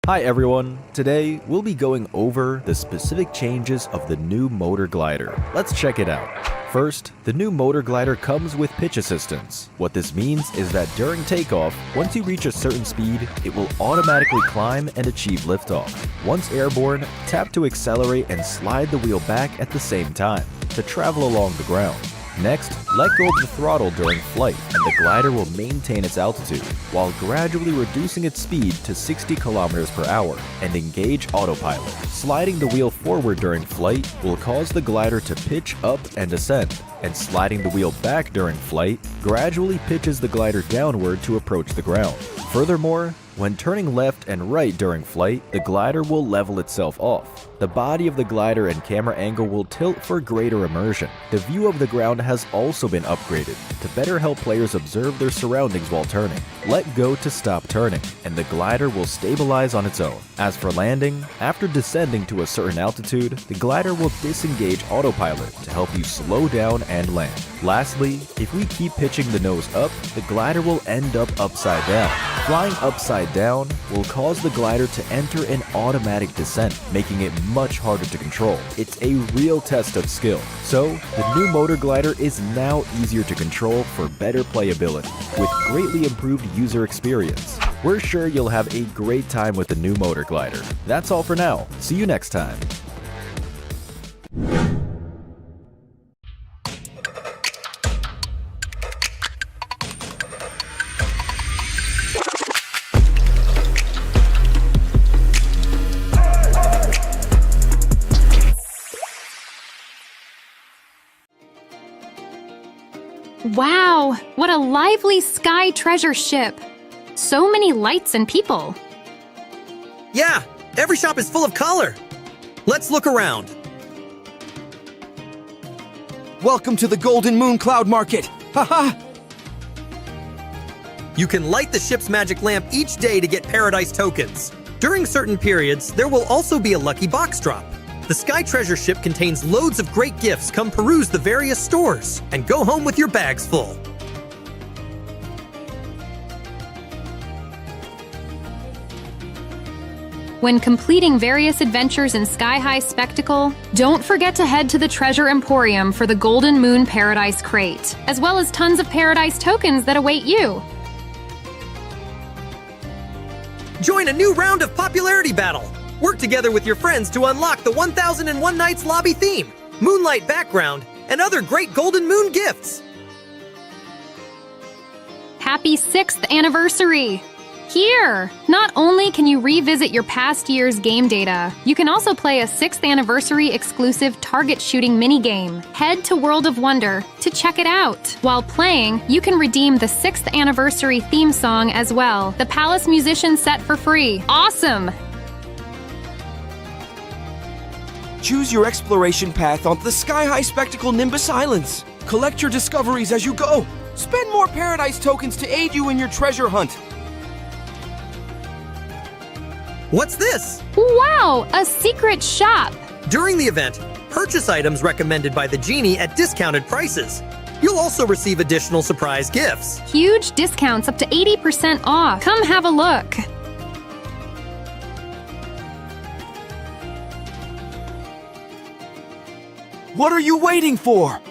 Hi everyone, today we'll be going over the specific changes of the new motor glider. Let's check it out. First, the new motor glider comes with pitch assistance. What this means is that during takeoff, once you reach a certain speed, it will automatically climb and achieve liftoff. Once airborne, tap to accelerate and slide the wheel back at the same time to travel along the ground. Next, let go of the throttle during flight and the glider will maintain its altitude while gradually reducing its speed to 60 km per hour and engage autopilot. Sliding the wheel forward during flight will cause the glider to pitch up and ascend, and sliding the wheel back during flight gradually pitches the glider downward to approach the ground. Furthermore, when turning left and right during flight, the glider will level itself off. The body of the glider and camera angle will tilt for greater immersion. The view of the ground has also been upgraded to better help players observe their surroundings while turning. Let go to stop turning, and the glider will stabilize on its own. As for landing, after descending to a certain altitude, the glider will disengage autopilot to help you slow down and land. Lastly, if we keep pitching the nose up, the glider will end up upside down. Flying upside down will cause the glider to enter an automatic descent, making it much harder to control. It's a real test of skill. So, the new motor glider is now easier to control for better playability, with greatly improved user experience. We're sure you'll have a great time with the new motor glider. That's all for now. See you next time. Wow, what a lively sky treasure ship! So many lights and people. Yeah, every shop is full of color. Let's look around. Welcome to the Golden Moon Cloud Market. Haha! You can light the ship's magic lamp each day to get paradise tokens. During certain periods, there will also be a lucky box drop. The Sky Treasure Ship contains loads of great gifts. Come peruse the various stores and go home with your bags full. When completing various adventures in Sky High Spectacle, don't forget to head to the Treasure Emporium for the Golden Moon Paradise Crate, as well as tons of Paradise tokens that await you. Join a new round of popularity battle. Work together with your friends to unlock the 1001 Nights lobby theme, moonlight background, and other great Golden Moon gifts. Happy 6th anniversary! Here! Not only can you revisit your past year's game data, you can also play a 6th anniversary exclusive target shooting minigame. Head to World of Wonder to check it out. While playing, you can redeem the 6th anniversary theme song as well, the Palace Musician set for free. Awesome! Choose your exploration path onto the Sky High Spectacle Nimbus Islands. Collect your discoveries as you go. Spend more Paradise tokens to aid you in your treasure hunt. What's this? Wow! A secret shop! During the event, purchase items recommended by the genie at discounted prices. You'll also receive additional surprise gifts. Huge discounts up to 80% off. Come have a look. What are you waiting for?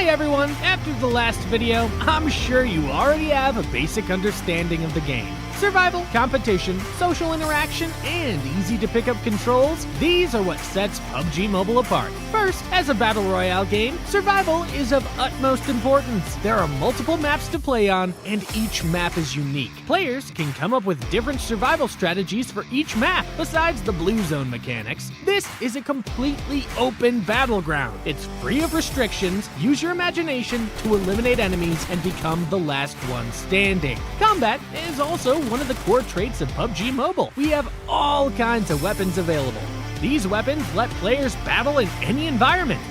Hi everyone! After the last video, I'm sure you already have a basic understanding of the game. Survival, competition, social interaction, and easy-to-pick-up controls, these are what sets PUBG Mobile apart. First, as a battle royale game, survival is of utmost importance. There are multiple maps to play on, and each map is unique. Players can come up with different survival strategies for each map. Besides the blue zone mechanics, this is a completely open battleground. It's free of restrictions. Use your imagination to eliminate enemies and become the last one standing. Combat is also one of the core traits of PUBG Mobile. We have all kinds of weapons available. These weapons let players battle in any environment.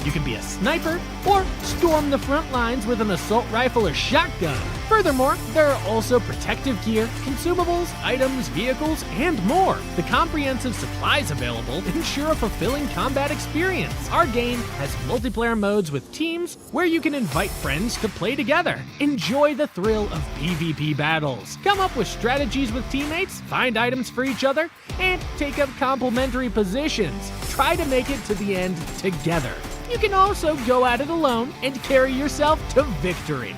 You can be a sniper or storm the front lines with an assault rifle or shotgun. Furthermore, there are also protective gear, consumables, items, vehicles, and more. The comprehensive supplies available ensure a fulfilling combat experience. Our game has multiplayer modes with teams where you can invite friends to play together. Enjoy the thrill of PvP battles. Come up with strategies with teammates, find items for each other, and take up complementary positions. Try to make it to the end together. You can also go at it alone and carry yourself to victory.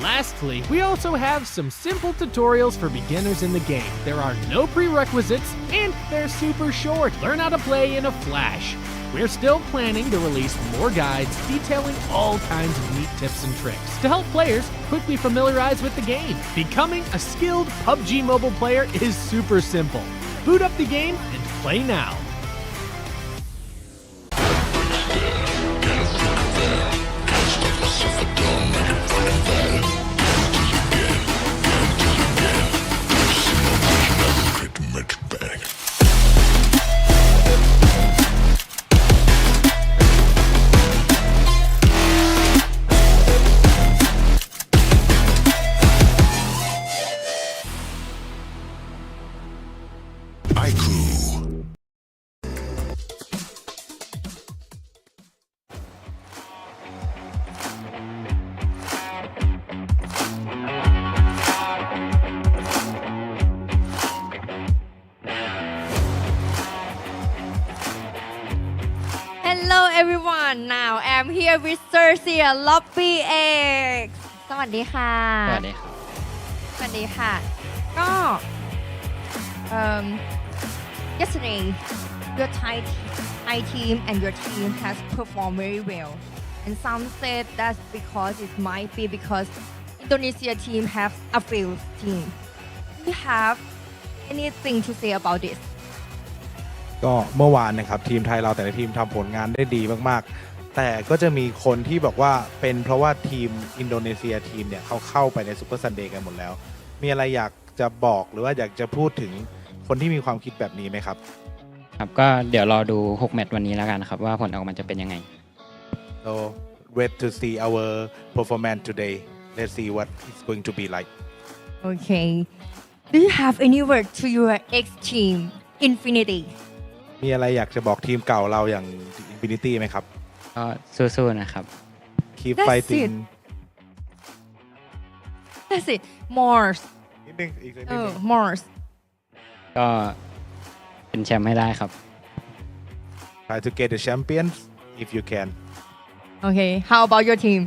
Lastly, we also have some simple tutorials for beginners in the game. There are no prerequisites, and they're super short. Learn how to play in a flash. We're still planning to release more guides detailing all kinds of neat tips and tricks to help players quickly familiarize with the game. Becoming a skilled PUBG Mobile player is super simple. Boot up the game and play now. IQOO. Hello everyone, now I'm here with XERXIA Lobby X สวัสดีค่ะ สวัสดีครับ สวัสดีค่ะ ก็ yesterday your Thai team and your team has performed very well and some said that's because it might be because Indonesia team have a failed team. Do you have anything to say about this? ก็เมื่อวานนะครับทีมไทยเราแต่ละทีมทำผลงานได้ดีมากๆแต่ก็จะมีคนที่บอกว่าเป็นเพราะว่าทีมอินโดนีเซียทีมเนี่ยเขาเข้าไปในซูเปอร์ซันเดย์กันหมดแล้วมีอะไรอยากจะบอกหรือว่าอยากจะพูดถึงคนที่มีความคิดแบบนี้ไหมครับครับก็เดี๋ยวรอดู6แมตช์วันนี้แล้วกันครับว่าผลออกมาจะเป็นยังไง so wait to see our performance today let's see what it's going to be like Okay. Do you have any word to your ex team Infinity? มีอะไรอยากจะบอกทีมเก่าเราอย่าง Infinity ไหมครับ ก็สู้ๆนะครับ keep That's fighting That's it. Mars. นิดนึงอีกนิดนึง Mars. ก็เป็นแชมป์ให้ได้ครับ try to get the champions if you can Okay. How about your team?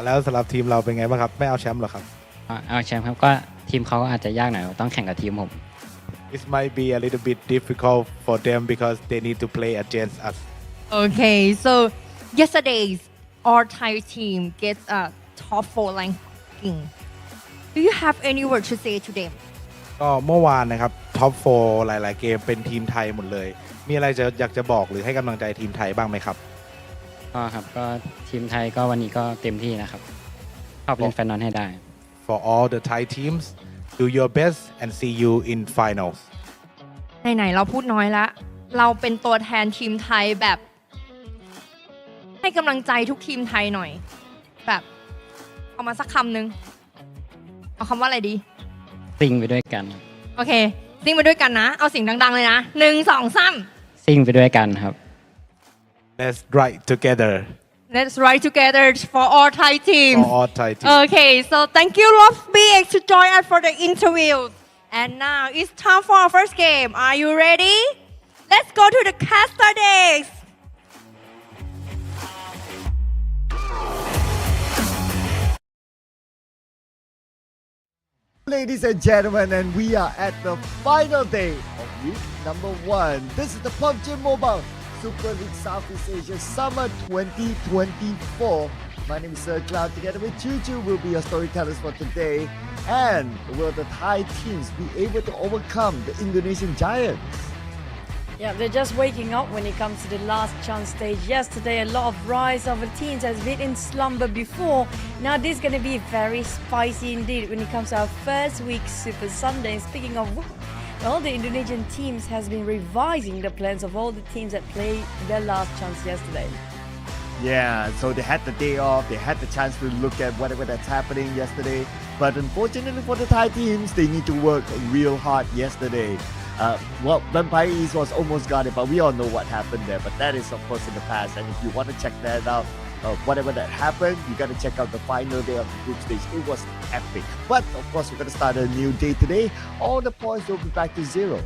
แล้วสำหรับทีมเราเป็นไงบ้างครับไม่เอาแชมป์หรอครับ เอาแชมป์ครับก็ทีมเขาอาจจะยากหน่อยต้องแข่งกับทีมผม This might be a little bit difficult for them because they need to play against us. Okay. So yesterday's our Thai team gets a top 4 ranking. Do you have any word to say to them? ก็เมื่อวานนะครับท็อป4หลายๆเกมเป็นทีมไทยหมดเลย มีอะไรอยากจะบอกหรือให้กำลังใจทีมไทยบ้างไหมครับ ก็ครับก็ทีมไทยก็วันนี้ก็เต็มที่นะครับเข้าเป็นแฟนนอนให้ได้ For all the Thai teams, do your best and see you in finals. ไหนๆเราพูดน้อยละเราเป็นตัวแทนทีมไทยแบบ ให้กำลังใจทุกทีมไทยหน่อย แบบเอามาสักคำหนึ่งเอาคำว่าอะไรดี ซิ่งไปด้วยกัน โอเคซิ่งไปด้วยกันนะ เอาเสียงดังๆเลยนะ1 2 3 ซิ่งไปด้วยกันครับ Let's write together Let's write together for all Thai teams. for all Thai teams. Okay, so thank you, Love BX, to join us for the interview. And now it's time for our first game. Are you ready? Let's go to the caster decks. Ladies and gentlemen, and we are at the final day of week number 1. This is the PUBG Mobile Super League Southeast Asia Summer 2024. My name is XERXIA. Together with Juju, will be your storytellers for today. And will the Thai teams be able to overcome the Indonesian giants? Yeah, they're just waking up when it comes to the last chance stage. Yesterday, a lot of rise of the teams has been in slumber before. Now this is going to be very spicy indeed when it comes to our first week Super Sunday. And speaking of which, all the Indonesian teams has been revising the plans of all the teams that played their last chance yesterday. Yeah, so they had the day off, they had the chance to look at whatever that's happening yesterday. But unfortunately for the Thai teams, they need to work real hard yesterday. Well, Vampire Esports almost got it, but we all know what happened there. But that is, of course, in the past. And if you want to check that out, whatever that happened, you got to check out the final day of the group stage. It was epic. But, of course, we're going to start a new day today. All the points will be back to 0.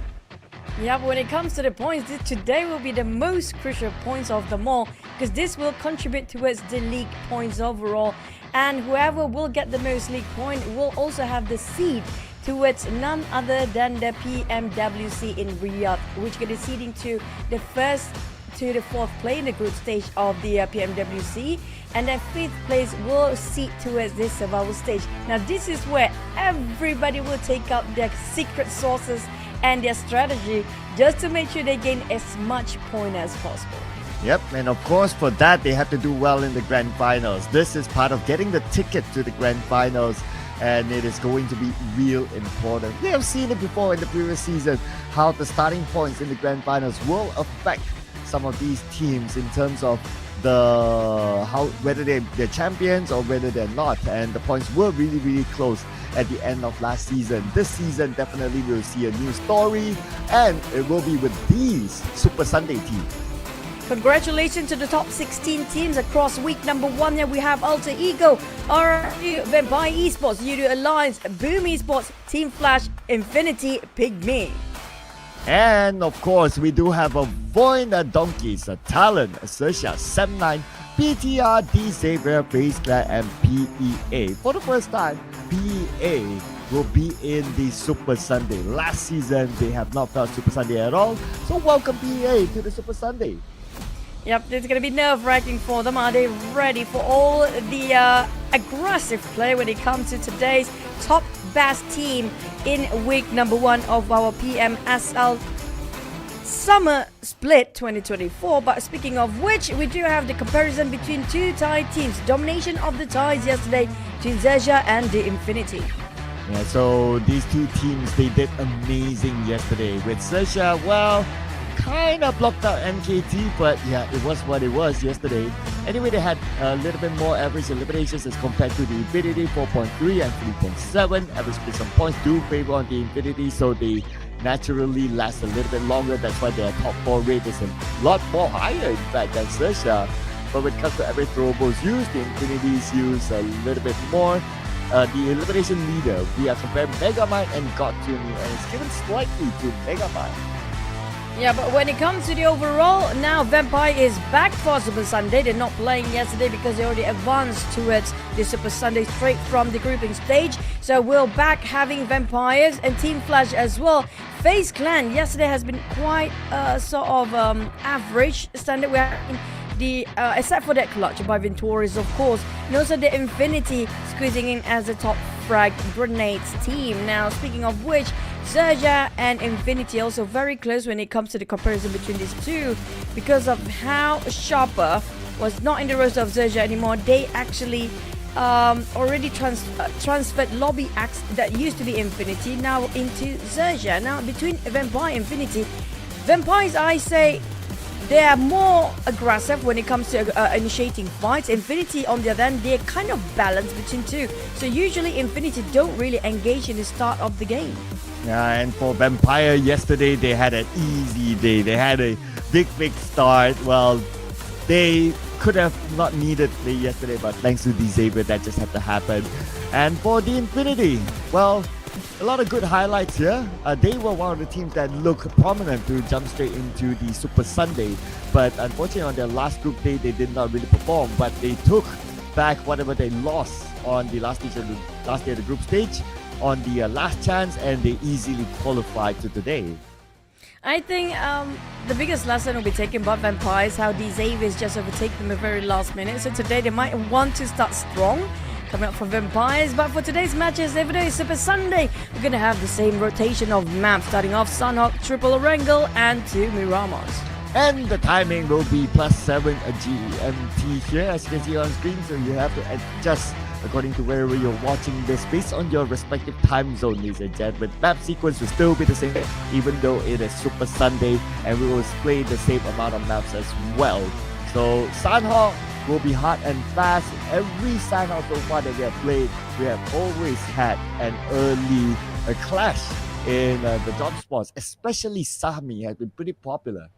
Yeah, but when it comes to the points, today will be the most crucial points of them all, because this will contribute towards the league points overall. And whoever will get the most league point will also have the seed towards none other than the PMWC in Riyadh, which get the seeding to the first to the 4th place in the group stage of the PMWC, and then 5th place will seed towards this survival stage. Now this is where everybody will take up their secret sources and their strategy just to make sure they gain as much point as possible. Yep, and of course for that they have to do well in the grand finals. This is part of getting the ticket to the grand finals, and it is going to be real important. We have seen it before in the previous season, how the starting points in the grand finals will affect some of these teams in terms of whether they're champions or whether they're not, and the points were really close at the end of last season. This season definitely will see a new story, and it will be with these Super Sunday teams. Congratulations to the top 16 teams across week number 1. Here we have Alter Ego, RRU, Vampire Esports, Yudu Alliance, Boom Esports, Team Flash, Infinity, PIGMY. And of course, we do have a VOIN, Donkeys, TALON, XERXIA, 79, PTR, Xavier, FaZe Clan, and PEA. For the first time, PEA will be in the Super Sunday. Last season, they have not felt Super Sunday at all. So welcome PEA to the Super Sunday. Yep, it's going to be nerve-wracking for them. Are they ready for all the aggressive play when it comes to today's top best team in week number 1 of our PMSL Summer Split 2024? But speaking of which, we do have the comparison between two Thai teams. Domination of the Thais yesterday between XERXIA and the Infinity. Yeah, so these two teams, they did amazing yesterday. With XERXIA, well, kind of blocked out MKT, but yeah, it was what it was yesterday. Anyway, they had a little bit more average eliminations as compared to the Infinity, 4.3 and 3.7. Average split some points do favor on the Infinity, so they naturally last a little bit longer. That's why their top 4 rate is a lot more higher, in fact, than XERXIA. But when it comes to average throwables used, the Infinities use a little bit more. The elimination leader, we are comparing Megamind and Godtuni, and it's given slightly to Megamind. Yeah, but when it comes to the overall, now Vampire is back for Super Sunday. They're not playing yesterday because they already advanced towards the Super Sunday straight from the grouping stage. So we're back having Vampires and Team Flash as well. FaZe Clan yesterday has been quite sort of average standard. We're having the except for that clutch by Venturis, of course, and also the Infinity squeezing in as a top frag grenades team. Now, speaking of which, XERXIA and Infinity also very close when it comes to the comparison between these two, because of how Sharper was not in the roster of XERXIA anymore. They actually already transferred Lobby Axe that used to be Infinity now into XERXIA. Now, between Vampire and Infinity, Vampires, I say, they are more aggressive when it comes to initiating fights. Infinity, on the other hand, they're kind of balanced between two. So usually Infinity don't really engage in the start of the game. Yeah, and for Vampire yesterday, they had an easy day. They had a big start. Well, they could have not needed play yesterday, but thanks to Xavier, that just had to happen. And for the Infinity, well, a lot of good highlights here. They were one of the teams that looked prominent to jump straight into the Super Sunday, but unfortunately on their last group day, they did not really perform, but they took back whatever they lost on the last day of the group stage on the last chance, and they easily qualified to today. I think the biggest lesson will be taken by Vampires, how these Avies just overtake them at the very last minute. So today they might want to start strong, coming up for Vampires. But for today's matches, every day is Super Sunday. We're going to have the same rotation of maps, starting off Sanhok, triple Erangel, and 2 Miramars. And the timing will be +7 GMT here, as you can see on screen. So you have to adjust according to wherever you're watching this based on your respective time zone, ladies and gentlemen. Map sequence will still be the same, even though it is Super Sunday, and we will play the same amount of maps as well. So Sanhok will be hot and fast. Every Sanhok so far that we have played, we have always had an early clash in the drop spots, especially Sami has been pretty popular.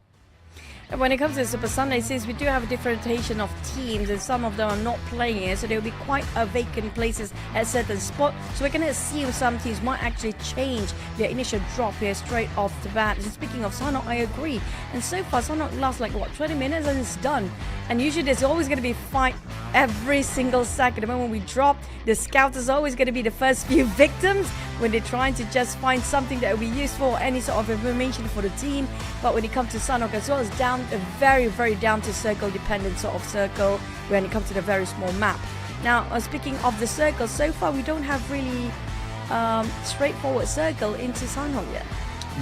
And when it comes to Super Sunday, since we do have a differentiation of teams and some of them are not playing it, so there will be quite a vacant places at certain spots. So we can assume some teams might actually change their initial drop here straight off the bat. And speaking of Sanhok, I agree. And so far, Sanhok lasts like, what, 20 minutes and it's done. And usually there's always going to be a fight every single second. The moment we drop, the scout is always going to be the first few victims when they're trying to just find something that will be useful or any sort of information for the team. But when it comes to Sanhok as well, it's down a very, very down to circle dependent sort of circle when it comes to the very small map. Now, speaking of the circle, so far we don't have really straightforward circle into Sanhok yet.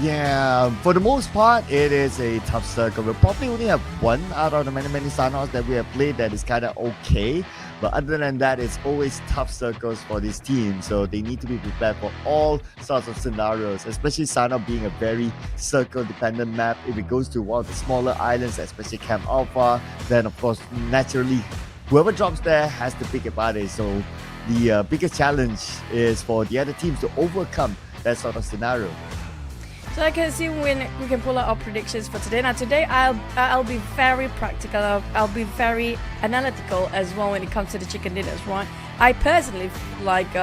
Yeah, for the most part, it is a tough circle. We'll probably only have one out of the many Sanhoks that we have played that is kind of okay. But other than that, it's always tough circles for this team. So they need to be prepared for all sorts of scenarios, especially Sanhok being a very circle-dependent map. If it goes to one of the smaller islands, especially Camp Alpha, then of course, naturally, whoever drops there has the big advantage. So the biggest challenge is for the other teams to overcome that sort of scenario. So I can see when we can pull out our predictions for today. Now today I'll be very practical. I'll be very analytical as well when it comes to the chicken dinners, right? I personally like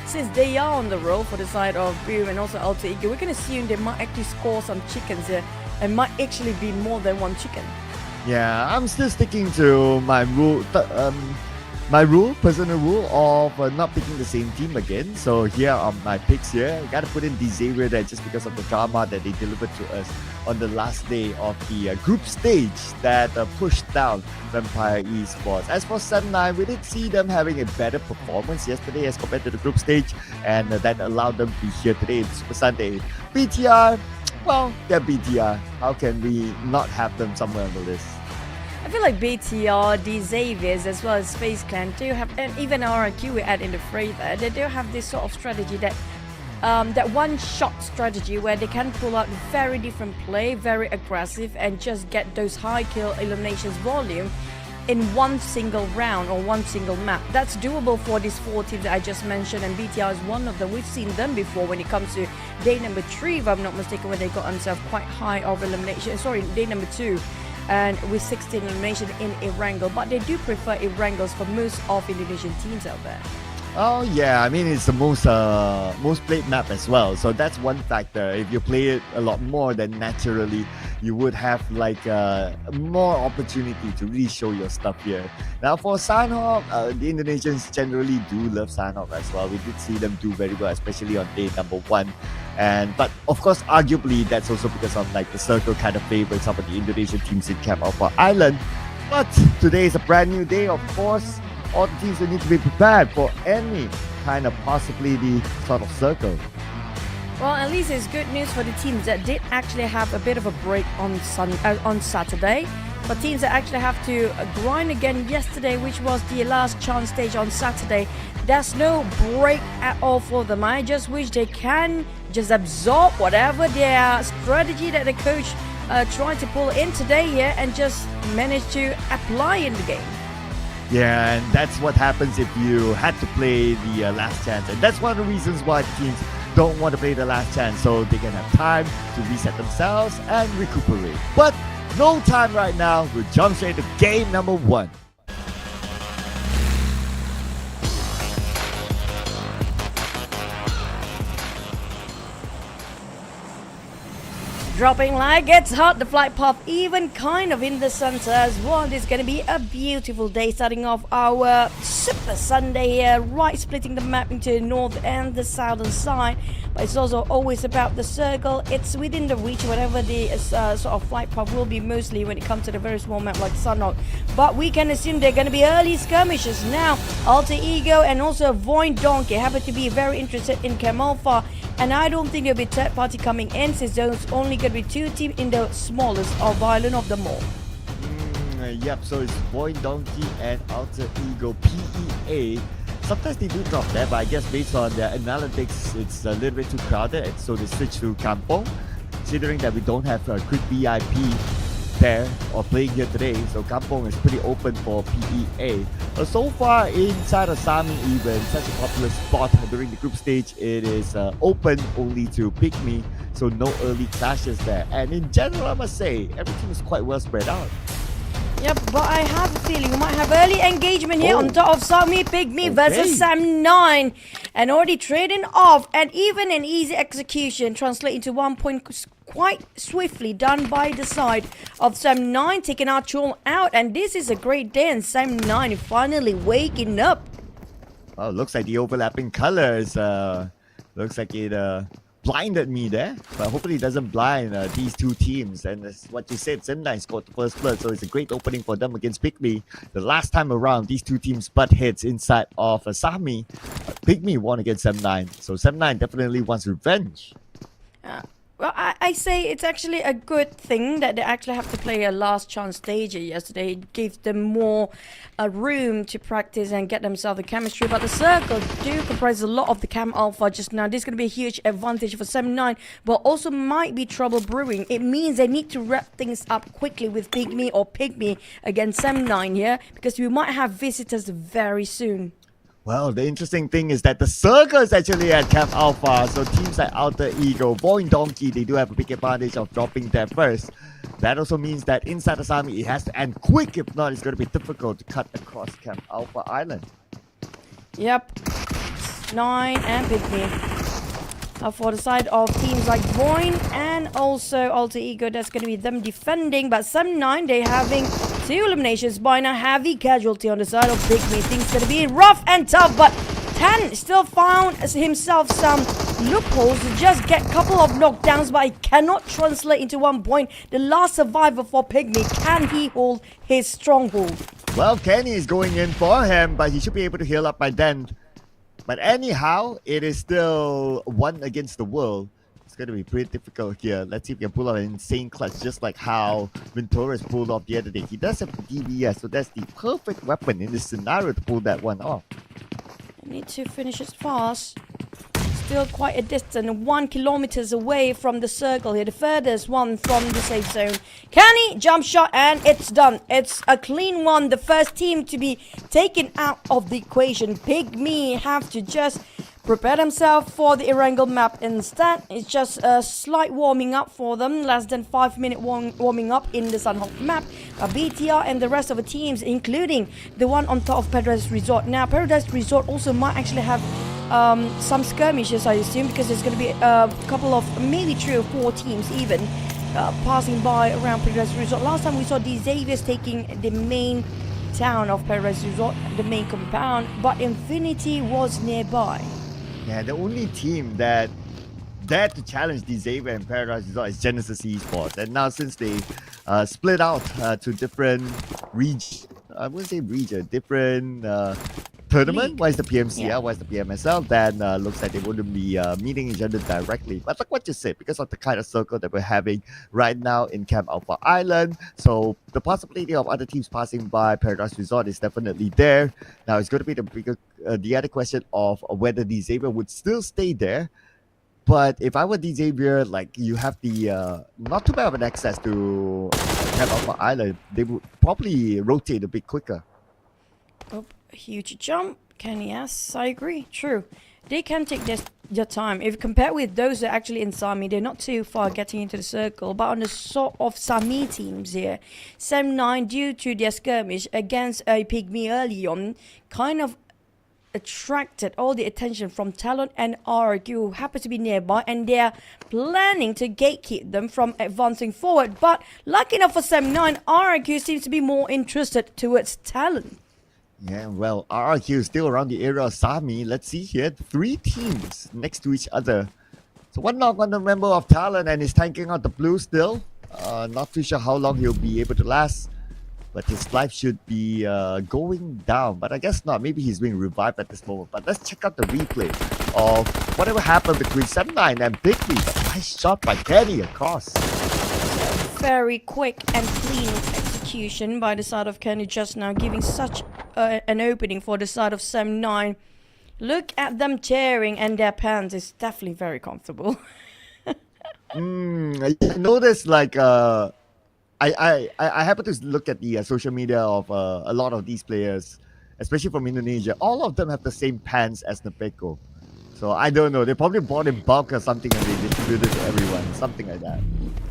since they are on the roll for the side of BU and also Alter Ego, we can assume they might actually score some chickens here and might actually be more than one chicken. Yeah, I'm still sticking to my personal rule of not picking the same team again. So here are my picks here. I gotta put in Xavier there just because of the drama that they delivered to us on the last day of the group stage that pushed down Vampire Esports. As for Sun9, we did see them having a better performance yesterday as compared to the group stage, and that allowed them to be here today in Super Sunday. BTR, well, they're BTR. How can we not have them somewhere on the list? I feel like BTR, the Xaviers, as well as FaZe Clan do have, and even IQOO we add in the fray there, they do have this sort of strategy that that one-shot strategy where they can pull out very different play, very aggressive, and just get those high kill eliminations volume in one single round or one single map. That's doable for these 4 teams that I just mentioned, and BTR is one of them. We've seen them before when it comes to day number 3, if I'm not mistaken, when they got themselves quite high of elimination. Sorry, day number 2. And with 16 elimination in Erangel, but they do prefer Erangels for most of Indonesian teams out there. Oh yeah, I mean it's the most played map as well, so that's one factor. If you play it a lot more, then naturally you would have like more opportunity to really show your stuff here. Now for Sanhok, the Indonesians generally do love Sanhok as well. We did see them do very well, especially on day number 1. But of course, arguably that's also because of like the circle kind of favors some of the Indonesian teams in Camp Alpha Island. But today is a brand new day, of course. All the teams will need to be prepared for any kind of possibility sort of circle. Well, at least it's good news for the teams that did actually have a bit of a break on Saturday. For teams that actually have to grind again yesterday, which was the last chance stage on Saturday, there's no break at all for them. I just wish they can just absorb whatever their strategy that the coach tried to pull in today here and just manage to apply in the game. Yeah, and that's what happens if you had to play the last chance. And that's one of the reasons why teams don't want to play the last chance, so they can have time to reset themselves and recuperate. But no time right now. We'll jump straight to game number 1. dropping like it's hot. The flight path even kind of in the center as well. It's going to be a beautiful day starting off our Super Sunday here, right splitting the map into the north and the southern side. But it's also always about the circle. It's within the reach, whatever the sort of flight path will be, mostly when it comes to the very small map like Sanhok. But we can assume they're going to be early skirmishes now. Alter Ego and also VOIN Donkey happen to be very interested in Cam Alpha. And I don't think there'll be third party coming in, since there's only going to be two teams in the smallest of island of them all. Yep, so it's VOIN Donkey and Alter Ego PEA. Sometimes they do drop there, but I guess based on their analytics, it's a little bit too crowded, so they switch to Kampong. Considering that we don't have a quick VIP there or playing here today, so Kampong is pretty open for PEA. But so far inside of Sami, even such a popular spot during the group stage, it is open only to PIGMY, so no early clashes there. And in general, I must say, everything is quite well spread out. Yep, but I have a feeling we might have early engagement here on top of Sami PIGMY versus Sam9. And already trading off, and even an easy execution translate into 1 point quite swiftly done by the side of Sam9, taking our Chul out. And this is a great day, and Sam9 finally waking up. Oh, looks like the overlapping colors. Looks like it blinded me there, but hopefully it doesn't blind these two teams. And as what you said, Sam9 scored the first blood, so it's a great opening for them against PIGMY. The last time around, these two teams butt heads inside of Sami. PIGMY won against Sam9, so Sam9 definitely wants revenge. Well, I say it's actually a good thing that they actually have to play a last chance stage yesterday. It gives them more room to practice and get themselves the chemistry. But the circle do comprise a lot of the Cam Alpha just now. This is going to be a huge advantage for Sam9, but also might be trouble brewing. It means they need to wrap things up quickly with PIGMY or PIGMY against Sam9 here, because we might have visitors very soon. Well, the interesting thing is that the circle is actually at Camp Alpha, so teams like Alter Ego, VOIN Donkey, they do have a big advantage of dropping there first. That also means that inside the Sami, it has to end quick. If not, it's going to be difficult to cut across Camp Alpha Island. Yep, 9 and PIGMY. For the side of teams like VOIN and also Alter Ego, that's going to be them defending. But Sam9, they having 2 eliminations by now. Heavy casualty on the side of PIGMY. Things going to be rough and tough, but Tan still found himself some loopholes to just get a couple of knockdowns, but it cannot translate into 1 point. The last survivor for PIGMY, can he hold his stronghold? Well, Kenny is going in for him, but he should be able to heal up by then. But anyhow, it is still 1 against the world. It's going to be pretty difficult here. Let's see if he can pull out an insane clutch, just like how Venturas pulled off the other day. He does have the DBS, so that's the perfect weapon in this scenario to pull that one off. Need to finish it fast. Still quite a distance, 1 kilometer away from the circle here. The furthest one from the safe zone. Kenny, jump shot, and it's done. It's a clean one. The first team to be taken out of the equation. PIGMY have to just prepare themselves for the Erangel map instead. It's just a slight warming up for them. Less than 5 minute warming up in the Sanhok map. BTR and the rest of the teams, including the one on top of Paradise Resort. Now, Paradise Resort also might actually have some skirmishes, I assume, because there's going to be a couple of, maybe 3 or 4 teams even passing by around Paradise Resort. Last time we saw the Xaviers taking the main town of Paradise Resort, the main compound, but Infinity was nearby. Yeah, the only team that dared to challenge the Xavier and Paradise Resort is Genesis Esports. And now since they split out to different regions, I wouldn't say region, different tournament. Why is the PMCL? Why is the PMSL? Then looks like they wouldn't be meeting each other directly. But like what you said, because of the kind of circle that we're having right now in Camp Alpha Island, so the possibility of other teams passing by Paradise Resort is definitely there. Now it's going to be the other question of whether the Xavier would still stay there. But if I were the Xavier, like you have the not too bad of an access to Camp Alpha Island, they would probably rotate a bit quicker. Oh, a huge jump. Yes, I agree. True. They can take their time. If compared with those that are actually in Sami, they're not too far getting into the circle. But on the sort of Sami teams here, Sam9, due to their skirmish against a PIGMY early on, kind of attracted all the attention from TALON and RRQ, who happen to be nearby, and they're planning to gatekeep them from advancing forward. But lucky enough for Sem9, RRQ seems to be more interested towards TALON. Yeah, well, RRQ is still around the area of Sami. Let's see here, 3 teams next to each other. So one knock on the member of TALON, and he's tanking out the blue still. Not too sure how long he'll be able to last, but his life should be going down. But I guess not. Maybe he's being revived at this moment. But let's check out the replay of whatever happened between Sem9 and PIGMY. Nice shot by Kenny across. Very quick and clean execution by the side of Kenny just now, giving such an opening for the side of Sem9. Look at them tearing, and their pants is definitely very comfortable. I noticed like I happen to look at the social media of a lot of these players, especially from Indonesia. All of them have the same pants as Nepeko. So I don't know. They probably bought in bulk or something and they distributed to everyone. Something like that.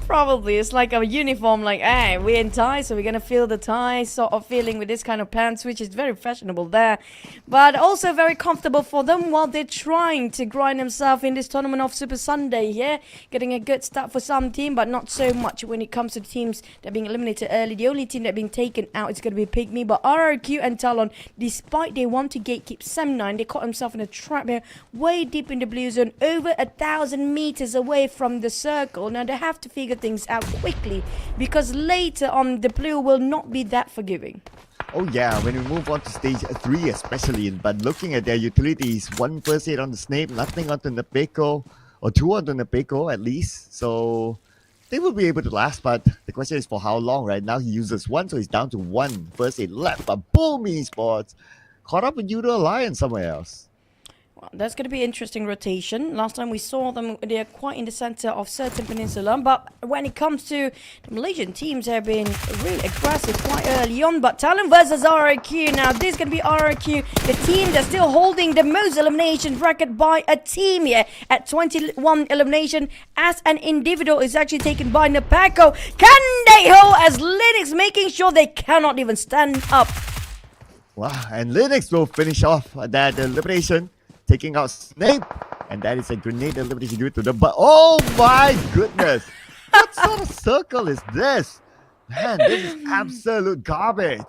Probably. It's like a uniform, like, hey, we're in Thai, so we're going to feel the Thai sort of feeling with this kind of pants, which is very fashionable there. But also very comfortable for them while they're trying to grind themselves in this tournament of Super Sunday here. Getting a good start for some team, but not so much when it comes to the teams that are being eliminated early. The only team that being taken out is going to be PIGMY, but RRQ and TALON, despite they want to gatekeep Sem9, they caught themselves in a trap here, way deep in the blue zone, over 1,000 meters away from the circle. Now they have to figure things out quickly, because later on the blue will not be that forgiving. Oh yeah, when we move on to stage 3 especially, but looking at their utilities, 1 first aid on the Snape, nothing onto Nepeko, or 2 onto Nepeko at least, so they will be able to last, but the question is for how long. Right now he uses 1, so he's down to 1 first aid left, but boom, Esports caught up with Judo Alliance somewhere else. Well, that's going to be an interesting rotation. Last time we saw them, they're quite in the center of certain peninsula. But when it comes to the Malaysian teams, have been really aggressive quite early on. But TALON versus RRQ. Now, this is going to be RRQ, the team that's still holding the most elimination record by a team here at 21 elimination. As an individual is actually taken by Nepeko. Can they hold as Linux, making sure they cannot even stand up? Wow, and Linux will finish off that elimination, taking out Snape, and that is a grenade elimination given to them. But oh my goodness, what sort of circle is this? Man, this is absolute garbage.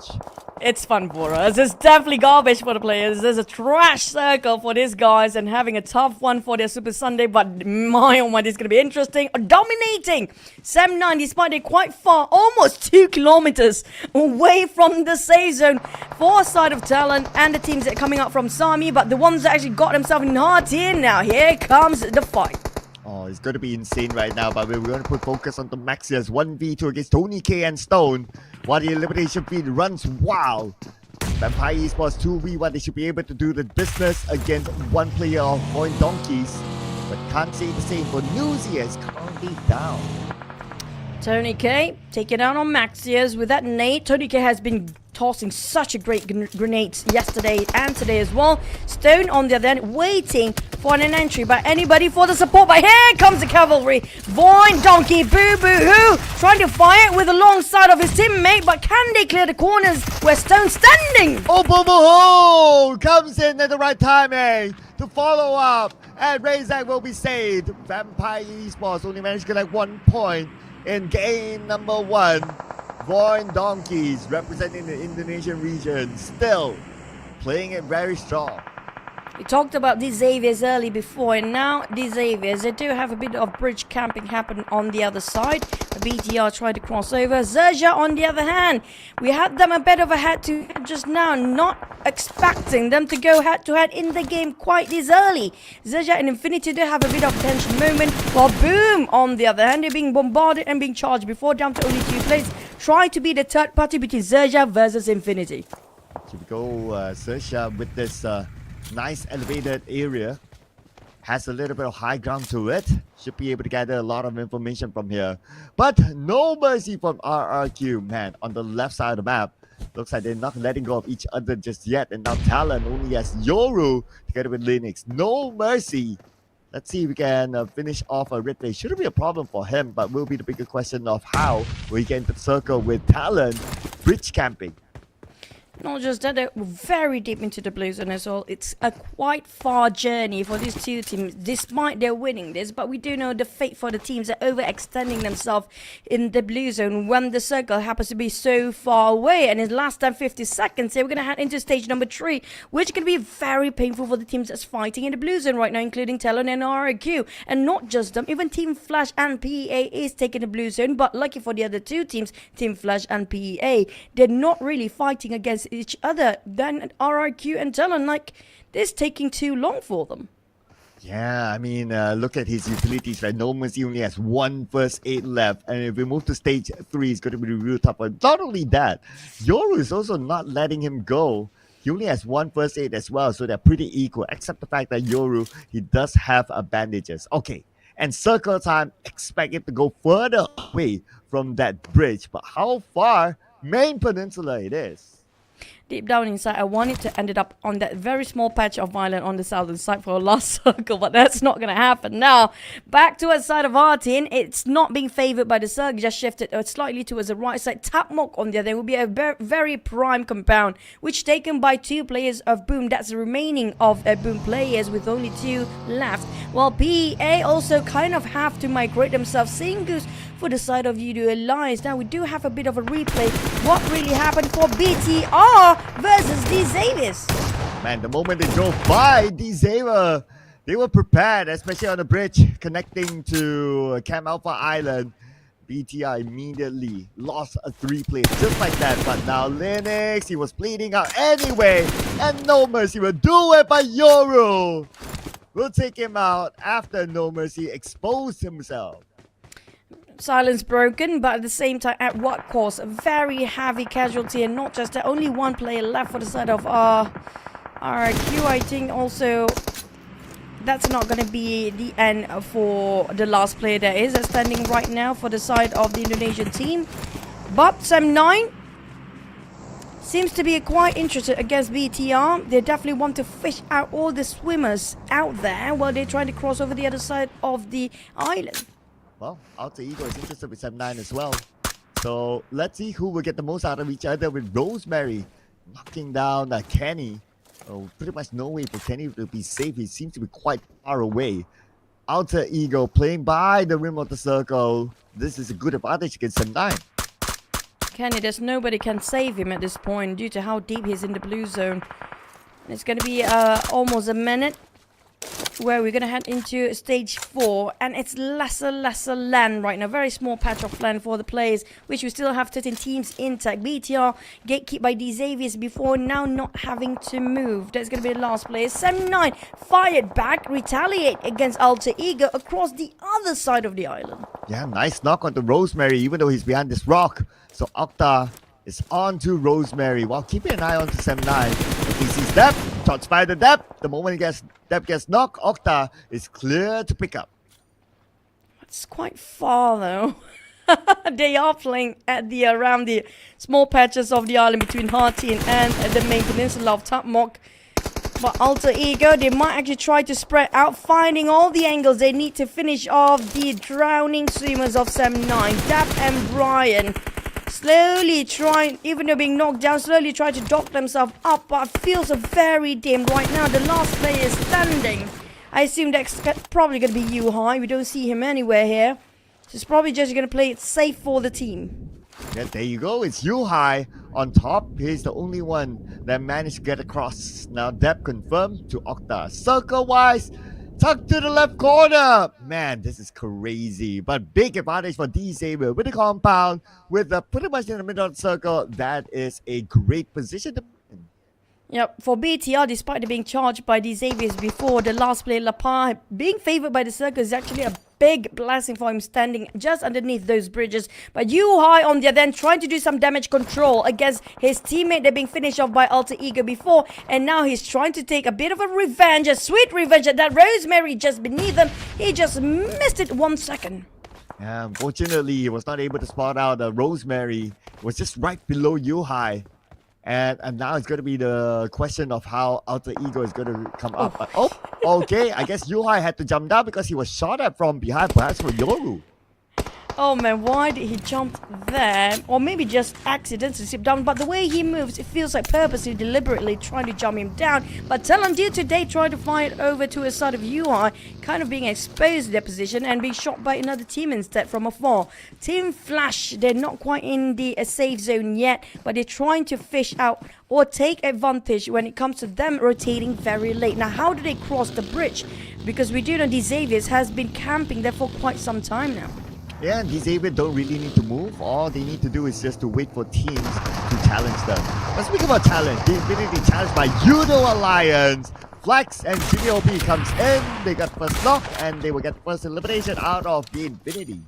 It's fun for us. It's definitely garbage for the players. There's a trash circle for these guys and having a tough one for their Super Sunday. But my oh my, this is going to be interesting. Dominating Sem9, despite they're quite far, almost 2 kilometers away from the safe zone for side of TALON and the teams that are coming out from Sami. But the ones that actually got themselves in hard here now. Here comes the fight. Oh, it's going to be insane right now, but we're going to put focus on the Maxias 1v2 against Tony K and Stone, while the elimination feed runs wild. Vampire Esports 2v1, they should be able to do the business against one player of VOIN Donkeys, but can't say the same for Newsy as currently down. Tony K taking down on Maxias with that nade. Tony K has been tossing such a great grenades yesterday and today as well. Stone on the other end waiting for an entry by anybody for the support, but here comes the cavalry. VOIN Donkey Boo Boo Hoo trying to fire with alongside of his teammate, but can they clear the corners where Stone's standing? Oh, Boo Boo Hoo comes in at the right timing to follow up, and Razak will be saved. Vampire Esports only managed to get 1 point in game number 1. VOIN Donkeys representing the Indonesian region, still playing it very strong. We talked about these Xaviers early before, and now these Xaviers, they do have a bit of bridge camping happen on the other side. The BTR tried to cross over. XERXIA on the other hand, we had them a bit of a head-to-head just now, not expecting them to go head-to-head in the game quite this early. XERXIA and Infinity do have a bit of tension moment, while Boom on the other hand, they're being bombarded and being charged before down to only 2 players. Try to be the third party between XERXIA versus Infinity. Here we go, XERXIA with this nice elevated area, has a little bit of high ground to it, should be able to gather a lot of information from here, but no mercy from RRQ. Man, on the left side of the map, looks like they're not letting go of each other just yet, and now TALON only has Yoru together with Linux. No mercy. Let's see if we can finish off a red play. Shouldn't be a problem for him, but will be the bigger question of how we get into the circle with TALON bridge camping. Not just that, they're very deep into the blue zone as well. It's a quite far journey for these two teams, despite they're winning this. But we do know the fate for the teams are overextending themselves in the blue zone when the circle happens to be so far away. And in last time 50 seconds, we're going to head into stage number 3, which can be very painful for the teams that's fighting in the blue zone right now, including TALON and IQOO. And not just them, even Team Flash and PEA is taking the blue zone. But lucky for the other two teams, Team Flash and PEA, they're not really fighting against each other. Then IQOO and TALON, like, this taking too long for them. Yeah, I mean, look at his utilities, right? No Mercy only has 1 first aid left. And if we move to stage 3, it's going to be real tough. But not only that, Yoru is also not letting him go. He only has 1 first aid as well, so they're pretty equal, except the fact that Yoru, he does have bandages. Okay, and circle time, expect it to go further away from that bridge. But how far? Main peninsula it is. Deep down inside, I wanted to end up on that very small patch of island on the southern side for a last circle, but that's not going to happen. Now, back towards side of our team, it's not being favored by the circle, just shifted slightly towards the right side. Tapmok on the other will be a very prime compound, which taken by 2 players of Boom. That's the remaining of Boom players with only 2 left. While PEA also kind of have to migrate themselves, seeing Goose for the side of Yudu Alliance. Now we do have a bit of a replay. What really happened for BTR versus D-Zavis? Man, the moment they drove by D-Zaver, they were prepared, especially on the bridge connecting to Camp Alpha Island. BTR immediately lost a 3 place just like that. But now Linux, he was bleeding out anyway. And No Mercy will do it by Yoru. We'll take him out after No Mercy exposed himself. Silence broken, but at the same time, at what cost? A very heavy casualty, and not just that, only 1 player left for the side of IQOO. I think also that's not going to be the end for the last player that is standing right now for the side of the Indonesian team. But Sam9 seems to be quite interested against BTR. They definitely want to fish out all the swimmers out there while they're trying to cross over the other side of the island. Well, Alter Ego is interested with Sam9 as well. So let's see who will get the most out of each other, with Rosemary knocking down Kenny. Oh, pretty much no way for Kenny to be safe. He seems to be quite far away. Alter Ego playing by the rim of the circle. This is a good advantage against Sam9. Kenny, there's nobody can save him at this point due to how deep he's in the blue zone. And it's going to be almost a minute where we're going to head into stage 4, and it's lesser land right now. Very small patch of land for the players, which we still have 13 teams intact. BTR gatekept by D-Zavis before now not having to move. That's going to be the last player. Sam9 fired back, retaliate against Alter Ego across the other side of the island. Yeah, nice knock onto Rosemary, even though he's behind this rock. So Octa is on to Rosemary while keeping an eye on to Sam9. If he sees depth, shots by the depth. The moment depth gets knocked, Octa is clear to pick up. It's quite far though. They are playing at the around the small patches of the island between Hartin and the main peninsula of Tapmok. But Alter Ego, they might actually try to spread out, finding all the angles they need to finish off the drowning swimmers of Sam9. Dap and Brian slowly trying, even though being knocked down, slowly try to dock themselves up, but feels very dim right now. The last player is standing. I assume that's probably going to be Yuhai. We don't see him anywhere here. So it's probably just going to play it safe for the team. Yeah, there you go. It's Yuhai on top. He's the only one that managed to get across. Now depth confirmed to Octa. Circle-wise, tucked to the left corner. Man, this is crazy. But big advantage for D-Saber with the compound, with the pretty much in the middle of the circle. That is a great position to be in. Yep, for BTR, despite being charged by the Xaviers before, the last player, Lapar, being favored by the circle is actually a big blessing for him, standing just underneath those bridges. But Yuhai on the other end, trying to do some damage control against his teammate. They're being finished off by Alter Ego before, and now he's trying to take a bit of a revenge, a sweet revenge at that Rosemary just beneath him. He just missed it 1 second. Yeah, unfortunately, he was not able to spot out Rosemary. It was just right below Yuhai. And now it's going to be the question of how Alter Ego is going to come up. But, okay. I guess Yuhai had to jump down because he was shot at from behind, perhaps for Yoru. Oh man, why did he jump there? Or maybe just accidentally slip down. But the way he moves, it feels like purposely, deliberately trying to jump him down. But TALON did today try to fight over to a side of UI, kind of being exposed to their position and being shot by another team instead from afar. Team Flash, they're not quite in the safe zone yet, but they're trying to fish out or take advantage when it comes to them rotating very late. Now, how do they cross the bridge? Because we do know Xavier has been camping there for quite some time now. Yeah, and these Xavier don't really need to move. All they need to do is just to wait for teams to challenge them. Let's speak about challenge. The Infinity challenged by Judo Alliance. Flex and GBOP comes in. They got first knock and they will get first elimination out of the Infinity.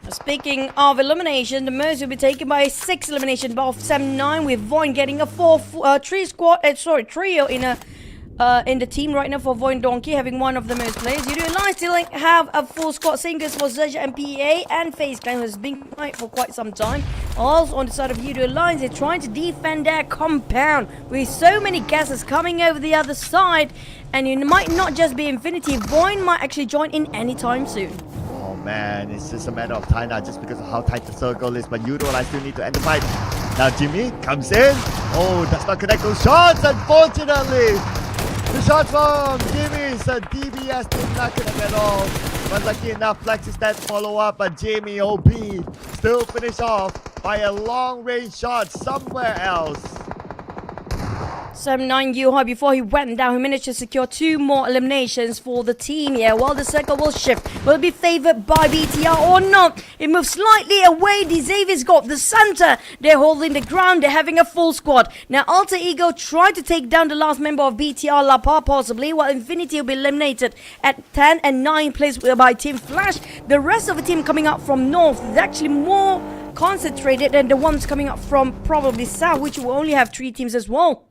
Speaking of elimination, the most will be taken by 6 elimination of Sem9 with VOIN getting a trio in the team right now for VOIN Donkey, having one of the most players. You do Alliance still have a full squad. Same goes for XERXIA and PEA and FaZe Clan, who has been playing for quite some time. Also on the side of Judo Alliance, they're trying to defend their compound with so many gases coming over the other side. And it might not just be Infinity. VOIN might actually join in anytime soon. Oh man, it's just a matter of time now just because of how tight the circle is. But Judo Alliance still need to end the fight. Now Jimmy comes in. Oh, does not connect those shots, unfortunately. The shot from Jimmy's DBS did not connect at all. But lucky enough, Flex is there to follow up. But Jamie OP still finish off by a long range shot somewhere else. Sem9 Yuhai, before he went down, he managed to secure 2 more eliminations for the team here. While the circle will shift, will it be favored by BTR or not? It moves slightly away. Xavier's got the center. They're holding the ground. They're having a full squad. Now Alter Ego tried to take down the last member of BTR, Lapa possibly, while Infinity will be eliminated at 10 and 9 placed by Team Flash. The rest of the team coming up from north is actually more concentrated than the ones coming up from probably south, which will only have 3 teams as well.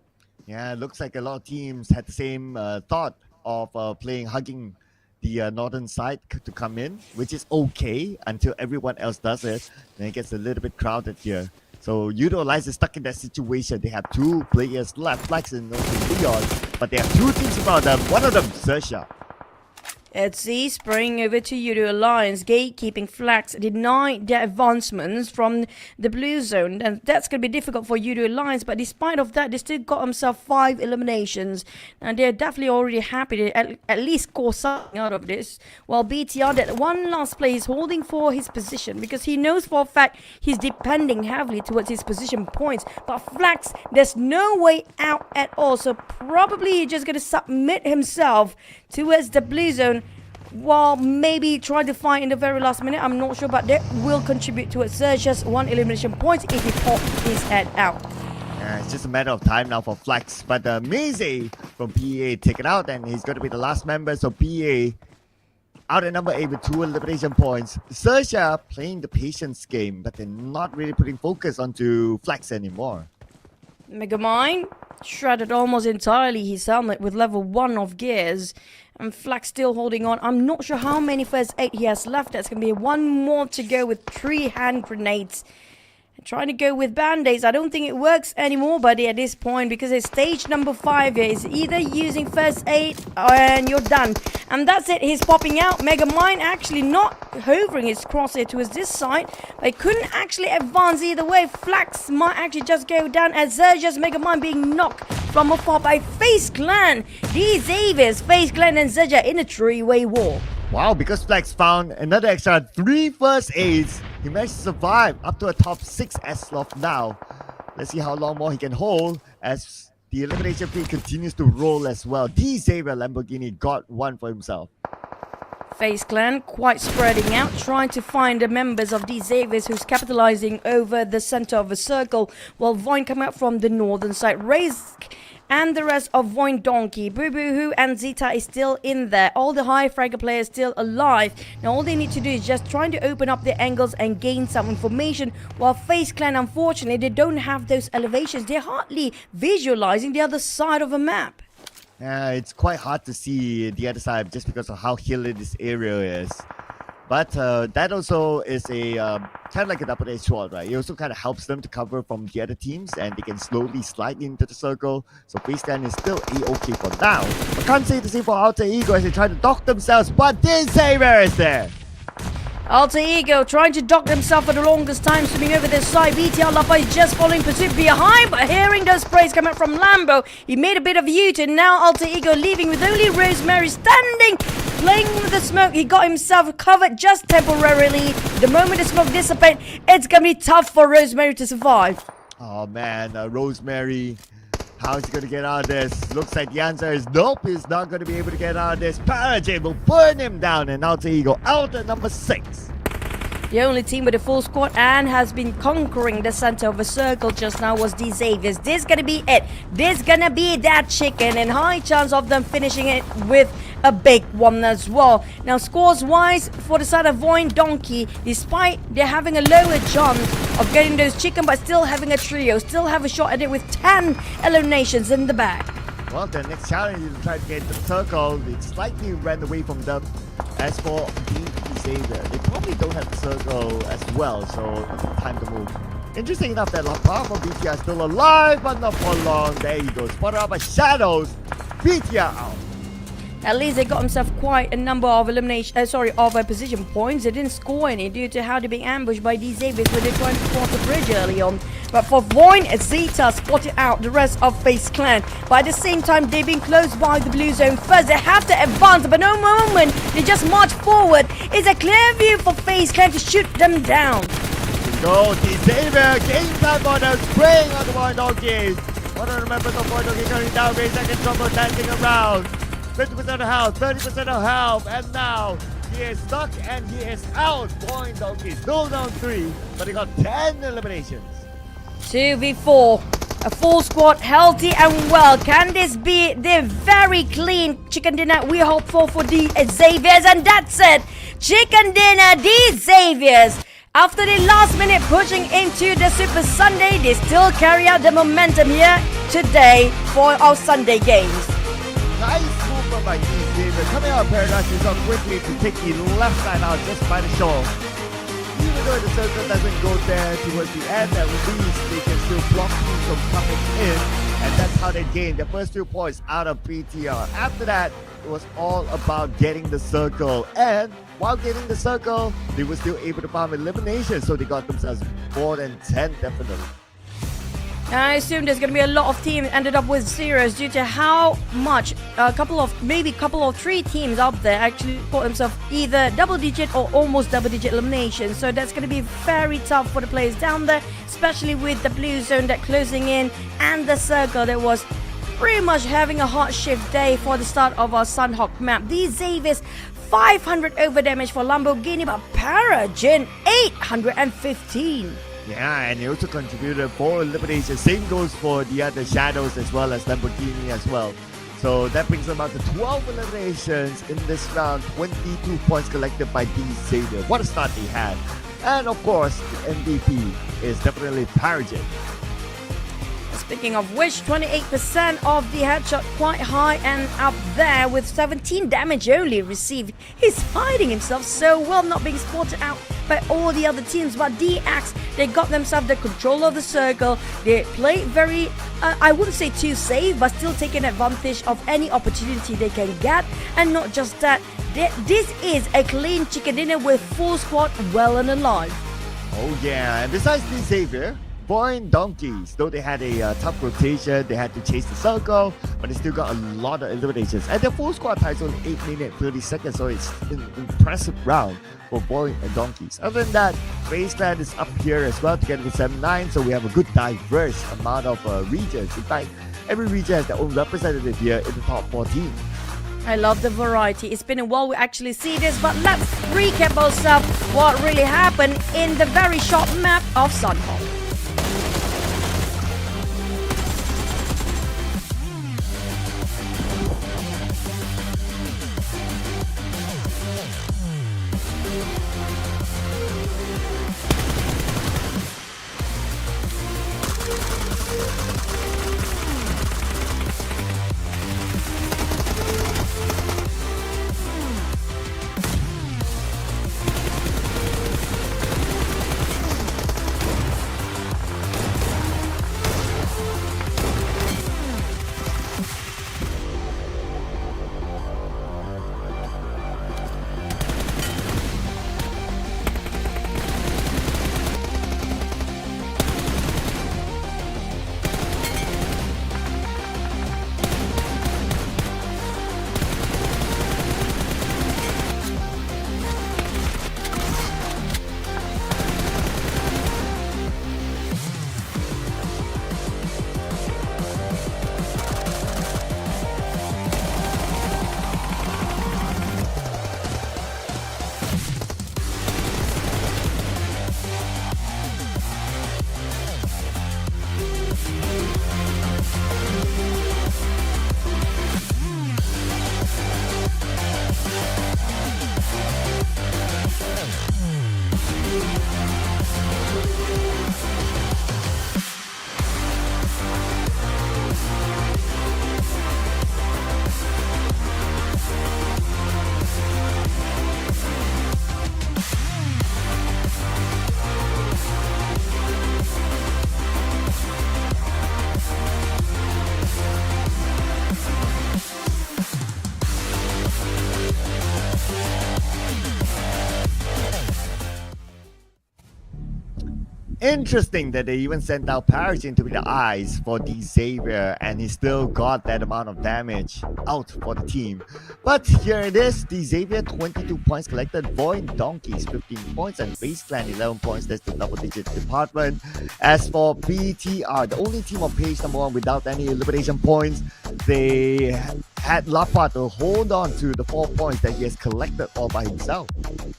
Yeah, it looks like a lot of teams had the same thought of hugging the northern side to come in, which is okay until everyone else does it. Then it gets a little bit crowded here. So Judo Alliance is stuck in that situation. They have 2 players left, Flex and Leon, but they have 2 teams in front of them. One of them, XERXIA. Etsy spraying over to Judo Alliance, gatekeeping Flax denied their advancements from the blue zone, and that's going to be difficult for Judo Alliance. But despite of that, they still got themselves 5 eliminations, and they're definitely already happy to at least score something out of this. While BTR, that one last play, is holding for his position because he knows for a fact he's depending heavily towards his position points. But Flax, there's no way out at all, so probably he's just going to submit himself towards the blue zone, while maybe try to fight in the very last minute. I'm not sure, but that will contribute towards just 1 elimination point if he pops his head out. Yeah, it's just a matter of time now for Flex. But Mize from PA taken out, and he's going to be the last member. So PA out at number 8 with 2 elimination points. XERXIA playing the patience game, but they're not really putting focus onto Flex anymore. Megamind shredded almost entirely his helmet with level 1 of gears, and Flax still holding on. I'm not sure how many first 8 he has left. That's going to be 1 more to go with 3 hand grenades. Trying to go with band-aids. I don't think it works anymore, buddy, at this point, because it's stage number 5 here. It's either using first aid and you're done. And that's it. He's popping out. Megamind actually not hovering his crosshair towards this side. But couldn't actually advance either way. Flax might actually just go down as XERXIA's Megamind being knocked from afar by FaZe Clan. These Xaviers, FaZe Clan and XERXIA in a 3-way war. Wow, because Flex found another extra 3 first aids, he managed to survive up to a top 6 S-Loft now. Let's see how long more he can hold as the elimination feed continues to roll as well. Xavier Lamborghini got 1 for himself. FaZe Clan quite spreading out, trying to find the members of these Xaviers who's capitalizing over the center of the circle, while VOIN come out from the northern side. Risk and the rest of VOIN Donkey, Boo Boo Hoo and Zeta is still in there. All the high fragger players still alive. Now all they need to do is just trying to open up their angles and gain some information, while FaZe Clan, unfortunately, they don't have those elevations. They're hardly visualizing the other side of a map. It's quite hard to see the other side just because of how hilly this area is. But that also is a kind of like a double-edged sword, right? It also kind of helps them to cover from the other teams, and they can slowly slide into the circle. So FaZe Clan is still A-okay for now. I can't say the same for Alter Ego as they try to dock themselves, but this Xavier is there. Alter Ego trying to dock themselves for the longest time, swimming over the side. BTR Lapa is just following pursuit behind, but hearing those sprays coming from Lambo, he made a bit of a U-turn. Now Alter Ego leaving with only Rosemary standing, playing with the smoke. He got himself covered just temporarily. The moment the smoke dissipates, it's gonna be tough for Rosemary to survive. Oh man, Rosemary. How's he gonna get out of this? Looks like the answer is nope, he's not gonna be able to get out of this. PUBGM will burn him down, and Alter Ego out at number 6. The only team with a full squad and has been conquering the center of the circle just now was the Xaviers. This gonna be it. This gonna be that chicken, and high chance of them finishing it with a big one as well. Now, scores-wise, for the side of VOIN Donkey, despite they're having a lower chance of getting those chicken, but still having a trio, still have a shot at it with 10 eliminations in the bag. Well, the next challenge is to try to get the circle. It slightly ran away from them. As for the Xavier, they probably don't have the circle as well, so time to move. Interesting enough that Lapa from BTR is still alive, but not for long. There you go, spotted out by Shadows. BTR out. At least they got themselves quite a number of position points. They didn't score any due to how they're being ambushed by these Xaviers when they're trying to cross the bridge early on. But for VOIN, Zeta spotted out the rest of FaZe Clan. But at the same time, they've been close by the blue zone first. They have to advance, but no moment. They just march forward. It's a clear view for FaZe Clan to shoot them down. Go, the Xavier, game time on the spraying on the VOIN Donkeys. One of the members of VOIN Donkey coming down, very second trouble dancing around. 50% of health, 30% of health, and now he is stuck and he is out. VOIN Donkey still down 3, but he got 10 eliminations. 2v4, a full squad, healthy and well. Can this be the very clean chicken dinner we hope for the Xaviers? And that's it, chicken dinner, the Xaviers. After the last minute pushing into the Super Sunday, they still carry out the momentum here today for our Sunday games. Nice movement by Xavier, coming out of Paradise so quickly to take the left side out just by the shore. Even though the circle doesn't go there towards the end, at least they can still block teams from coming in, and that's how they gained their first 2 points out of BTR. After that, it was all about getting the circle, and while getting the circle, they were still able to farm elimination, so they got themselves more than 10 definitely. I assume there's going to be a lot of teams ended up with zeros due to how much a couple of 3 teams up there actually got themselves either double-digit or almost double-digit elimination. So that's going to be very tough for the players down there, especially with the blue zone that closing in and the circle that was pretty much having a hot shift day for the start of our Sanhok map. These Xaviers 500 over damage for Lamborghini, but PUBGM 815. Yeah, and he also contributed 4 eliminations. Same goes for the other Shadows as well as Lamborghini as well. So that brings them out to 12 eliminations in this round. 22 points collected by these Xavier. What a start they had. And of course, the MVP is definitely PUBGM. Speaking of which, 28% of the headshot quite high and up there with 17 damage only received. He's hiding himself so well, not being spotted out by all the other teams. But DX, they got themselves the control of the circle. They played very, I wouldn't say too safe, but still taking advantage of any opportunity they can get. And not just that, this is a clean chicken dinner with full squad well and alive. Oh yeah, and besides the Xavier, VOIN Donkeys, though they had a tough rotation, they had to chase the circle, but they still got a lot of eliminations. And their full squad time is only 8 minutes 30 seconds, so it's an impressive round for VOIN and Donkeys. Other than that, FaZe Clan is up here as well together with 7-9, so we have a good diverse amount of regions. In fact, every region has their own representative here in the top 14. I love the variety. It's been a while we actually see this, but let's recap ourselves what really happened in the very short map of Sanhok. Interesting that they even sent out PUBGM to be the eyes for the Xavier, and he still got that amount of damage out for the team. But here it is, the Xavier 22 points collected, VOIN Donkeys 15 points, and FaZe Clan 11 points. That's the double-digit department. As for BTR, the only team on page number 1 without any elimination points, they had Lapa to hold on to the 4 points that he has collected all by himself.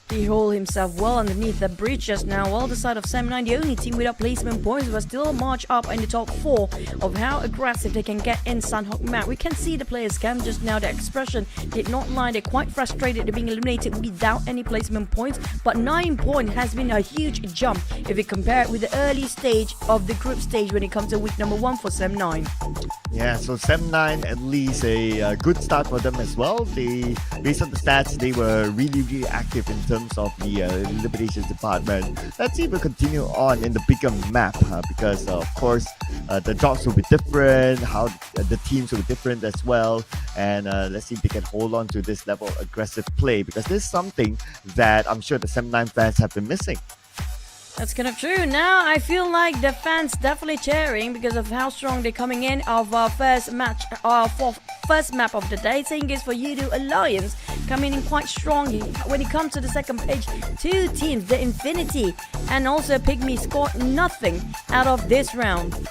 He held himself well underneath the bridge just now, while the side of Sam9, the only team without placement points, was still march up in the top 4 of how aggressive they can get in Sanhok map. We can see the players cam just now, the expression did not lie. They're quite frustrated at being eliminated without any placement points, but 9 points has been a huge jump if we compare it with the early stage of the group stage when it comes to week number 1 for Sam9. Yeah, so Sam9 at least a good start for them as well. They, based on the stats, they were really active in terms of the eliminations department. Let's see if we continue on in the bigger map because of course the drops will be different, how the teams will be different as well, and let's see if they can hold on to this level of aggressive play, because this is something that I'm sure the Sam9 fans have been missing. That's kind of true. Now I feel like the fans definitely cheering because of how strong they're coming in of our first match, first map of the day. Saying is for IQOO Alliance coming in quite strongly. When it comes to the second page, 2 teams, the Infinity and also PIGMY, scored nothing out of this round.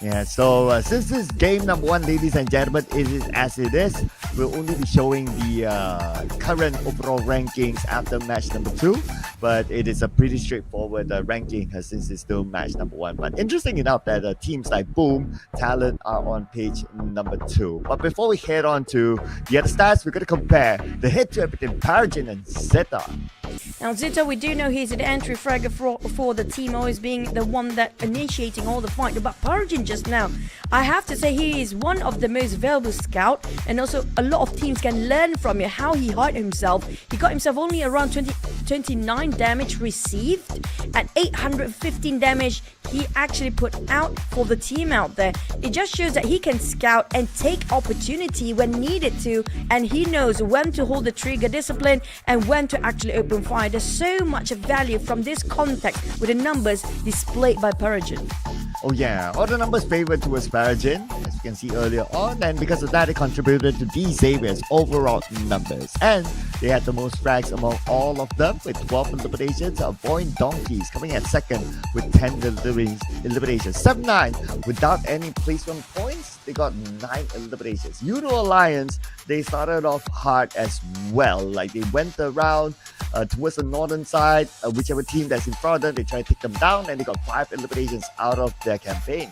Yeah, so since this is game number 1, ladies and gentlemen, it is as it is. We'll only be showing the current overall rankings after match number 2, but it is a pretty straightforward ranking since it's still match number 1. But interesting enough that teams like Boom, TALON are on page number 2. But before we head on to the other stats, we're going to compare the head-to-head between PUBGM and Zeta. Now Zeta, we do know he's the entry fragger for the team, always being the one that initiating all the fight. But PUBGM just now, I have to say he is one of the most valuable scout, and also a lot of teams can learn from him how he hid himself. He got himself only around 29 damage received and 815 damage he actually put out for the team out there. It just shows that he can scout and take opportunity when needed to, and he knows when to hold the trigger discipline and when to actually open fire. There's so much value from this context with the numbers displayed by PUBGM. Oh yeah, all the numbers favored towards PUBGM, as you can see earlier on, and because of that it contributed to the Xavier's overall numbers. And they had the most frags among all of them with 12 eliminations. VOIN Donkeys coming at second with 10 eliminations. 7-9 without any placement points, they got 9 eliminations. IQOO Alliance, they started off hard as well. Like they went around towards the northern side, whichever team that's in front of them, they try to take them down, and they got 5 eliminations out of their campaign.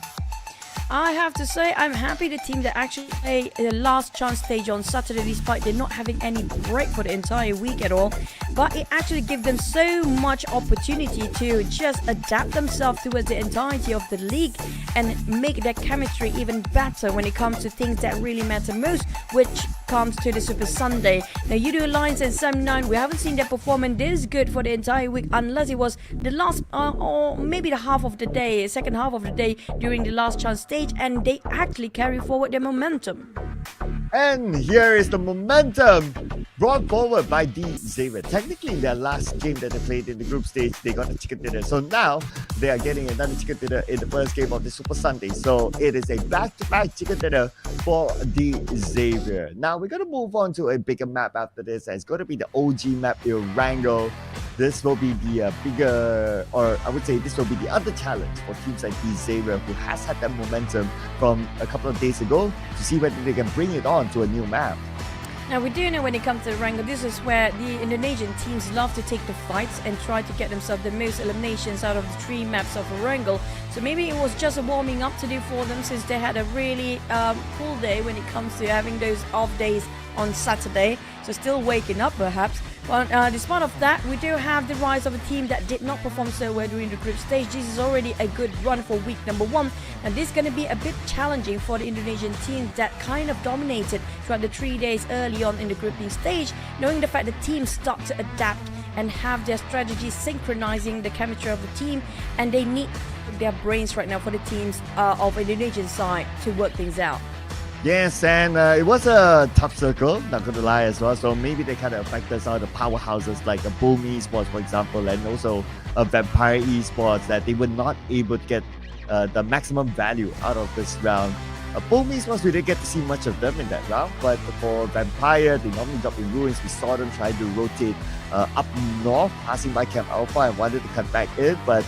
I have to say I'm happy the team that actually play the last chance stage on Saturday, despite they're not having any break for the entire week at all, but it actually gives them so much opportunity to just adapt themselves towards the entirety of the league and make their chemistry even better when it comes to things that really matter most, which comes to the Super Sunday. Now IQOO Alliance and Sam9, we haven't seen their performance this good for the entire week, unless it was the last or maybe the half of the day, second half of the day during the last chance stage, and they actually carry forward their momentum. And here is the momentum brought forward by the Xavier. Technically, their last game that they played in the group stage, they got a chicken dinner. So now they are getting another chicken dinner in the first game of the Super Sunday. So it is a back-to-back chicken dinner for the Xavier. Now we're going to move on to a bigger map after this. It's going to be the OG map, Erangel. This will be the bigger, or I would say this will be the other challenge for teams like the Xavier, who has had that momentum from a couple of days ago, to see whether they can bring it on to a new map. Now we do know when it comes to Erangel, this is where the Indonesian teams love to take the fights and try to get themselves the most eliminations out of the 3 maps of Erangel. So maybe it was just a warming up to do for them, since they had a really cool day when it comes to having those off days on Saturday. So still waking up perhaps. But despite of that, we do have the rise of a team that did not perform so well during the group stage. This is already a good run for week number 1, and this is going to be a bit challenging for the Indonesian team that kind of dominated throughout the 3 days early on in the grouping stage, knowing the fact that teams start to adapt and have their strategies synchronizing the chemistry of the team, and they need their brains right now for the teams of Indonesian side to work things out. Yes, and it was a tough circle, not gonna lie as well. So maybe they kind of affected some of the powerhouses like PUBG Esports, for example, and also Vampire Esports, that they were not able to get the maximum value out of this round. PUBG Esports, we didn't get to see much of them in that round, but for Vampire, they normally drop in ruins. We saw them trying to rotate up north, passing by Camp Alpha and wanted to cut back in, but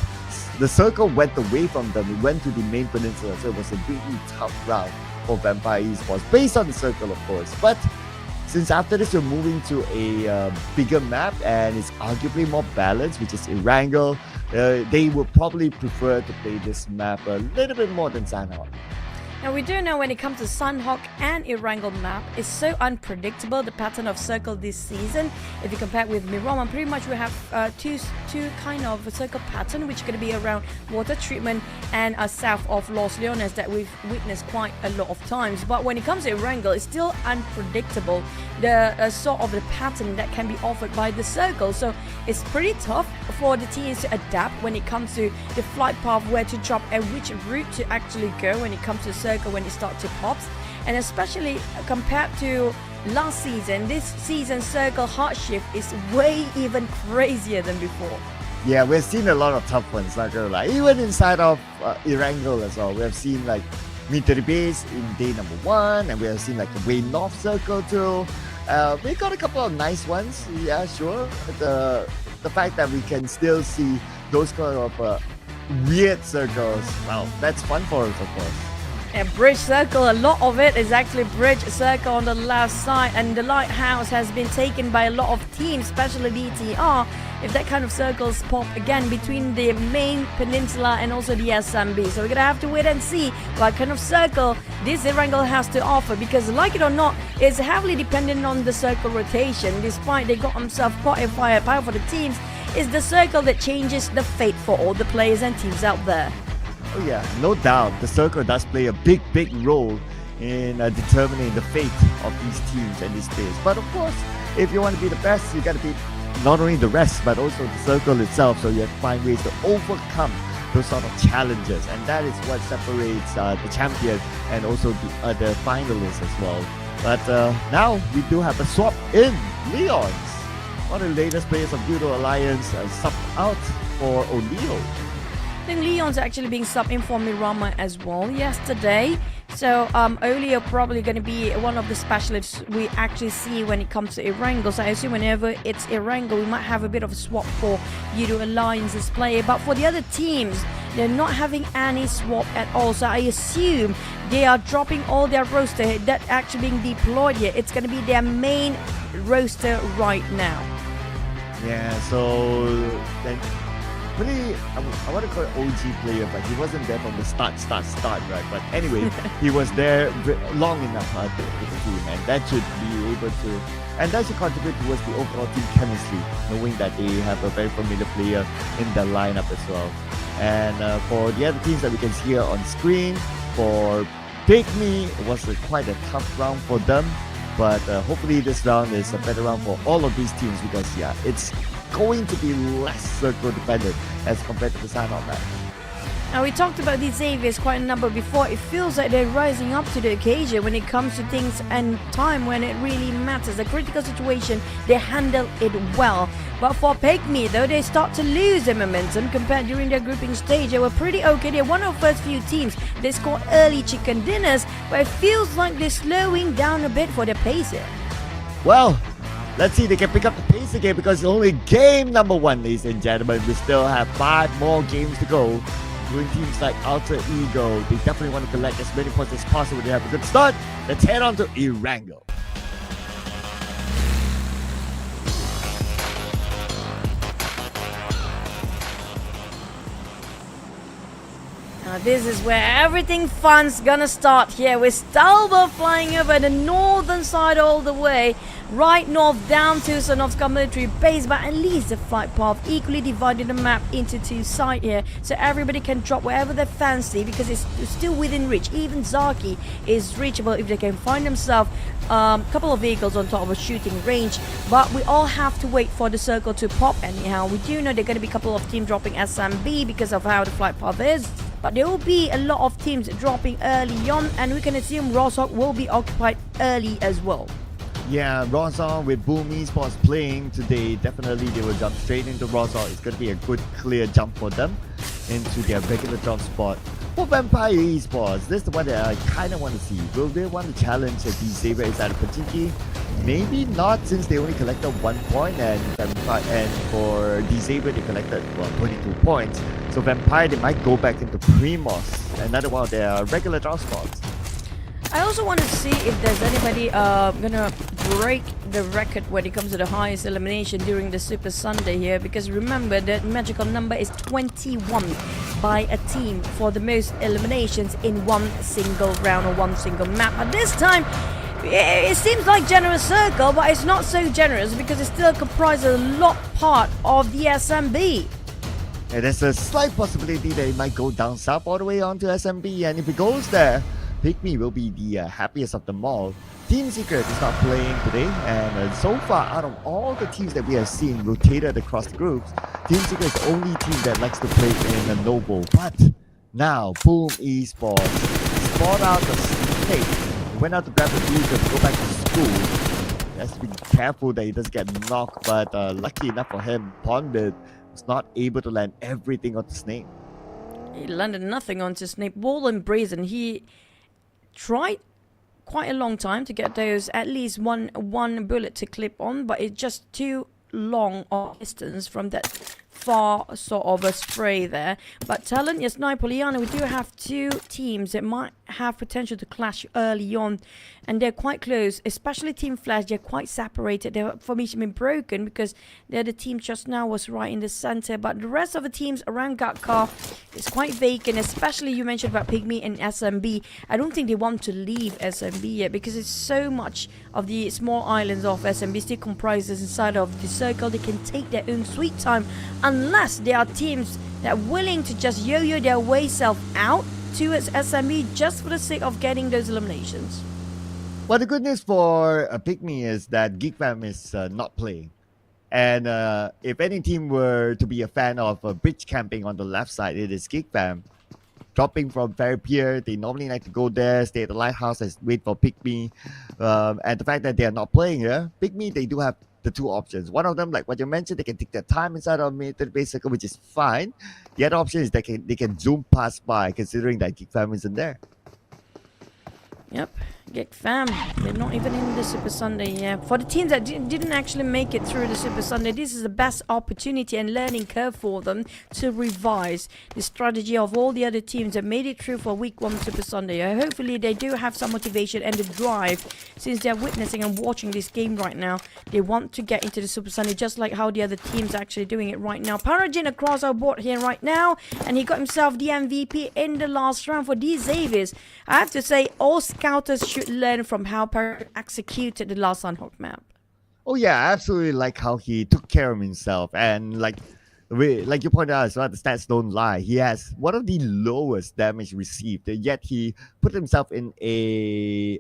the circle went away from them. It went to the main peninsula, so it was a really tough round for Vampire Esports, based on the circle, of course. But since after this, we're moving to a bigger map, and it's arguably more balanced, which is Erangel. They would probably prefer to play this map a little bit more than Sanhok. Now we do know when it comes to Sanhok and Erangel map, it's so unpredictable, the pattern of circle this season. If you compare it with Miramar, pretty much we have two kind of a circle pattern, which is going to be around water treatment and south of Los Leones that we've witnessed quite a lot of times. But when it comes to Erangel, it's still unpredictable, the sort of the pattern that can be offered by the circle. So it's pretty tough for the teams to adapt when it comes to the flight path, where to drop and which route to actually go when it comes to circle when it starts to pops. And especially compared to last season, this season's circle hard shift is way even crazier than before. Yeah, we've seen a lot of tough ones, not gonna lie. Even inside of Erangel as well, we have seen like meet to the base in day number 1, and we have seen like the way north circle too. We got a couple of nice ones, yeah, sure. But, the fact that we can still see those kind of weird circles, well, that's fun for us, of course. And bridge circle, a lot of it is actually bridge circle on the left side, and the lighthouse has been taken by a lot of teams, especially DTR. If that kind of circles pop again between the main peninsula and also the SMB, so we're gonna have to wait and see what kind of circle this Erangel has to offer, because like it or not, it's heavily dependent on the circle rotation. Despite they got themselves quite a firepower for the teams, it's the circle that changes the fate for all the players and teams out there. Oh yeah, no doubt. The circle does play a big role in determining the fate of these teams and these players. But of course, if you want to be the best, you got to beat not only the rest, but also the circle itself. So you have to find ways to overcome those sort of challenges. And that is what separates the champion and also the other finalists as well. But now we do have a swap in Leons. One of the latest players of Judo Alliance subbed out for O'Neill. I think Leon's actually being subbed in for Miramar as well yesterday. So Oli are probably going to be one of the specialists we actually see when it comes to Erangel. So I assume whenever it's Erangel, we might have a bit of a swap for Judo Alliance's player. But for the other teams, they're not having any swap at all. So I assume they are dropping all their roster that actually being deployed here. It's going to be their main roster right now. Yeah, so then really, I want to call it OG player, but he wasn't there from the start, right? But anyway, he was there long enough with the team, and that should be able to, and that should contribute towards the overall team chemistry, knowing that they have a very familiar player in their lineup as well. And for the other teams that we can see here on screen, for PIGMY, it was quite a tough round for them, but hopefully this round is a better round for all of these teams, because yeah, it's going to be less circle dependent as compared to the Sanhok match. Now we talked about these Xaviers quite a number before. It feels like they're rising up to the occasion when it comes to things and time when it really matters. The critical situation, they handle it well. But for PIGMY though, they start to lose their momentum compared during their grouping stage. They were pretty okay. They're one of the first few teams. They scored early chicken dinners, but it feels like they're slowing down a bit for their pace here. Well, let's see if they can pick up the pace again, because it's only game number 1, ladies and gentlemen. We still have 5 more games to go. Doing teams like Alter Ego, they definitely want to collect as many points as possible. They have a good start. Let's head on to Erangel. Now this is where everything fun's gonna start here, with Stalber flying over the northern side all the way, right north down to Sanhov's military base, but at least the flight path equally divided the map into 2 sides here, so everybody can drop wherever they fancy, because it's still within reach. Even Zaki is reachable if they can find themselves a couple of vehicles on top of a shooting range. But we all have to wait for the circle to pop anyhow. We do know there are going to be a couple of teams dropping SMB because of how the flight path is. but there will be a lot of teams dropping early on, and we can assume Sanhok will be occupied early as well. Yeah, Rozon with Boom Esports playing today, definitely they will jump straight into Rozon. It's going to be a good clear jump for them into their regular drop spot. For Vampire Esports, this is the one that I kind of want to see. Will they want to challenge the Xavier inside of Pajiki? Maybe not, since they only collected 1 point, and for Xavier they collected 22 points. So Vampire, they might go back into Primos, another one of their regular drop spots. I also want to see if there's anybody gonna break the record when it comes to the highest elimination during the Super Sunday here, because remember that magical number is 21 by a team for the most eliminations in one single round or one single map. At this time, it seems like generous circle, but it's not so generous because it still comprises a lot part of the SMB. And there's a slight possibility that it might go down south all the way onto SMB, and if it goes there, PIGMY will be the happiest of them all. Team Secret is not playing today, and so far out of all the teams that we have seen rotated across the groups, Team Secret is the only team that likes to play in a noble. But now, Boom Esports spot out the snake. He went out to grab the blue to go back to school. He has to be careful that he doesn't get knocked, but lucky enough for him, Pondit was not able to land everything on the snake. He landed nothing onto Snake. Ball and Brazen, he tried quite a long time to get those at least one bullet to clip on, but it's just too long of distance from that far sort of a spray there. But TALON, yes, Poliana, we do have two teams that might have potential to clash early on, and they're quite close, especially Team Flash. They're quite separated. Their formation been broken because the other team just now was right in the center, but the rest of the teams around Gatkar is quite vacant, especially you mentioned about PIGMY and SMB. I don't think they want to leave SMB yet because it's so much of the small islands of SMB still comprises inside of the circle. They can take their own sweet time unless there are teams that are willing to just yo-yo their way self out towards SMB just for the sake of getting those eliminations. Well, the good news for PIGMY is that GeekFam is not playing. And if any team were to be a fan of bridge camping on the left side, it is GeekFam. Dropping from Ferry Pier, they normally like to go there, stay at the lighthouse and wait for PIGMY. And the fact that they are not playing here, PIGMY, they do have the two options. One of them, like what you mentioned, they can take their time inside of military base circle, which is fine. The other option is they can zoom past by, considering that GeekFam isn't there. Yep, GeekFam, they're not even in the Super Sunday yet. For the teams that didn't actually make it through the Super Sunday, this is the best opportunity and learning curve for them to revise the strategy of all the other teams that made it through for Week 1 Super Sunday. Hopefully they do have some motivation and the drive, since they're witnessing and watching this game right now. They want to get into the Super Sunday just like how the other teams are actually doing it right now. Parajin across our board here right now, and he got himself the MVP in the last round for these Xaviers. I have to say, all scouters should learn from how Parajin executed the last Sanhok map. Oh yeah, I absolutely like how he took care of himself, and like you pointed out as well, the stats don't lie. He has one of the lowest damage received, yet he put himself in a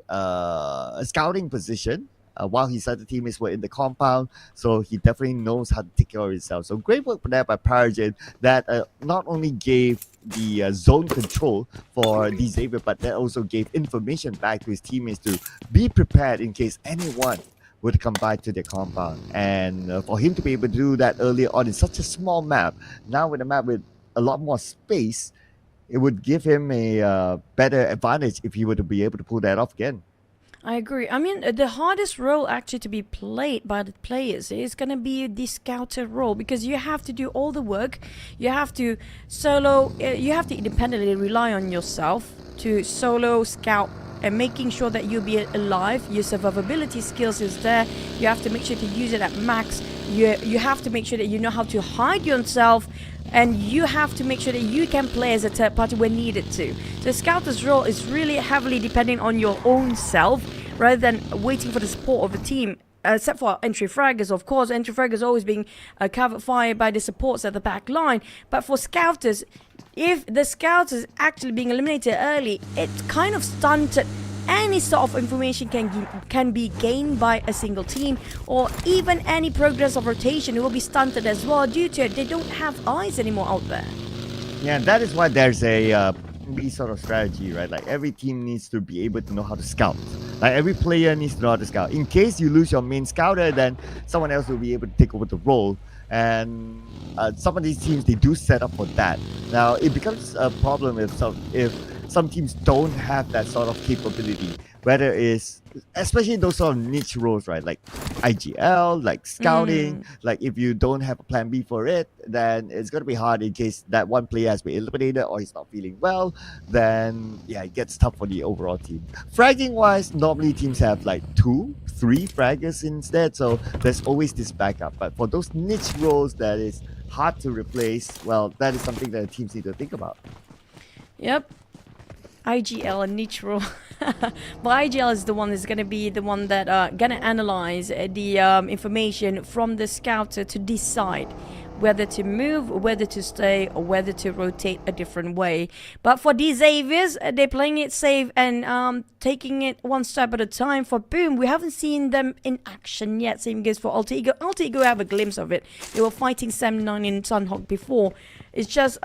scouting position while his other teammates were in the compound, so he definitely knows how to take care of himself. So great work there by Parajin that not only gave the zone control for the Xavier, but that also gave information back to his teammates to be prepared in case anyone would come by to their compound. And for him to be able to do that earlier on in such a small map, now with a map with a lot more space, it would give him a better advantage if he were to be able to pull that off again. I agree. I mean, the hardest role actually to be played by the players is going to be the scouter role, because you have to do all the work. You have to you have to independently rely on yourself to solo scout and making sure that you'll be alive. Your survivability skills is there. You have to make sure to use it at max. You have to make sure that you know how to hide yourself, and you have to make sure that you can play as a third party when needed to. The scouter's role is really heavily depending on your own self rather than waiting for the support of a team. Except for entry fraggers, of course. Entry fraggers always being covered fire by the supports at the back line. But for scouters, if the scouts is actually being eliminated early, it kind of stunted any sort of information can be gained by a single team, or even any progress of rotation will be stunted as well due to it. They don't have eyes anymore out there. Yeah, that is why there's a sort of strategy, right? Like every team needs to be able to know how to scout. Like every player needs to know how to scout. In case you lose your main scouter, then someone else will be able to take over the role. And some of these teams, they do set up for that. Now it becomes a problem if some teams don't have that sort of capability, whether it's especially those sort of niche roles, right? Like IGL, like scouting. Like if you don't have a plan B for it, then it's gonna be hard in case that one player has been eliminated or he's not feeling well. Then yeah, it gets tough for the overall team. Fragging wise, normally teams have like 2-3 fraggers instead, so there's always this backup. But for those niche roles that is hard to replace, well, that is something that the teams need to think about. Yep. IGL and niche role. But IGL is the one that's going to be the one that going to analyze the information from the scouter to decide whether to move, whether to stay, or whether to rotate a different way. But for these Avias, they're playing it safe and taking it one step at a time. For Boom, we haven't seen them in action yet. Same goes for Alter Ego. Alter Ego have a glimpse of it. They were fighting Sam 9 in Sanhok before. It's just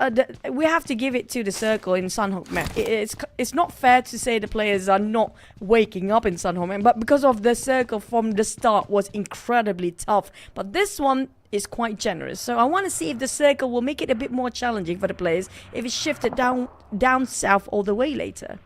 we have to give it to the circle in Sanhok map. It's not fair to say the players are not waking up in Sanhok map, but because of the circle from the start was incredibly tough. But this one is quite generous, so I want to see if the circle will make it a bit more challenging for the players if it's shifted down south all the way later.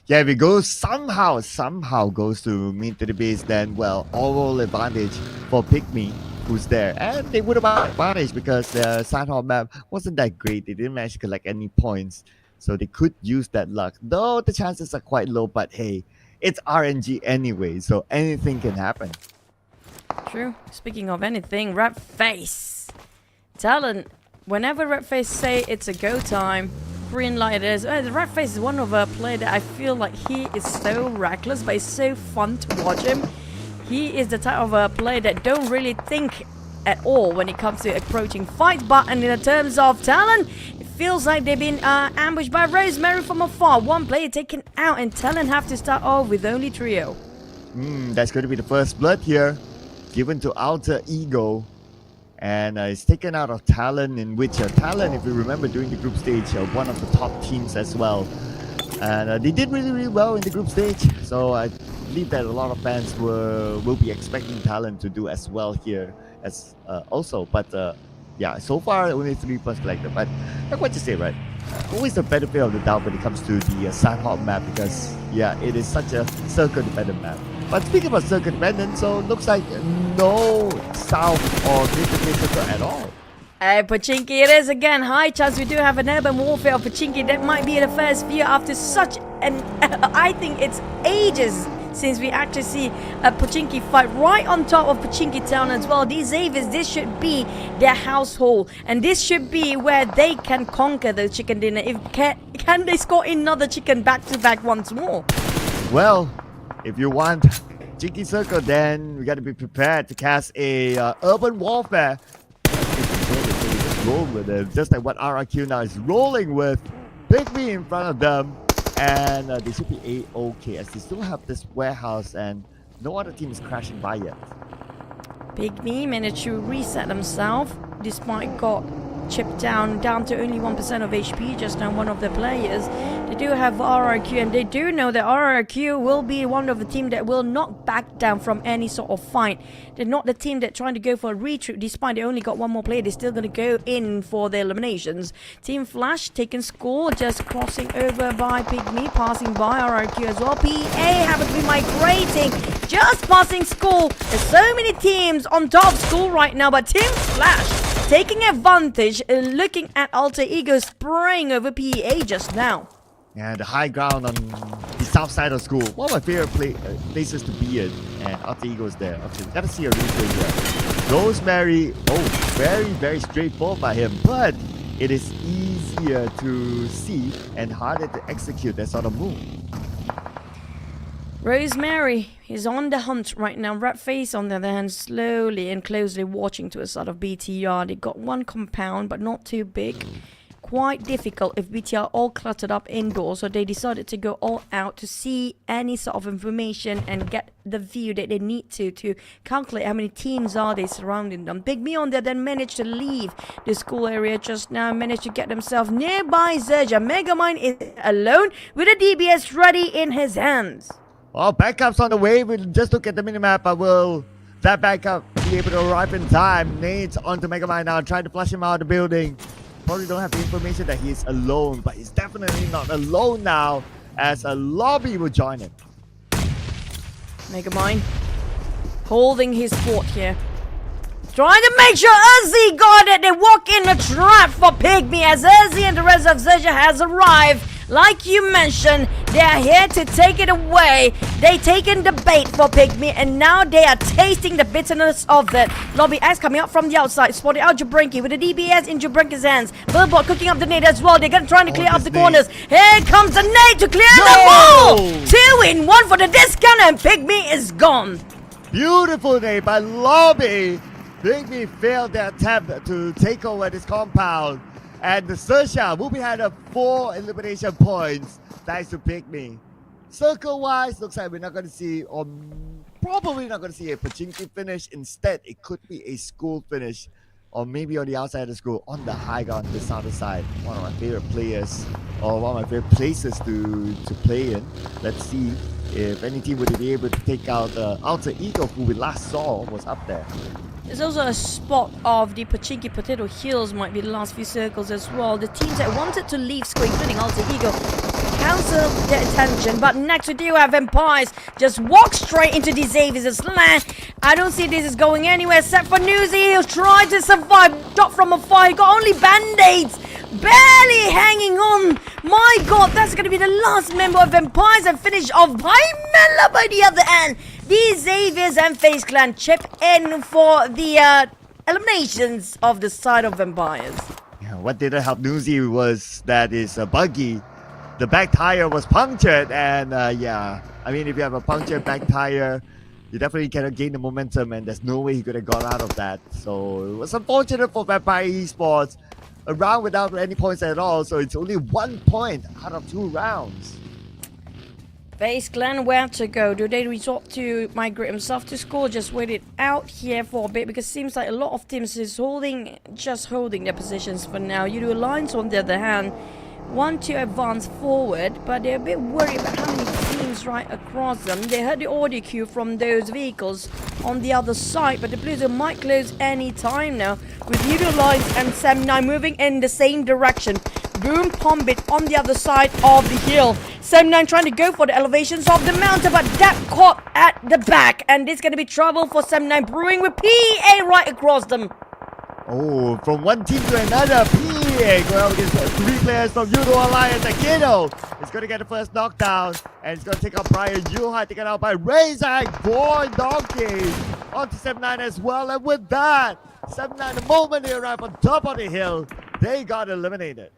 Yeah, if it goes somehow goes to mid to the base, then well, overall advantage for PIGMY, who's there, and they would have had advantage because the Sanhok map wasn't that great. They didn't manage to collect any points, so they could use that luck. Though the chances are quite low, but hey, it's RNG anyway, so anything can happen. True. Speaking of anything, FaZe TALON. Whenever FaZe say it's a go time, green light it is. FaZe is one of a player that I feel like he is so reckless, but it's so fun to watch him. He is the type of a player that don't really think at all when it comes to approaching fights. But in the terms of TALON, it feels like they've been ambushed by Rosemary from afar. One player taken out, and TALON have to start off with only trio. That's going to be the first blood here, given to Alter Ego, and it's taken out of TALON, in which TALON, if you remember during the group stage, one of the top teams as well, and they did really well in the group stage, so I believe that a lot of fans will be expecting TALON to do as well here as also, but yeah, so far only 3 points collected. But like what you say, right, always the benefit of the doubt when it comes to the Sanhok map, because yeah, it is such a circle dependent map. But speaking about circuit dependent, so looks like no south or mid circle at all. Pochinki, it is again. High chance we do have an urban warfare of Pochinki. That might be the first view after such an I think it's ages since we actually see a Pochinki fight right on top of Pochinki town as well. These Avias, this should be their household, and this should be where they can conquer the chicken dinner. If can they score another chicken back to back once more? Well, if you want Jinky Circle, then we got to be prepared to cast a urban warfare. Just roll with it, just like what RRQ now is rolling with. PIGMY in front of them, and they should be A-OK as they still have this warehouse and no other team is crashing by yet. PIGMY managed to reset themselves despite got chipped down to only 1% of HP, just now one of the players. They do have RRQ, and they do know that RRQ will be one of the team that will not back down from any sort of fight. They're not the team that trying to go for a retreat despite they only got one more player. They're still going to go in for the eliminations. Team Flash taking score, just crossing over by PIGMY, passing by RRQ as well. PA happen to be migrating, just passing school. There's so many teams on top of school right now, but Team Flash taking advantage, looking at Alter Ego spraying over PA just now. Yeah, the high ground on the south side of school. One of my favorite places to be in. And Alter Ego is there. Okay, we gotta see a replay here. Rosemary, very straightforward by him. But it is easier to see and harder to execute that sort of move. Rosemary is on the hunt right now. FaZe on the other hand, slowly and closely watching to a sort of BTR. They got one compound, but not too big. quite difficult if BT are all cluttered up indoors, so they decided to go all out to see any sort of information and get the view that they need to calculate how many teams are they surrounding them. PIGMY on there then managed to leave the school area just now, managed to get themselves nearby XERXIA. Megamind is alone with a DBS ready in his hands. Oh, backup's on the way. We'll just look at the minimap, but will that backup be able to arrive in time? Nate's onto Megamind now, trying to flush him out of the building. Probably don't have the information that he's alone, but he's definitely not alone now, as a lobby will join him. Megamind holding his fort here. Trying to make sure Uzi got it. They walk in a trap for PIGMY as Uzi and the rest of XERXIA has arrived. Like you mentioned, they are here to take it away. They taken the bait for PIGMY and now they are tasting the bitterness of it. Lobby X coming up from the outside, spotting out Jabrinki with the DBS in Jabrinki's hands. Billboard cooking up the nade as well. They're gonna try to clear up the corners. Here comes the nade to clear the ball. 2 in 1 for the discount and PIGMY is gone. Beautiful nade by Lobby. PIGMY failed their attempt to take over this compound. And the XERXIA will be had a 4 elimination points thanks to PIGMY. Circle-wise, looks like we're not going to see, or probably not going to see a Pachinki finish. Instead, it could be a school finish, or maybe on the outside of the school, on the high ground, this other side. One of my favorite players, or one of my favorite places to play in. Let's see if any team would be able to take out the Alter Ego, who we last saw was up there. There's also a spot of the Pachinki Potato Hills might be the last few circles as well. The teams that wanted to leave school, including Alter Ego, cancel their attention. But next we do have Empires just walk straight into the Xavier's land. I don't see this is going anywhere except for Newsy. He'll try to survive. Shot from afar. He got only band-aids. Barely hanging on. My god, that's going to be the last member of Empires and finish off by Mela by the other end. The Xaviers and FaZe Clan chip in for the eliminations of the side of Empires. Yeah, what didn't help Newsy was that his buggy, the back tire was punctured, and yeah, I mean, if you have a punctured back tire, you definitely cannot gain the momentum, and there's no way he could have got out of that. So it was unfortunate for Vampire Esports. A round without any points at all, so it's only 1 point out of 2 rounds. FaZe Clan, where to go? Do they resort to migrate himself to school? Just wait it out here for a bit, because it seems like a lot of teams is just holding their positions for now. U2 Alliance, on the other hand, want to advance forward, but they're a bit worried about how many teams right across them. They heard the audio cue from those vehicles on the other side, but the Blues might close any time now, with U2 Alliance and Sam9 moving in the same direction. Boom Pombit on the other side of the hill. Sam9 trying to go for the elevations of the mountain, but that caught at the back, and this is going to be trouble for Sam9 brewing with PA right across them. Oh, from one team to another, PA going out against 3 players from U2 Alliance. Akido is going to get the first knockdown, and it's going to take out Brian Yuhai, taken out by Razak. VOIN Donkey onto 7-9 as well, and with that, 7-9, the moment they arrive on top of the hill, they got eliminated.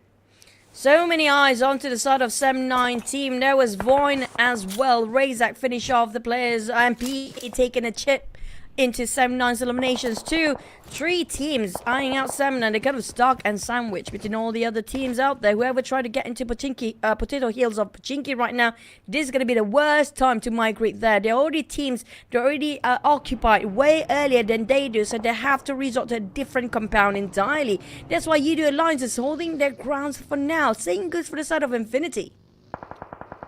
So many eyes onto the side of 7-9 team. There was VOIN as well. Razak finish off the players, and PE taking a chip into 7-9's eliminations too. 3 teams eyeing out 7-9. They're kind of stuck and sandwiched between all the other teams out there. Whoever tried to get into Potato Hills of Pachinki right now, this is going to be the worst time to migrate there. They're already occupied way earlier than they do, so they have to resort to a different compound entirely. That's why U2 Alliance is holding their grounds for now. Same goes for the side of Infinity.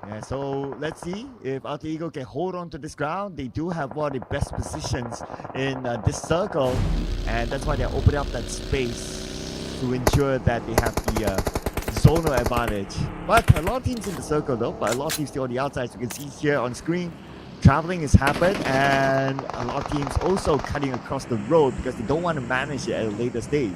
Yeah, so let's see if Alter Ego can hold on to this ground. They do have one of the best positions in this circle, and that's why they're opening up that space to ensure that they have the zonal advantage. But a lot of teams in the circle though, but a lot of teams still on the outside. So you can see here on screen, traveling has happened, and a lot of teams also cutting across the road because they don't want to manage it at a later stage.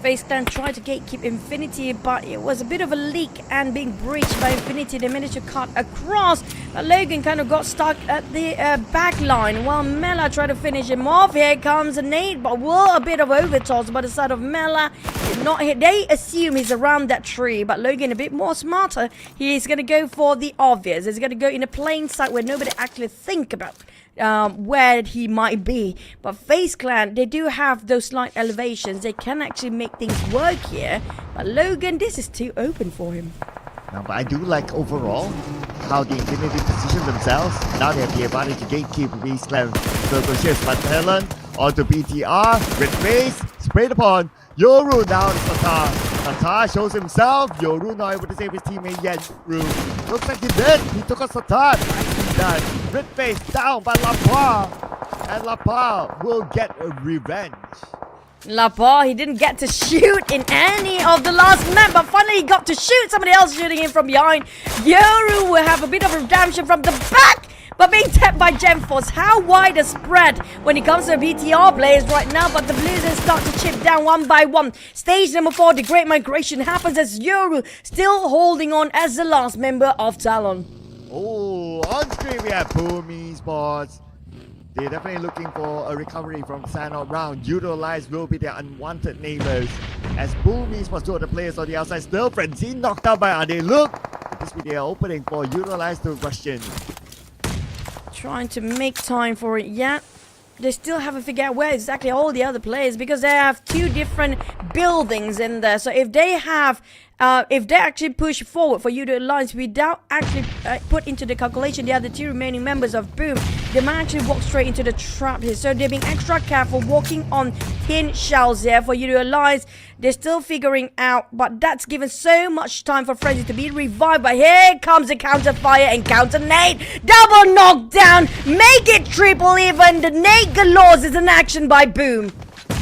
FaZe Clan tried to gatekeep Infinity, but it was a bit of a leak and being breached by Infinity. They managed to cut across, but Logan kind of got stuck at the back line while Mela tried to finish him off. Here comes a nade, but a bit of overtoss by the side of Mela. Did not hit. They assume he's around that tree, but Logan a bit more smarter. He's going to go for the obvious. He's going to go in a plain sight where nobody actually think about where he might be. But FaZe Clan, they do have those slight elevations. They can actually make make things work here. But Logan, this is too open for him. No, but I do like overall how the Infinity position themselves. Now they have the advantage to gatekeep FaZe Clan circle shifts. But TALON onto BTR, red face, sprayed upon. Yoru down to Satar. Satar shows himself. Yoru not able to save his teammate yet. Yoru looks like he did. He took a Satar. Nicely done. Red face down by LaPa. And LaPa will get a revenge. LaPa, he didn't get to shoot in any of the last map, but finally he got to shoot. Somebody else shooting him from behind. Yoru will have a bit of redemption from the back, but being tapped by GemForce. How wide a spread when it comes to BTR players right now, but the Blizzards start to chip down one by one. Stage number 4, the Great Migration happens as Yoru still holding on as the last member of TALON. Oh, on screen we have PUBG Esports. They're definitely looking for a recovery from Sanhok round. Utilize will be their unwanted neighbors. As PUBG Esports, two of the players on the outside still frenzy knocked out by Ade. Look, this will be their opening for Utilize to rush in. Trying to make time for it yet. They still haven't figured out where exactly all the other players, because they have 2 different buildings in there. So if they have if they actually push forward for you to alliance without actually put into the calculation the other 2 remaining members of Boom, they might actually walk straight into the trap here. So they're being extra careful, walking on tin shells here for you to alliance. They're still figuring out, but that's given so much time for Frenzy to be revived. But here comes a counter fire and counter nade. Double knockdown, make it triple even. The nade galore is in action by Boom.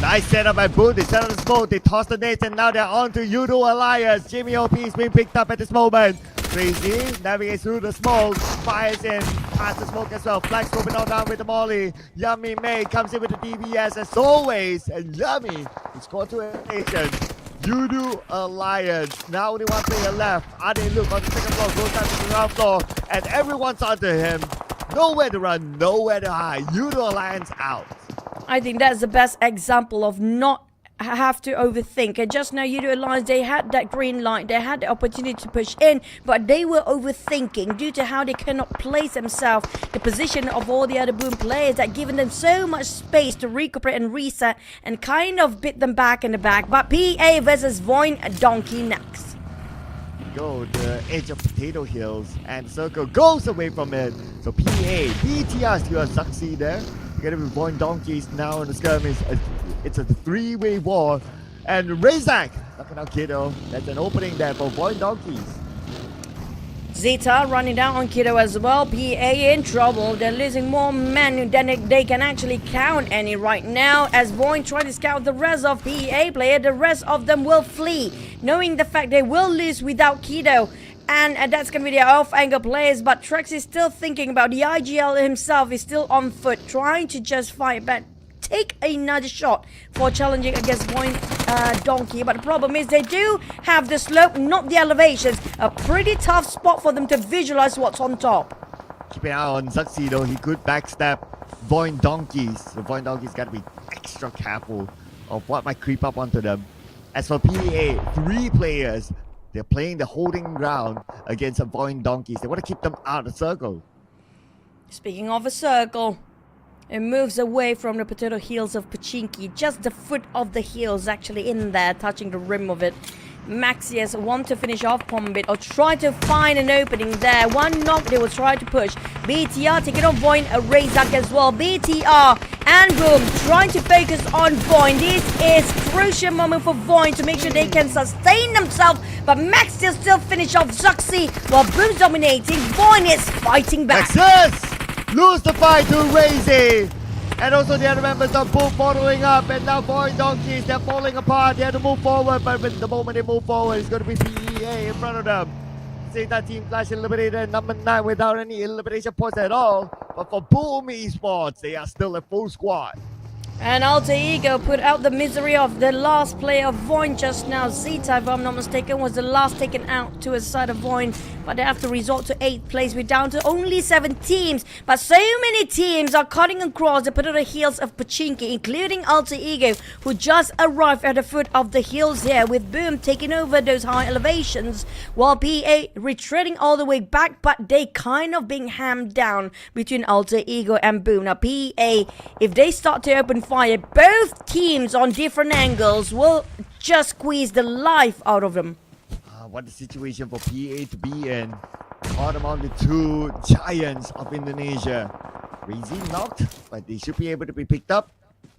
Nice setup by Boom. They set up the smoke, they toss the nades, and now they're on to Yudo Alliance. Jimmy OP is being picked up at this moment. Crazy navigates through the smoke, fires in, past the smoke as well. Flags moving on down with the molly. Yummy May comes in with the DBS as always, and Yummy is scored to a nation. Yudo Alliance. Now only 1 player left. Ade look on the second floor, goes down to the ground floor, and everyone's onto him. Nowhere to run, nowhere to hide. Yudo Alliance out. I think that's the best example of not have to overthink. And just now, Yudo Alliance, they had that green light, they had the opportunity to push in, but they were overthinking due to how they cannot place themselves, the position of all the other Boom players that given them so much space to recuperate and reset and kind of bit them back in the back. But PA versus VOIN, Donkey next. Go the edge of Potato Hills, and Circle goes away from it. So PA, BTR still succeed there. Together with VOIN Donkeys now in the skirmish. It's a 3-way war. And Razak knocking out Kiddo. That's an opening there for VOIN Donkeys. Zeta running down on Kiddo as well. PA in trouble. They're losing more men than they can actually count any right now. As VOIN try to scout the rest of PA player, the rest of them will flee, knowing the fact they will lose without Kiddo. And that's going to be their off-angle players. But Trex is still thinking about the IGL himself. Is still on foot, trying to just fight back. Take another shot for challenging against VOIN Donkey. But the problem is they do have the slope, not the elevations. A pretty tough spot for them to visualize what's on top. Keep an eye on Zuxi though. He could backstab VOIN Donkeys. The VOIN Donkeys got to be extra careful of what might creep up onto them. As for PA, 3 players. They're playing the holding ground against a VOIN Donkeys. They want to keep them out of the circle. Speaking of a circle, it moves away from the potato hills of Pachinki. Just the foot of the hills actually in there, touching the rim of it. Maxius want to finish off Pombit or try to find an opening there. One knock, they will try to push. BTR taking on VOIN, a Razak as well. BTR and Boom trying to focus on VOIN. This is crucial moment for VOIN to make sure they can sustain themselves. But Maxius still finish off Zuxi while Boom's dominating. VOIN is fighting back. Maxis lose the fight to Razy. And also the other members of Boom following up, and now VOIN Donkeys, they're falling apart. They have to move forward, but the moment they move forward, it's going to be PEA in front of them. Zeta Team Flash eliminated number 9 without any elimination points at all. But for Boom Esports, they are still a full squad. And Alter Ego put out the misery of the last player of VOIN just now. Zeta, if I'm not mistaken, was the last taken out to a side of VOIN. But they have to resort to 8th place. We're down to only 7 teams. But so many teams are cutting across the potato hills of Pachinki, including Alter Ego, who just arrived at the foot of the hills here, with Boom taking over those high elevations, while PA retreating all the way back, but they kind of being hammed down between Alter Ego and Boom. Now PA, if they start to open fire, both teams on different angles will just squeezed the life out of them. What a situation for PA to be in. Caught among the two giants of Indonesia. Crazy knocked, but they should be able to be picked up.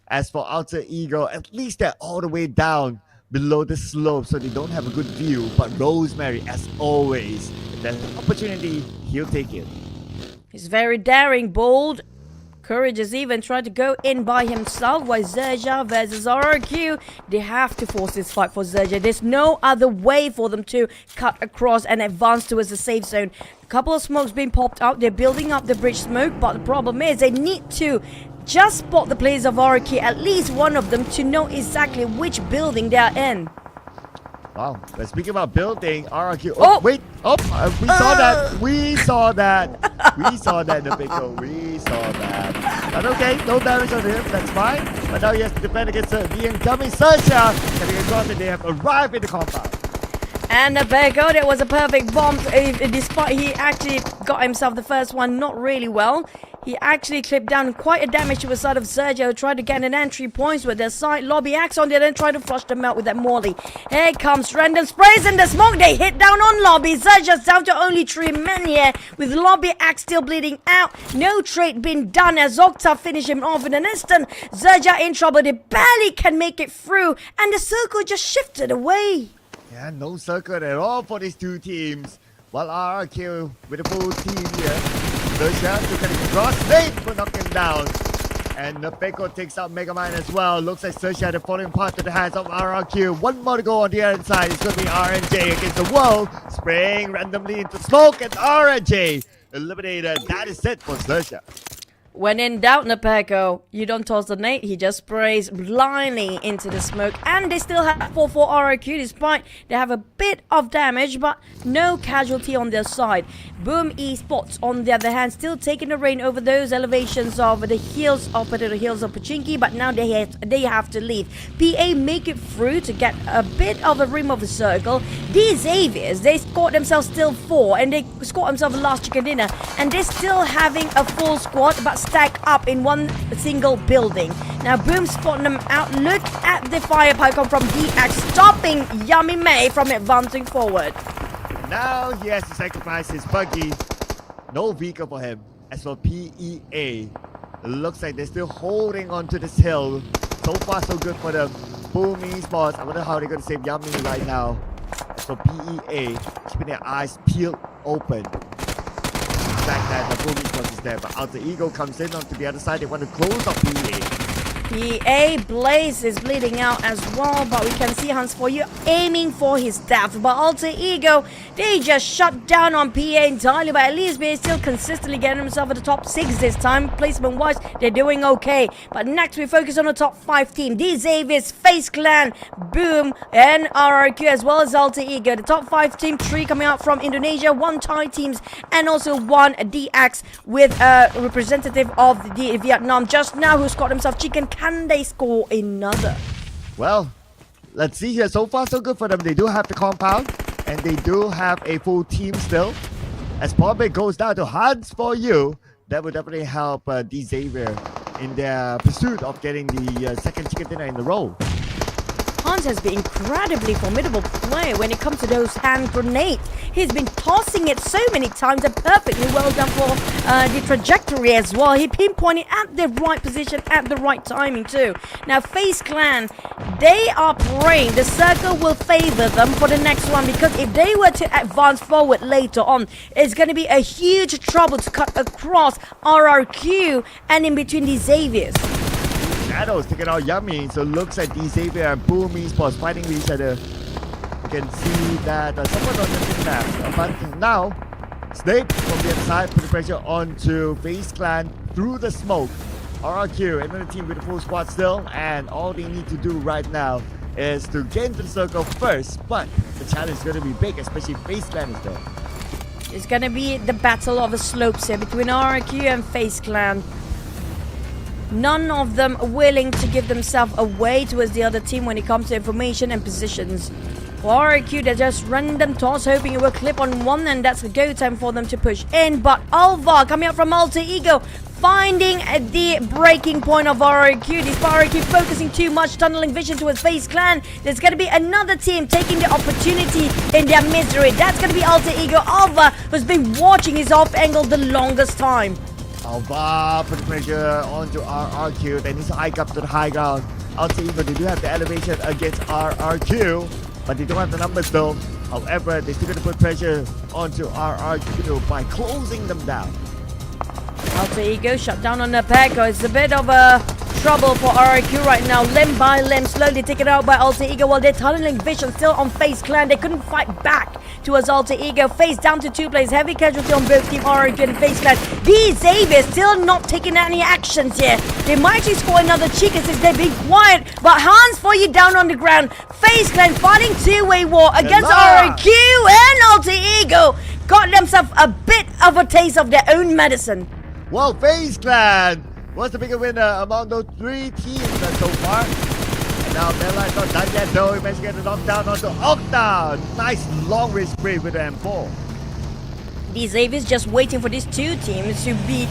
As for Alter Ego, at least they're all the way down below the slope, so they don't have a good view. But Rosemary, as always, if there's an opportunity, he'll take it. He's very daring, bold. Courageous, even tried to go in by himself. While XERXIA versus RRQ, they have to force this fight for XERXIA. There's no other way for them to cut across and advance towards the safe zone. A couple of smokes being popped out. They're building up the bridge smoke, but the problem is they need to just spot the players of RRQ, at least one of them, to know exactly which building they are in. Wow, but speaking about building, RRQ. Oh! Wait! Oh, we saw that! We saw that! We saw that, Nabiko. We saw that. But okay, no damage on him, that's fine. But now he has to defend against the incoming XERXIA. Getting across and they have arrived in the compound. And Nabiko, that was a perfect bomb. Despite he actually got himself the first one not really well. He actually clipped down quite a damage to the side of XERXIA, who tried to get an entry points with their side lobby axe on there, then try to flush them out with that molly. Here comes random sprays in the smoke. They hit down on lobby. XERXIA's down to only 3 men here, with lobby axe still bleeding out. No trade being done as Octa finish him off in an instant. XERXIA in trouble. They barely can make it through, and the circle just shifted away. Yeah, no circuit at all for these two teams. While RRQ with a full team here. XERXIA to get across. Nate will knock him down. And Nabiko takes out Megamind as well. Looks like XERXIA had a falling part to the hands of RRQ. One more to go on the other side. It's going to be RNJ against the wall. Spraying randomly into smoke, and RNJ eliminated. That is it for XERXIA. When in doubt, Nabiko, you don't toss the nade, he just sprays blindly into the smoke. And they still have 4-4 RRQ, despite they have a bit of damage, but no casualty on their side. Boom Esports, on the other hand, still taking the reign over those elevations of the hills of Pachinki, but now they have to leave. PA make it through to get a bit of a rim of the circle. These Xaviers, they scored themselves still 4, and they scored themselves the last chicken dinner, and they're still having a full squad, but stack up in one single building. Now Boom spotting them out. Look at the firepower come from DX, stopping Yummy May from advancing forward. Now he has to sacrifice his buggy. No vehicle for him. As for PEA, it looks like they're still holding on to this hill. So far so good for them. Boom Esports. I wonder how they're going to save Yummy right now. As for PEA, keeping their eyes peeled open. The fact that the Boom Esports is there, but Alter Ego comes in onto the other side. They want to close up PEA. PA Blaze is bleeding out as well, but we can see Hans for you aiming for his death. But Alter Ego, they just shut down on PA entirely, but at least PA still consistently getting himself at the top 6 this time. Placement wise, they're doing okay. But next we focus on the top 5 team. These Xaviers, FaZe Clan, Boom, and RRQ, as well as Alter Ego. The top 5 team, 3 coming out from Indonesia, 1 Thai teams, and also 1 DX with a representative of the Vietnam just now who scored himself chicken. Can they score another? Well, let's see here. So far, so good for them. They do have the compound, and they do have a full team still. As Bombay goes down to Hans for you, that would definitely help D Xavier in their pursuit of getting the second chicken dinner in a row. Hans has been incredibly formidable player when it comes to those hand grenades. He's been tossing it so many times and perfectly well done for the trajectory as well. He pinpointed at the right position at the right timing too. Now FaZe Clan, they are praying the circle will favor them for the next one, because if they were to advance forward later on, it's going to be a huge trouble to cut across RRQ and in between these Xaviers. Shadows taking out Yummy, so looks like D Xavier and Boom Esports fighting with each other. You can see that someone on the team map. But now, Snake from the other side putting pressure onto FaZe Clan through the smoke. RRQ, another team with a full squad still, and all they need to do right now is to get into the circle first. But the challenge is going to be big, especially FaZe Clan is there. It's going to be the battle of the slopes here between RRQ and FaZe Clan. None of them are willing to give themselves away towards the other team when it comes to information and positions. For RRQ, they just random toss, hoping it will clip on one, and that's the go time for them to push in. But Alva coming out from Alter Ego, finding the breaking point of RRQ. Despite RRQ focusing too much tunneling vision towards FaZe Clan, there's going to be another team taking the opportunity in their misery. That's going to be Alter Ego Alva, who's been watching his off angle the longest time. Alva put pressure onto RRQ, then he's hike up to the high ground. Alter Ego, they do have the elevation against RRQ, but they don't have the numbers though. However, they're still going to put pressure onto RRQ by closing them down. Alter Ego shut down on the Pekko. It's a bit of a trouble for RRQ right now. Limb by limb, slowly taken out by Alter Ego while they're tunneling vision still on FaZe Clan. They couldn't fight back towards Alter Ego. FaZe down to 2 players. Heavy casualty on both Team RRQ and FaZe Clan. These Xavier still not taking any actions here. They might actually score another Chica since they're being quiet. But hands for you down on the ground. FaZe Clan fighting two-way war against RRQ and Alter Ego. Got themselves a bit of a taste of their own medicine. Well, FaZe Clan was the bigger winner among those 3 teams so far. And now Mela is not done yet though. He managed to get the knockdown onto Octa. Nice long range spray with the M4. These Xavier's just waiting for these 2 teams to be,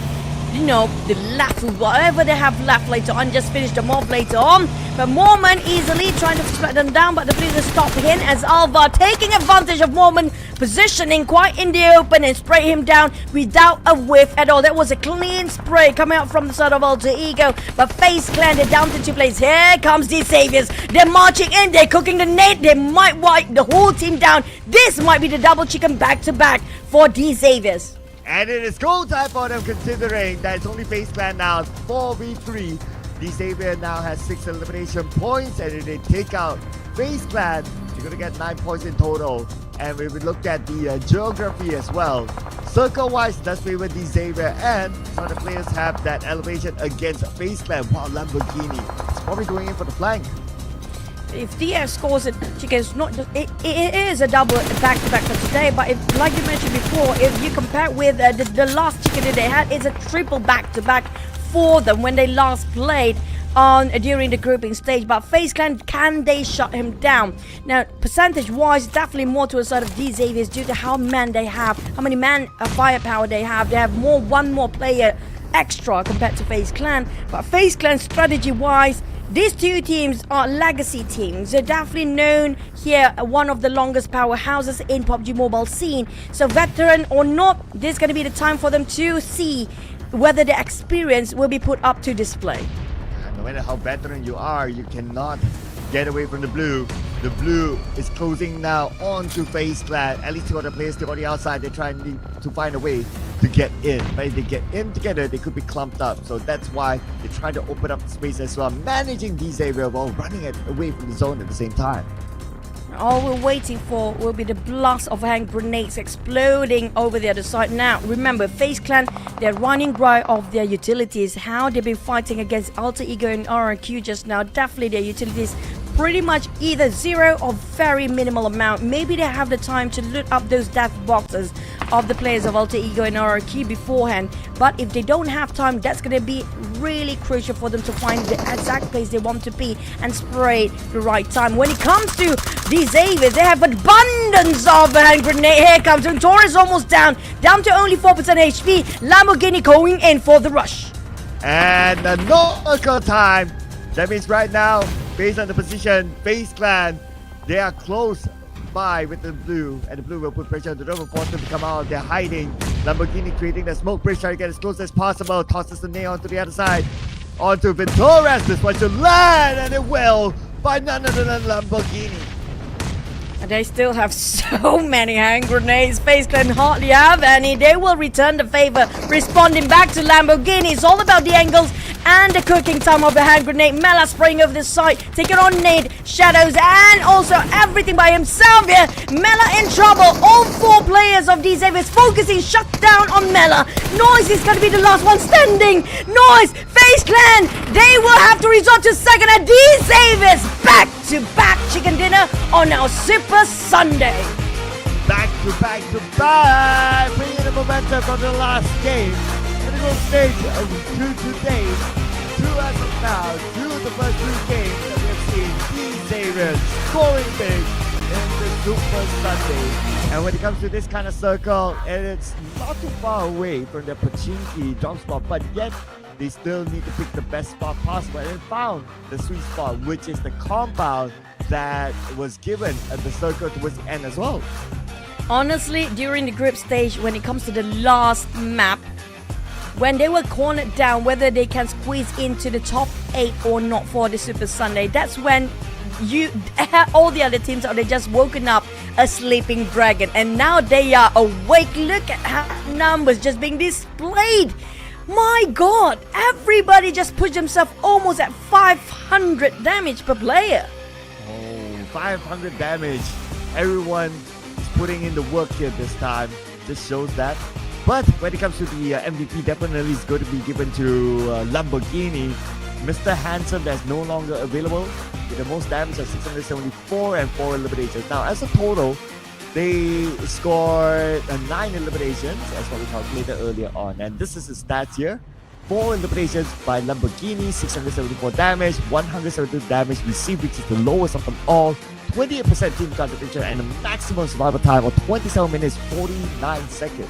you know, the last, whatever they have left later on, just finish them off later on. But Mormon easily trying to spread them down, but the Blizzard stop him as Alva taking advantage of Mormon positioning quite in the open and spray him down without a whiff at all. That was a clean spray coming out from the side of Alter Ego, but FaZe Clan, they're down to 2 players. Here comes these Saviors. They're marching in, they're cooking the nade. They might wipe the whole team down. This might be the double chicken back-to-back for these Saviors. And it is goal time for them considering that it's only FaZe Clan now 4v3. The Xavier now has 6 elimination points, and if they take out FaZe Clan, they're going to get 9 points in total. And we will look at the geography as well. Circle-wise, does favor the Xavier, and some of the players have that elevation against FaZe Clan, while Lamborghini is probably going in for the flank. If DS scores it, it's not just, it is a double back-to-back for today, but if, like you mentioned before, if you compare with the last chicken that they had, it's a triple back-to-back for them when they last played on during the grouping stage. But FaZe Clan, can they shut him down? Now, percentage-wise, definitely more to the side of these Xaviers due to how many man firepower they have. They have one more player extra compared to FaZe Clan. But FaZe Clan, strategy-wise, these 2 teams are legacy teams. They're definitely known here, one of the longest powerhouses in PUBG Mobile scene. So veteran or not, this is going to be the time for them to see whether the experience will be put up to display. No matter how veteran you are, you cannot get away from the blue. The blue is closing now onto FaZe Clan. At least 2 other players still on the outside. They're trying to find a way to get in. But if they get in together, they could be clumped up. So that's why they're trying to open up the space as well, managing these area while running it away from the zone at the same time. All we're waiting for will be the blast of hand grenades exploding over the other side. Now, remember, FaZe Clan, they're running dry of their utilities. How they've been fighting against Alter Ego and RRQ just now, definitely their utilities pretty much either 0 or very minimal amount. Maybe they have the time to loot up those death boxes of the players of Alter Ego and RRQ beforehand. But if they don't have time, that's going to be really crucial for them to find the exact place they want to be and spray the right time. When it comes to these Xaviers, they have abundance of hand grenade. Here comes Torres almost down to only 4% HP. Lamborghini going in for the rush. And the no time. That means right now, based on the position, FaZe Clan, they are close by with the blue, and the blue will put pressure on the double force to come out. They're hiding. Lamborghini creating the smoke bridge, trying to get as close as possible. Tosses the nail onto the other side. Onto Ventores. This one to land, and it will by none other than Lamborghini. And they still have so many hand grenades. FaZe Clan hardly have any. They will return the favor, responding back to Lamborghini. It's all about the angles and the cooking time of the hand grenade. Mela spraying over the side, taking on nade, shadows, and also everything by himself here. Mela in trouble. All 4 players of these Xaviers focusing, shut down on Mela. Noise is going to be the last one standing. Noise, FaZe Clan, they will have to resort to second, and these Xaviers back-to-back chicken dinner on our Super Sunday. Back to back, bringing the momentum from the last game. And the group stage of 2 today, 2 as of now, 2 of the first 3 games that we have seen these Xaviers scoring big in this Super Sunday. And when it comes to this kind of circle, it's not too far away from the Pachinki drop spot, but yet they still need to pick the best spot possible, and found the sweet spot, which is the compound that was given at the circle towards the end as well. Honestly, during the group stage, when it comes to the last map, when they were cornered down whether they can squeeze into the top 8 or not for the Super Sunday, that's when all the other teams are just woken up a sleeping dragon, and now they are awake. Look at how numbers just being displayed. My god, everybody just pushed themselves almost at 500 damage per player. Oh, 500 damage. Everyone is putting in the work here this time. Just shows that. But when it comes to the MVP, definitely is going to be given to Lamborghini. Mr. Handsome that's no longer available with the most damage of 674 and 4 eliminations. Now, as a total, they scored 9 eliminations, as what we calculated earlier on. And this is the stats here. 4 eliminations by Lamborghini, 674 damage, 172 damage received, which is the lowest of them all. 28% team concentration and a maximum survival time of 27 minutes 49 seconds.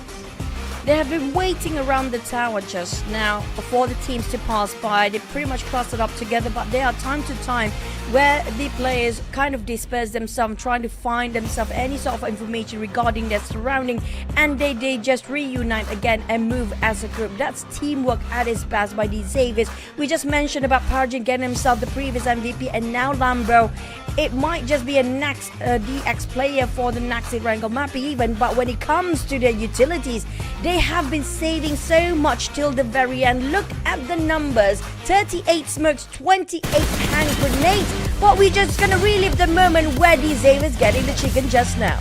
They have been waiting around the tower just now for the teams to pass by. They pretty much clustered up together, but there are time to time where the players kind of disperse themselves, trying to find themselves any sort of information regarding their surrounding, and they just reunite again and move as a group. That's teamwork at its best by these Xaviers. We just mentioned about Parjin getting himself the previous MVP, and now Lambo. It might just be a next DX player for the next Erangel map even, but when it comes to their utilities, they have been saving so much till the very end. Look at the numbers: 38 smokes, 28 hand grenades. But we're just gonna relive the moment where these Xaviers getting the chicken just now.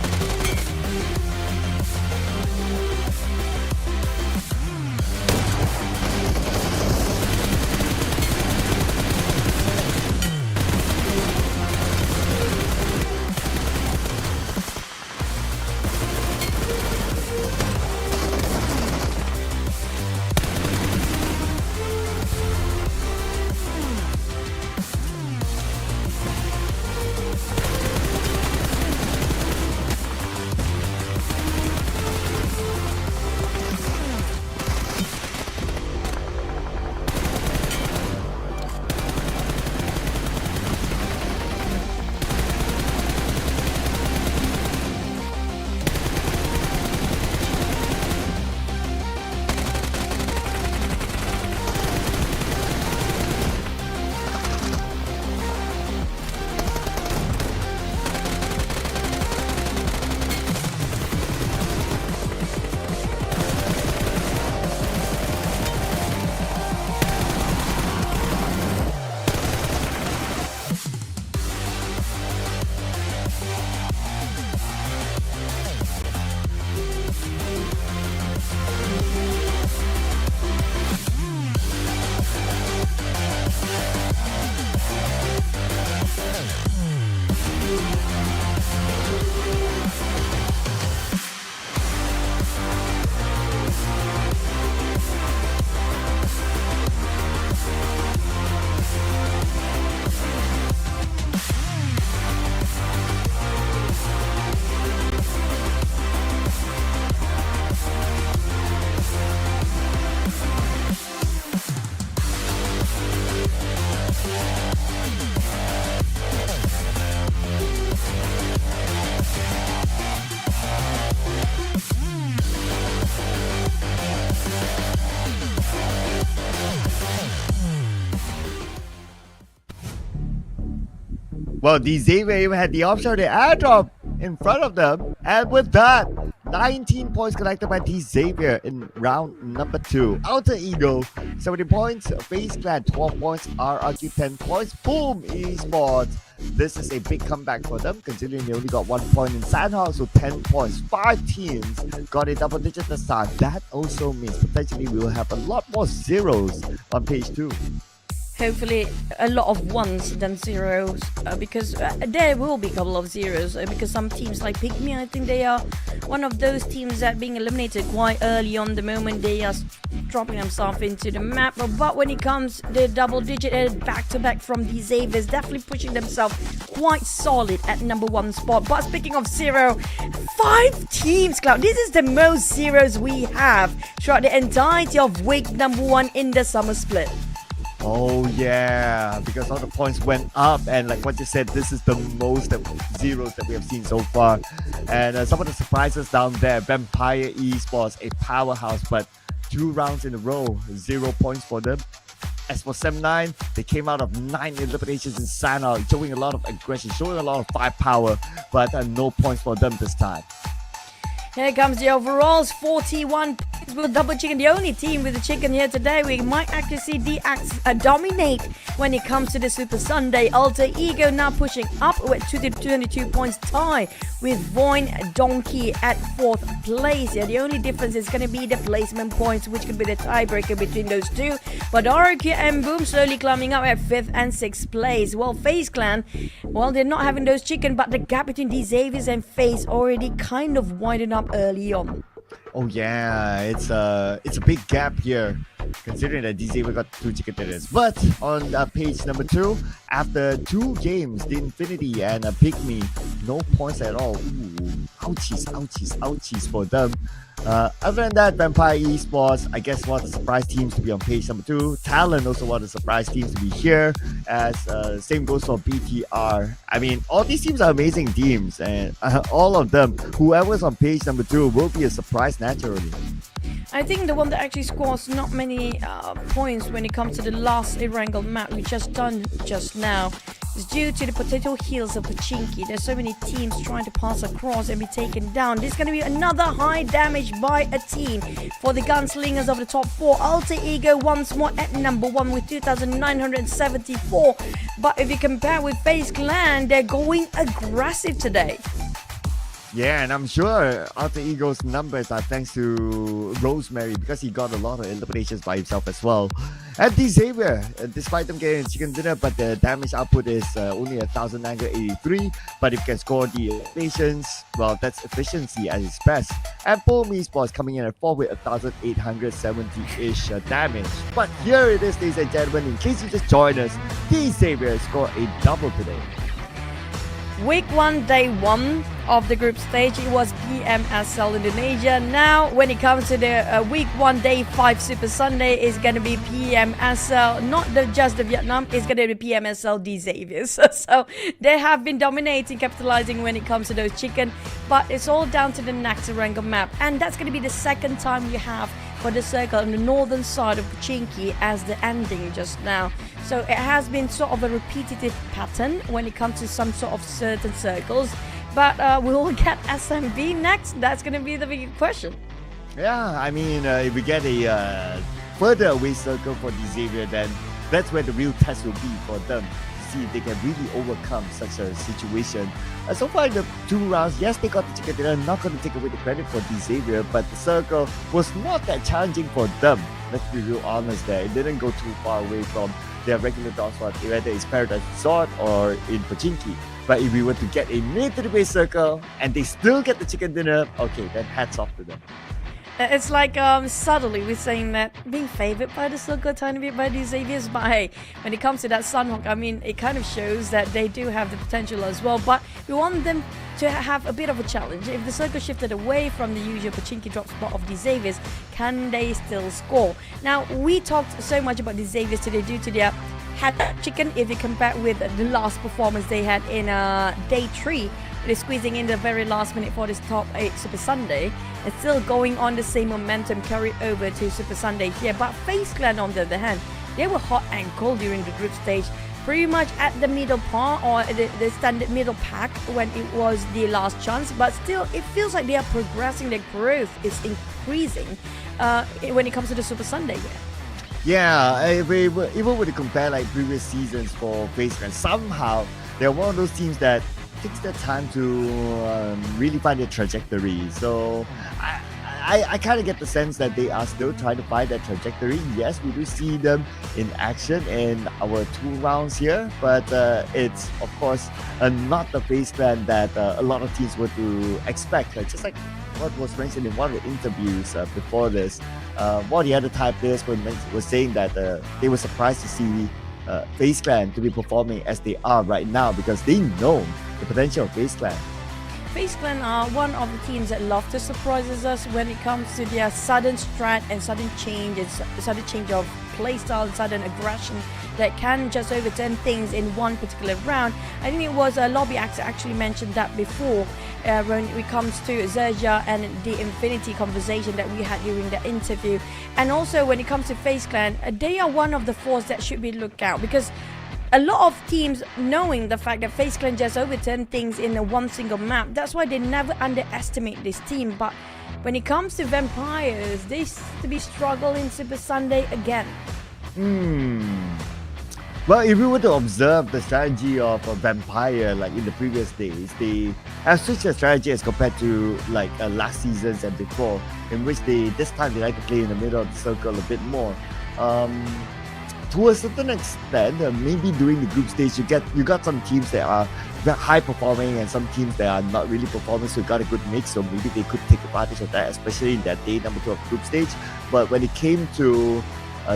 Well, the Xavier even had the option of the airdrop in front of them. And with that, 19 points collected by the Xavier in round number 2. Outer Ego, 70 points. FaZe Clan, 12 points. RRQ, 10 points. Boom Esports. This is a big comeback for them, considering they only got 1 point in Sanhok, so 10 points. 5 teams got a double digit this time. That also means potentially we will have a lot more zeros on page 2. hopefully a lot of ones than zeros, because there will be a couple of zeros, because some teams like PIGMY, I think they are one of those teams that being eliminated quite early on the moment they are dropping themselves into the map. But when it comes the double digit back-to-back from the Xaviers, definitely pushing themselves quite solid at #1 spot. But speaking of zero, 5 teams, Cloud. This is the most zeros we have throughout the entirety of week #1 in the summer split. Oh yeah, because all the points went up, and like what you said, this is the most zeros that we have seen so far. And some of the surprises down there, Vampire Esports, a powerhouse, but 2 rounds in a row, 0 points for them. As for Sem9, they came out of 9 eliminations in Sanhok, showing a lot of aggression, showing a lot of firepower, but no points for them this time. Here comes the overalls, 41 points with double chicken. The only team with the chicken here today. We might actually see DX dominate when it comes to the Super Sunday. Alter Ego now pushing up with 22 points tie with VOIN Donkey at 4th place. Yeah, the only difference is going to be the placement points, which could be the tiebreaker between those two. But XERXIA and Boom slowly climbing up at 5th and 6th place. Well, FaZe Clan, well, they're not having those chicken, but the gap between the Xaviers and FaZe already kind of winding up early on. Oh yeah, it's a big gap here, considering that DZ got 2 chicken dinners. But on page number 2, after 2 games, the Infinity and PIGMY, no points at all. Ooh, ouchies for them. Other than that, Vampire Esports, I guess one of the surprise teams to be on page number 2. TALON also one of the surprise teams to be here, as same goes for BTR. I mean, all these teams are amazing teams, and all of them, whoever's on page number 2 will be a surprise naturally. I think the one that actually scores not many points when it comes to the last Erangel map we just done just now is due to the potato heels of Pachinki. There's so many teams trying to pass across and be taken down. This is going to be another high damage by a team for the gunslingers of the top 4. Alter Ego once more at #1 with 2,974. But if you compare with FaZe Clan, they're going aggressive today. Yeah, and I'm sure Alter Ego's numbers are thanks to Rosemary, because he got a lot of eliminations by himself as well. And the Xavier, despite them getting chicken dinner, but the damage output is only 1,983. But if you can score the eliminations, well, that's efficiency at its best. And PUBG Esports coming in at 4 with 1,870-ish damage. But here it is, ladies and gentlemen, in case you just joined us, the Xavier scored a double today. Week 1, day 1 of the group stage, it was PMSL Indonesia. Now, when it comes to the week 1, day 5 Super Sunday, it's going to be PMSL, not just the Vietnam, it's going to be PMSL D Xaviers. So they have been dominating, capitalizing when it comes to those chicken, but it's all down to the next Erangel map. And that's going to be the second time you have for the circle on the northern side of Pachinki as the ending just now. So it has been sort of a repetitive pattern when it comes to some sort of certain circles. But we will get SMB next. That's going to be the big question. Yeah, I mean, if we get a further away circle for the Xavier, then that's where the real test will be for them, to see if they can really overcome such a situation. So far in the 2 rounds, yes, they got the chicken dinner. I'm not going to take away the credit for the Xavier, but the circle was not that challenging for them. Let's be real honest there. It didn't go too far away from their regular dog spot, whether it's Paradise Resort or in Pachinki. But if we were to get a military-based circle and they still get the chicken dinner, okay, then hats off to them. It's like subtly we're saying that being favored by the circle, tiny bit by the Xaviers, but hey, when it comes to that Sanhok, I mean, it kind of shows that they do have the potential as well, but we want them to have a bit of a challenge. If the circle shifted away from the usual Pachinki drop spot of the Xaviers, can they still score? Now, we talked so much about the Xaviers today due to their hat chicken. If you compare with the last performance they had in day 3, they're squeezing in the very last minute for this top 8 Super Sunday and still going on the same momentum carry over to Super Sunday here. But FaZe Clan, on the other hand, they were hot and cold during the group stage, pretty much at the middle part or the standard middle pack when it was the last chance. But still, it feels like they are progressing. Their growth is increasing when it comes to the Super Sunday here. Yeah, even when you compare like previous seasons for FaZe Clan, somehow they're one of those teams that takes their time to really find their trajectory. So I kind of get the sense that they are still trying to find that trajectory. Yes, we do see them in action in our 2 rounds here, but it's of course not the FaZe Clan that a lot of teams were to expect. Just like what was mentioned in one of the interviews before this, one of the other Thai players was saying that they were surprised to see FaZe Clan to be performing as they are right now because they know the potential of FaZe Clan. FaZe Clan are one of the teams that love to surprise us when it comes to their sudden strat and sudden change of playstyle and sudden aggression that can just overturn things in one particular round. I think it was Lobby Axe actually mentioned that before when it comes to XERXIA and the Infinity conversation that we had during the interview. And also when it comes to FaZe Clan, they are one of the force that should be looked out because a lot of teams knowing the fact that FaZe Clan just overturn things in one single map. That's why they never underestimate this team. But when it comes to Vampires, they seem to be struggling Super Sunday again. Well, if we were to observe the strategy of a Vampire like in the previous days, they have switched their strategy as compared to like last seasons and before, in which this time they like to play in the middle of the circle a bit more. To a certain extent, maybe during the group stage, you got some teams that are high performing and some teams that are not really performing, so you got a good mix. So maybe they could take advantage of that, especially in that day number 2 of group stage. But when it came to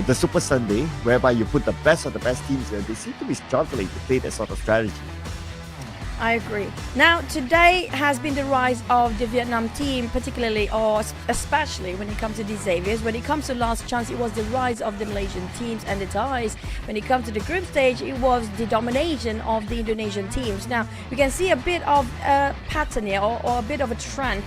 the Super Sunday, whereby you put the best of the best teams there, they seem to be struggling to play that sort of strategy. I agree. Now, today has been the rise of the Vietnam team, particularly or especially when it comes to the Xaviers. When it comes to last chance, it was the rise of the Malaysian teams and the Thais. When it comes to the group stage, it was the domination of the Indonesian teams. Now, we can see a bit of a pattern here or a bit of a trend.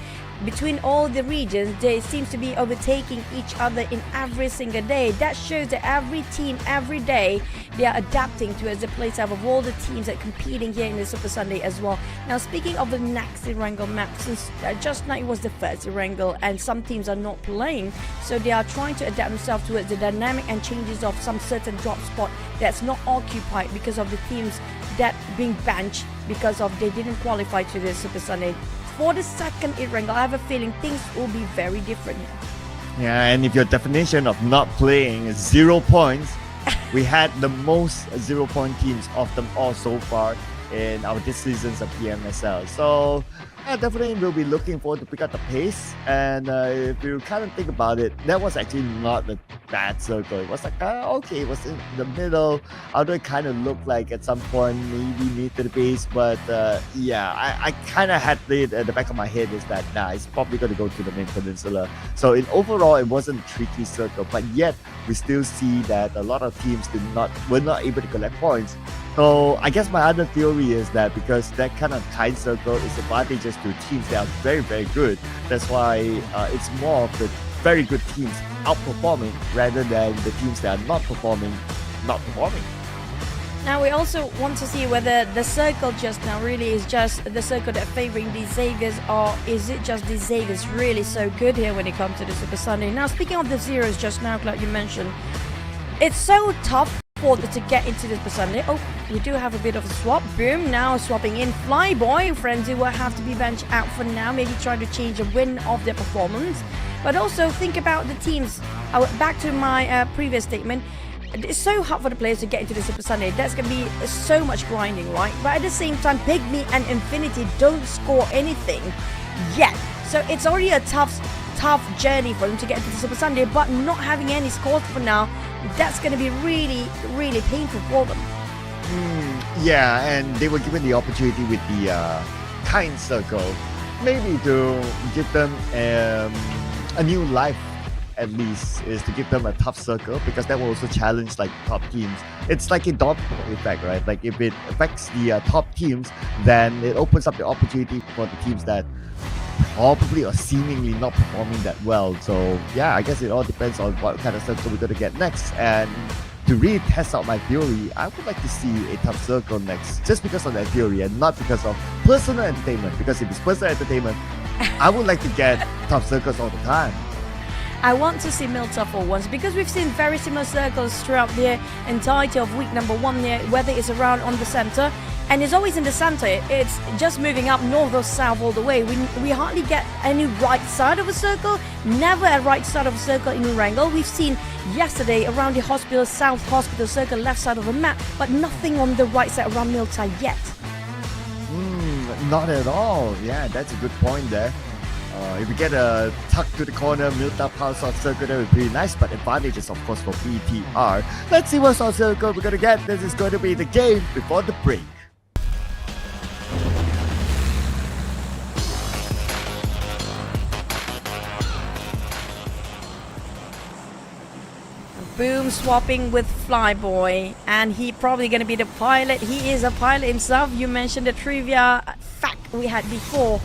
Between all the regions, they seem to be overtaking each other in every single day. That shows that every team, every day, they are adapting to the playstyle of all the teams that are competing here in the Super Sunday as well. Now, speaking of the next Erangel map, since just now it was the first Erangel and some teams are not playing, so they are trying to adapt themselves towards the dynamic and changes of some certain drop spot that's not occupied because of the teams that being benched because of they didn't qualify to the Super Sunday. For the second Erangel, I have a feeling things will be very different here. Yeah, and if your definition of not playing is 0 points, we had the most 0-point teams of them all so far in our this seasons of PMSL. So yeah, definitely we'll be looking forward to pick up the pace. And if you kind of think about it, that was actually not a bad circle. It was like, okay, it was in the middle. Although it kind of looked like at some point maybe mid to the base. But yeah, I kind of had it at the back of my head is that, nah, it's probably going to go to the main peninsula. So in overall, it wasn't a tricky circle. But yet, we still see that a lot of teams were not able to collect points. So I guess my other theory is that because that kind of tight circle is advantageous to teams that are very, very good, that's why it's more of the very good teams outperforming rather than the teams that are not performing. Now we also want to see whether the circle just now really is just the circle that favoring the Xaviers, or is it just the Xaviers really so good here when it comes to the Super Sunday. Now speaking of the zeros just now, like you mentioned, it's so tough for them to get into the Super Sunday. Oh, we do have a bit of a swap. Boom, now swapping in Flyboy. Frenzy will have to be benched out for now, maybe trying to change the win of their performance. But also think about the teams. Back to my previous statement. It's so hard for the players to get into the Super Sunday. That's going to be so much grinding, right? But at the same time, PIGMY and Infinity don't score anything yet. So it's already a tough journey for them to get into the Super Sunday, but not having any scores for now, that's going to be really, really painful for them. Yeah, and they were given the opportunity with the kind circle, maybe to give them a new life. At least is to give them a tough circle, because that will also challenge like top teams. It's like a domino effect, right? Like if it affects the top teams, then it opens up the opportunity for the teams that probably or seemingly not performing that well. So yeah, I guess it all depends on what kind of circle we're going to get next. And to really test out my theory, I would like to see a tough circle next, just because of that theory and not because of personal entertainment. Because if it's personal entertainment, I would like to get tough circles all the time. I want to see Milta for once, because we've seen very similar circles throughout the entirety of week number 1 there, whether it's around on the center. and it's always in the center. It's just moving up north or south all the way. We hardly get any right side of a circle, never a right side of a circle in Erangel. We've seen yesterday around the hospital, south hospital circle, left side of the map, but nothing on the right side around Milta yet. Not at all. Yeah, that's a good point there. If we get a tuck to the corner, Milta power South Circle, that would be pretty nice, but advantages, of course, for BTR. Let's see what South Circle we're going to get. This is going to be the game before the break. Boom swapping with Flyboy, and he probably going to be the pilot. He is a pilot himself. You mentioned the trivia fact we had before,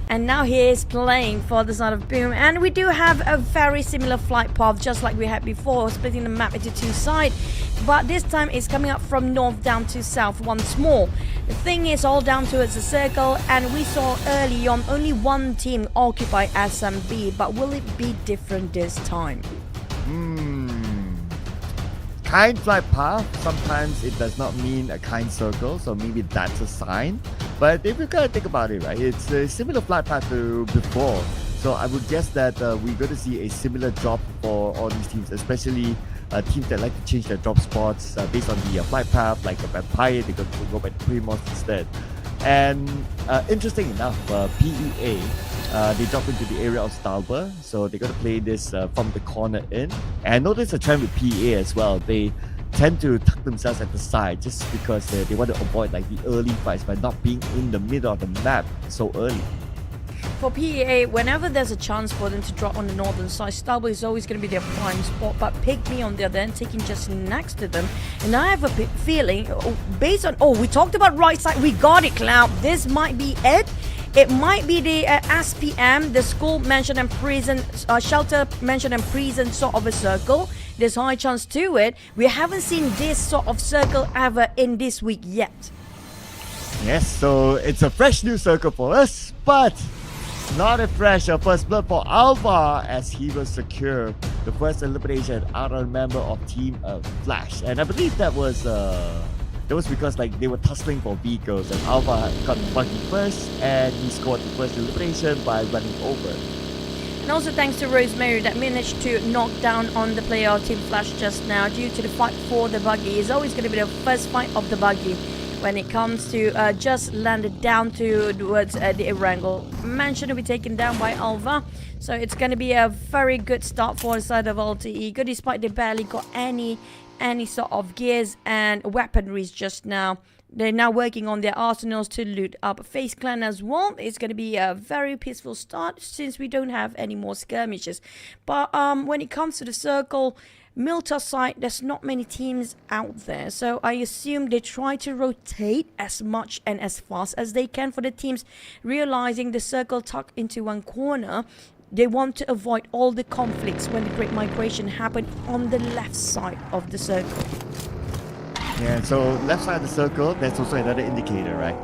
and now he is playing for the side of Boom. And we do have a very similar flight path, just like we had before, splitting the map into two sides. But this time it's coming up from north down to south once more. The thing is all down towards the circle, and we saw early on only one team occupy SMB, but will it be different this time? Kind flight path, sometimes it does not mean a kind circle, so maybe that's a sign. But if you kind of think about it, right, it's a similar flight path to before. So I would guess that we're going to see a similar drop for all these teams, especially teams that like to change their drop spots based on the flight path, like a Vampire, they're going to go by Primos instead. And interesting enough, PEA, they drop into the area of Stalber, so they're going to play this from the corner in. And notice a trend with PEA as well. They tend to tuck themselves at the side just because they want to avoid like the early fights by not being in the middle of the map so early. For PEA, whenever there's a chance for them to drop on the northern side, Stalber is always going to be their prime spot, but PIGMY on the other end, taking just next to them. And I have a feeling, based on, we talked about right side, we got it, Cloud. This might be it. It might be the SPM, the school mentioned and prison, shelter mentioned and prison sort of a circle. There's high chance to it. We haven't seen this sort of circle ever in this week yet. Yes, so it's a fresh new circle for us, but not a fresh first blood for Alva, as he will secure the first elimination out of a member of Team Flash. And I believe that was because like they were tussling for vehicles, and Alva got lucky first, and he scored the first elimination by running over. And also thanks to Rosemary that managed to knock down on the player of Team Flash just now due to the fight for the buggy. It's always going to be the first fight of the buggy when it comes to just landed down towards the Erangel. Mansion will be taken down by Alva. So it's going to be a very good start for the side of Alter Ego, despite they barely got any sort of gears and weaponries just now. They're now working on their arsenals to loot up FaZe Clan as well. It's going to be a very peaceful start since we don't have any more skirmishes. But when it comes to the circle, Milta side, there's not many teams out there. So I assume they try to rotate as much and as fast as they can for the teams, realizing the circle tucked into one corner. They want to avoid all the conflicts when the Great Migration happened on the left side of the circle. Yeah, so left side of the circle, that's also another indicator, right?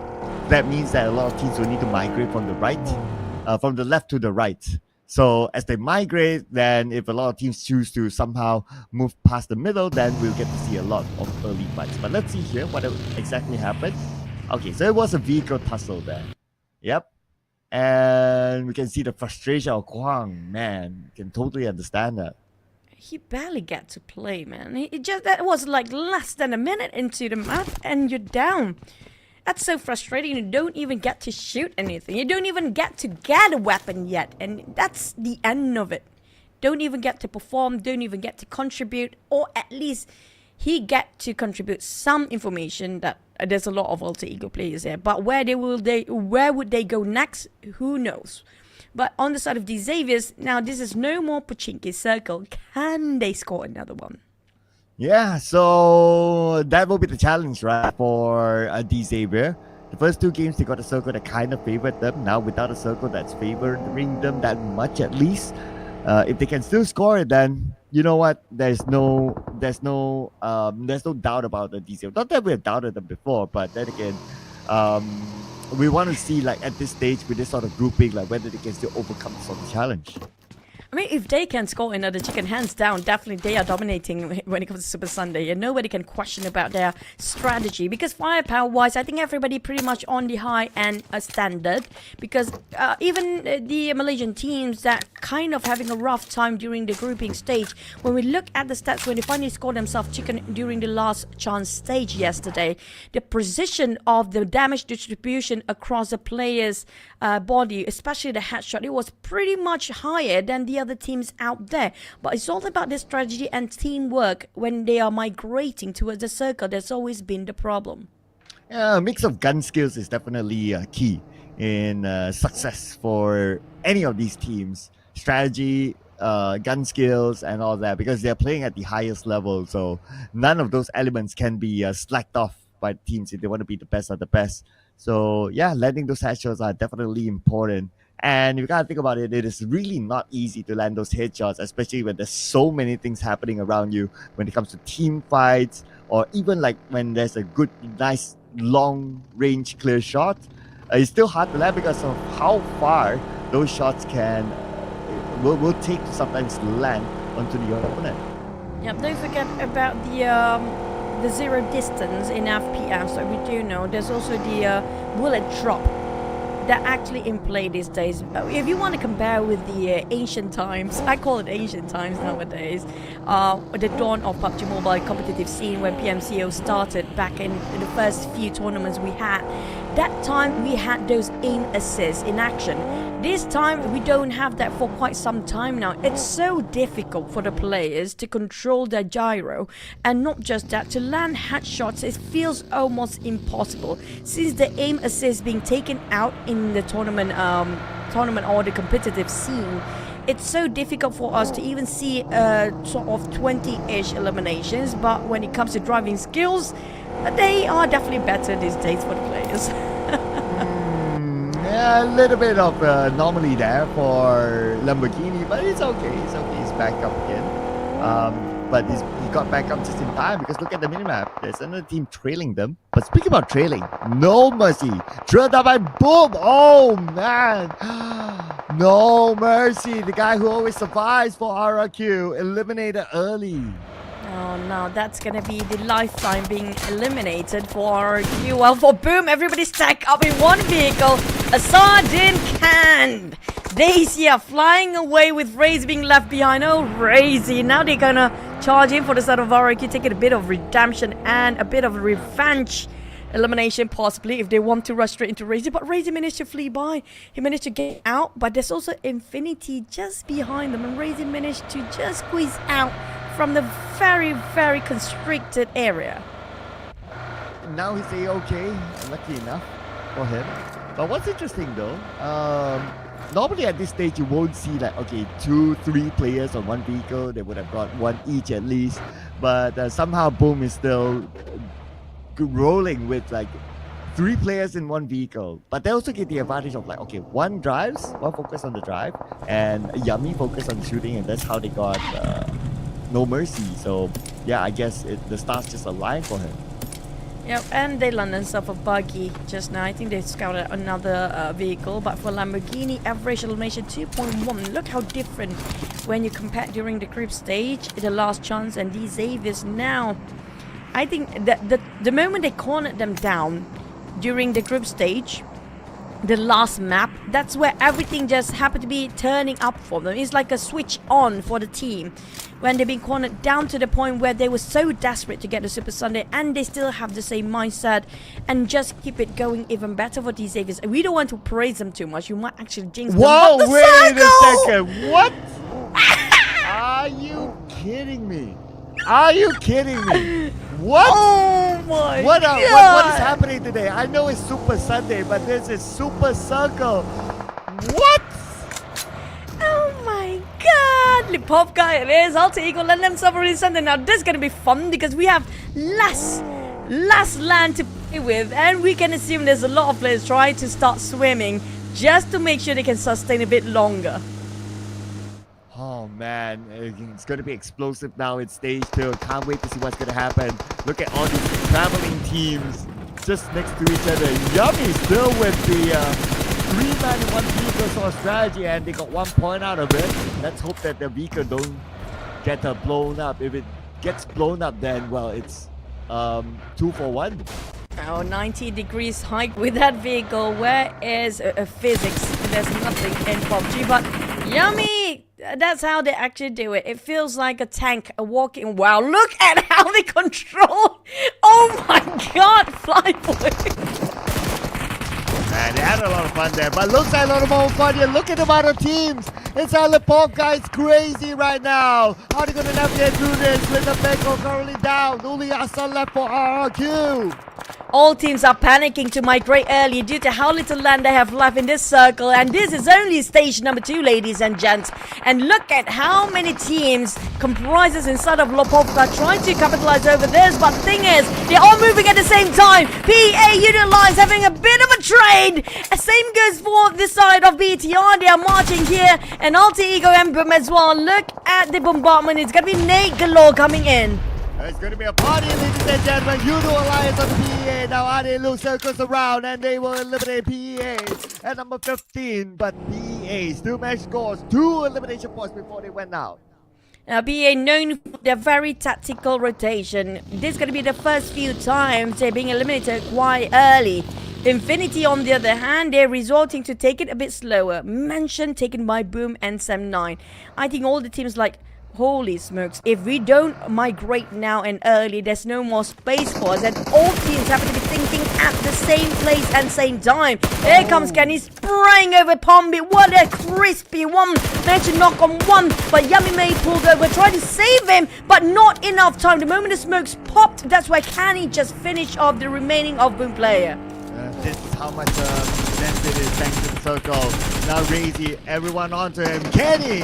That means that a lot of teams will need to migrate from the right, from the left to the right. So as they migrate, then if a lot of teams choose to somehow move past the middle, then we'll get to see a lot of early fights. But let's see here what exactly happened. Okay, so it was a vehicle tussle there. Yep. And we can see the frustration of Kwang. Man, can totally understand that. He barely got to play, man. That was like less than a minute into the map and you're down. That's so frustrating. You don't even get to shoot anything. You don't even get to get a weapon yet. And that's the end of it. Don't even get to perform. Don't even get to contribute. Or at least he get to contribute some information that there's a lot of Alter Ego players here. But where would they go next? Who knows? But on the side of the Xaviers, now this is no more Pachinki circle. Can they score another one? Yeah, so that will be the challenge, right, for the Xavier. The first two games, they got a circle that kind of favored them. Now without a circle that's favoring them that much at least, if they can still score it, then you know what? There's no doubt about the Xavier. Not that we have doubted them before, but then again, we want to see, like, at this stage with this sort of grouping, like whether they can still overcome this sort of challenge. I mean, if they can score another chicken, hands down, definitely they are dominating when it comes to Super Sunday, and nobody can question about their strategy. Because firepower-wise, I think everybody pretty much on the high end standard. Because even the Malaysian teams that kind of having a rough time during the grouping stage, when we look at the stats, when they finally scored themselves chicken during the last chance stage yesterday, the precision of the damage distribution across the player's body, especially the headshot, it was pretty much higher than the other teams out there. But it's all about the strategy and teamwork when they are migrating towards the circle. That's always been the problem. Yeah, a mix of gun skills is definitely key in success for any of these teams. Strategy, gun skills, and all that, because they're playing at the highest level. So none of those elements can be slacked off by teams if they want to be the best of the best. So yeah, landing those headshots are definitely important. And you gotta think about it, it is really not easy to land those headshots, especially when there's so many things happening around you when it comes to team fights, or even like when there's a good, nice, long range clear shot. It's still hard to land because of how far those shots will take to sometimes land onto the opponent. Yeah, don't forget about the zero distance in FPM. So we do know there's also the bullet drop that actually in play these days. If you want to compare with the ancient times, I call it ancient times nowadays, the dawn of PUBG Mobile competitive scene when PMCO started back in the first few tournaments we had. That time we had those aim assists in action. This time we don't have that for quite some time now. It's so difficult for the players to control their gyro, and not just that, to land headshots it feels almost impossible since the aim assist being taken out in the tournament or the competitive scene. It's so difficult for us to even see sort of 20-ish eliminations, but when it comes to driving skills, they are definitely better these days for the players. Yeah, a little bit of anomaly there for Lamborghini, but it's okay. It's okay. He's back up again. But he got back up just in time, because look at the minimap. There's another team trailing them. But speaking about trailing, no mercy. Trailed up by boom. Oh, man. No mercy. The guy who always survives for RRQ eliminated early. Oh no, that's gonna be the lifeline being eliminated for RRQ. Well, for Boom, everybody stack up in one vehicle. A sardine can. Daisy are flying away with Raze being left behind. Oh, Razy. Now they're gonna charge in for the side of RRQ, taking a bit of redemption and a bit of revenge elimination possibly if they want to rush straight into Razy. But Razy managed to flee by. He managed to get out, but there's also Infinity just behind them, and Razy managed to just squeeze out from the very, very constricted area. Now he's A-okay, lucky enough for him. But what's interesting though, normally at this stage you won't see like, okay, 2-3 players on one vehicle. They would have got one each at least. But somehow Boom is still rolling with like 3 players in one vehicle. But they also get the advantage of like, okay, one drives, one focus on the drive, and Yummy focus on shooting, and that's how they got no mercy. So yeah, I guess the stars just aligned for him. Yep, and they landed themselves a buggy just now. I think they scouted another vehicle, but for Lamborghini, average elimination 2.1. Look how different when you compare during the group stage, the last chance, and these Xaviers now. I think that the moment they cornered them down during the group stage, the last map, that's where everything just happened to be turning up for them. It's like a switch on for the team when they've been cornered down to the point where they were so desperate to get the Super Sunday, and they still have the same mindset and just keep it going even better for these Xaviers. We don't want to praise them too much. You might actually jinx them. Whoa, wait a second. What? Are you kidding me? Are you kidding me? What? Oh my what God. is happening today? I know it's Super Sunday, but this is Super Circle. What? Oh my God! The pop guy it is. Alter Ego let themselves already Sunday. Now this is gonna be fun because we have less land to play with, and we can assume there's a lot of players trying to start swimming just to make sure they can sustain a bit longer. Oh man, it's going to be explosive now in stage 2. Can't wait to see what's going to happen. Look at all these traveling teams just next to each other. Yummy still with the 3-man in one vehicle sort of strategy, and they got 1 point out of it. Let's hope that the vehicle don't get blown up. If it gets blown up, then well, it's 2 for 1. Oh, 90 degrees hike with that vehicle. Where is physics? There's nothing in PUBG, but yummy! That's how they actually do it. It feels like a tank, a walking. Wow, look at how they control. Oh my god, Flyboy. Man, they had a lot of fun there, but looks like a lot of more fun here. Look at the amount of teams. Inside the Pop guys crazy right now. How are they gonna navigate through this? With the Beko currently down. Only Asa left for RRQ. All teams are panicking to migrate early due to how little land they have left in this circle, and this is only stage number 2, ladies and gents. And look at how many teams comprises inside of Lopovka trying to capitalize over this, but the thing is, they're all moving at the same time. PA Utilize having a bit of a trade. Same goes for this side of BTR. They are marching here, and Alter Ego Emblem as well. Look at the bombardment. It's gonna be Nate Galore coming in. It's going to be a party, ladies and gentlemen. Udo Alliance on the PEA. Now Ade circles around and they will eliminate PEA at number 15. But PEA still managed to score 2 elimination points before they went out. Now, PA known for their very tactical rotation. This is going to be the first few times they're being eliminated quite early. Infinity, on the other hand, they're resorting to take it a bit slower. Mention taken by Boom and Sam9. I think all the teams like, holy smokes, if we don't migrate now and early, there's no more space for us, and all teams have to be thinking at the same place and same time. Here comes Kenny spraying over Pombi. What a crispy one. Managed to knock on one, but Yummy May pulled over, tried to save him, but not enough time. The moment the smokes popped, that's where Kenny just finished off the remaining of Boom player. This is how much left it is thanks to the circle. Now Razy, everyone onto him. Kenny!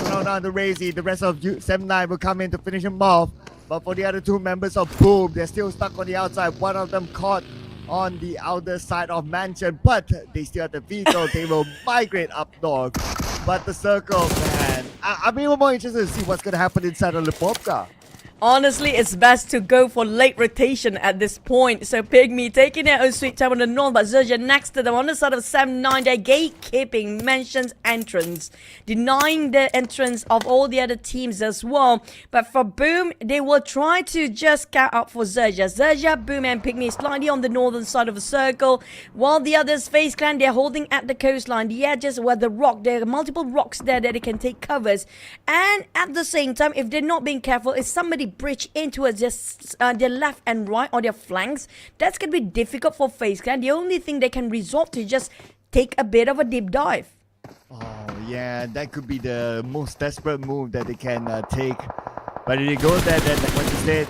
On to Razy. The rest of 7-9 will come in to finish him off. But for the other 2 members of Boom, they're still stuck on the outside. One of them caught on the outer side of Mansion, but they still have the vehicle. They will migrate up north. But the circle, man, I'm even more interested to see what's going to happen inside of Lipovka. Honestly, it's best to go for late rotation at this point. So PIGMY taking their own sweet time on the north, but XERXIA next to them on the side of Sam9. They're gatekeeping Mention's entrance, denying the entrance of all the other teams as well. But for Boom, they will try to just scout out for XERXIA. XERXIA, Boom and PIGMY slightly on the northern side of the circle, while the others, FaZe Clan, they're holding at the coastline, the edges where the rock, there are multiple rocks there that they can take covers. And at the same time, if they're not being careful, if somebody bridge into us just their left and right on their flanks, that's gonna be difficult for FaZe Clan. The only thing they can resort to just take a bit of a deep dive. Oh yeah, that could be the most desperate move that they can take. But if they go there, then like what you said,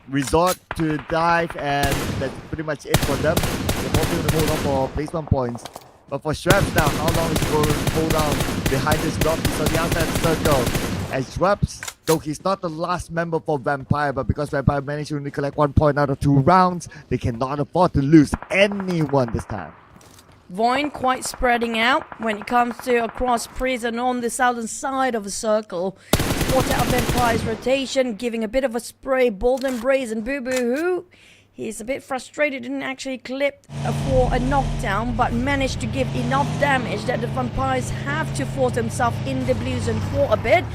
resort to dive, and that's pretty much it for them. They're hoping to hold on for placement points. But for Schweppes now, how long is he going to hold on behind this drop? He's on the outside of the circle. As Schweppes, though he's not the last member for Vampire, but because Vampire managed to only collect 1 point out of 2 rounds, they cannot afford to lose anyone this time. VOIN quite spreading out when it comes to across prison on the southern side of the circle. Water out Vampire's rotation, giving a bit of a spray. Bold Embrace and Boo Boo Hoo. He's a bit frustrated, didn't actually clip for a knockdown, but managed to give enough damage that the Vampires have to force themselves in the blue zone for a bit.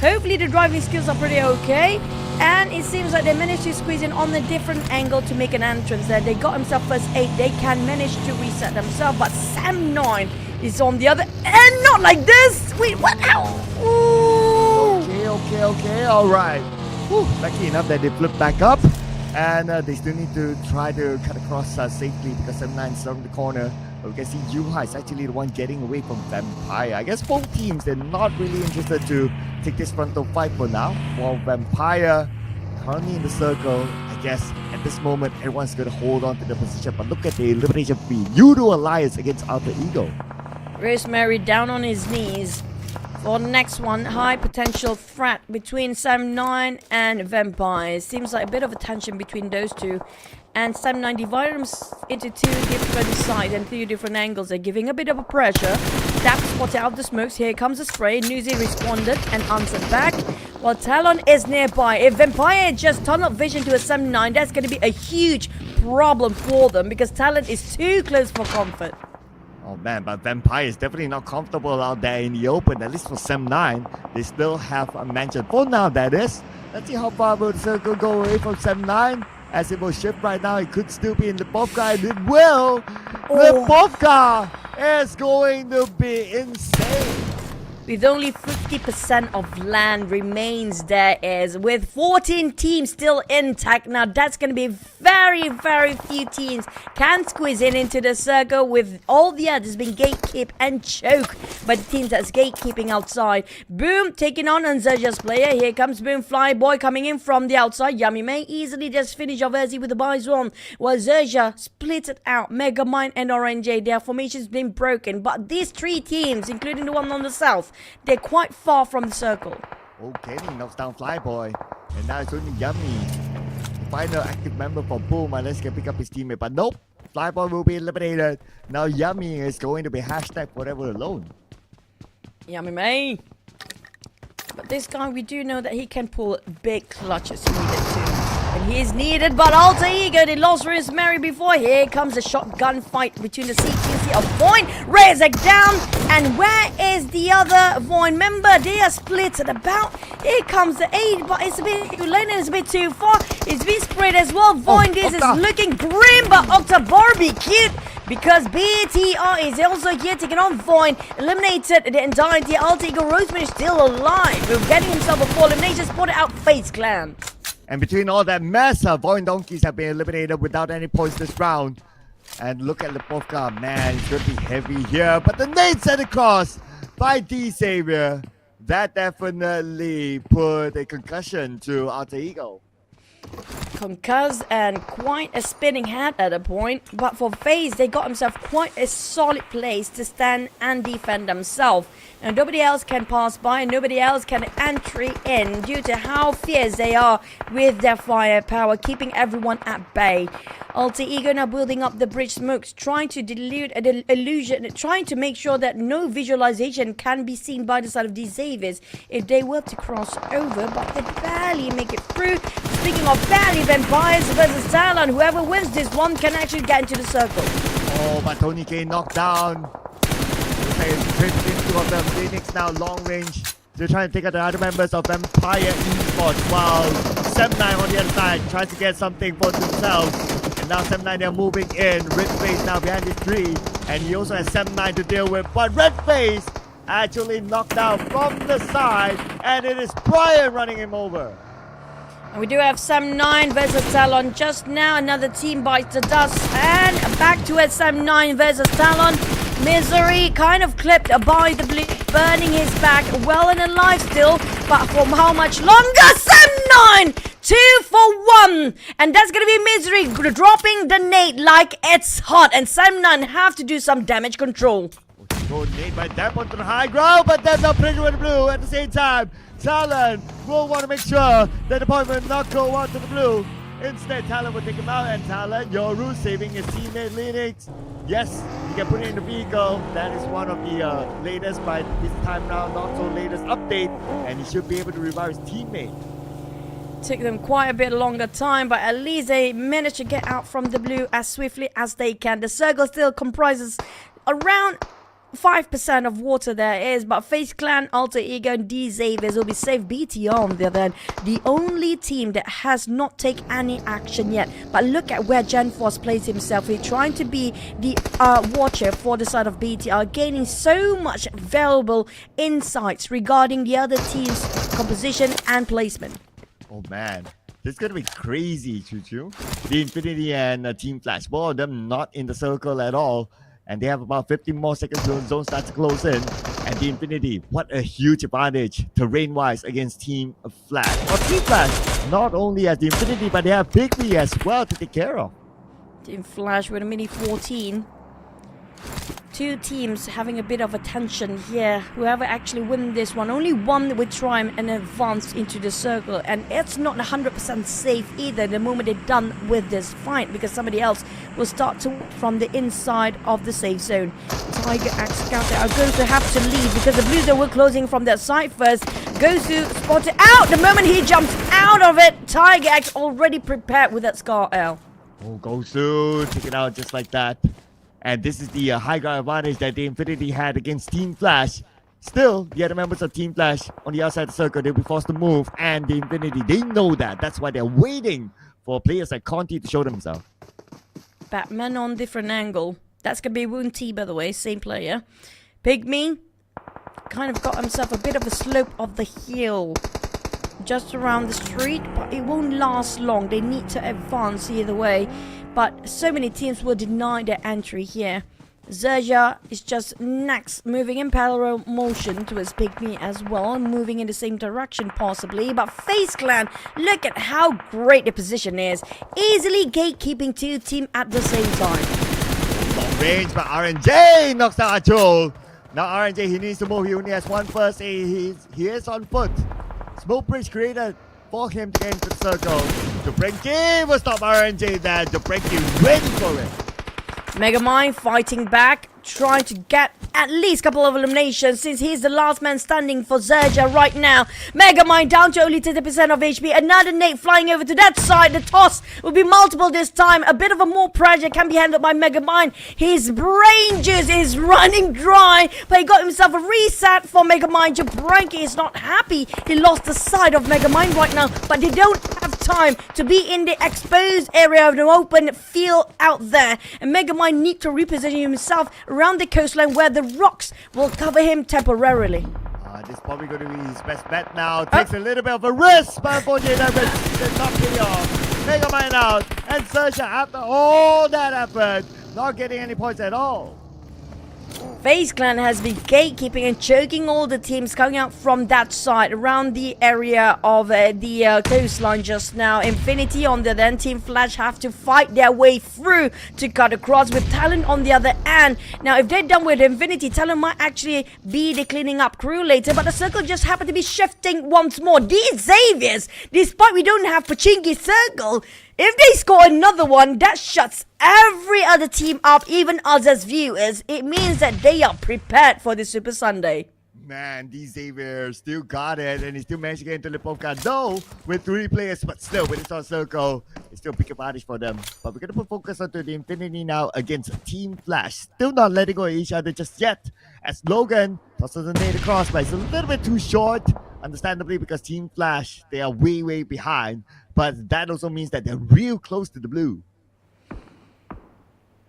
Hopefully the driving skills are pretty okay, and it seems like they managed to squeeze in on a different angle to make an entrance there. They got himself first 8, they can manage to reset themselves, but Sam9 is on the other end, not like this! Wait, what? Ow! Okay, alright. Lucky enough that they flipped back up, and they still need to try to cut across safely because M9 is around the corner. But we can see Yuha is actually the one getting away from Vampire. I guess both teams, they're not really interested to take this frontal fight for now. While Vampire currently in the circle, I guess at this moment everyone's going to hold on to the position. But look at the elimination feed. Udo Alliance against Alter Ego. Rosemary down on his knees. For the next one, high potential threat between Sam9 and Vampire. Seems like a bit of a tension between those two. And Sam9 divided them into 2 different sides and 2 different angles. They're giving a bit of a pressure. Dap spotted out the smokes. Here comes the spray. Nuzi responded and answered back. While TALON is nearby. If Vampire just tunnel vision to a Sam9, that's going to be a huge problem for them because TALON is too close for comfort. Oh man, but Vampire is definitely not comfortable out there in the open, at least for Sem9. They still have a mention for now, that is. Let's see how far will the circle go away from Sem9. As it will shift right now, it could still be in the Lipovka, and it will! Lipovka is going to be insane! With only 50% of land remains there is, with 14 teams still intact. Now that's going to be very, very few teams can squeeze in into the circle, with all the others being gatekeep and choke by the teams that's gatekeeping outside. Boom taking on XERXIA's player. Here comes Boom Flyboy coming in from the outside. Yummy may easily just finish off Erzi with the BIGETRON, while XERXIA split it out. Megamind and Erangel, their formation's been broken, but these three teams, including the one on the south, they're quite far from the circle. Okay, he knocks down Flyboy. And now it's only Yummy, the final active member for Boom, unless he can pick up his teammate. But nope, Flyboy will be eliminated. Now Yummy is going to be hashtag forever alone. Yummy may. But this guy, we do know that he can pull big clutches needed too. And he is needed, but Alter Ego, they lost Rosemary before. Here comes a shotgun fight between the CTC of VOIN. Razek down, and where is the other VOIN member? They are split at about. Here comes the aid, but it's a bit too late and it's a bit too far. It's been spread as well. VOIN, this is looking grim, but Octa barbecued, because BTR is also here taking on VOIN. Eliminated the entirety. Alter Ego Rosemary is still alive, with getting himself a 4 elimination, spotted out FaZe Clan. And between all that mess, VOIN Donkeys have been eliminated without any points this round. And look at Lipovka, man, it's going to be heavy here. But the nade sent across by D Xavier, that definitely put a concussion to Alter Ego. Concussed and quite a spinning head at a point, but for FaZe, they got themselves quite a solid place to stand and defend themselves. And nobody else can pass by, and nobody else can entry in due to how fierce they are with their firepower, keeping everyone at bay. Alter Ego now building up the bridge smokes, trying to dilute the illusion, trying to make sure that no visualization can be seen by the side of these Xaviers if they were to cross over, but they barely make it through. Speaking of barely, Vampires versus TALON, whoever wins this one can actually get into the circle. Oh, but Tony K knocked down. Two of them. Phoenix now long range. They're trying to take out the other members of Empire Esports, while Sem9 on the other side tries to get something for themselves. And now Sem9, they're moving in. Redface now behind the tree, and he also has Sem9 to deal with. But Redface actually knocked out from the side, and it is Brian running him over. And we do have Sem9 versus TALON just now. Another team bites the dust, and back to it. Sem9 versus TALON. Misery kind of clipped by the blue, burning his back, well and alive still, but for how much longer? Sem9! 2 for 1! And that's gonna be Misery dropping the nade like it's hot, and Sem9 have to do some damage control. Go nade by that onto the high ground, but there's no pressure with the blue at the same time. TALON will want to make sure that the point will not go on to the blue. Instead, TALON will take him out, and TALON, Yoru saving his teammate Linux. Yes, he can put it in the vehicle. That is one of the latest, by this time now, not so latest update, and he should be able to revive his teammate. Took them quite a bit longer time, but at least they managed to get out from the blue as swiftly as they can. The circle still comprises around 5% of water there is, but FaZe Clan, Alter Ego, and D Xaviers will be safe. BTR on the other end, the only team that has not taken any action yet. But look at where GenForce plays himself. He's trying to be the watcher for the side of BTR, gaining so much valuable insights regarding the other team's composition and placement. Oh man, this is gonna be crazy, Choo. The Infinity and Team Flash, both of them not in the circle at all. And they have about 15 more seconds till the zone starts to close in. And the Infinity, what a huge advantage terrain-wise against Team Flash. Or Team Flash, not only as the Infinity, but they have PIGMY as well to take care of. Team Flash with a mini 14. Two teams having a bit of a tension here. Whoever actually wins this one, only one will try and advance into the circle, and it's not 100% safe either the moment they're done with this fight, because somebody else will start to from the inside of the safe zone. Tiger Axe Counter are going to have to leave because the Blues were closing from their side first. Goes to spot it out. The moment he jumps out of it, Tiger Axe already prepared with that Scar L. Oh, Gosu, take it out just like that. And this is the high ground advantage that the Infinity had against Team Flash. Still, the other members of Team Flash on the outside of the circle, they'll be forced to move. And the Infinity, they know that. That's why they're waiting for players like Conti to show themselves. Batman on different angle. That's going to be WOON-T, by the way, same player. PIGMY kind of got himself a bit of a slope of the hill just around the street, but it won't last long. They need to advance either way, but so many teams will deny their entry here. XERXIA is just next, moving in parallel motion towards PIGMY as well, moving in the same direction possibly. But FaZe Clan, look at how great the position is, easily gatekeeping two teams at the same time. Long range, but RNJ knocks down Achol. Now RNJ, he needs to move. He only has one first aid. He is on foot. Smoke bridge created for him to get into the circle. Jabrenki will stop RNJ there. Jabrenki ready for it. Megamind fighting back, trying to get at least a couple of eliminations since he's the last man standing for XERXIA right now. Megamind down to only 30% of HP. Another nade flying over to that side. The toss will be multiple this time. A bit of a more pressure can be handled by Megamind. His brain juice is running dry, but he got himself a reset for Megamind. Jabrenki is not happy. He lost the side of Megamind right now, but they don't have time to be in the exposed area of the open field out there. And Megamind need to reposition himself around the coastline where the rocks will cover him temporarily. This is probably going to be his best bet now. Takes a little bit of a risk, but unfortunately that did not get off. Megamind out, and XERXIA after all that effort, not getting any points at all. FaZe Clan has been gatekeeping and choking all the teams coming out from that side around the area of the coastline just now. Infinity on the other end, Team Flash have to fight their way through to cut across with TALON on the other end. Now if they're done with Infinity, TALON might actually be the cleaning up crew later, but the circle just happened to be shifting once more. These Xaviers, despite we don't have Pachinki's circle, if they score another one, that shuts every other team up, even us as viewers. It means that they are prepared for the Super Sunday. Man, these Xavier still got it, and he still managed to get into Lipovka, though, with 3 players, but still, with his on circle, it's still a big advantage for them. But we're going to put focus onto the Infinity now against Team Flash. Still not letting go of each other just yet, as Logan tosses a nade across, but it's a little bit too short, understandably, because Team Flash, they are way, way behind. But that also means that they're real close to the blue.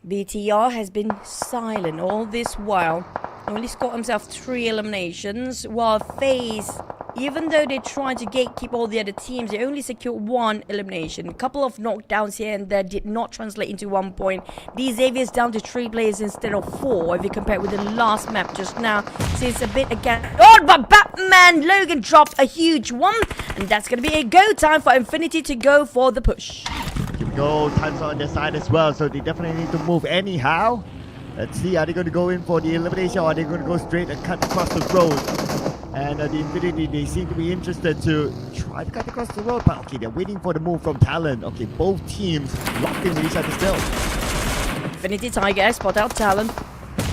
BTR has been silent all this while. Only scored himself 3 eliminations, while FaZe, even though they tried to gatekeep all the other teams, they only secured 1 elimination. A couple of knockdowns here and there did not translate into 1 point. These Xavier's down to 3 players instead of 4 if you compare it with the last map just now. So it's a bit again. Oh, but Batman Logan dropped a huge one, and that's going to be a go time for Infinity to go for the push. Here we go, time's on their side as well, so they definitely need to move anyhow. Let's see, are they going to go in for the elimination, or are they going to go straight and cut across the road? And the Infinity, they seem to be interested to try to cut across the road, but okay, they're waiting for the move from TALON. Okay, both teams locked into each other still. Infinity Tiger, spot out TALON.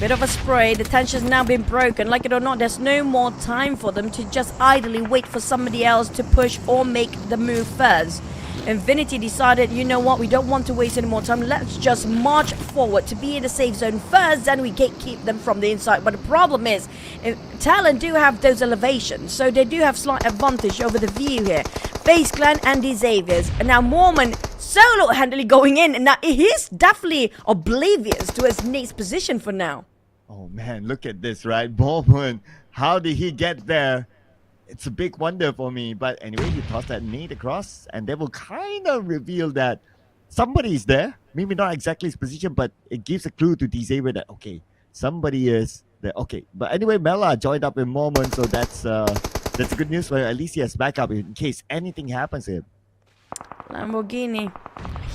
Bit of a spray, the tension's now been broken. Like it or not, there's no more time for them to just idly wait for somebody else to push or make the move first. Infinity decided, you know what, we don't want to waste any more time. Let's just march forward to be in the safe zone first, then we gatekeep them from the inside. But the problem is, TALON do have those elevations, so they do have slight advantage over the view here. FaZe Clan and the Xaviers. And now Mormon solo-handedly going in, and now he's definitely oblivious to his next position for now. Oh man, look at this, right? Bowman, how did he get there? It's a big wonder for me, but anyway, you toss that nade across, and they will kind of reveal that somebody is there. Maybe not exactly his position, but it gives a clue to Xavier that, okay, somebody is there. Okay, but anyway, Mela joined up in moment, so that's good news for him. At least he has backup in case anything happens to him. Lamborghini,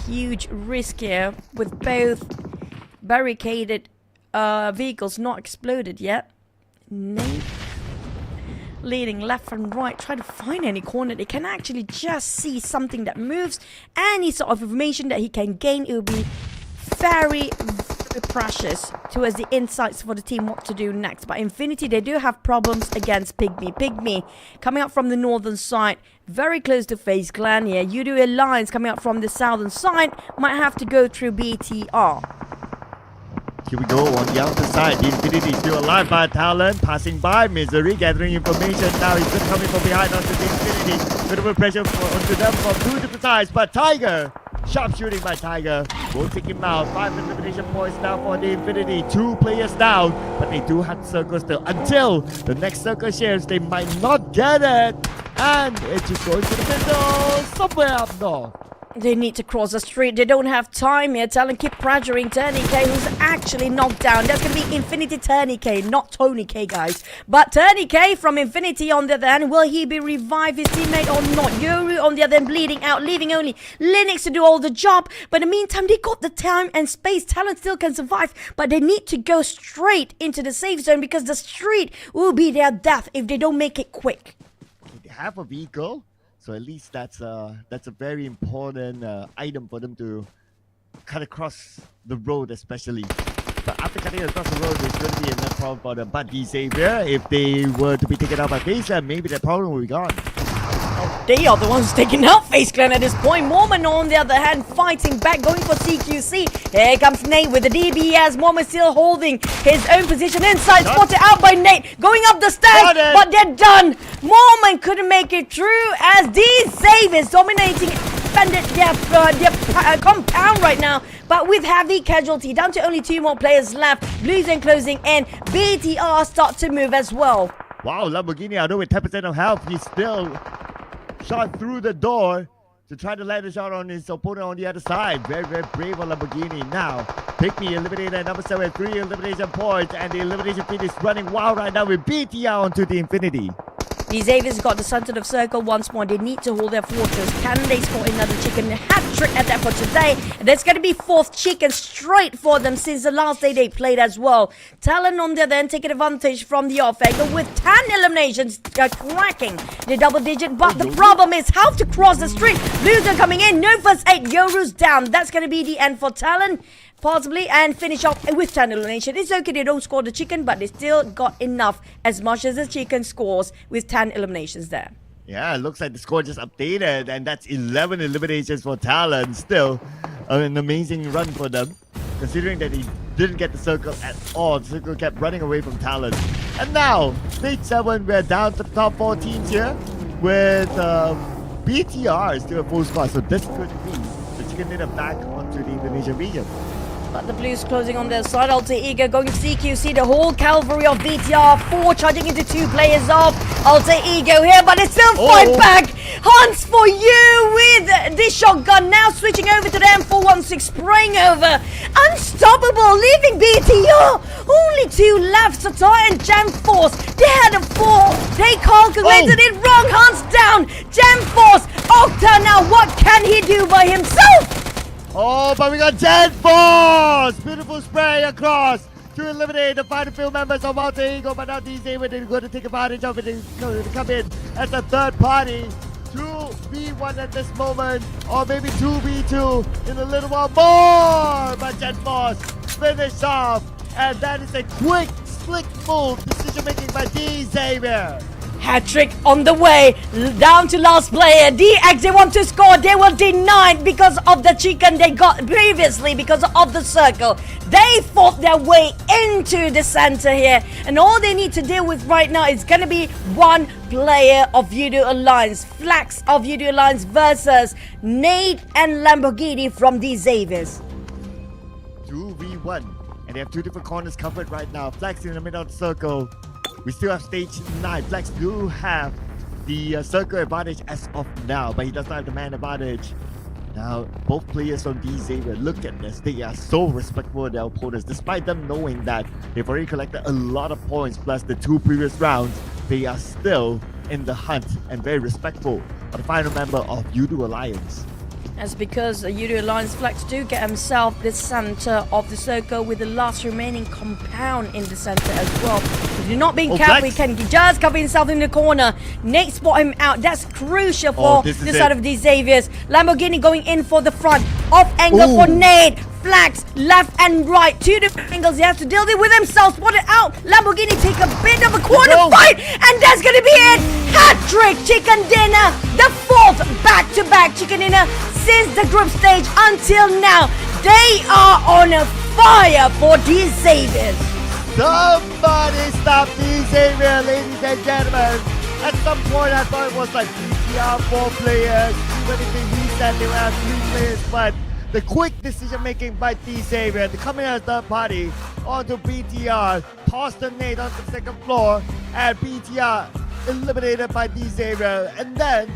huge risk here with both barricaded vehicles not exploded yet. Nade leading left and right, try to find any corner. They can actually just see something that moves. Any sort of information that he can gain, it will be very, very precious towards the insights for the team what to do next. But Infinity, they do have problems against PIGMY. PIGMY coming up from the northern side, very close to FaZe Clan here. UDO Alliance coming up from the southern side, might have to go through BTR. Here we go on the outer side. The Infinity still alive by TALON. Passing by Misery, gathering information. Now he's just coming from behind onto the Infinity. Bit of a pressure onto them from two different sides. But Tiger, sharp shooting by Tiger, will take him out. 5 elimination points now for the Infinity. 2 players down, but they do have circles still. Until the next circle shares, they might not get it. And it just goes to the middle, somewhere up north. They need to cross the street. They don't have time here. TALON keep pressuring Tony K, who's actually knocked down. That's going to be Infinity Tony K, not Tony K, guys. But Tony K from Infinity on the other hand, will he be revived his teammate or not? Yoru on the other hand bleeding out, leaving only Linux to do all the job. But in the meantime, they got the time and space. TALON still can survive, but they need to go straight into the safe zone because the street will be their death if they don't make it quick. They have a vehicle. So at least that's a very important item for them to cut across the road, especially. But after cutting across the road, there's going to be enough problem for them. But the Xavier, if they were to be taken out by FaZe Clan, maybe that problem will be gone. They are the ones taking out FaZe Clan at this point. Mormon on the other hand fighting back, going for CQC. Here comes Nate with the DBS. Mormon still holding his own position inside. Spotted out by Nate, going up the stairs, but they're done. Mormon couldn't make it through as these Xaviers dominating their compound right now. But with heavy casualty, down to only 2 more players left. Blues and closing in. BTR start to move as well. Wow, Lamborghini, although with 10% of health, he's still shot through the door to try to land a shot on his opponent on the other side. Very, very brave on Lamborghini. Now, PIGMY eliminated at number 7, 3 elimination points, and the elimination feed is running wild right now with BTR onto the Infinity. The Xaviers got the center of circle once more. They need to hold their fortress. Can they score another chicken hat-trick at that for today? There's going to be 4th chicken straight for them since the last day they played as well. TALON on the other end taking advantage from the off angle with 10 eliminations, cracking the double digit. But the problem is how to cross the street. Loser coming in, no first aid, Yoru's down. That's going to be the end for TALON. Possibly, and finish off with 10 elimination. It's okay they don't score the chicken, but they still got enough as much as the chicken scores with 10 eliminations there. Yeah, it looks like the score just updated, and that's 11 eliminations for TALON. Still an amazing run for them, considering that he didn't get the circle at all. The circle kept running away from TALON. And now, stage 7, we're down to the top 4 teams here, with BTR still a full squad, so this could be the chicken dinner back onto the Indonesian region. But the Blues closing on their side. Alter Ego going to CQC. The whole cavalry of BTR. 4 charging into 2 players off. Alter Ego here, but it's still fight back. Hunts for you with this shotgun. Now switching over to the M416. Spraying over. Unstoppable. Leaving BTR. Only 2 left. Satar and Gem Force. They had a 4. They calculated it wrong. Hunts down. Gem Force. Octa now. What can he do by himself? Oh, but we got Jet Force! Beautiful spray across to eliminate the final few members of Alter Ego, but now these days we're going to take advantage of it to come in as a third party. 2v1 at this moment, or maybe 2v2 in a little while more. But Jet Force finished off, and that is a quick, slick move, decision making by D Xavier. Hat-trick on the way, down to last player. DX, they want to score, they were denied because of the chicken they got previously because of the circle. They fought their way into the center here, and all they need to deal with right now is gonna be 1 player of Voodoo Alliance, Flax of Voodoo Alliance versus Nate and Lamborghini from the Xaviers. 2v1, and they have 2 different corners covered right now. Flax in the middle of the circle. We still have stage 9. Flex do have the circle advantage as of now, but he does not have the man advantage. Now, both players from D Xavier, look at this. They are so respectful of their opponents. Despite them knowing that they've already collected a lot of points plus the 2 previous rounds, they are still in the hunt and very respectful of the final member of Voodoo Alliance. That's because Voodoo Alliance Flex do get himself the center of the circle with the last remaining compound in the center as well. If you're not being careful, he can just cover himself in the corner. Nate spot him out. That's crucial for the side of the Xaviers. Lamborghini going in for the front. Off angle for Nate. Flax left and right. 2 different angles. He has to deal with himself. Spot it out. Lamborghini take a bit of a corner fight. And that's going to be it. Hat-trick chicken dinner. The 4th back-to-back chicken dinner since the group stage until now. They are on a fire for these Xaviers. Somebody stop these Xavier, ladies and gentlemen. At some point, I thought it was like BTR 4 players. Even if they reset, they were 3 players. But the quick decision making by D Xavier, to come in as third party onto BTR, toss the nade onto the second floor, and BTR eliminated by D Xavier. And then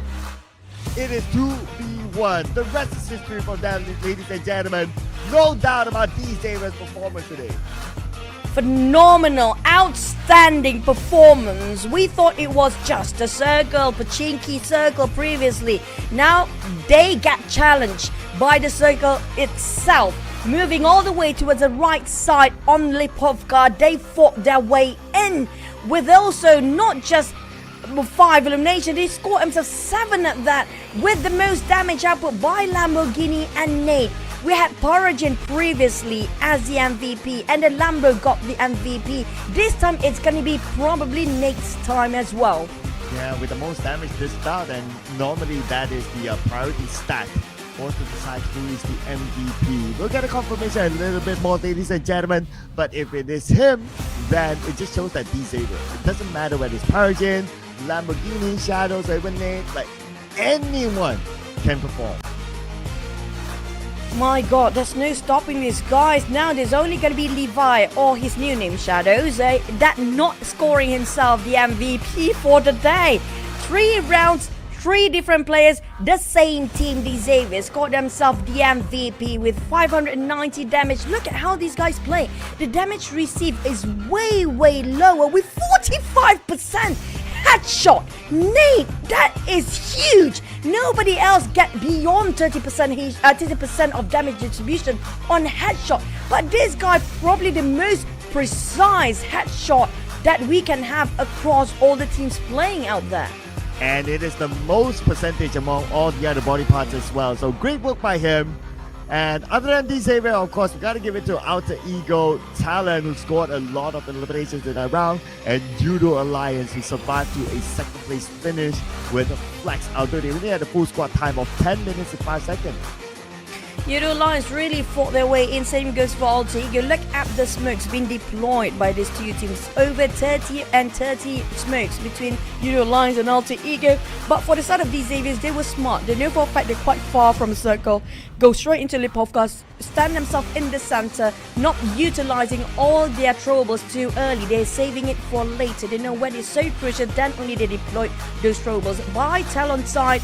it is 2v1. The rest is history from that, ladies and gentlemen. No doubt about D Xavier's performance today. Phenomenal, outstanding performance. We thought it was just a circle, Pachinki circle previously. Now they get challenged by the circle itself. Moving all the way towards the right side on Lipovka, they fought their way in with also not just 5 elimination, they scored themselves 7 at that, with the most damage output by Lamborghini and Nate. We had Paragen previously as the MVP, and the Lambo got the MVP. This time it's gonna be probably Nate's time as well. Yeah, with the most damage this start, and normally that is the priority stat for to decide who is the MVP. We'll get a confirmation a little bit more, ladies and gentlemen, but if it is him, then it just shows that he's able. It doesn't matter whether it's Paragen, Lamborghini, Shadows, or even Nate, like anyone can perform. My god, there's no stopping these guys. Now there's only going to be Levi, or his new name Shadows, that not scoring himself the MVP for the day. 3 rounds, 3 different players, the same team, the Xavier, scored themselves the MVP with 590 damage. Look at how these guys play. The damage received is way lower with 45% headshot. Nate, that is huge. Nobody else get beyond 30% of damage distribution on headshot. But this guy probably the most precise headshot that we can have across all the teams playing out there. And it is the most percentage among all the other body parts as well. So great work by him. And other than D Xavier, of course, we got to give it to Alter Ego Talon, who scored a lot of eliminations in that round, and Judo Alliance, who survived to a 2nd place finish with a flex. Although they only had a full squad time of 10 minutes and 5 seconds. Judo Alliance really fought their way in. Same goes for Alter Ego. Look at the smokes being deployed by these two teams. Over 30 and 30 smokes between Judo Alliance and Alter Ego. But for the side of these Xaviers, they were smart. They knew for a fact they're quite far from the circle. Go straight into Lipovka, stand themselves in the center, not utilizing all their throwables too early. They're saving it for later. They know when it's so crucial, then only they deploy those throwables. By Talon side,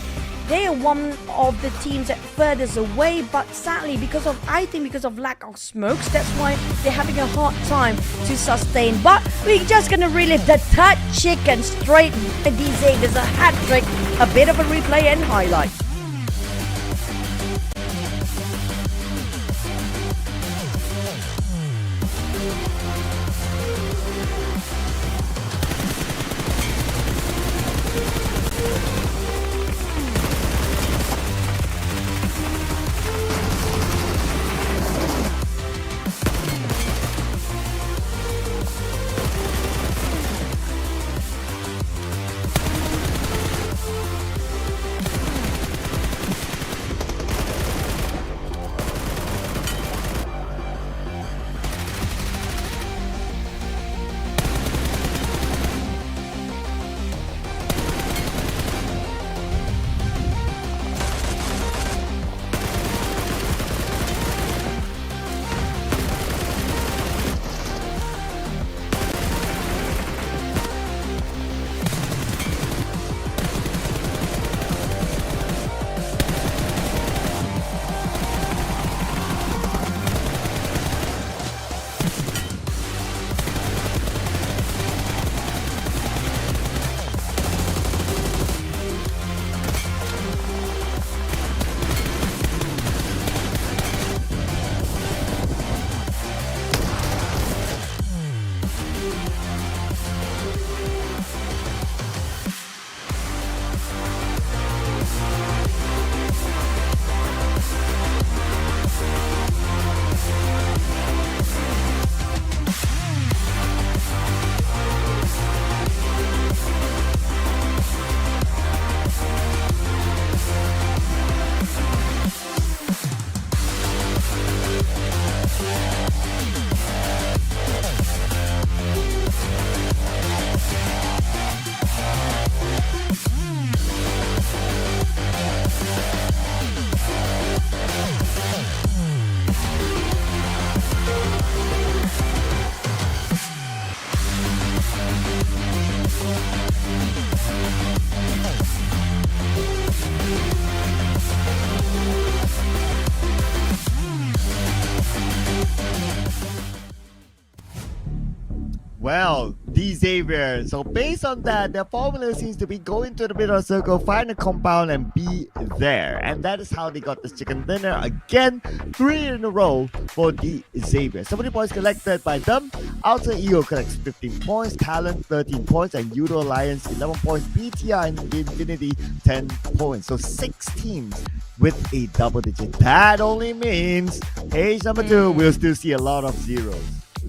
they are one of the teams that furthest away, but sadly because of lack of smokes, that's why they're having a hard time to sustain. But we're just gonna relive the third chicken straight by these Xaviers, a hat trick, a bit of a replay and highlight. Well, the Xavier. So based on that, their formula seems to be go into the middle of the circle, find a compound, and be there. And that is how they got this chicken dinner again, 3 in a row for the Xavier. 70 points collected by them. Outer Ego collects 15 points, Talon 13 points, and Judo Alliance 11 points, BTI and Infinity 10 points. So 6 teams with a double digit. That only means page number 2 we'll still see a lot of zeros.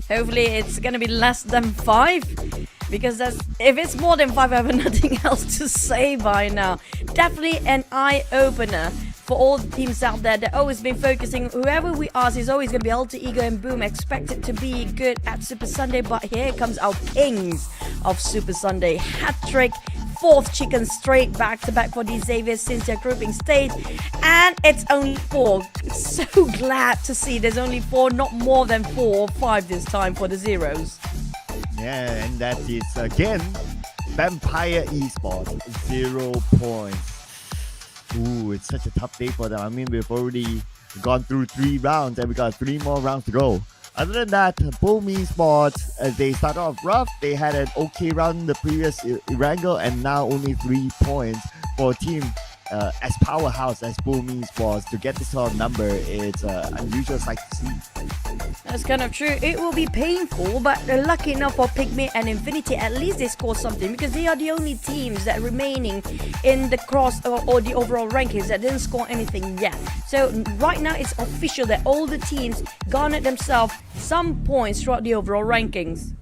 Hopefully it's gonna be less than 5, because if it's more than 5, I have nothing else to say by now. Definitely an eye-opener for all the teams out there that always been focusing. Whoever we ask is always gonna be Alter Ego and Boom, expected to be good at Super Sunday, but here comes our kings of Super Sunday. Hat-trick, 4th chicken straight back-to-back for the Xavier since their grouping stage, and it's only 4. So glad to see there's only 4, not more than 4 or 5 this time for the Zeros. Yeah, and that is again Vampire Esports, 0 points. Ooh, it's such a tough day for them. I mean, we've already gone through 3 rounds and we got 3 more rounds to go. Other than that, PUBG Esports, as they started off rough, they had an okay round in the previous Erangel, and now only 3 points for a team as powerhouse as PUBG Esports. To get this sort of number, it's an unusual sight to see. That's kind of true. It will be painful, but lucky enough for PIGMY and Infinity, at least they score something, because they are the only teams that remaining in the cross or the overall rankings that didn't score anything yet. So right now it's official that all the teams garnered themselves some points throughout the overall rankings.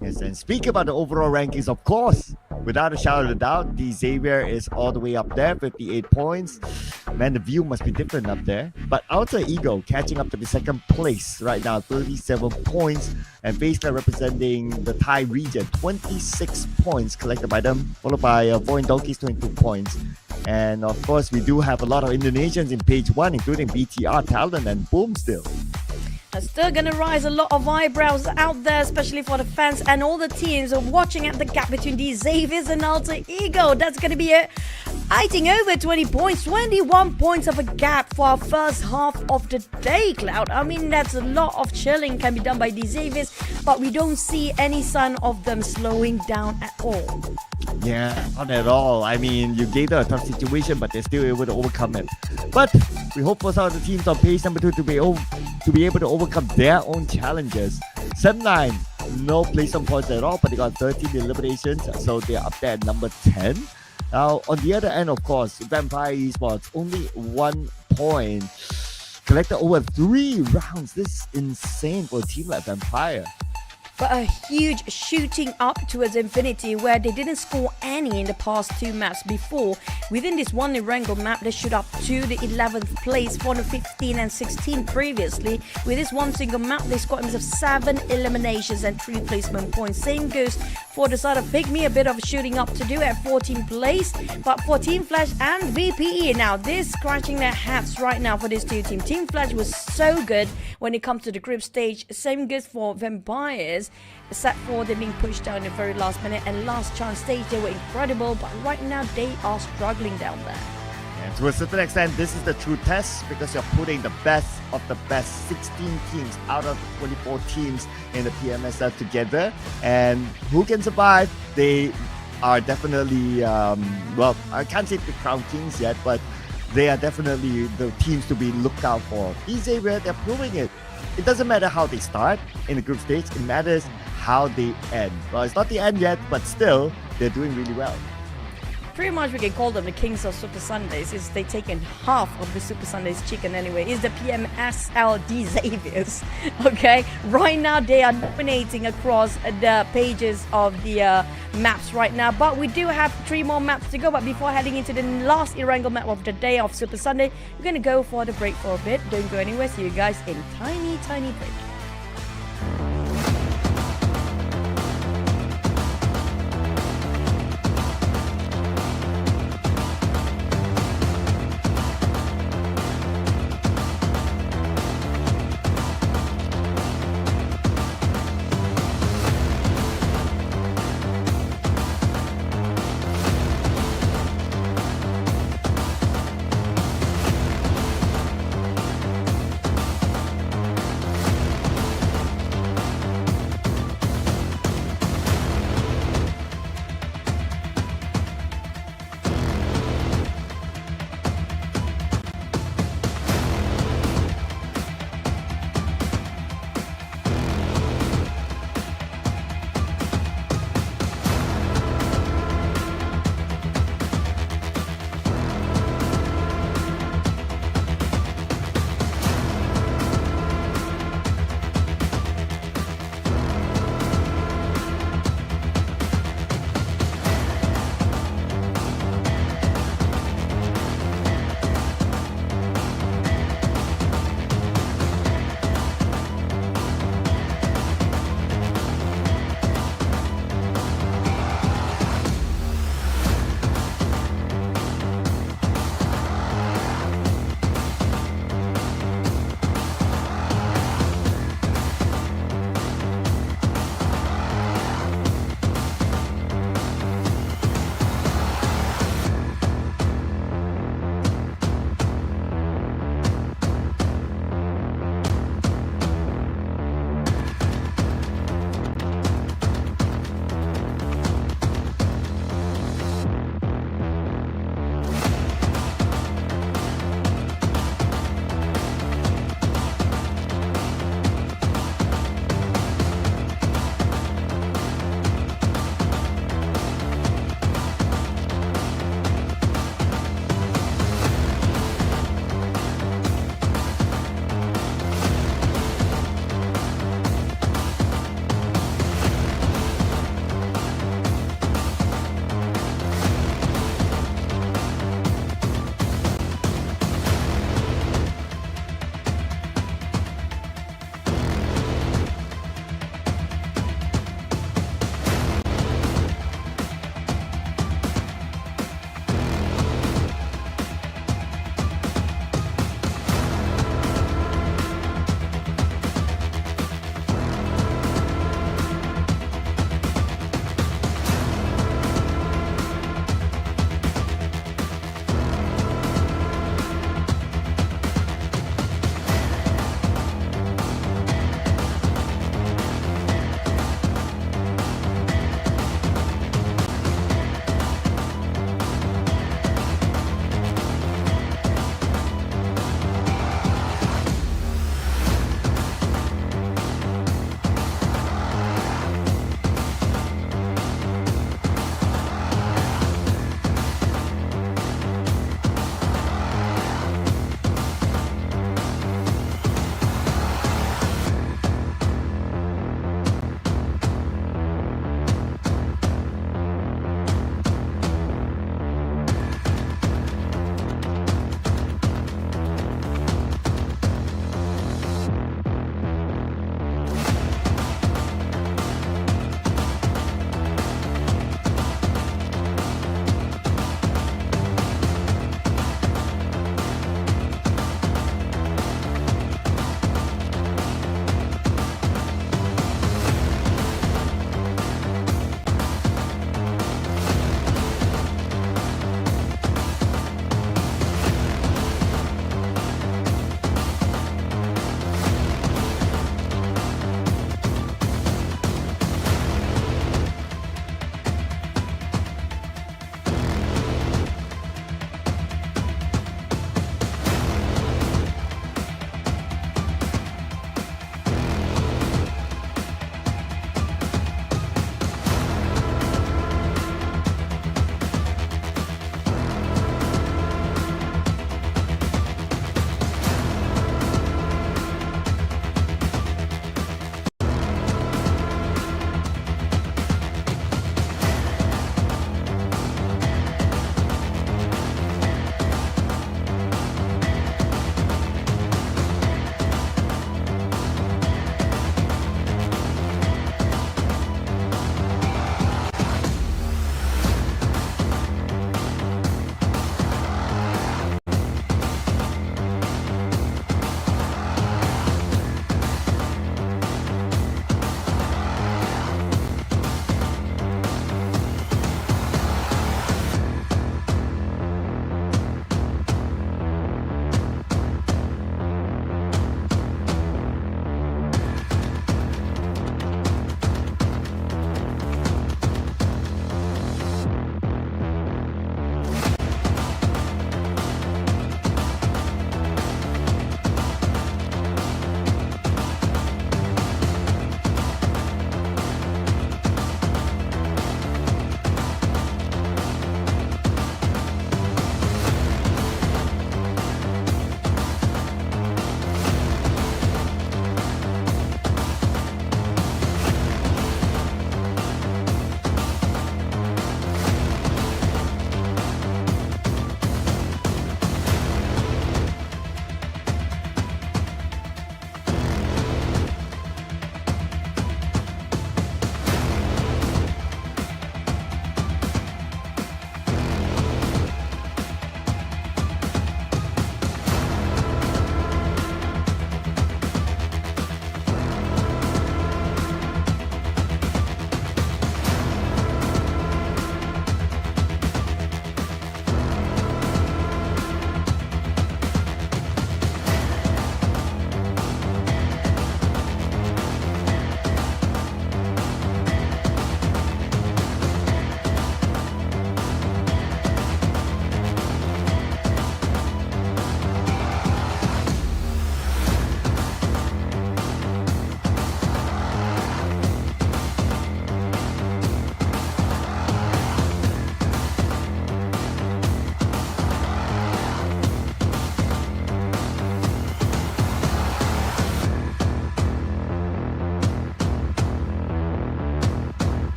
Yes, and speak about the overall rankings, of course, without a shadow of a doubt, the Xavier is all the way up there, 58 points. Man, the view must be different up there. But Alter Ego catching up to the 2nd place right now, 37 points. And FaZe Clan representing the Thai region, 26 points collected by them, followed by VOIN Donkeys, 22 points. And of course, we do have a lot of Indonesians in page 1, including BTR, Talon, and Boom still. Still gonna raise a lot of eyebrows out there, especially for the fans and all the teams are watching at the gap between the Xaviers and Alter Ego. That's gonna be it. Eating over 20 points, 21 points of a gap for our first half of the day, Cloud. I mean, that's a lot of chilling can be done by the Xaviers, but we don't see any sign of them slowing down at all. Yeah, not at all. I mean, you gave them a tough situation, but they're still able to overcome it. But we hope for some of the teams on page number 2 to be able to overcome their own challenges. 7-9, no place on points at all, but they got 13 eliminations, so they're up there at number 10. Now, on the other end, of course, Vampire Esports, only 1 point. Collected over 3 rounds. This is insane for a team like Vampire. But a huge shooting up towards Infinity, where they didn't score any in the past 2 maps before. Within this one Erangel map, they shoot up to the 11th place, 415 and 16 previously. With this one single map, they scored themselves 7 eliminations and 3 placement points. Same goes for the side of PIGMY, a bit of shooting up to do at 14th place. But for Team Flash and VPE, now they're scratching their hats right now for this 2 team. Team Flash was so good when it comes to the group stage. Same goes for Vampires, except for them being pushed down in the very last minute and last chance stage. They were incredible, but right now they are struggling down there. And to a certain extent, this is the true test, because you're putting the best of the best 16 teams out of the 24 teams in the PMSL together. And who can survive? They are definitely, well, I can't say the Crown Kings yet, but they are definitely the teams to be looked out for. Xavier, they're proving it. It doesn't matter how they start in the group stage, it matters how they end. Well, it's not the end yet, but still, they're doing really well. Pretty much we can call them the kings of Super Sundays, since they've taken half of the Super Sundays chicken anyway. It's the PMSL Xaviers. Okay, right now they are dominating across the pages of the maps right now, but we do have 3 more maps to go. But before heading into the last Erangel map of the day of Super Sunday, we're gonna go for the break for a bit. Don't go anywhere. See you guys in tiny break.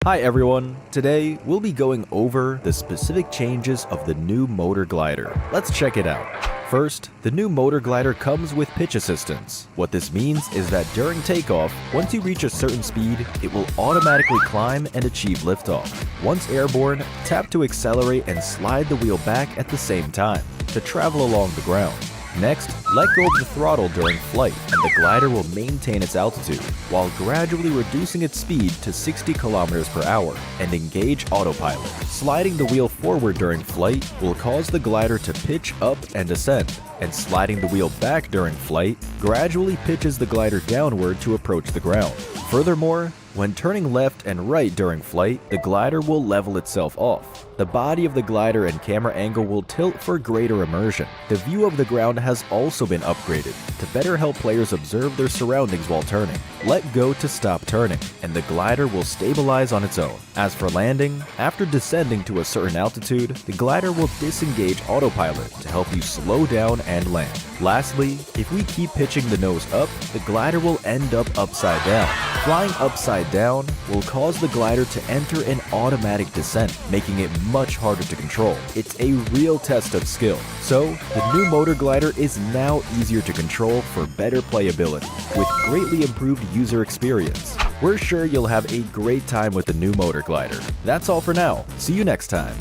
Hi everyone, today we'll be going over the specific changes of the new motor glider. Let's check it out. First, the new motor glider comes with pitch assistance. What this means is that during takeoff, once you reach a certain speed, it will automatically climb and achieve liftoff. Once airborne, tap to accelerate and slide the wheel back at the same time to travel along the ground. Next, let go of the throttle during flight, and the glider will maintain its altitude, while gradually reducing its speed to 60 km per hour, and engage autopilot. Sliding the wheel forward during flight will cause the glider to pitch up and ascend, and sliding the wheel back during flight gradually pitches the glider downward to approach the ground. Furthermore, when turning left and right during flight, the glider will level itself off. The body of the glider and camera angle will tilt for greater immersion. The view of the ground has also been upgraded to better help players observe their surroundings while turning. Let go to stop turning, and the glider will stabilize on its own. As for landing, after descending to a certain altitude, the glider will disengage autopilot to help you slow down and land. Lastly, if we keep pitching the nose up, the glider will end up upside down. Flying upside down will cause the glider to enter an automatic descent, making it much harder to control. It's a real test of skill. So, the new motor glider is now easier to control for better playability, with greatly improved user experience. We're sure you'll have a great time with the new motor glider. That's all for now. See you next time.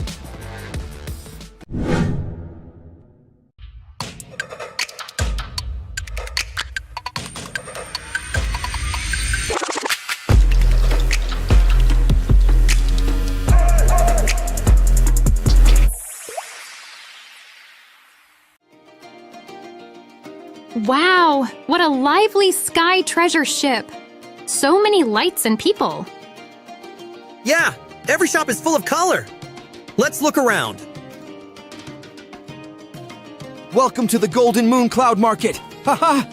Wow, what a lively sky treasure ship! So many lights and people. Yeah, every shop is full of color. Let's look around. Welcome to the Golden Moon Cloud Market! Haha!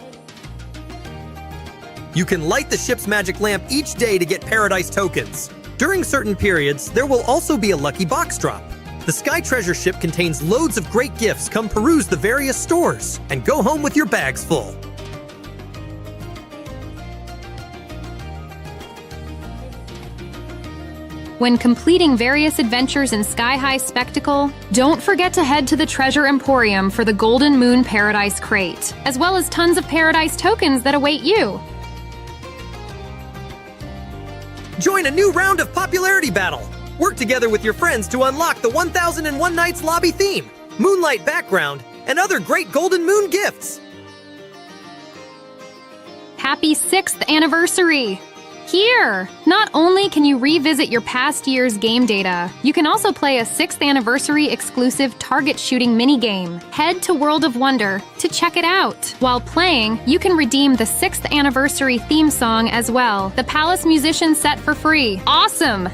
You can light the ship's magic lamp each day to get Paradise tokens. During certain periods, there will also be a lucky box drop. The Sky Treasure Ship contains loads of great gifts. Come peruse the various stores and go home with your bags full. When completing various adventures in Sky High Spectacle, don't forget to head to the Treasure Emporium for the Golden Moon Paradise Crate, as well as tons of Paradise tokens that await you. Join a new round of popularity battle. Work together with your friends to unlock the 1001 Nights lobby theme, moonlight background, and other great Golden Moon gifts. Happy 6th anniversary! Here! Not only can you revisit your past year's game data, you can also play a 6th anniversary exclusive target shooting minigame. Head to World of Wonder to check it out. While playing, you can redeem the 6th anniversary theme song as well, the Palace Musician set for free. Awesome!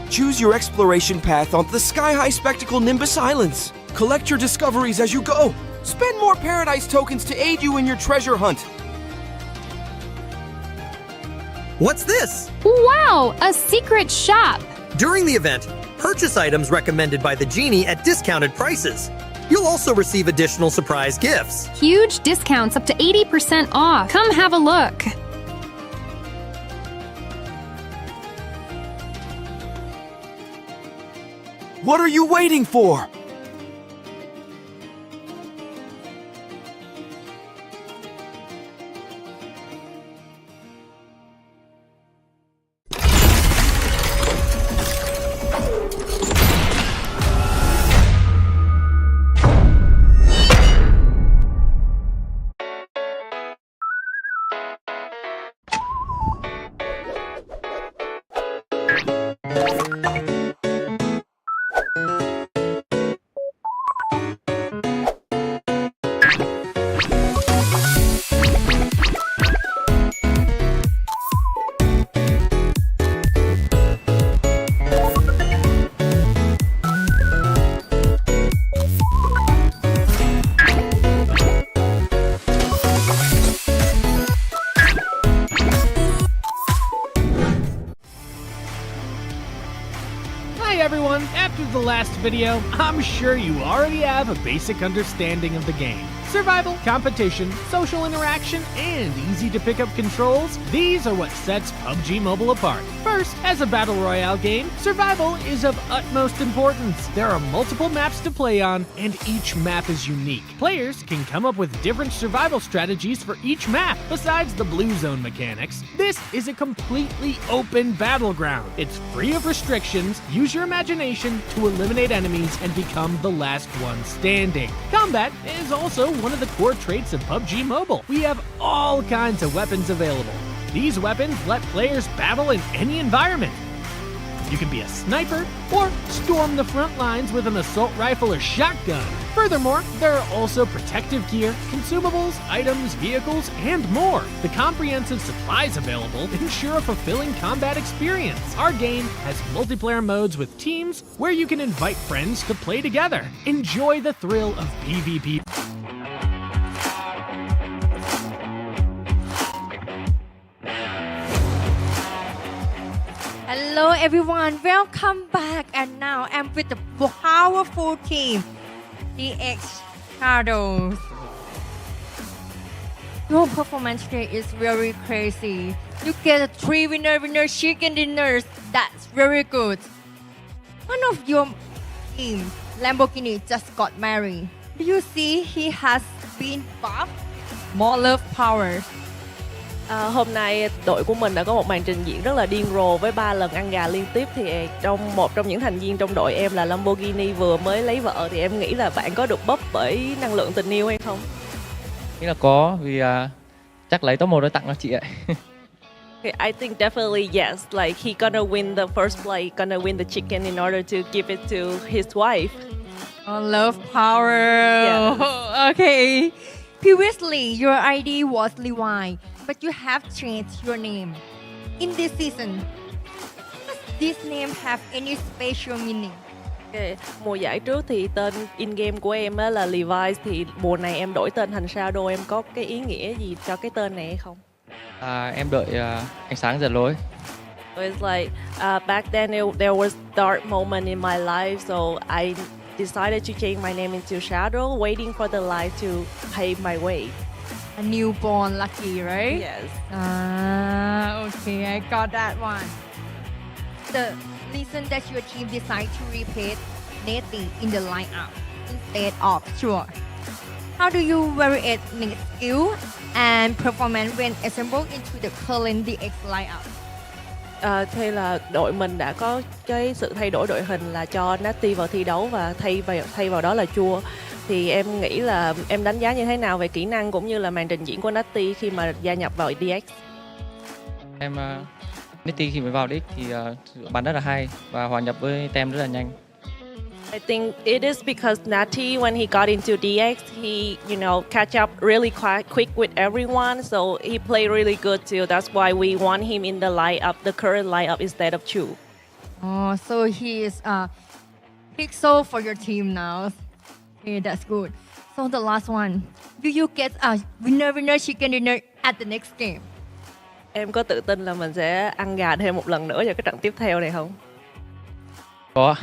Choose your exploration path onto the sky-high spectacle Nimbus Islands. Collect your discoveries as you go. Spend more Paradise tokens to aid you in your treasure hunt. What's this? Wow! A secret shop! During the event, purchase items recommended by the genie at discounted prices. You'll also receive additional surprise gifts. Huge discounts up to 80% off. Come have a look. What are you waiting for? Everyone, after the last video, I'm sure you already have a basic understanding of the game. Survival, competition, social interaction, and easy to pick up controls, these are what sets PUBG Mobile apart. First, as a battle royale game, survival is of utmost importance. There are multiple maps to play on, and each map is unique. Players can come up with different survival strategies for each map. Besides the blue zone mechanics, this is a completely open battleground. It's free of restrictions. Use your imagination to eliminate enemies and become the last one standing. Combat is also one of the core traits of PUBG Mobile. We have all kinds of weapons available. These weapons let players battle in any environment. You can be a sniper or storm the front lines with an assault rifle or shotgun. Furthermore, there are also protective gear, consumables, items, vehicles, and more. The comprehensive supplies available ensure a fulfilling combat experience. Our game has multiplayer modes with teams where you can invite friends to play together. Enjoy the thrill of PvP. Hello everyone, welcome back, and now I'm with the powerful team, the X Shadows. Your performance today is very crazy. You get 3 winner chicken dinners. That's very good. One of your team, Lamborghini, just got married. Do you see he has been buffed? More love power. Hôm nay đội của mình đã có một màn trình diễn rất là điên rồ với 3 lần ăn gà liên tiếp. Thì một trong những thành viên trong đội em là Lamborghini vừa mới lấy vợ, thì em nghĩ là bạn có được búp bởi năng lượng tình yêu hay không? Nghĩ là có, vì chắc lấy top 1 để tặng cho chị ạ. Okay, I think definitely yes. Like he gonna win the first play, gonna win the chicken in order to give it to his wife. Oh, love power. Yes. Okay. Previously, your ID was Levi, but you have changed your name. In this season, does this name have any special meaning? Okay. Mùa giải trước thì tên in-game của em là Levi, thì mùa này em đổi tên thành Shadow. Em có cái ý nghĩa gì cho cái tên này hay không? Em đợi ánh sáng dần lối. So it's like back then there was dark moment in my life, so I decided to change my name into Shadow, waiting for the light to pave my way. A newborn lucky, right? Yes. Okay, I got that one. The reason that your team decided to replace Natty in the lineup instead of Sure. How do you vary skill and performance when assembled into the current DX lineup? Thế là đội mình đã có cái sự thay đổi đội hình là cho Natty vào thi đấu và thay vào đó là Chua. Thì em nghĩ là em đánh giá như thế nào về kỹ năng cũng như là màn trình diễn của Natty khi mà gia nhập vào DX? Natty khi mới vào DX thì bắn rất là hay và hòa nhập với tem rất là nhanh. I think it is because Natty, when he got into DX, he, catch up really quite quick with everyone. So he played really good too. That's why we want him in the lineup, the current lineup, instead of Chu. Oh, so he is Pixel for your team now. Okay, that's good. So the last one, do you get a winner chicken dinner at the next game? Em có tự tin là mình sẽ ăn gà thêm một lần nữa vào cái trận tiếp theo này không? Có.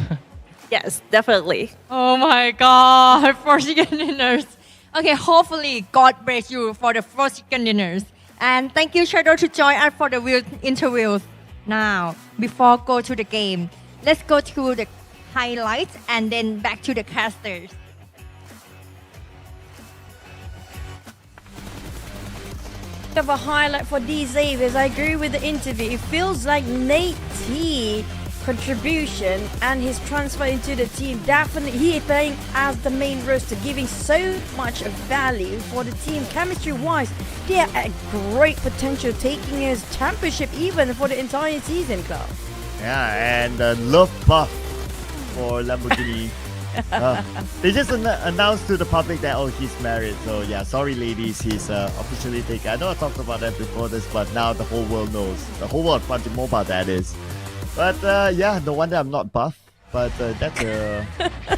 Yes, definitely. Oh my God, 4 chicken dinners. Okay, hopefully God bless you for the 4 chicken dinners. And thank you, Shadow, to join us for the real interviews. Now, before go to the game, let's go to the highlights and then back to the casters. Of a highlight for DZ, as I agree with the interview. It feels like Nate T contribution and his transfer into the team, definitely he is playing as the main roster, giving so much value for the team chemistry wise. They are a great potential taking his championship even for the entire season, club. Yeah, and love buff for Lamborghini. They just announced to the public that he's married. So yeah, sorry ladies, he's officially taken. I know I talked about that before this, but now the whole world knows. The whole world, PUBG Mobile, that is. But yeah, no wonder I'm not buff. But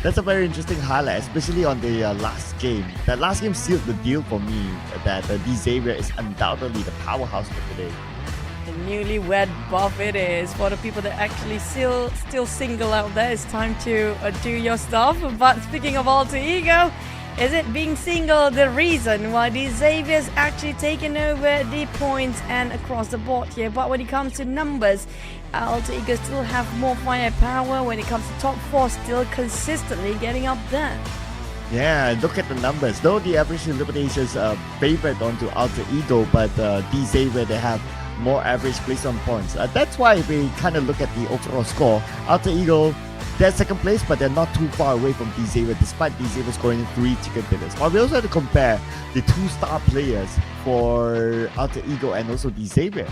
that's a very interesting highlight, especially on the last game. That last game sealed the deal for me that Xavier is undoubtedly the powerhouse for today. The newlywed buff it is for the people that actually still single out there. It's time to do your stuff. But speaking of alter ego, Is it being single the reason why the Xavier's actually taken over the points and across the board here? But when it comes to numbers, Alter Ego still have more firepower. When it comes to top 4, still consistently getting up there. Yeah, look at the numbers. Though the average eliminations are favored onto Alter Ego, but Xavier, they have more average place on points. That's why we kind of look at the overall score. Alter Ego, they're second place, but they're not too far away from Xavier, despite Xavier scoring 3 chicken dinners. But we also have to compare the 2-star players for Alter Ego and also Xavier.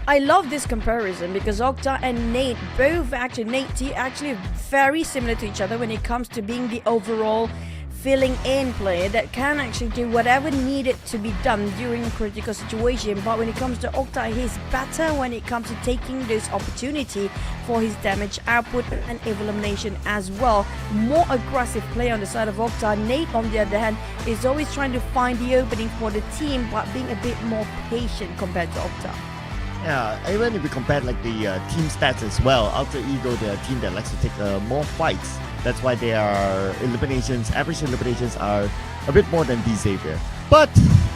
I love this comparison because Octa and Nate, Nate T actually very similar to each other when it comes to being the overall filling in player that can actually do whatever needed to be done during a critical situation. But when it comes to Octa, he's better when it comes to taking this opportunity for his damage output and elimination as well. More aggressive player on the side of Octa. Nate, on the other hand, is always trying to find the opening for the team, but being a bit more patient compared to Octa. Yeah, even if we compare like the team stats as well, Alter Ego, they're a team that likes to take more fights. That's why their average eliminations are a bit more than Xavier. But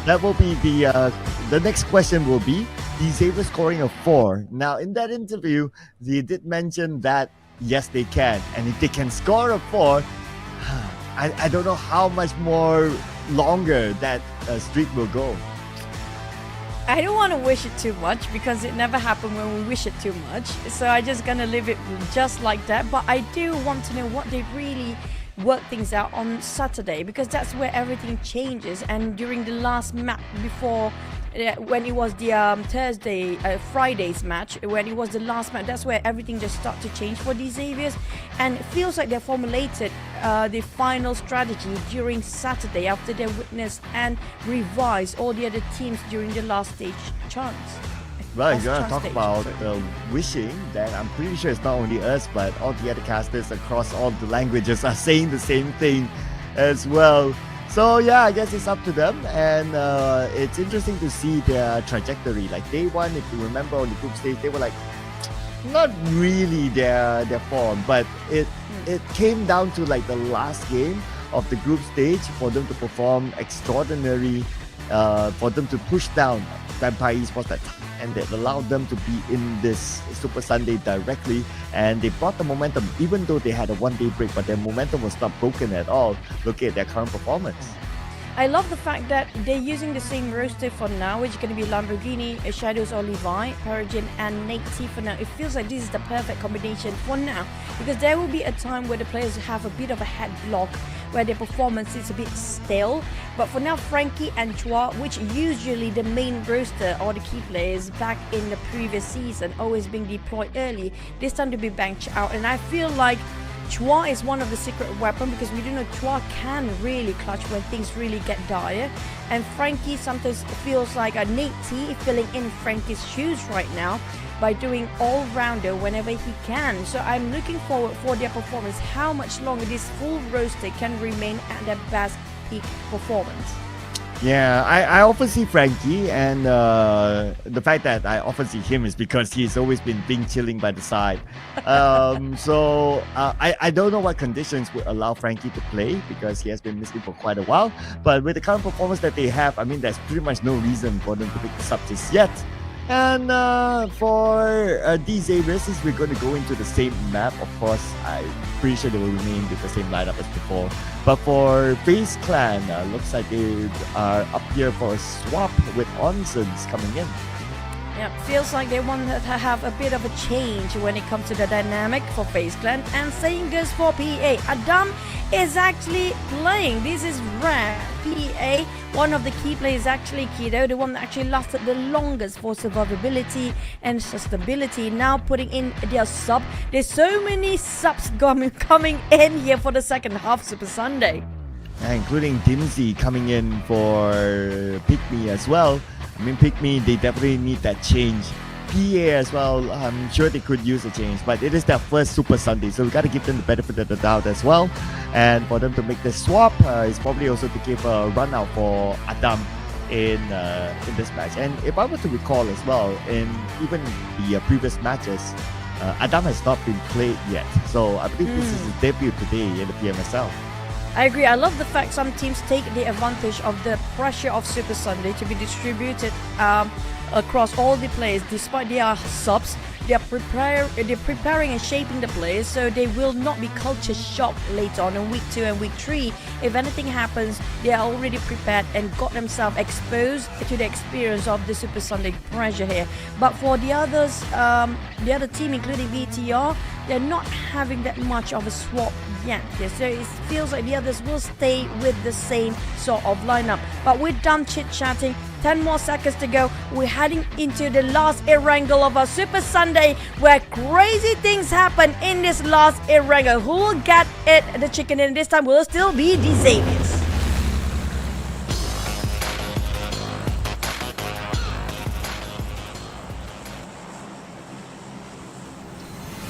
that will be the next question will be Xavier scoring a 4. Now in that interview, they did mention that yes they can, and if they can score a 4, I don't know how much more longer that streak will go. I don't want to wish it too much because it never happened when we wish it too much. So I'm just going to leave it just like that. But I do want to know what they really work things out on Saturday, because that's where everything changes. And during the last map before, when it was the Friday's match, when it was the last match, that's where everything just started to change for these Xaviers. And it feels like they formulated the final strategy during Saturday after they witnessed and revised all the other teams during the last stage chance. Well, if you want to talk about wishing, then I'm pretty sure it's not only us, but all the other casters across all the languages are saying the same thing as well. So yeah, I guess it's up to them, and it's interesting to see their trajectory. Like day one, if you remember on the group stage, they were like not really their form, but it came down to like the last game of the group stage for them to perform extraordinary, for them to push down Vampire Esports that time, and that allowed them to be in this Super Sunday directly, and they brought the momentum even though they had a 1-day break, but their momentum was not broken at all. Look at their current performance. I love the fact that they're using the same roster for now, which is going to be Lamborghini, Shadows or Levi, Perigin and Nate T for now. It feels like this is the perfect combination for now, because there will be a time where the players have a bit of a head block, where their performance is a bit stale. But for now, Frankie and Chua, which usually the main roster or the key players back in the previous season, always being deployed early, this time to be banked out. And I feel like Chua is one of the secret weapons, because we do know Chua can really clutch when things really get dire. And Frankie sometimes feels like a Nate T filling in Frankie's shoes right now by doing all-rounder whenever he can. So I'm looking forward for their performance, how much longer this full roster can remain at their best peak performance. Yeah, I often see Frankie, and the fact that I often see him is because he's always been being chilling by the side. So I don't know what conditions would allow Frankie to play, because he has been missing for quite a while. But with the current performance that they have, I mean, there's pretty much no reason for them to pick this up just yet. And for these Xavier, since we're going to go into the same map, of course, I'm pretty sure they will remain with the same lineup as before. But for FaZe Clan, looks like they are up here for a swap with Onsons coming in. Yeah, feels like they want to have a bit of a change when it comes to the dynamic for FaZe Clan, and same goes for PA. Adam is actually playing. This is rare. PA, one of the key players, actually Kido, the one that actually lasted the longest for survivability and sustainability, now putting in their sub. There's so many subs coming in here for the second half Super Sunday. Including Dimsy coming in for PIGMY as well. I mean, PIGMY, they definitely need that change. PA as well, I'm sure they could use a change, but it is their first Super Sunday, so we got to give them the benefit of the doubt as well. And for them to make the swap is probably also to give a run out for Adam in this match. And if I were to recall as well, in even the previous matches, Adam has not been played yet, so I believe this is his debut today in the PMSL. I agree. I love the fact some teams take the advantage of the pressure of Super Sunday to be distributed across all the players. Despite they are subs, they're preparing and shaping the players, so they will not be culture shocked later on in week 2 and week 3. If anything happens, they are already prepared and got themselves exposed to the experience of the Super Sunday pressure here. But for the others, the other team, including VTR, they're not having that much of a swap yet here. So it feels like the others will stay with the same sort of lineup. But we're done chit-chatting. 10 more seconds to go. We're heading into the last Erangel of our Super Sunday, where crazy things happen in this last Erangel. Who will get it? The chicken in this time will still be the Xaviers.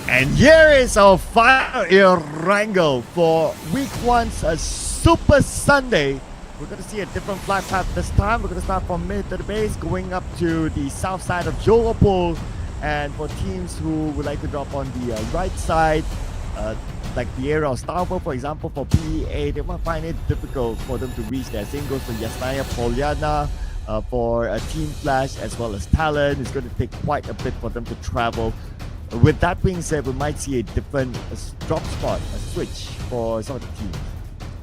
And here is our final Erangel for week 1's Super Sunday. We're going to see a different flight path this time. We're going to start from mid to the base, going up to the south side of Jogopol. And for teams who would like to drop on the right side, like the area of Starville, for example, for PEA, they might find it difficult for them to reach there. Same goes for Yasnaya, Polyana, for Team Flash, as well as TALON. It's going to take quite a bit for them to travel. With that being said, we might see a different drop spot, a switch for some of the teams.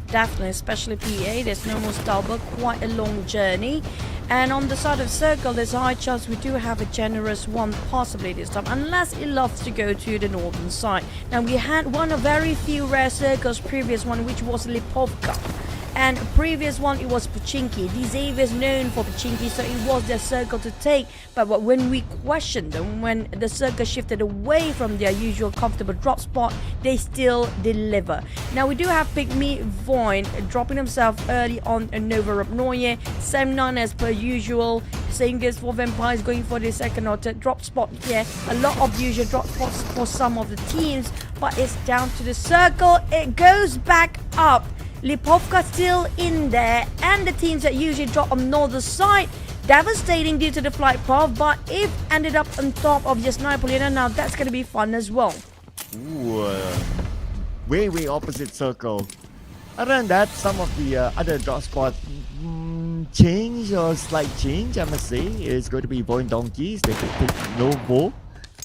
Definitely, especially PA. There's no more Starbuck, quite a long journey. And on the side of Circle, there's a high chance we do have a generous one possibly this time, unless it loves to go to the northern side. Now, we had one of very few rare Circles, previous one, which was Lipovka. And previous one, it was Pachinki. The Xaviers known for Pachinki, so it was their circle to take. But when we questioned them, when the circle shifted away from their usual comfortable drop spot, they still deliver. Now we do have PIGMY VOIN dropping himself early on Nova Rapnoye. Same 9 as per usual. Same goes for Vampires going for the second or third drop spot here. A lot of usual drop spots for some of the teams, but it's down to the circle. It goes back up. Lipovka still in there, and the teams that usually drop on northern side, devastating due to the flight path, but if ended up on top of just Napolina, now that's going to be fun as well. Ooh, way opposite circle. Other than that, some of the other drop spot change or slight change, I must say, is going to be VOIN Donkeys. They could take Novo,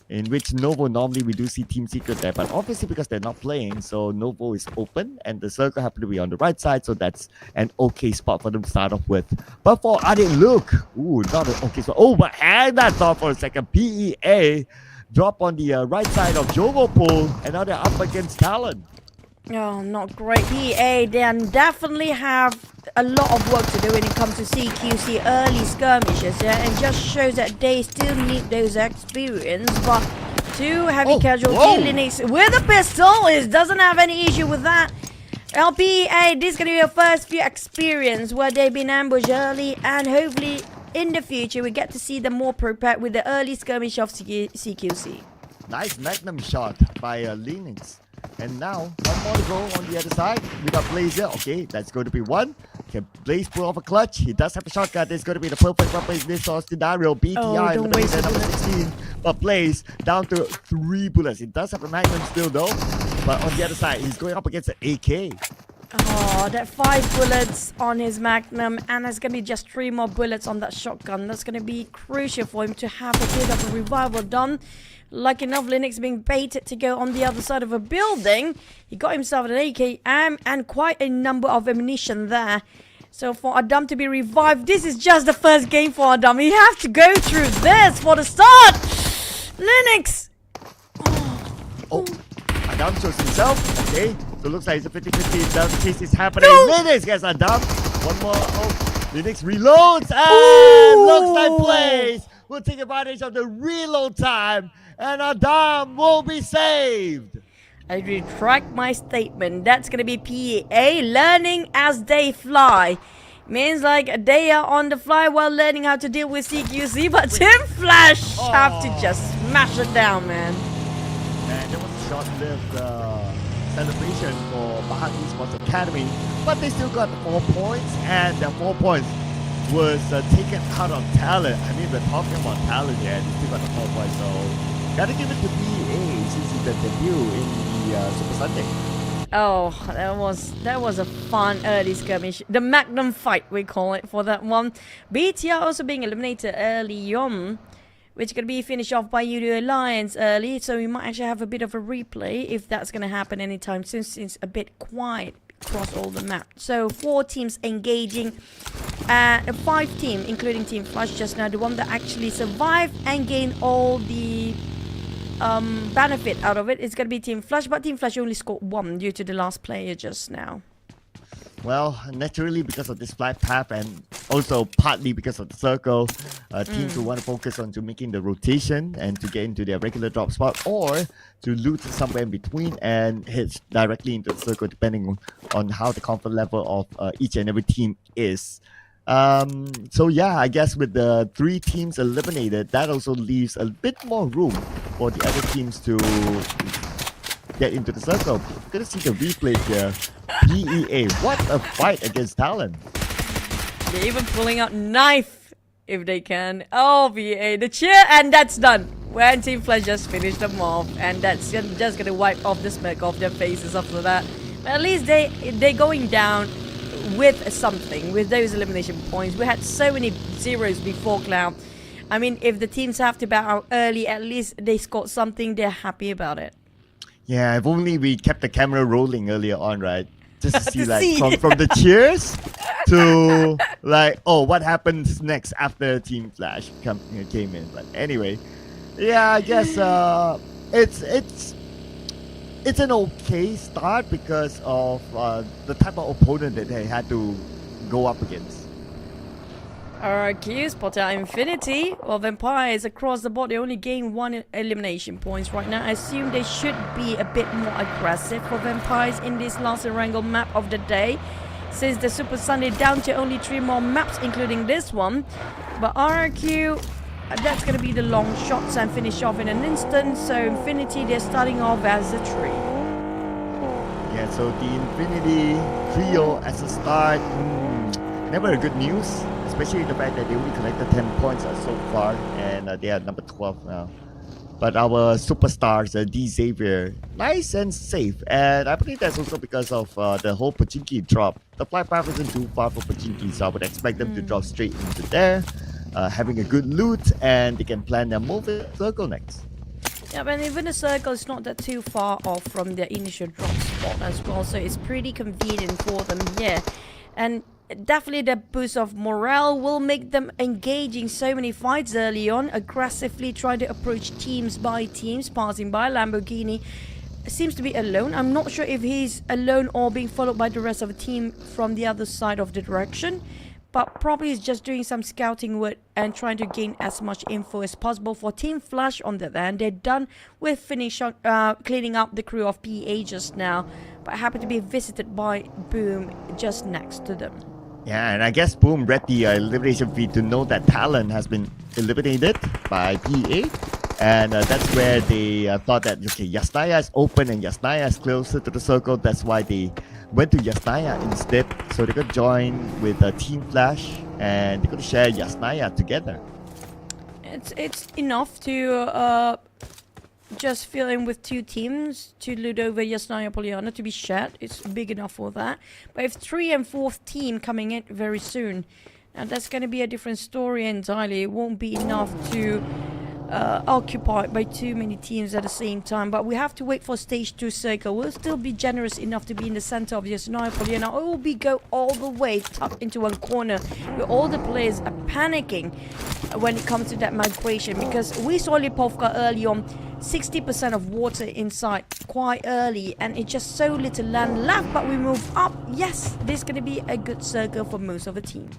in which Novo normally we do see Team Secret there, but obviously because they're not playing, so Novo is open and the circle happen to be on the right side, so that's an okay spot for them to start off with. But for Adit Luke, ooh, not an okay spot. Oh, but hang that thought for a second. PEA drop on the right side of Jogopol, and now they're up against TALON. Oh, not great. PA then definitely have a lot of work to do when it comes to CQC early skirmishes, yeah, and just shows that they still need those experience. But two heavy casualty Linux with a pistol, it doesn't have any issue with that. LPA, this is gonna be your first few experience where they've been ambushed early, and hopefully in the future we get to see them more prepared with the early skirmish of CQC. Nice magnum shot by Linux. And now, one more to go on the other side. We got Blazer. Okay, that's going to be one. Can Blaze pull off a clutch? He does have a shotgun. This is going to be the perfect weapon in this sort of scenario. BTR in the base at number 16. But Blaze down to 3 bullets. He does have a magnum still though. But on the other side, he's going up against an AK. Oh, that 5 bullets on his magnum, and there's going to be just 3 more bullets on that shotgun. That's going to be crucial for him to have a bit of a revival done. Lucky enough, Linux being baited to go on the other side of a building. He got himself an AK and quite a number of ammunition there. So for Adam to be revived, this is just the first game for Adam. He have to go through this for the start. Linux! Oh, Adam shows himself. Okay, so it looks like it's a 50-50. That case is happening. No! Linux gets Adam. One more. Oh, Linux reloads. And looks like Blaze will take advantage of the reload time. And Adam will be saved. I retract my statement. That's going to be PA learning as they fly. Means like they are on the fly while learning how to deal with CQC. But Team Flash have to just smash it down, man. And there was a short-lived celebration for BIGETRON Esports Academy. But they still got 4 points. And the 4 points was taken out of TALON. I mean, we're talking about TALON here. They still got the 4 points. So gotta give it to PA since it's the debut in the Super Sunday. Oh, that was a fun early skirmish. The Magnum fight, we call it, for that one. BTR also being eliminated early on, which is going to be finished off by UDO Alliance early, so we might actually have a bit of a replay if that's going to happen anytime soon, since it's a bit quiet across all the map. So 4 teams engaging, 5 teams, including Team Flush just now, the one that actually survived and gained all the benefit out of it is going to be Team Flush, but Team Flush only scored 1 due to the last player just now. Well, naturally because of this flight path and also partly because of the circle, teams who want to focus on to making the rotation and to get into their regular drop spot, or to loot somewhere in between and hit directly into the circle, depending on how the comfort level of each and every team is. So yeah, I guess with the 3 teams eliminated, that also leaves a bit more room for the other teams to get into the circle. We're gonna see the replay here. PEA, what a fight against TALON. They're even pulling out knife if they can. Oh, PEA, the cheer, and that's done. When Team Flash just finished them off, and that's just gonna wipe off the smirk off their faces after that. But at least they're going down with something, with those elimination points. We had so many zeros before Cloud. I mean, if the teams have to bow out early, at least they scored something, they're happy about it. Yeah, if only we kept the camera rolling earlier on, right? Just to see like from the cheers to like, oh, what happens next after Team Flash came in. But anyway, yeah, I guess it's an okay start because of the type of opponent that they had to go up against. IQOO spot out Infinity. Well, Vampires across the board, they only gain 1 elimination points right now. I assume they should be a bit more aggressive for Vampires in this last Erangel map of the day, since the Super Sunday down to only 3 more maps, including this one. But IQOO, that's going to be the long shots and finish off in an instant. So Infinity, they're starting off as a 3. Yeah, so the Infinity trio as a start, never a good news, especially the fact that they only collected 10 points so far, and they are number 12 now. But our superstars, D Xavier, nice and safe, and I believe that's also because of the whole Pachinki drop. The flight path isn't too far for Pachinki, so I would expect them to drop straight into there, having a good loot, and they can plan their move in circle next. Yeah, but even the circle is not that too far off from their initial drop spot as well, so it's pretty convenient for them here. And definitely the boost of morale will make them engaging so many fights early on, aggressively trying to approach teams by teams, passing by. Lamborghini seems to be alone. I'm not sure if he's alone or being followed by the rest of the team from the other side of the direction, but probably he's just doing some scouting work and trying to gain as much info as possible. For Team Flash, on the other hand, they're done with cleaning up the crew of PA just now, but happen to be visited by Boom just next to them. Yeah, and I guess Boom read the elimination feed to know that TALON has been eliminated by PA. And that's where they thought that, okay, Yasnaya is open and Yasnaya is closer to the circle. That's why they went to Yasnaya instead. So they could join with Team Flash and they could share Yasnaya together. It's enough to just fill in with 2 teams to loot over Yasnaya Polyana to be shared. It's big enough for that. But if 3 and 4th team coming in very soon, now that's going to be a different story entirely. It won't be enough to occupied by too many teams at the same time, but we have to wait for stage 2 circle. We'll still be generous enough to be in the center of Yasnaya Polyana, or will we go all the way tucked into one corner where all the players are panicking when it comes to that migration, because we saw Lipovka early on, 60% of water inside quite early, and it's just so little land left, but we move up. Yes, this is going to be a good circle for most of the team.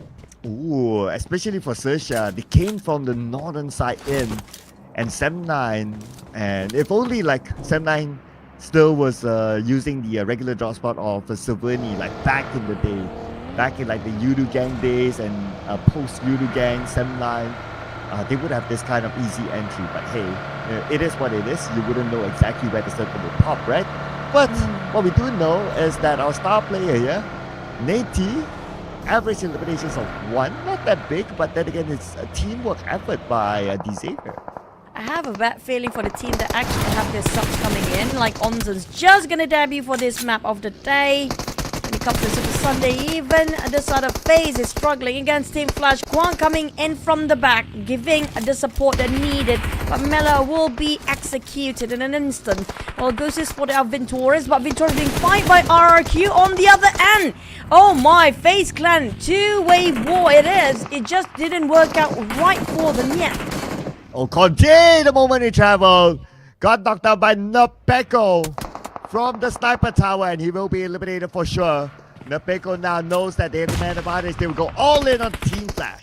Ooh, especially for XERXIA, they came from the northern side in, and Sem9, and if only like Sem9 still was using the regular drop spot of Silverny like back in the day, back in like the Yudu gang days and post Yudu gang, Sem9, they would have this kind of easy entry. But hey, it is what it is. You wouldn't know exactly where the circle would pop, right? But what we do know is that our star player here, Nate, average eliminations of 1, not that big, but then again, it's a teamwork effort by D Xavier. I have a bad feeling for the team that actually have their subs coming in. Like Onzen's just gonna debut for this map of the day. When it comes to Super Sunday, even the side of FaZe is struggling against Team Flash. Kwang coming in from the back, giving the support that needed. But Mela will be executed in an instant. Well, goes to spot out Ventores, but Ventores being fight by RRQ on the other end. Oh my, FaZe Clan, two-way war it is. It just didn't work out right for them yet. Oh, Conte, the moment he traveled, got knocked out by Nepeko from the sniper tower, and he will be eliminated for sure. Nepeko now knows that they have the man advantage. They will go all in on Team Flash.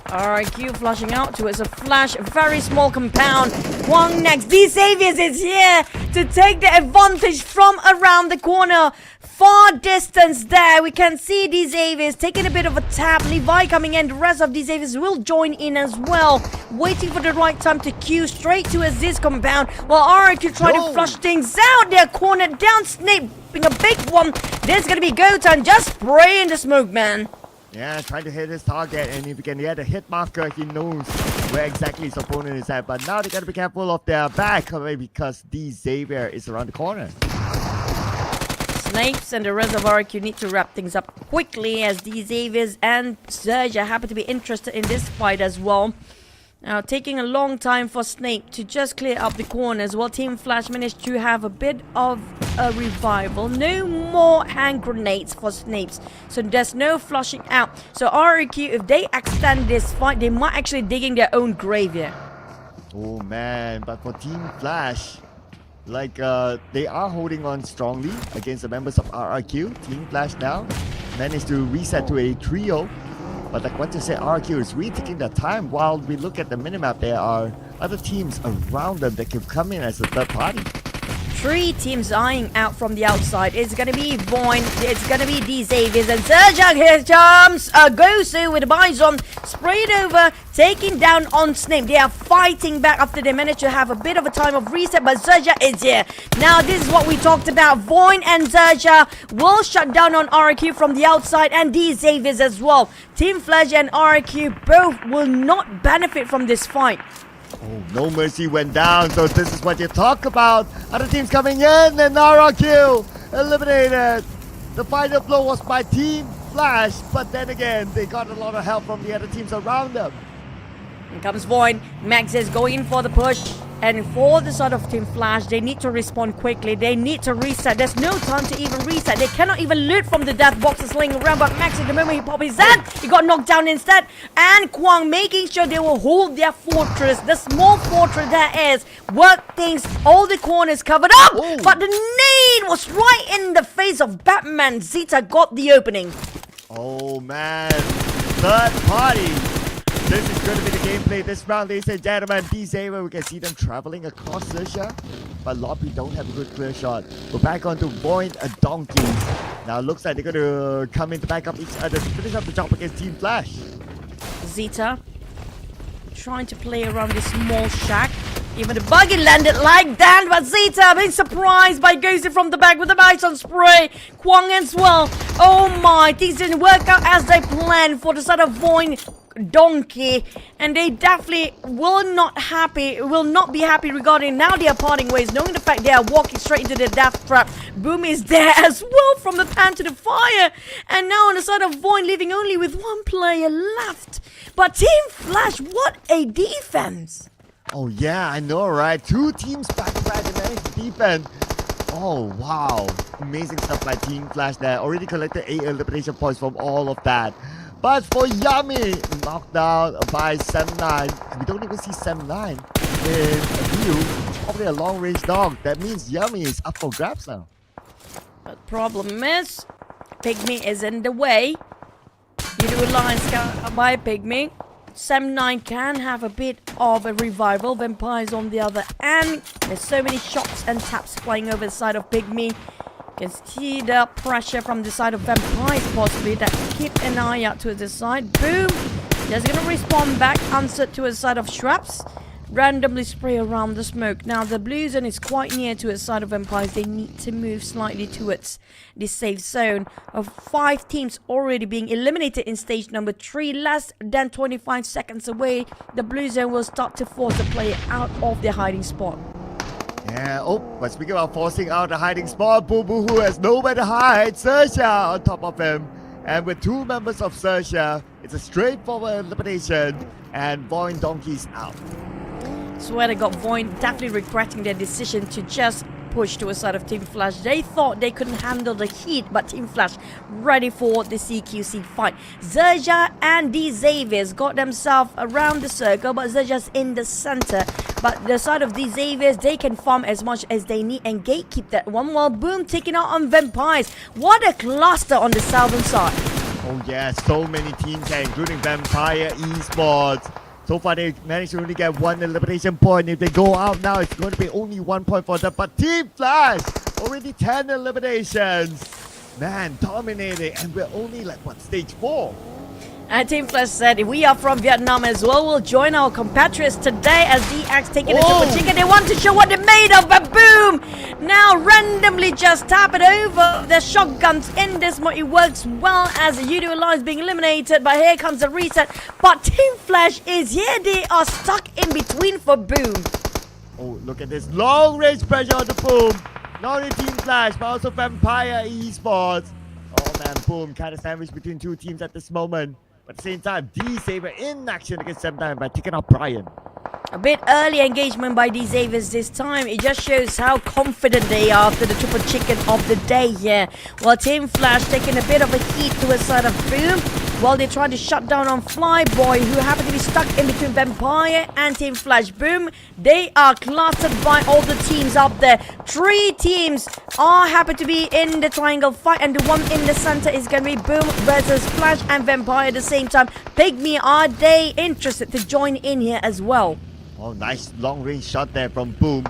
RQ flashing out towards a flash, a very small compound. Kwang next. D-Saviors is here to take the advantage from around the corner. Far distance there. We can see D-Saviors taking a bit of a tap. Levi coming in. The rest of D-Saviors will join in as well. Waiting for the right time to queue straight towards this compound. While RQ try to flush things out. They're cornered down. Snape being a big one. There's going to be go time. Just spray in the smoke, man. Yeah, trying to hit his target, and if he can get a hit marker, he knows where exactly his opponent is at. But now they gotta be careful of their back because D Xavier is around the corner. Snakes and the rest of RQ need to wrap things up quickly as D Xaviers and XERXIA happen to be interested in this fight as well. Now, taking a long time for Snake to just clear up the corners while Team Flash managed to have a bit of a revival. No more hand grenades for Snakes, so there's no flushing out. So RQ, if they extend this fight, they might actually digging their own grave here. Oh man, but for Team Flash, like they are holding on strongly against the members of RRQ. Team Flash now managed to reset to a trio. But like what you said, RQ is really taking their time. While we look at the minimap, there are other teams around them that can come in as a third party. 3 teams eyeing out from the outside. It's gonna be VOIN, it's gonna be D-Saviors, and XERXIA here comes Gosu with the Bison sprayed over, taking down on Snake. They are fighting back after they managed to have a bit of a time of reset, but XERXIA is here. Now this is what we talked about. VOIN and XERXIA will shut down on RQ from the outside, and D-Saviors as well. Team Flash and RQ both will not benefit from this fight. Oh, no mercy went down, so this is what you talk about. Other teams coming in, and RRQ eliminated. The final blow was by Team Flash, but then again, they got a lot of help from the other teams around them. Here comes VOIN. Max is going in for the push. And for the side of Team Flash, they need to respond quickly. They need to reset. There's no time to even reset. They cannot even loot from the death boxes laying around. But Max, at the moment he popped his head, he got knocked down instead. And Kwang making sure they will hold their fortress. The small fortress that is. Work things, all the corners covered up. Ooh. But the nade was right in the face of Batman. Zeta got the opening. Oh man, third party. This is going to be the gameplay this round, ladies and gentlemen. D-Xavier, we can see them traveling across XERXIA, but Lobby don't have a good clear shot. We're back on to VOIN and Donkeys. Now it looks like they're going to come in to back up each other to finish up the job against Team Flash. Zeta trying to play around this small shack. Even the buggy landed like that, but Zeta being surprised by Gosu from the back with the Bison spray. Kwang as well. Oh my, things didn't work out as they planned for the side of VOIN Donkey, and they definitely will not be happy regarding now they are parting ways, knowing the fact they are walking straight into the death trap. Boom is there as well from the pan to the fire, and now on the side of VOIN leaving only with 1 player left. But Team Flash, what a defense! Oh yeah, I know, right? 2 teams back to back and managed to defend. Oh wow, amazing stuff by Team Flash there. Already collected 8 elimination points from all of that. But for Yummy, knocked down by Sam9. We don't even see Sam9 in a view. Probably a long-range dog. That means Yummy is up for grabs now. But problem is, PIGMY is in the way. You do alliance by PIGMY. Sam9 can have a bit of a revival. Vampires on the other end. There's so many shots and taps flying over the side of PIGMY. You can see the pressure from the side of Vampires possibly that keep an eye out to the side. Boom! Just gonna respawn back, answer to the side of Shrubs. randomly spray around the smoke. Now the blue zone is quite near to the side of Vampires. They need to move slightly towards the safe zone. Of 5 teams already being eliminated in stage number 3, less than 25 seconds away, the blue zone will start to force the player out of their hiding spot. Yeah, but speaking about forcing out the hiding spot, Boo Boo Who has nowhere to hide. XERXIA on top of him. And with 2 members of XERXIA, it's a straightforward elimination. And VOIN Donkey's out. Swear to God, VOIN definitely regretting their decision to just push to a side of Team Flash. They thought they couldn't handle the heat, but Team Flash ready for the CQC fight. XERXIA and the Xaviers got themselves around the circle, but XERXIA's in the center. But the side of the Xaviers, they can farm as much as they need and gatekeep that one, while Boom taking out on Vampires. What a cluster on the southern side. Oh yeah, so many teams here, including Vampire Esports. So far, they managed to only get 1 elimination point. If they go out now, it's going to be only 1 point for them. But Team Flash, already 10 eliminations. Man, dominating. And we're only like, what, stage 4? And Team Flash said, if we are from Vietnam as well, we'll join our compatriots today as DX taking a super chicken. They want to show what they're made of, but boom! Now randomly just tap it over the shotguns in this mode. It works well as the Udo Alliance being eliminated, but here comes the reset. But Team Flash is here. They are stuck in between for Boom. Oh, look at this long range pressure on the Boom. Not only Team Flash, but also Vampire Esports. Oh man, Boom kind of sandwiched between 2 teams at this moment. But at the same time, D Saber in action against them by taking out Brian. A bit early engagement by the Xaviers this time. It just shows how confident they are after the triple chicken of the day here. While Team Flash taking a bit of a heat to a side of Boom, while they try to shut down on Flyboy, who happen to be stuck in between Vampire and Team Flash. Boom, they are clustered by all the teams up there. 3 teams are happy to be in the triangle fight, and the one in the center is going to be Boom versus Flash and Vampire at the same time. PIGMY, are they interested to join in here as well? Oh, nice long range shot there from Boom.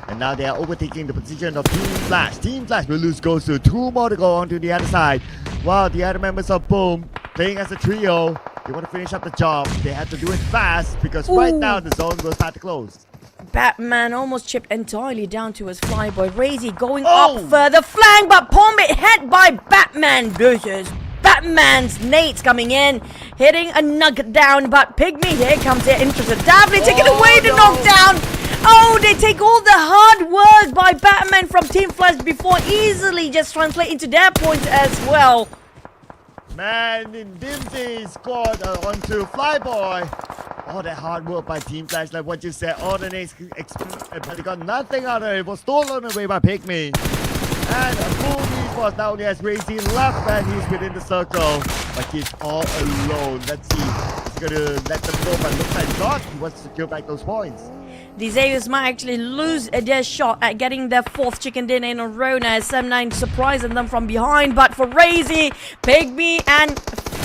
And now they are overtaking the position of Team Flash. Team Flash will lose goes to 2 more to go on to the other side. While the other members of Boom playing as a trio. They want to finish up the job. They have to do it fast because right now the zone will start to close. Batman almost chipped entirely down to his Flyboy. Razy going up further flank, but Pomit hit by Batman. Vicious. Batman's nades coming in, hitting a nugget down, but PIGMY, here comes their interested. Definitely taking away the knockdown. Oh, they take all the hard work by Batman from Team Flash before easily just translate into their points as well. Man, Dimsy scored onto Flyboy. All that hard work by Team Flash, like what you said, all the nades, but they got nothing out of it. It was stolen away by PIGMY. And PUBG Esports now only has Razy left, and he's within the circle. But he's all alone. Let's see. He's going to let them go, but looks like not. He wants to secure back those points. The Xaviers might actually lose their shot at getting their 4th chicken dinner in a row now. SM9 surprising them from behind, but for Razy, PIGMY and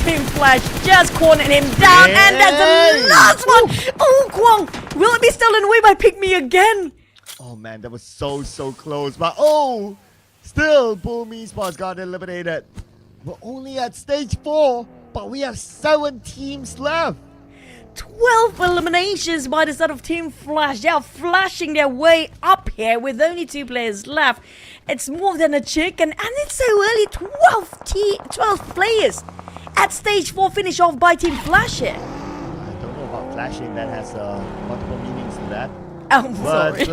Team Flash just cornering him down, and that's the last one. Oh, Kwong, will it be stolen away by PIGMY again? Oh man, that was so close, but still Boom Esports got eliminated. We're only at stage 4, but we have 7 teams left. 12 eliminations by the side of Team Flash. They are flashing their way up here with only 2 players left. It's more than a chicken, and it's so early. 12 players at stage 4 finish off by Team Flash here. I don't know about flashing. That has multiple meanings to that. I'm sorry.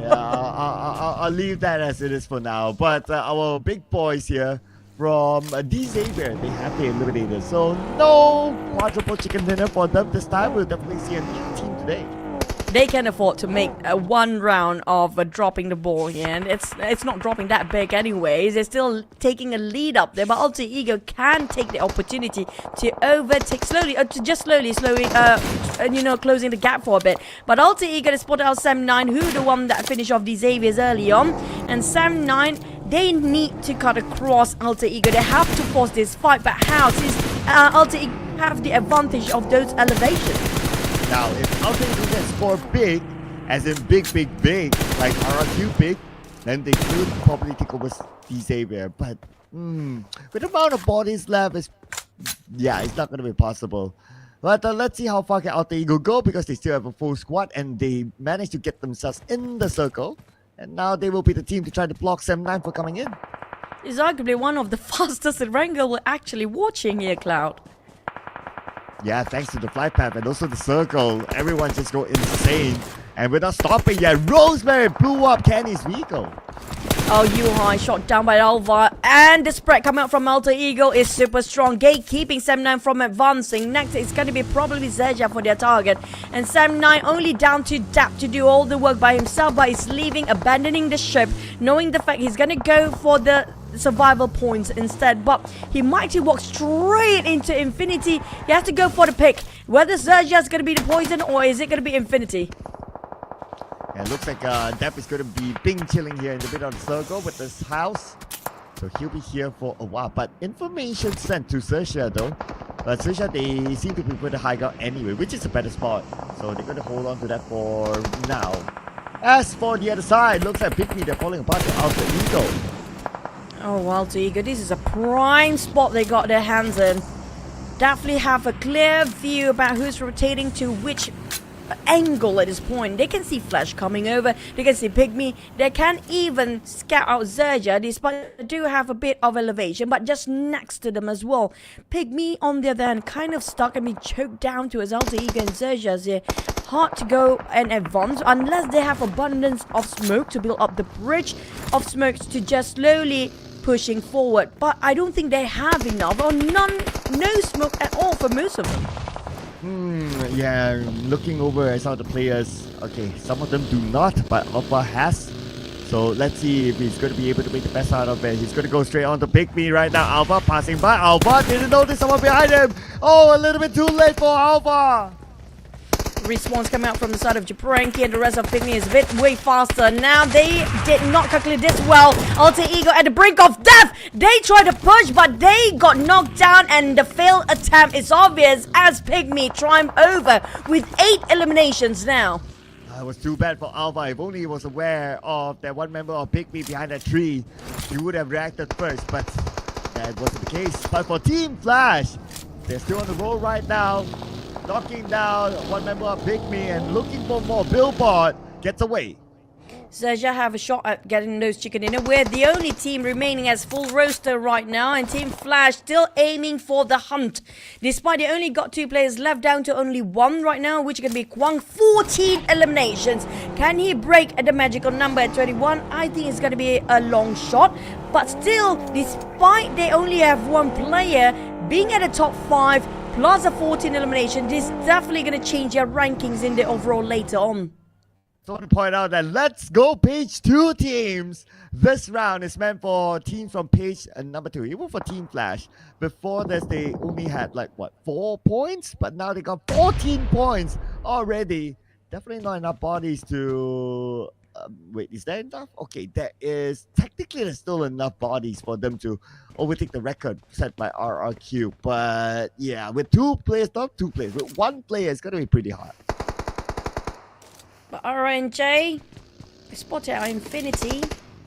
Yeah, I'll leave that as it is for now. But our big boys here from D Xavier, they have been eliminated. So no quadruple chicken dinner for them this time. We'll definitely see a new team today. They can afford to make one round of dropping the ball here, and it's not dropping that big anyways. They're still taking a lead up there, but Alter Ego can take the opportunity to overtake slowly, closing the gap for a bit. But Alter Ego has spotted out Sam9, who the one that finished off the Xaviers early on, and Sam9, they need to cut across Alter Ego. They have to force this fight, but how? Since Alter Ego have the advantage of those elevations. Now, if Alter Ego can score big, as in big, like RRQ big, then they could probably take over D Xavier. But with the amount of bodies left, it's not going to be possible. But let's see how far can Alter Ego go, because they still have a full squad and they managed to get themselves in the circle. And now they will be the team to try to block Sam9 for coming in. It's arguably one of the fastest Erangel we're actually watching here, Cloud. Yeah, thanks to the flight path and also the circle, everyone just go insane. And we're not stopping yet. Rosemary blew up Kenny's vehicle. Oh, Yuhai shot down by Alva, and the spread coming out from Alter Ego is super strong, gatekeeping Sam9 from advancing. Next it's going to be probably XERXIA for their target, and Sam9 only down to Dap to do all the work by himself, but he's leaving, abandoning the ship, knowing the fact he's going to go for the survival points instead, but he might walk straight into Infinity. He has to go for the pick. Whether XERXIA is going to be the poison or is it going to be Infinity? And it looks like Depp is going to be ping chilling here in the middle of the circle with this house. So he'll be here for a while. But information sent to XERXIA though. But XERXIA, they seem to prefer the high ground anyway, which is a better spot. So they're going to hold on to that for now. As for the other side, looks like PIGMY, they're falling apart to Alter Ego. Oh, Alter Ego, this is a prime spot they got their hands in. Definitely have a clear view about who's rotating to which angle at this point. They can see Flash coming over, they can see PIGMY, they can even scout out XERXIA, despite they do have a bit of elevation, but just next to them as well. PIGMY on the other hand kind of stuck and be choked down to his Alter Ego and XERXIA's here. Hard to go and advance unless they have abundance of smoke to build up the bridge of smokes to just slowly pushing forward, but I don't think they have enough or no smoke at all for most of them. Yeah, looking over at some of the players, okay, some of them do not, but Alpha has. So let's see if he's going to be able to make the best out of it. He's going to go straight on to PIGMY right now. Alpha passing by. Alpha didn't notice someone behind him. Oh, a little bit too late for Alpha. Response coming out from the side of Japranki, and the rest of PIGMY is a bit way faster. Now they did not calculate this well. Alter Ego at the brink of death. They tried to push, but they got knocked down, and the failed attempt is obvious as PIGMY triumph over with 8 eliminations now. It was too bad for Alpha. If only he was aware of that one member of PIGMY behind that tree, he would have reacted first, but that wasn't the case. But for Team Flash, they're still on the roll right now. Knocking down one member of PIGMY and looking for more. Billboard gets away. XERXIA have a shot at getting those chicken dinner. We're the only team remaining as full roster right now, and Team Flash still aiming for the hunt. Despite they only got 2 players left, down to only 1 right now, which is going to be Kwang. 14 eliminations. Can he break the magical number at 21? I think it's going to be a long shot. But still, despite they only have 1 player, being at the top 5, plus a 14 elimination, this is definitely going to change their rankings in the overall later on. So I want to point out that Let's Go Page 2 teams. This round is meant for teams from page number 2. Even for Team Flash, before this they only had like, what, 4 points? But now they got 14 points already. Definitely not enough bodies to... wait, is that enough? Okay, technically there's still enough bodies for them to overtake the record set by RRQ. But yeah, with 2 players, not 2 players, with 1 player, it's going to be pretty hard. But RNJ spotted our Infinity.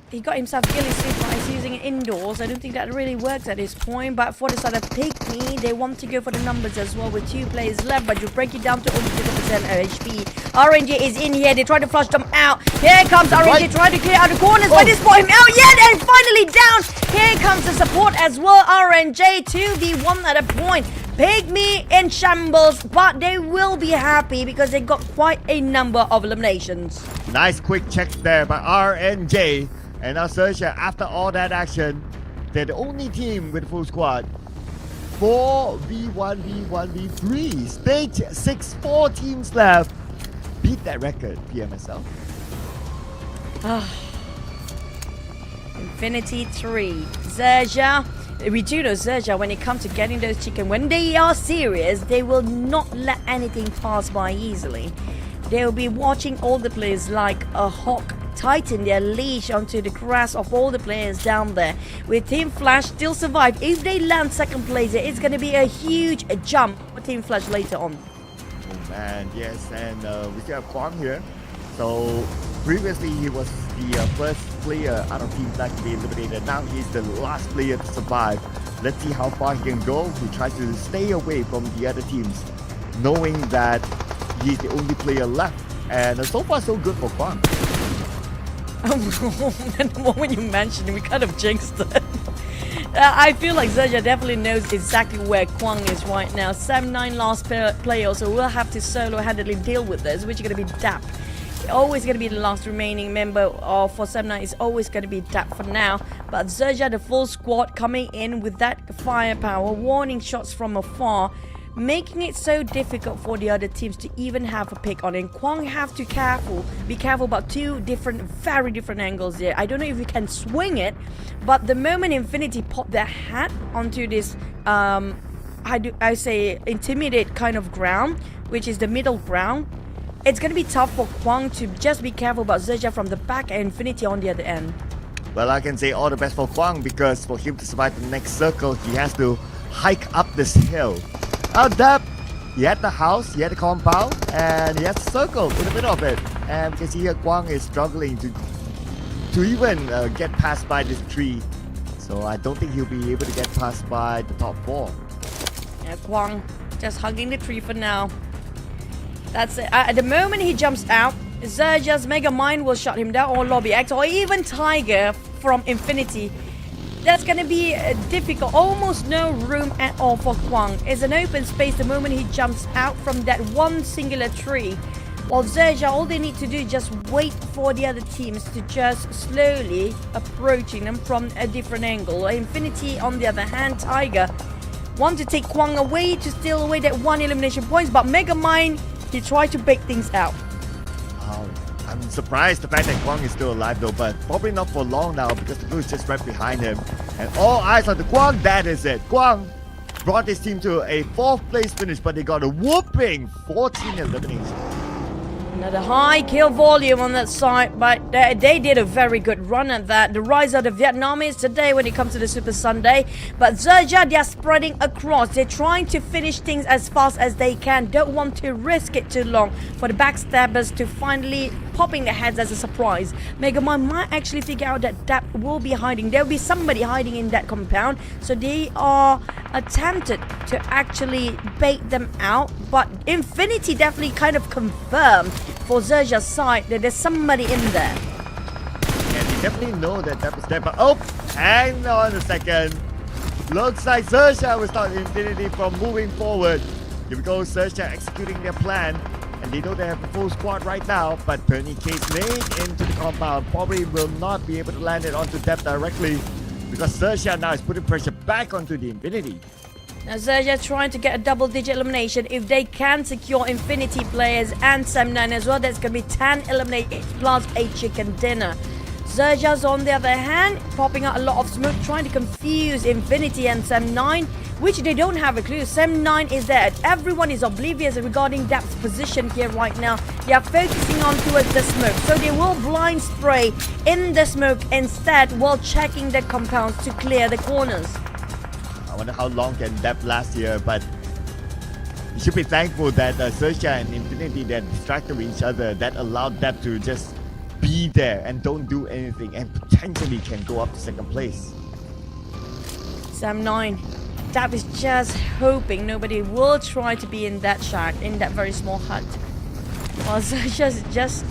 He got himself ghillie suit, but he's using it indoors. I don't think that really works at this point. But for the side of PIGMY, they want to go for the numbers as well with 2 players left. But you break it down to only 50% HP. RNJ is in here. They try to flush them out. Here comes RNJ trying to clear out the corners. But they spot him out yet. And finally down. Here comes the support as well. RNJ 2v1 at a point. PIGMY in shambles, but they will be happy because they got quite a number of eliminations. Nice quick check there by RNJ. And now XERXIA, after all that action, they're the only team with full squad. 4v1v1v3. Stage 6, 4 teams left. Beat that record, PMSL. Infinity 3. XERXIA. We do know XERXIA, when it comes to getting those chicken, when they are serious, they will not let anything pass by easily. They will be watching all the players like a hawk tighten their leash onto the grass of all the players down there. With Team Flash still survive, if they land second place, it's going to be a huge jump for Team Flash later on. Oh man, yes, and we still have Kwang here. So previously he was the first player out of Team Flash to be eliminated. Now he's the last player to survive. Let's see how far he can go to try to stay away from the other teams. knowing that he's the only player left. And so far, so good for Kwang. The moment you mentioned it, we kind of jinxed it. I feel like XERXIA definitely knows exactly where Kwang is right now. 7-9 last player, so we'll have to solo-handedly deal with this, which is going to be DAP. Always going to be the last remaining member of for 7-9 is always going to be DAP for now. But XERXIA, the full squad coming in with that firepower, warning shots from afar, making it so difficult for the other teams to even have a pick on it. Kwang have to be careful about two very different angles here. I don't know if you can swing it, but the moment Infinity pop their hat onto this, I say intimidate kind of ground, which is the middle ground, it's gonna be tough for Kwang to just be careful about XERXIA from the back and Infinity on the other end. Well, I can say all the best for Kwang, because for him to survive the next circle, he has to hike up this hill. DAP, he had the house, he had the compound, and he has the circle in the middle of it. And because here Kwang is struggling to even get past by this tree. So I don't think he'll be able to get past by the top 4. Yeah, Kwang just hugging the tree for now. That's it. At the moment he jumps out, XERXIA's Mega Mind will shut him down, or Lobby X, or even Tiger from Infinity. That's going to be difficult. Almost no room at all for Kwang. It's an open space the moment he jumps out from that one singular tree. While XERXIA, all they need to do is just wait for the other teams to just slowly approaching them from a different angle. Infinity, on the other hand, Tiger want to take Kwang away to steal away that one elimination points, but Mega Mind, he tried to bake things out. I'm surprised the fact that Kwang is still alive though, but probably not for long now, because the blue is just right behind him. And all eyes on the Kwang, that is it. Kwang brought his team to a 4th place finish, but they got a whooping 14 eliminations. Another high kill volume on that side, but they did a very good run at that. The rise of the Vietnamese today when it comes to the Super Sunday. But XERXIA, they're spreading across. They're trying to finish things as fast as they can. Don't want to risk it too long for the backstabbers to finally popping their heads as a surprise. Mega Man might actually figure out that DAP will be hiding. There will be somebody hiding in that compound. So they are attempted to actually bait them out. But Infinity definitely kind of confirmed for XERXIA's side that there's somebody in there. And they definitely know that DAP is there, but hang on a second. Looks like XERXIA will stop Infinity from moving forward. Here we go, XERXIA executing their plan. And they know they have the full squad right now, but Penny Case made into the compound probably will not be able to land it onto DAP directly, because XERXIA now is putting pressure back onto the Infinity. Now XERXIA trying to get a double-digit elimination. If they can secure Infinity players and 7-9 as well, that's going to be 10 eliminated plus a chicken dinner. XERXIA's on the other hand, popping out a lot of smoke, trying to confuse Infinity and 7-9, which they don't have a clue. 7-9 is there. Everyone is oblivious regarding DAP's position here right now. They are focusing on towards the smoke, so they will blind spray in the smoke instead while checking the compounds to clear the corners. I wonder how long can DAP last here, but you should be thankful that XERXIA and Infinity, they're distracted with each other. That allowed DAP to just be there and don't do anything, and potentially can go up to 2nd place. 7-9. DAP is just hoping nobody will try to be in that shack, in that very small hut. While XERXIA just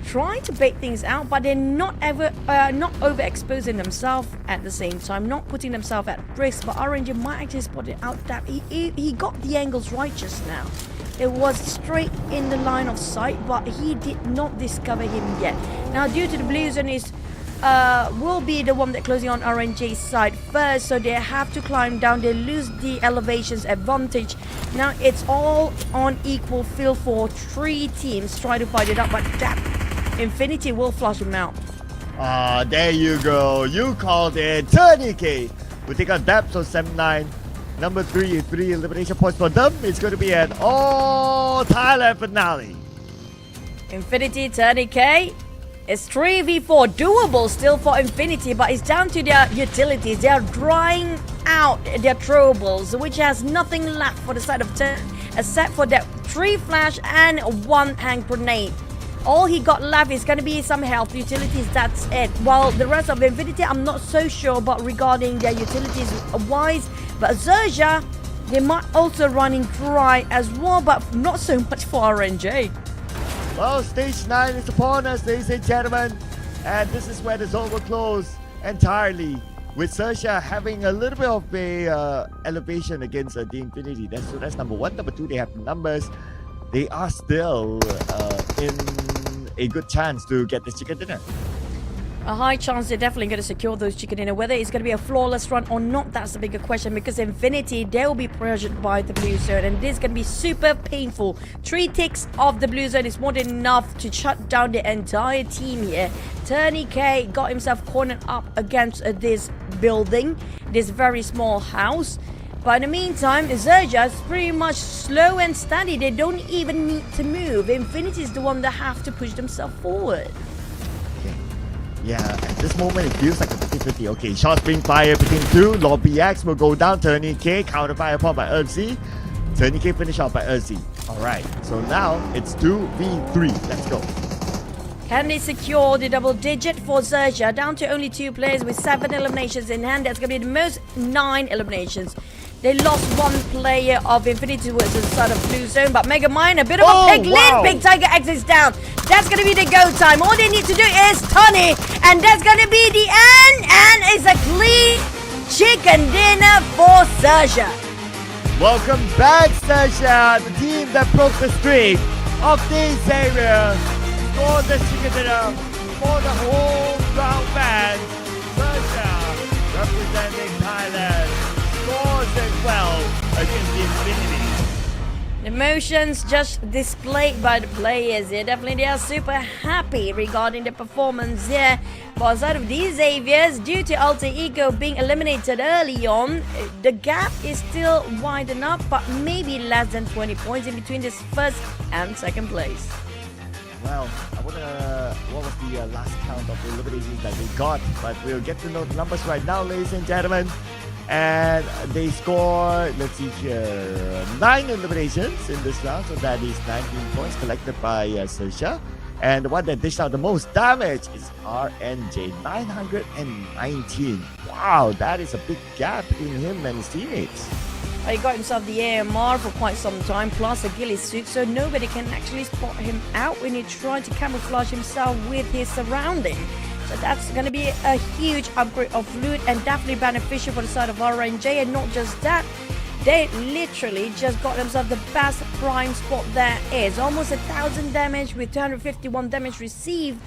trying to bait things out, but they're not overexposing themselves at the same time, not putting themselves at risk. But Erangel might actually spot it out. DAP, he got the angles right just now. It was straight in the line of sight, but he did not discover him yet. Now, due to the blue zone is will be the one that closing on Erangel's side first, so they have to climb down. They lose the elevations advantage. Now it's all on equal field for 3 teams try to fight it up, but DAP, Infinity will flush him out. There you go. You called it. 30k. We take on DAP, so 7-9. Number 3 elimination points for them. It's going to be an all Thailand finale. Infinity 30k. It's 3v4, doable still for Infinity, but it's down to their utilities. They are drying out their throwables, which has nothing left for the side of 10, except for that 3 flash and 1 hand grenade. All he got left is going to be some health utilities, that's it. While the rest of Infinity, I'm not so sure about regarding their utilities wise, but XERXIA, They might also running dry as well, but not so much for RNJ. Well, stage 9 is upon us, ladies and gentlemen. And this is where the zone will close entirely, with XERXIA having a little bit of a elevation against the Infinity. That's number one. Number two, they have numbers. They are still in a good chance to get this chicken dinner. A high chance they're definitely going to secure those chicken dinner. Whether it's going to be a flawless run or not, that's the bigger question, because Infinity, they will be pressured by the blue zone, and this is going to be super painful. 3 ticks of the blue zone is more than enough to shut down the entire team here. Turney K got himself cornered up against this building, this very small house. But in the meantime, XERXIA is pretty much slow and steady. They don't even need to move. Infinity is the one that have to push themselves forward. Yeah, at this moment it feels like a 50-50. Okay, shots being fired between two. Lord BX will go down. Turney K counter fire upon by XERXIA. Turney K finish off by XERXIA. Alright, so now it's 2v3. Let's go. Can they secure the double digit for XERXIA? Down to only 2 players with 7 eliminations in hand. That's going to be the most 9 eliminations. They lost 1 player of Infinity towards the side of blue zone, but Mega Mine, a bit of a pig lid. Big Tiger exits down. That's going to be the go time. All they need to do is Tony, and that's going to be the end, and it's a clean chicken dinner for XERXIA. Welcome back, XERXIA, the team that broke the streak of this area. Scored the chicken dinner for the whole round band. XERXIA representing Thailand scores it well against the Infinity. Emotions just displayed by the players here. Definitely they are super happy regarding the performance here. But outside of these Xaviers, due to Alter Ego being eliminated early on, the gap is still wide enough, but maybe less than 20 points in between this first and second place. Well, I wonder what was the last count of the eliminations that they got, but we'll get to know the numbers right now, ladies and gentlemen. And they scored, let's see here, 9 eliminations in this round, so that is 19 points collected by XERXIA. And the one that dished out the most damage is RNJ, 919. Wow, that is a big gap between him and his teammates. He got himself the AMR for quite some time, plus a ghillie suit, so nobody can actually spot him out when he tried to camouflage himself with his surrounding. So that's going to be a huge upgrade of loot and definitely beneficial for the side of RNJ. And not just that, they literally just got themselves the best prime spot there is. Almost 1,000 damage with 251 damage received.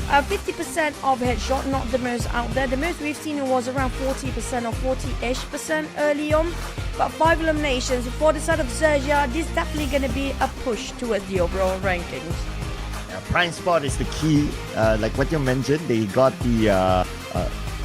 50% of headshot, not the most out there. The most we've seen was around 40% or 40-ish% early on. But 5 eliminations for the side of XERXIA. This is definitely going to be a push towards the overall rankings. Prime spot is the key. Like what you mentioned, they got the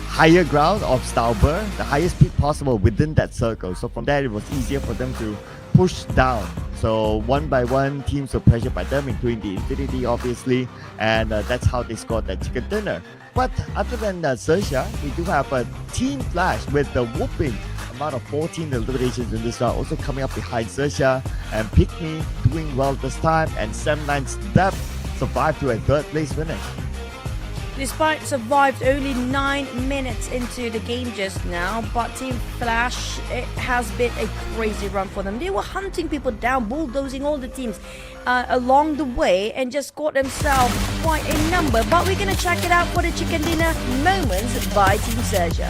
higher ground of Stauber, the highest peak possible within that circle. So from there, it was easier for them to push down. So one by one, teams were pressured by them, including the Infinity, obviously. And that's how they scored that chicken dinner. But other than XERXIA, we do have a team flash with the whooping amount of 14 eliminations in this round, also coming up behind XERXIA. And PIGMY doing well this time, and Sem9's depth survived to a 3rd place finish. Despite survived only 9 minutes into the game just now, but Team Flash, it has been a crazy run for them. They were hunting people down, bulldozing all the teams along the way, and just got themselves quite a number. But we're going to check it out for the chicken dinner moments by Team XERXIA.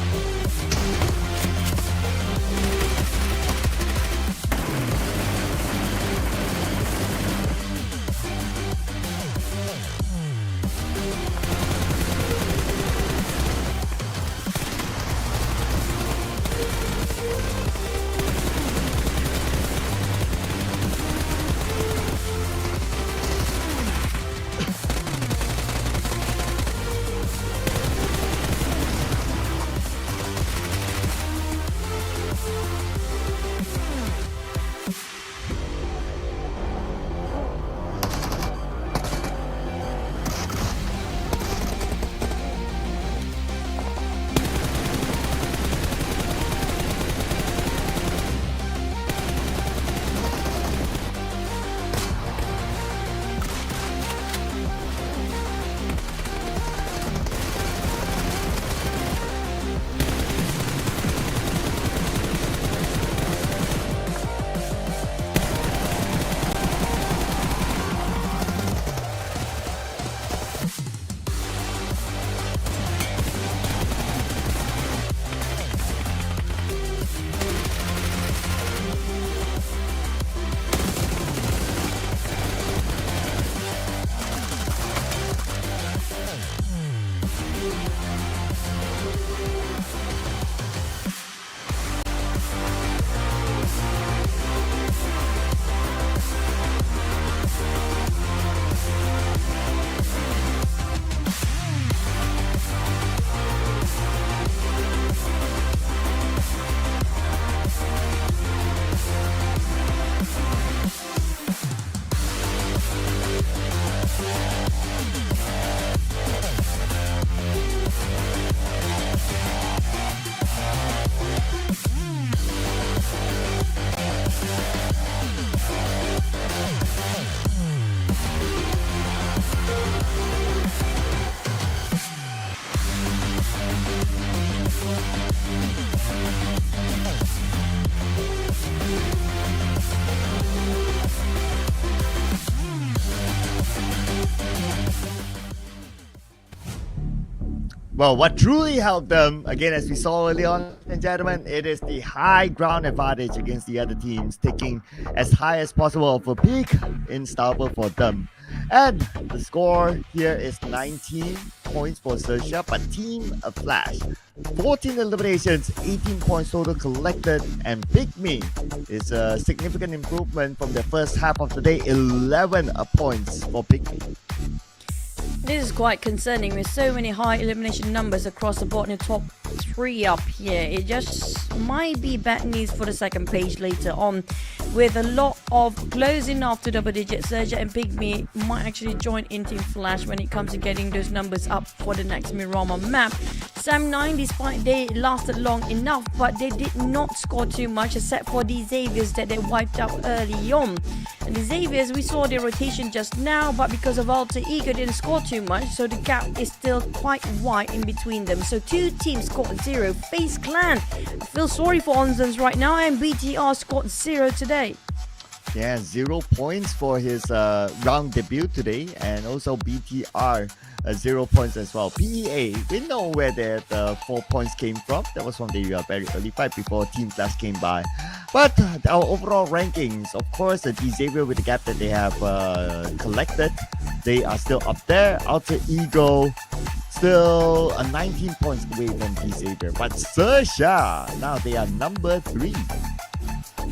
Well, what truly helped them, again, as we saw early on, ladies and gentlemen, it is the high ground advantage against the other teams, taking as high as possible of a peak in Starboard for them. And the score here is 19 points for XERXIA, but Team Flash, 14 eliminations, 18 points total collected, and PIGMY is a significant improvement from the first half of the day, 11 points for PIGMY. This is quite concerning with so many high elimination numbers across the board in the top 3 up here. It just might be bad news for the second page later on, with a lot of closing off to double digits. XERXIA and PIGMY might actually join in Team Flash when it comes to getting those numbers up for the next Miramar map. Sam9, despite they lasted long enough, but they did not score too much except for the Xaviers that they wiped out early on. And the Xaviers, we saw their rotation just now, but because of Alter Ego didn't score too much, so the gap is still quite wide in between them. So two teams scored 0. FaZe Clan, I feel sorry for Onzens right now, and BTR scored 0 today. Yeah, 0 points for his round debut today, and also BTR 0 points as well. PEA, we know where the 4 points came from. That was from the very early fight before Team Flash came by. But our overall rankings, of course, the Xavier with the gap that they have collected, they are still up there. Alter Ego still 19 points away from Xavier. But XERXIA, now they are number 3.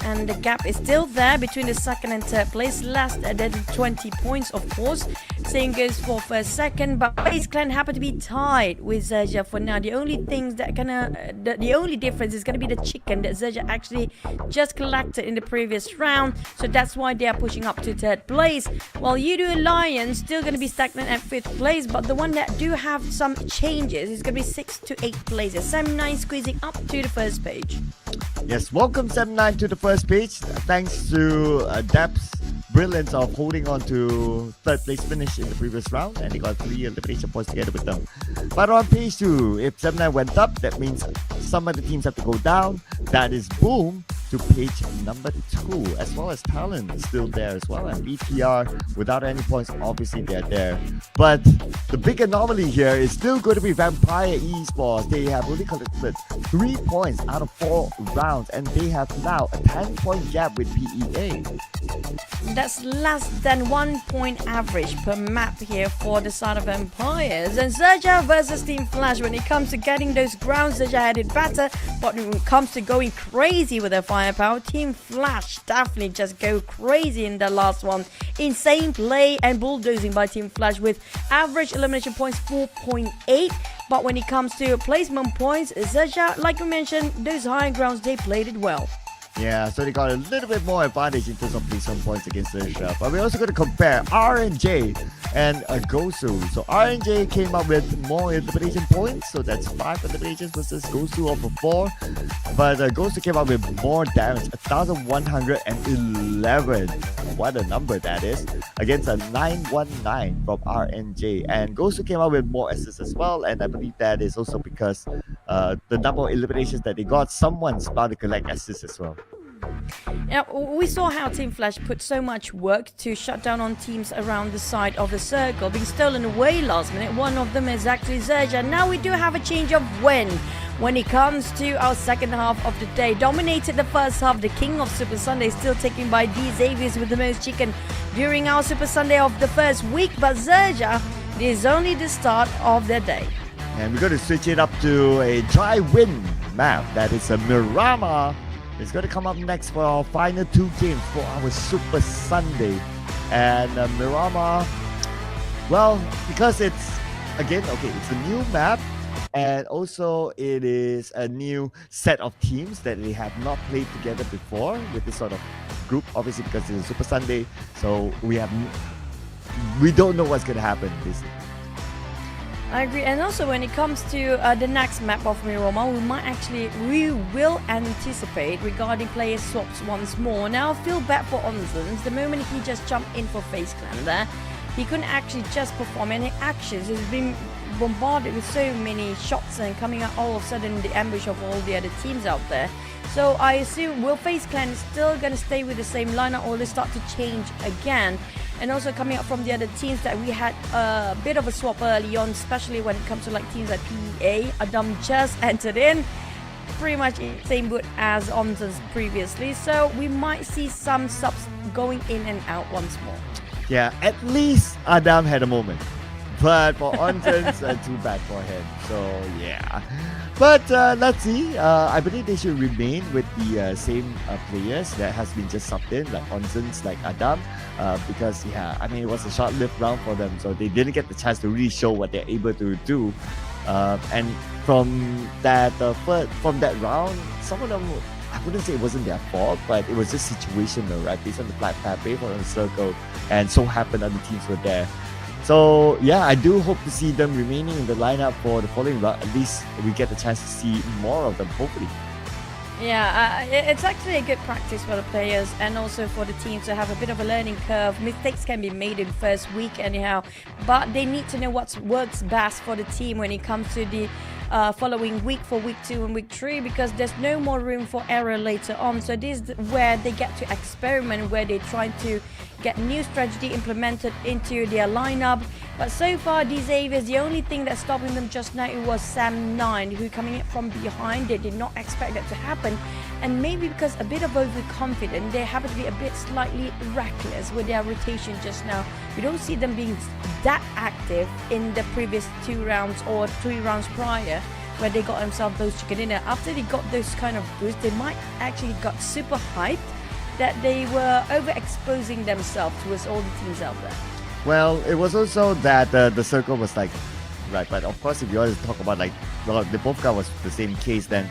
And the gap is still there between the second and third place, last at 20 points, of course. Same goes for first, second, but FaZe Clan happen to be tied with XERXIA for now. The only things that the only difference is gonna be the chicken that XERXIA actually just collected in the previous round, so that's why they are pushing up to third place. While U2 Alliance still gonna be stagnant at 5th place, but the one that do have some changes is gonna be 6th to 8th places. Sam9 squeezing up to the first page. Yes, welcome Sam9 to the first page. Thanks to Dep's brilliance of holding on to third place finish in the previous round, and they got 3 elimination points together with them. But on page 2, if Sam9 went up, that means some of the teams have to go down. That is boom to page number 2, as well as TALON is still there as well, and BTR without any points, obviously they're there. But the big anomaly here is still going to be Vampire Esports. They have only collected 3 points out of 4 rounds, and they have now a 10-point gap with PEA. That's less than 1 point average per map here for the side of Vampires. And XERXIA versus Team Flash, when it comes to getting those grounds, XERXIA had it better, but when it comes to going crazy with their firepower, Team Flash definitely just go crazy in the last one. Insane play and bulldozing by Team Flash with average elimination points 4.8. But when it comes to placement points, XERXIA, like we mentioned, those high grounds, they played it well. Yeah, so they got a little bit more advantage in terms of placement points against XERXIA. But we're also going to compare RNJ and Gosu. So RNJ came up with more elimination points, so that's 5 eliminations versus Gosu over 4. But Gosu came up with more damage, 1,111. What a number that is, against a 919 from RNJ. And Gosu came up with more assists as well, and I believe that is also because the number of eliminations that they got, someone's bound to collect assists as well. Yeah, we saw how Team Flash put so much work to shut down on teams around the side of the circle, being stolen away last minute. One of them is actually XERXIA. Now we do have a change of win when it comes to our second half of the day. Dominated the first half, the king of Super Sunday still taken by D Xaviers with the most chicken during our Super Sunday of the first week, but XERXIA is only the start of their day. And we're going to switch it up to a dry win map. That is a Miramar. It's going to come up next for our final 2 games for our Super Sunday. And Miramar, well, because it's, again, okay, it's a new map. And also it is a new set of teams that they have not played together before with this sort of group. Obviously because it's a Super Sunday. So we don't know what's going to happen this year. I agree, and also when it comes to the next map of Miramar, we will anticipate regarding player swaps once more. Now, I feel bad for Onzens. The moment he just jumped in for FaZe Clan there, he couldn't actually just perform any actions. He's been bombarded with so many shots and coming out all of a sudden in the ambush of all the other teams out there. So I assume will FaZe Clan still gonna stay with the same lineup, or will they start to change again? And also coming up from the other teams that we had a bit of a swap early on, especially when it comes to like teams like PEA. Adam just entered in, pretty much in the same boat as Onsen's previously. So we might see some subs going in and out once more. Yeah, at least Adam had a moment. But for Onsen's, too bad for him. So yeah. But let's see. I believe they should remain with the same players that has been just subbed in, like Onsen's, like Adam. Because yeah, I mean it was a short-lived round for them, so they didn't get the chance to really show what they're able to do. And from that round, some of them, I wouldn't say it wasn't their fault, but it was just situational, right? Based on the flat path, based on the circle, and so happened other teams were there. So yeah, I do hope to see them remaining in the lineup for the following round. At least we get the chance to see more of them, hopefully. Yeah, it's actually a good practice for the players and also for the team to have a bit of a learning curve. Mistakes can be made in first week anyhow, but they need to know what works best for the team when it comes to the following week for week 2 and week 3, because there's no more room for error later on. So this is where they get to experiment, where they try to get new strategy implemented into their lineup. But so far, these Xaviers, the only thing that's stopping them just now it was Sam9, who coming in from behind. They did not expect that to happen, and maybe because a bit of overconfident, they happen to be a bit slightly reckless with their rotation just now. We don't see them being that active in the previous 2 rounds or 3 rounds prior, where they got themselves those chicken dinner. After they got those kind of boosts, they might actually got super hyped that they were overexposing themselves towards all the teams out there. Well, it was also that the circle was like, right, but of course if you want to talk about like, well, the both guy was the same case then,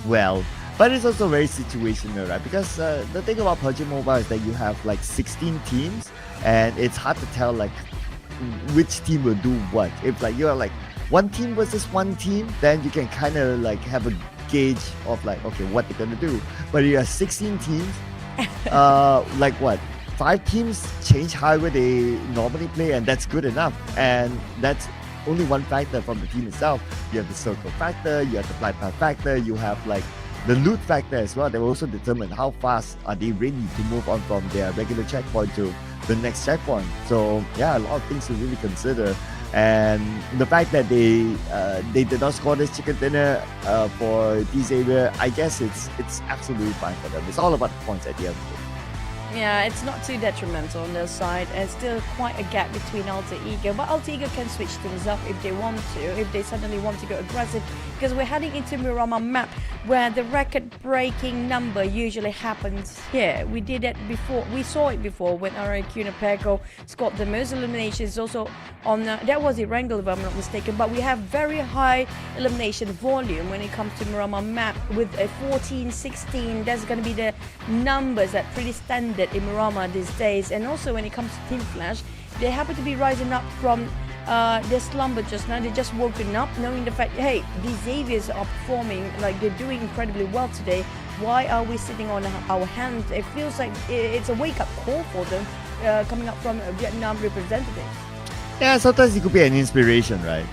well, but it's also very situational, right? Because the thing about PUBG Mobile is that you have like 16 teams and it's hard to tell like which team will do what. If like you're like one team versus one team, then you can kind of like have a gauge of like, okay, what they're gonna do. But you have 16 teams, like what? 5 teams change however they normally play, and that's good enough. And that's only one factor from the team itself. You have the circle factor, you have the flight path factor, you have like the loot factor as well. They will also determine how fast are they ready to move on from their regular checkpoint to the next checkpoint. So yeah, a lot of things to really consider. And the fact that they did not score this chicken dinner for these area, I guess it's absolutely fine for them. It's all about the points at the end of the day. Yeah, it's not too detrimental on their side, and still quite a gap between Alter Ego. But Alter Ego can switch things up if they want to, if they suddenly want to go aggressive, because we're heading into Miramar map where the record-breaking number usually happens here. We did it before, we saw it before when our IQOO Pego scored the most eliminations. Also on that was Erangel if I'm not mistaken, but we have very high elimination volume when it comes to Miramar map with a 14, 16. That's going to be the numbers that pretty standard in Miramar these days. And also when it comes to Team Flash, they happen to be rising up from their slumber just now. They just woken up knowing the fact, hey, these Xaviers are performing, like they're doing incredibly well today. Why are we sitting on our hands? It feels like it's a wake-up call for them coming up from Vietnam representatives. Yeah, sometimes it could be an inspiration, right?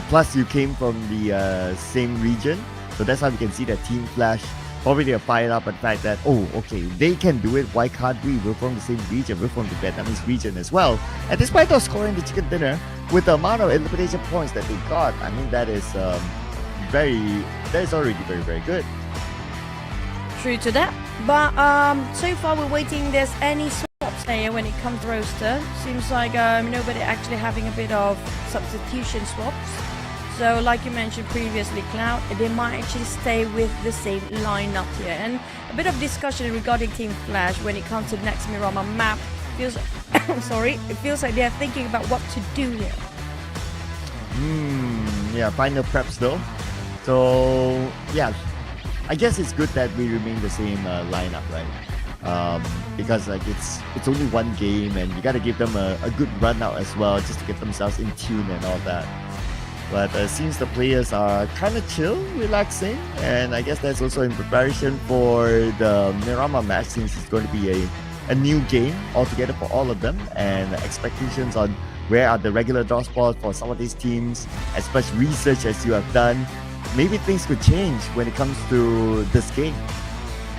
Plus you came from the same region, so that's how we can see that Team Flash probably they're fired up at the fact that, oh, okay, they can do it, why can't we? We're from the same region, we're from the Vietnamese region as well. And despite us scoring the chicken dinner, with the amount of elimination points that they got, I mean, that is already very, very good. True to that. But so far we're waiting there's any swaps here when it comes to roster. Seems like nobody actually having a bit of substitution swaps. So like you mentioned previously, Cloud, they might actually stay with the same lineup here. And a bit of discussion regarding Team Flash when it comes to the next Miramar map. Feels it feels like they're thinking about what to do here. Yeah, final preps though. So yeah, I guess it's good that we remain the same lineup, right? Because like it's only one game, and you gotta give them a good run out as well, just to get themselves in tune and all that. But it seems the players are kind of chill, relaxing, and I guess that's also in preparation for the Miramar match, since it's going to be a new game altogether for all of them, and expectations on Where are the regular draw spots for some of these teams? As much research as you have done, maybe things could change when it comes to this game.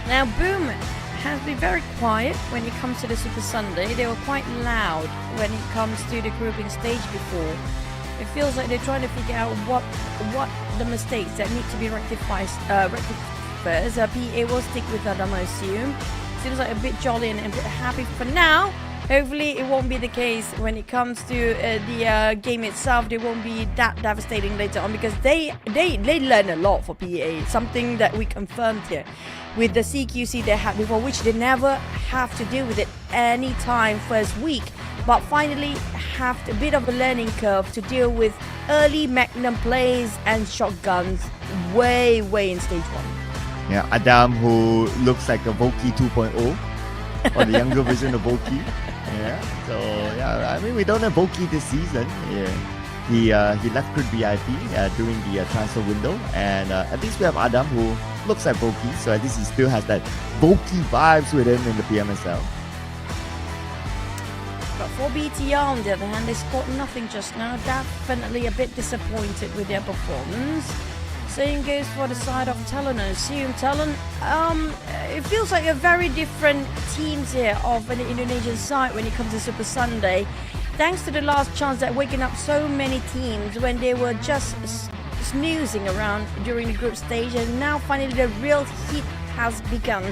Now, Boom has been very quiet when it comes to the Super Sunday. They were quite loud when it comes to the grouping stage before. It feels like they're trying to figure out what the mistakes that need to be rectified first. PA will stick with that, I assume. Seems like a bit jolly and a bit happy for now. Hopefully it won't be the case when it comes to the game itself. They won't be that devastating later on, because they learn a lot for PA. Something that we confirmed here with the CQC they had before, which they never have to deal with it any time first week, but finally have a bit of a learning curve to deal with early Magnum plays and shotguns way in stage 1. Yeah, Adam, who looks like a Voki 2.0 or the younger version of Voki. Yeah, so yeah, I mean, we don't have Voki this season. Yeah. He left Crit VIP during the transfer window, and at least we have Adam, who looks like Voki, so at least he still has that Voki vibes with him in the PMSL. But for BTR, on the other hand, they scored nothing just now. Definitely a bit disappointed with their performance. Same goes for the side of TALON. I assume TALON, it feels like a very different teams here of an Indonesian side when it comes to Super Sunday. Thanks to the last chance that waking up so many teams when they were just snoozing around during the group stage, and now finally the real heat has begun,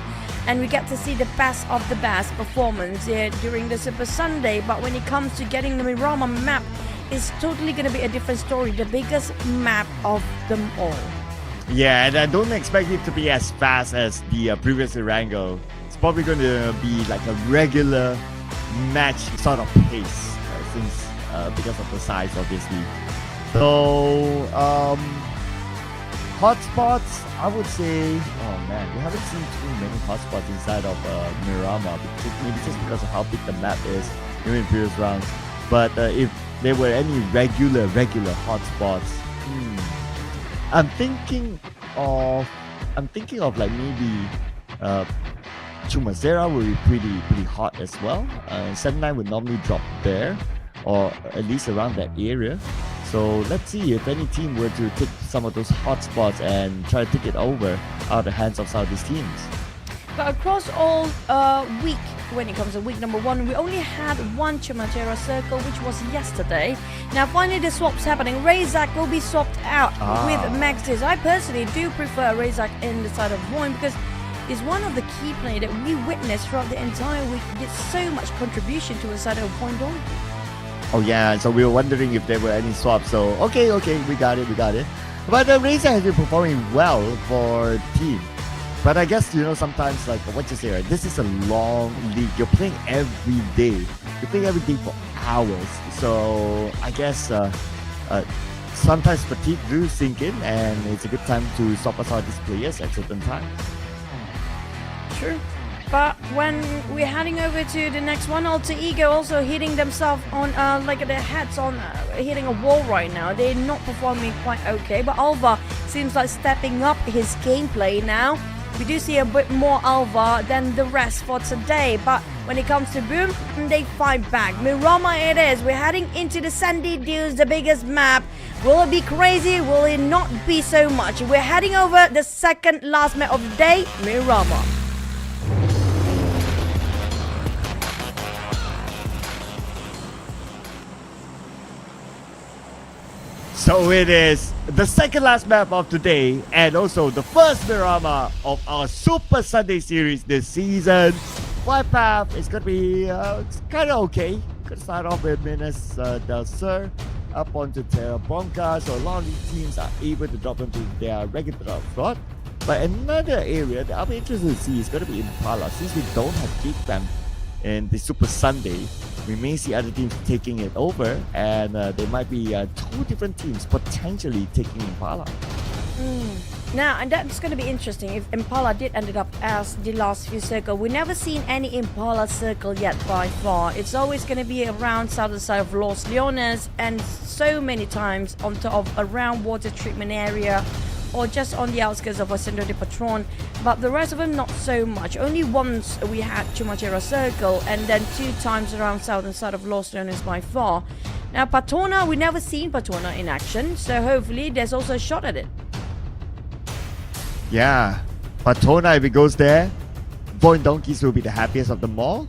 and we get to see the best of the best performance here during the Super Sunday. But when it comes to getting the Miramar map, it's totally going to be a different story, the biggest map of them all. Yeah, and I don't expect it to be as fast as the previous Erangel. It's probably going to be like a regular match sort of pace, since because of the size, obviously. So, hotspots, I would say, oh man, we haven't seen too many hotspots inside of Miramar, maybe just because of how big the map is in previous rounds. But if there were any regular hotspots, I'm thinking of like maybe Chumacera will be pretty hot as well. 7-9 would normally drop there, or at least around that area. So let's see if any team were to take some of those hotspots and try to take it over out of the hands of some of these teams. But across all week, when it comes to week number 1, we only had one Chumacera circle, which was yesterday. Now finally the swap's happening. Razak will be swapped out with Maxis. I personally do prefer Razak in the side of VOIN, because he's one of the key players that we witnessed throughout the entire week. He did so much contribution to the side of VOIN. Oh yeah, so we were wondering if there were any swaps. So okay, we got it. But Razak has been performing well for team. But I guess, sometimes, like what you say, right? This is a long league. You're playing every day. You're playing every day for hours. So I guess sometimes fatigue do sink in, and it's a good time to swap us out these players at certain times. True. But when we're heading over to the next one, Alter Ego also hitting themselves on, like their heads on, hitting a wall right now. They're not performing quite okay, but Alva seems like stepping up his gameplay now. We do see a bit more Alva than the rest for today, but when it comes to Boom, they fight back. Miramar it is. We're heading into the Sandy Dunes, the biggest map. Will it be crazy? Will it not be so much? We're heading over the second last map of the day, Miramar. So it is the second last map of today, and also the first Miramar of our Super Sunday series this season. Flight path is going to be kind of okay. Could start off with Minas Del Sur up onto Terra Bronca, so a lot of these teams are able to drop into their regular slot. But another area that I'll be interested to see is going to be Impala. Since we don't have Geek Fam in the Super Sunday, we may see other teams taking it over, and there might be 2 different teams potentially taking Impala. Now, and that's going to be interesting if Impala did ended up as the last few circle. We've never seen any Impala circle yet by far. It's always going to be around southern side of Los Leones, and so many times on top of around water treatment area, or just on the outskirts of Centro de Patron, but the rest of them not so much. Only once we had Chumacera Circle, and then 2 times around southern side of Los Leones by far. Now, Patona, we never seen Patona in action, so hopefully there's also a shot at it. Yeah, Patona, if it goes there, VOIN Donkeys will be the happiest of them all.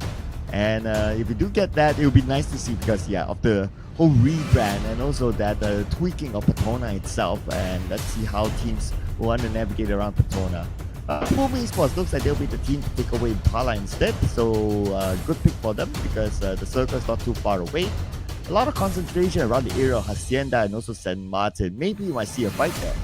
And if we do get that, it will be nice to see because, yeah, of the whole rebrand and also that tweaking of Patona itself. And let's see how teams want to navigate around Patona. PUBG Esports looks like they'll be the team to take away Impala instead. So good pick for them because the circle is not too far away. A lot of concentration around the area of Hacienda and also San Martin. Maybe you might see a fight there.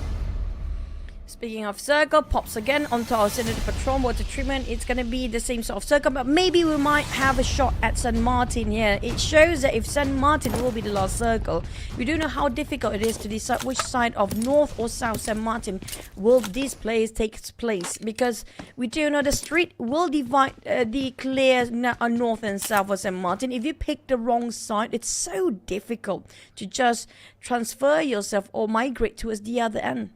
Speaking of circle, pops again onto our Senator Patron water treatment. It's going to be the same sort of circle, but maybe we might have a shot at San Martin here. It shows that if San Martin will be the last circle, we do know how difficult it is to decide which side of north or south San Martin will this place take place, because we do know the street will divide the clear north and south of San Martin. If you pick the wrong side, it's so difficult to just transfer yourself or migrate towards the other end.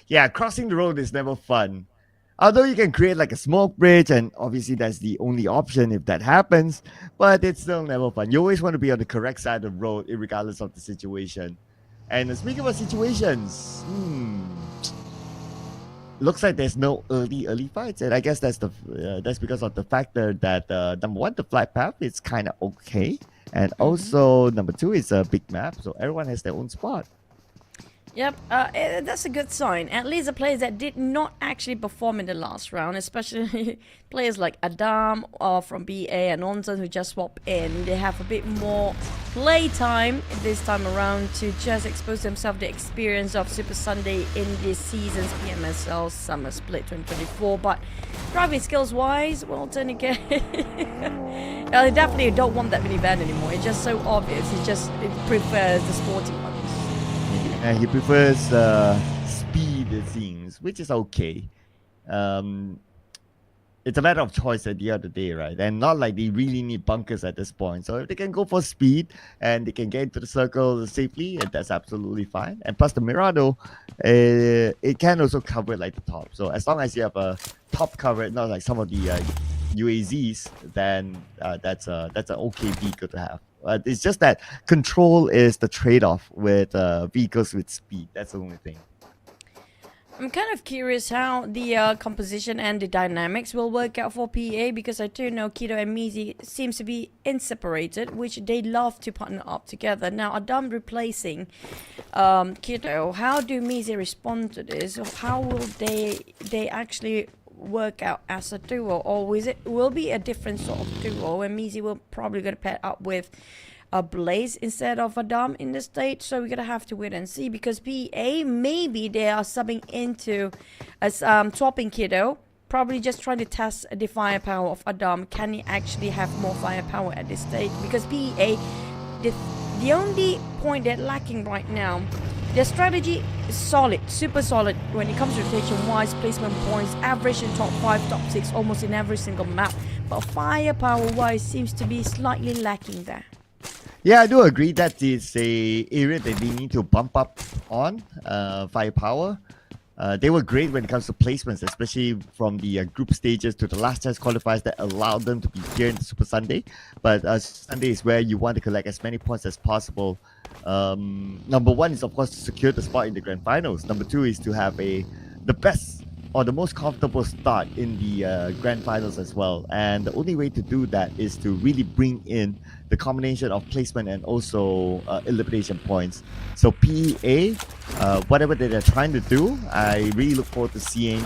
Yeah, crossing the road is never fun. Although you can create like a smoke bridge, and obviously that's the only option if that happens, but it's still never fun. You always want to be on the correct side of the road, regardless of the situation. And speaking of situations, looks like there's no early fights, and I guess that's because of the factor that number one, the flight path is kind of okay, and also number two is a big map, so everyone has their own spot. Yep, that's a good sign. At least the players that did not actually perform in the last round, especially players like Adam from BA and Onsen who just swapped in, they have a bit more play time this time around to just expose themselves to the experience of Super Sunday in this season's PMSL Summer Split 2024. But driving skills wise, well, then again, I definitely don't want that minivan anymore. It's just so obvious. It prefers the sporty ones. And he prefers speed, it seems, which is okay. It's a matter of choice at the end of the day, right? And not like they really need bunkers at this point. So if they can go for speed and they can get into the circle safely, that's absolutely fine. And plus the Mirado, it can also cover like the top. So as long as you have a top cover, not like some of the UAZs, then that's an okay vehicle to have. It's just that control is the trade-off with vehicles with speed. That's the only thing. I'm kind of curious how the composition and the dynamics will work out for PA, because I do know Kido and Mizi seems to be inseparated, which they love to partner up together. Now, Adam replacing Kido, how do Mizi respond to this? How will they actually work out as a duo, or will be a different sort of duo, and Mizi will probably gonna pair up with a Blaze instead of Adam in the state? So we're gonna have to wait and see, because PA maybe they are subbing into as swapping Kido, probably just trying to test the firepower of Adam. Can he actually have more firepower at this stage? Because PA, the only point they're lacking right now, their strategy is solid, super solid when it comes to rotation-wise, placement points, average in top 5, top 6, almost in every single map. But firepower-wise seems to be slightly lacking there. Yeah, I do agree that is a area that they need to bump up on, firepower. They were great when it comes to placements, especially from the group stages to the last chance qualifiers that allowed them to be here in the Super Sunday. But Sunday is where you want to collect as many points as possible. Number one is, of course, to secure the spot in the grand finals. Number two is to have the best or the most comfortable start in the grand finals as well. And the only way to do that is to really bring in the combination of placement and also elimination points. So PEA, whatever that they're trying to do, I really look forward to seeing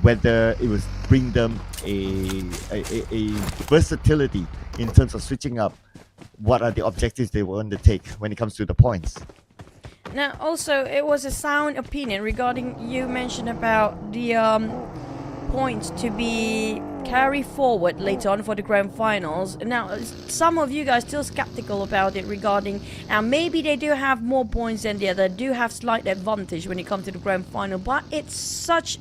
whether it will bring them a versatility in terms of switching up what are the objectives they will undertake when it comes to the points. Now, also, it was a sound opinion regarding you mentioned about the points to be carried forward later on for the grand finals. Now, some of you guys still skeptical about it regarding, maybe they do have more points than the other, do have slight advantage when it comes to the grand final, but it's such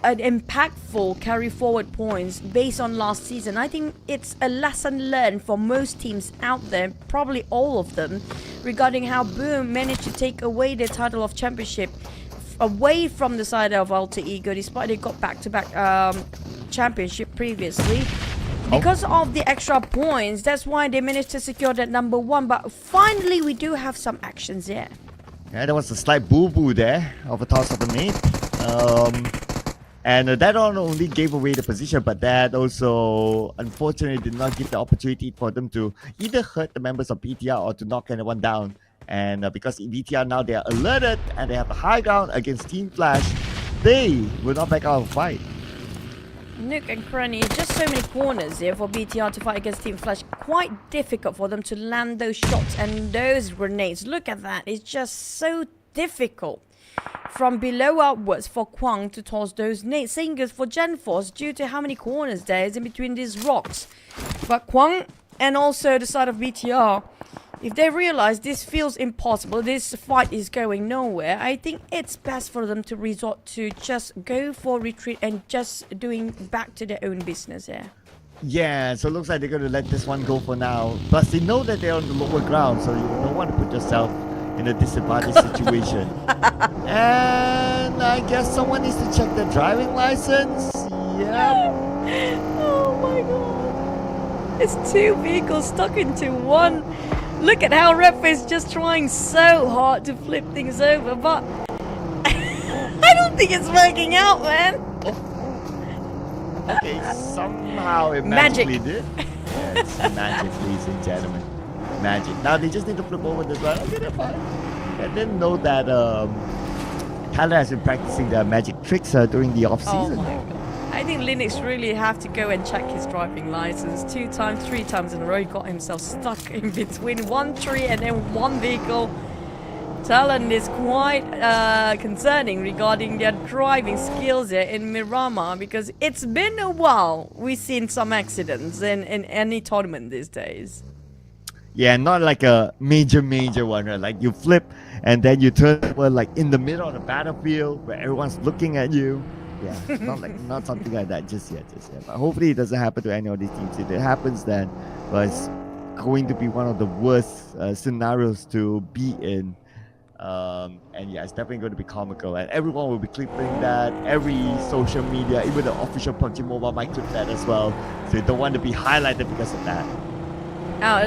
an impactful carry forward points based on last season. I think it's a lesson learned for most teams out there, probably all of them, regarding how Boom managed to take away their title of championship away from the side of Alter Ego, despite they got back-to-back championship previously. because of the extra points, that's why they managed to secure that number 1. But finally, we do have some actions here. Yeah, there was a slight boo-boo there of a toss of a nade. And that not only gave away the position, but that also unfortunately did not give the opportunity for them to either hurt the members of BTR or to knock anyone down. And because BTR now they are alerted and they have the high ground against Team Flash, they will not back out of the fight. Nook and Cranny, just so many corners here for BTR to fight against Team Flash. Quite difficult for them to land those shots and those grenades. Look at that, it's just so difficult from below upwards for Kwang to toss those nades. Same goes for GenForce due to how many corners there is in between these rocks. But Kwang and also the side of BTR, if they realize this feels impossible, this fight is going nowhere, I think it's best for them to resort to just go for retreat and just doing back to their own business here. Yeah, so it looks like they're going to let this one go for now. Plus, they know that they're on the lower ground, so you don't want to put yourself in a disadvantaged situation. And I guess someone needs to check their driving license. Yeah. Oh my god. It's 2 vehicles stuck into one. Look at how Ref is just trying so hard to flip things over, but I don't think it's working out, man. Okay, somehow it magically did. Yes, magic, ladies and gentlemen. Magic. Now they just need to flip over this one. Okay, they're fine. I didn't know that Thailand has been practicing their magic tricks during the off-season. Oh my god. I think Linux really have to go and check his driving license 2 times, 3 times in a row. He got himself stuck in between one tree and then one vehicle. Talon is quite concerning regarding their driving skills here in Miramar, because it's been a while we've seen some accidents in any tournament these days. Yeah, not like a major one, right? Like you flip and then you turn over like in the middle of the battlefield where everyone's looking at you. Yeah, not something like that just yet. But hopefully it doesn't happen to any of these teams. If it happens, then well, it's going to be one of the worst scenarios to be in. And yeah, it's definitely going to be comical, and everyone will be clipping that. Every social media, even the official PUBG Mobile, might clip that as well. So you don't want to be highlighted because of that.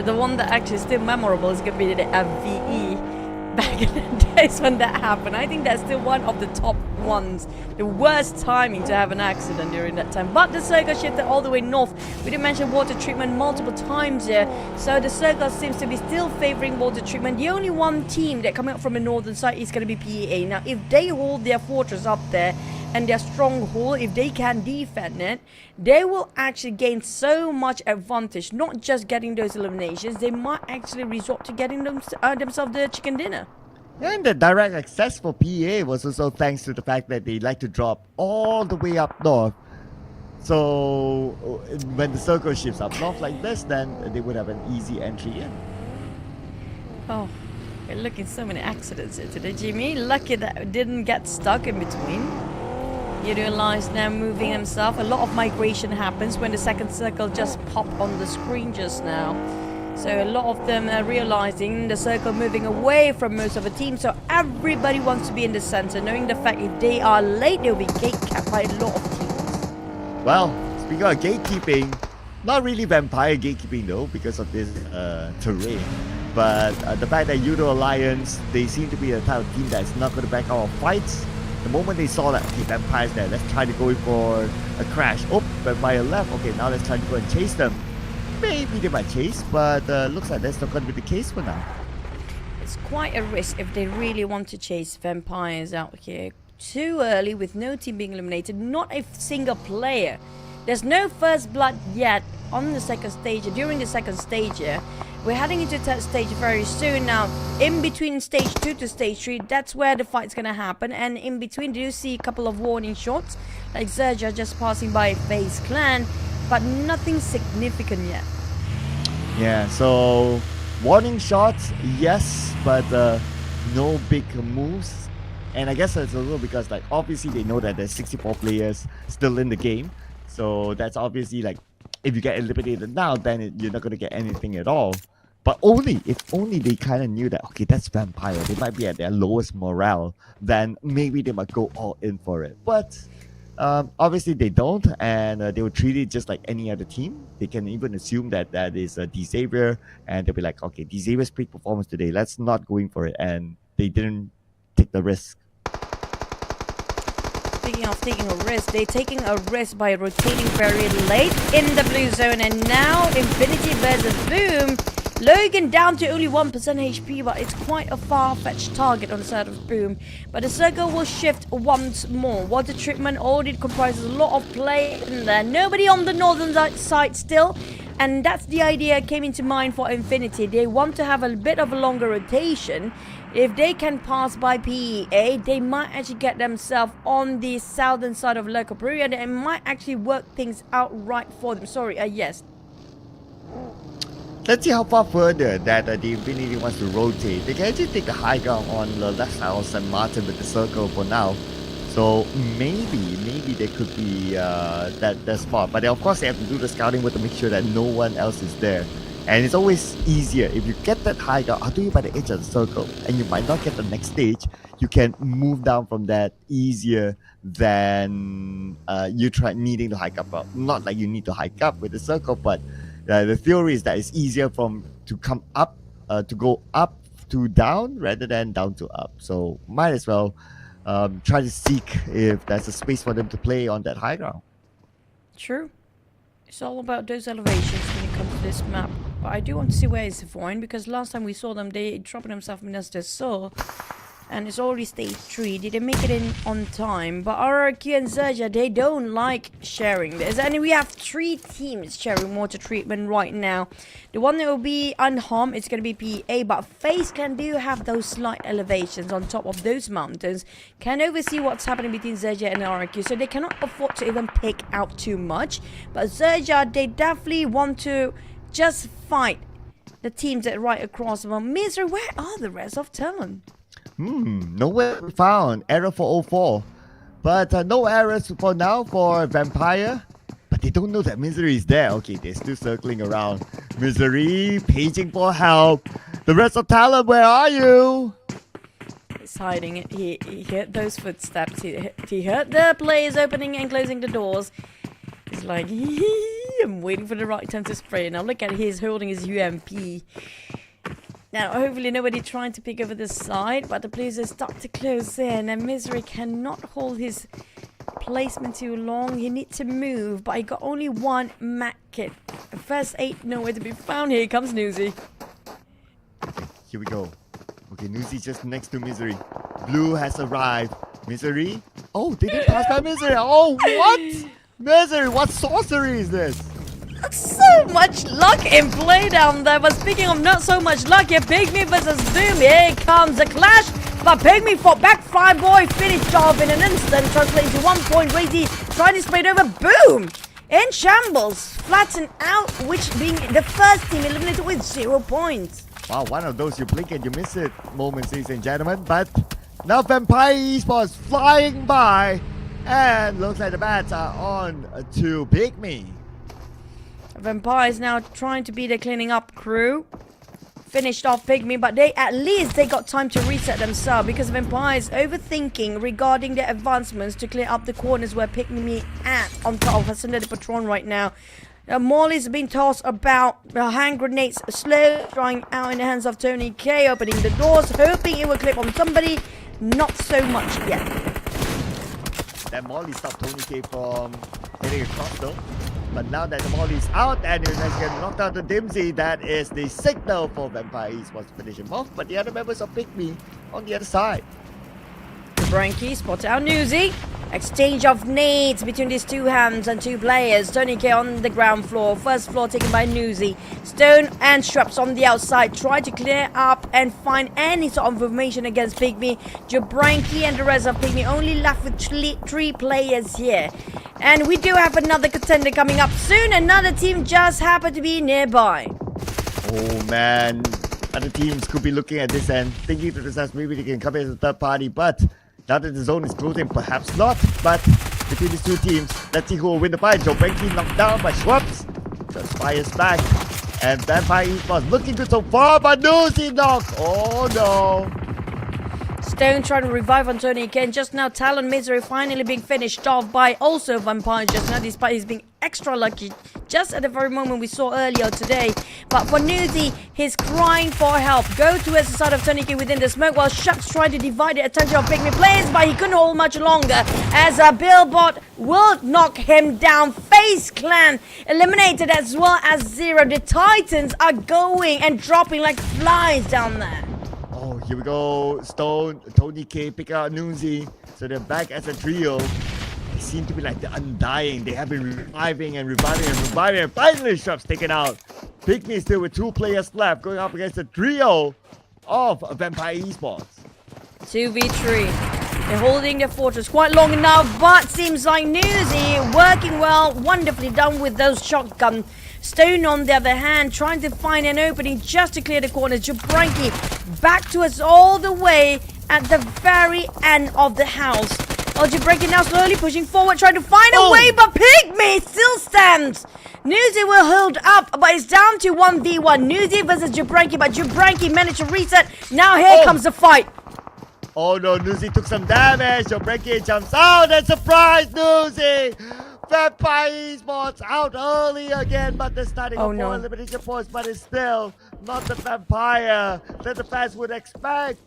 The one that actually is still memorable is going to be the FVE back in the days when that happened. I think that's still one of the top ones. The worst timing to have an accident during that time. But the circle shifted all the way north. We did mention water treatment multiple times here. So the circle seems to be still favoring water treatment. The only one team that coming up from the northern side is going to be PEA. Now, if they hold their fortress up there and their stronghold, if they can defend it, they will actually gain so much advantage. Not just getting those eliminations, they might actually resort to getting themselves the chicken dinner. And the direct access for PA was also thanks to the fact that they like to drop all the way up north. So when the circle shifts up north like this, then they would have an easy entry in. Oh, we're looking so many accidents here today, Jimmy. Lucky that it didn't get stuck in between. You realize now moving himself. A lot of migration happens when the second circle just popped on the screen just now. So a lot of them are realizing the circle moving away from most of the team. So everybody wants to be in the center, knowing the fact if they are late, they'll be gatekept by a lot of teams. Well, speaking of gatekeeping, not really vampire gatekeeping though, because of this terrain. But the fact that Judo Alliance, they seem to be the type of team that's not going to back out of fights. The moment they saw that, okay, vampires there, let's try to go for a crash. Oh, vampire left. Okay, now let's try to go and chase them. Maybe they might chase, but looks like that's not going to be the case for now. It's quite a risk if they really want to chase vampires out here. Too early with no team being eliminated, not a single player. There's no first blood yet on the second stage, during the second stage here. We're heading into third stage very soon now. In between stage 2 to stage 3, that's where the fight's gonna happen. And in between, do you see a couple of warning shots? Like XERXIA just passing by FaZe Clan, but nothing significant yet. Yeah, so warning shots, yes, but no big moves. And I guess it's a little because like obviously they know that there's 64 players still in the game. So that's obviously like, if you get eliminated now, then you're not going to get anything at all. But if only they kind of knew that, okay, that's vampire. They might be at their lowest morale. Then maybe they might go all in for it. But Obviously, they don't, and they will treat it just like any other team. They can even assume that that is a Xavier, and they'll be like, okay, Xavier's peak performance today. Let's not go in for it, and they didn't take the risk. Speaking of taking a risk, they're taking a risk by rotating very late in the blue zone, and now Infinity versus Boom. Logan down to only 1% HP, but it's quite a far-fetched target on the side of Boom. But the circle will shift once more. Water treatment already comprises a lot of play in there. Nobody on the northern side still. And that's the idea came into mind for Infinity. They want to have a bit of a longer rotation. If they can pass by PEA, they might actually get themselves on the southern side of Local Peru, and it might actually work things out right for them. Sorry, yes. Let's see how far further that the Infinity wants to rotate. They can actually take the high ground on the left side of San Martin with the circle for now. So maybe there could be that spot. But of course they have to do the scouting with to make sure that no one else is there. And it's always easier if you get that high ground. I'll do it by the edge of the circle, and you might not get the next stage. You can move down from that easier than you try needing to hike up. Not like you need to hike up with the circle, but the theory is that it's easier to come up, to go up to down rather than down to up. So might as well try to seek if there's a space for them to play on that high ground. True. It's all about those elevations when it comes to this map. But I do want to see where is VOIN, because last time we saw them, they dropping themselves in as they saw. And it's already stage 3. Did they make it in on time? But IQOO and XERXIA, they don't like sharing this. And we have 3 teams sharing water treatment right now. The one that will be unharmed, it's going to be PA. But FaZe Clan do have those slight elevations on top of those mountains. Can oversee what's happening between XERXIA and IQOO. So they cannot afford to even pick out too much. But XERXIA, they definitely want to just fight the teams that right across them. Misery, where are the rest of TALON? Nowhere to be found. Error 404. But no errors for now for Vampire. But they don't know that Misery is there. Okay, they're still circling around. Misery, paging for help. The rest of TALON, where are you? He's hiding it. He heard those footsteps. He heard the players opening and closing the doors. He's like, I'm waiting for the right time to spray. Now look at it, he's holding his UMP. Now, hopefully nobody trying to pick over the side, but the players start to close in, and Misery cannot hold his placement too long. He needs to move, but he got only 1 mat kit. First 8 nowhere to be found. Here comes Newsy. Okay, here we go. Okay, Newsy's just next to Misery. Blue has arrived. Misery? Oh, they didn't pass by Misery. Oh, what? Misery, what sorcery is this? So much luck in play down there. But speaking of not so much luck here, PIGMY versus Boom. Here comes the clash. But PIGMY fought back. Fry Boy finished off in an instant. Translating to 1 point. Razy trying to spray over. Boom! In shambles. Flatten out, which being the first team eliminated with 0 points. Wow, one of those you blink and you miss it moments, ladies and gentlemen. But now Vampire Esports flying by. And looks like the bats are on to PIGMY. Vampire is now trying to be the cleaning up crew. Finished off PIGMY, but at least they got time to reset themselves, because Vampire is overthinking regarding their advancements to clear up the corners where PIGMY at on top of Hassan the Patron right now. Molly's been tossed about. Hand grenades slow drying out in the hands of Tony K, opening the doors, hoping it will clip on somebody. Not so much yet. That Molly stopped Tony K from hitting across though. But now that the Molly is out and it's getting knocked out to Dimsy, that is the signal for Vampire Esports to finish him off. But the other members of PIGMY on the other side. Branky spots out Newsy. Exchange of nades between these 2 hands and 2 players. Tony K on the ground floor. First floor taken by Newsy. Stone and Shrubs on the outside. Try to clear up and find any sort of information against PIGMY. Jabranki and the rest of PIGMY only left with 3 players here. And we do have another contender coming up soon. Another team just happened to be nearby. Oh man. Other teams could be looking at this and thinking to themselves maybe they can come in as a third party, but now that the zone is closing, perhaps not. But between these 2 teams, let's see who will win the fight. Joe Benke knocked down by Schwabs. Just fires back. And Vampire Esports looking good so far, but Newsy knocked. Oh no. Stone trying to revive on Tony again. Just now, Talon Misery finally being finished off by also Vampire just now, despite he's being extra lucky just at the very moment we saw earlier today. But for Newsy, he's crying for help. Go towards the side of Tony within the smoke while Shucks trying to divide the attention of PIGMY players, but he couldn't hold much longer as a Billbot will knock him down. FaZe Clan eliminated as well as Zero. The Titans are going and dropping like flies down there. Oh, here we go. Stone, Tony K pick out Newsy. So they're back as a trio. They seem to be like the undying. They have been reviving and reviving and reviving. And finally, Shucks taken out. PIGMY still with 2 players left, going up against the trio of Vampire Esports. 2v3. They're holding their fortress quite long enough, but seems like Newsy working well, wonderfully done with those shotguns. Stone, on the other hand, trying to find an opening just to clear the corner. Jabranki back to us all the way at the very end of the house. Oh, Jabranki now slowly pushing forward, trying to find a way, but PIGMY still stands. Newsy will hold up, but it's down to 1v1. Newsy versus Jabranki, but Jabranki managed to reset. Now here comes the fight. Oh no, Newsy took some damage. Jabranki jumps out and surprise Newsy. Vampire Esports out early again, but they're starting off for elimination points, but it's still not the Vampire that the fans would expect.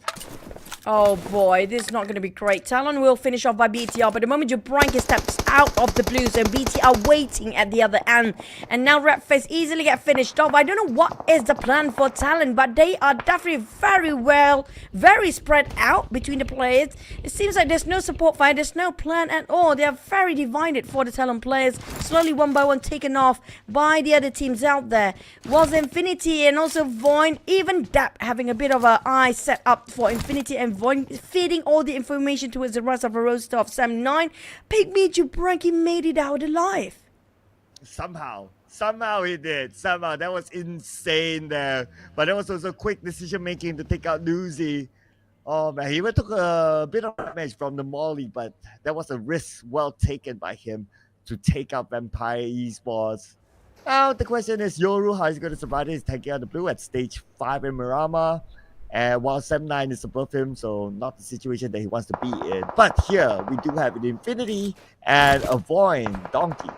Oh boy, this is not going to be great. Talon will finish off by BTR, but the moment Jabranki steps out of the blue zone, BTR waiting at the other end. And now Redface easily get finished off. I don't know what is the plan for Talon, but they are definitely very spread out between the players. It seems like there's no support fire, there's no plan at all. They are very divided for the Talon players. Slowly one by one taken off by the other teams out there. Was Infinity and also VOIN, even DAP having a bit of an eye set up for Infinity and VOIN, feeding all the information towards the rest of the roster of Sam9. PIGMY Jabranki made it out alive. Somehow he did. Somehow. That was insane there. But that was also quick decision making to take out Newsy. Oh man, he took a bit of damage from the Molly, but that was a risk well taken by him to take out Vampire Esports. Now the question is, Yoru, how is he going to survive this? He's taking out the blue at stage 5 in Miramar. And while Sam9 is above him, so not the situation that he wants to be in. But here, we do have an Infinity and a VOIN Donkey.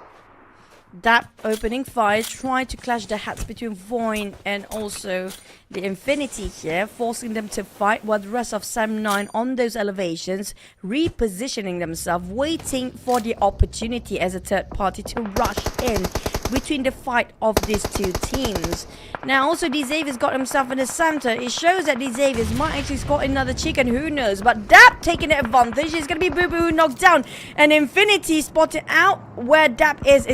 That opening fire tried to clash the hats between VOIN and also the Infinity here, forcing them to fight while the rest of Sam9 on those elevations, repositioning themselves, waiting for the opportunity as a third party to rush in between the fight of these two teams. Now also Xavier's got himself in the center. It shows that Xavier's might actually score another chicken, who knows, but Dap taking the advantage. It's gonna be Boo Boo knocked down, and Infinity spotted out where Dap is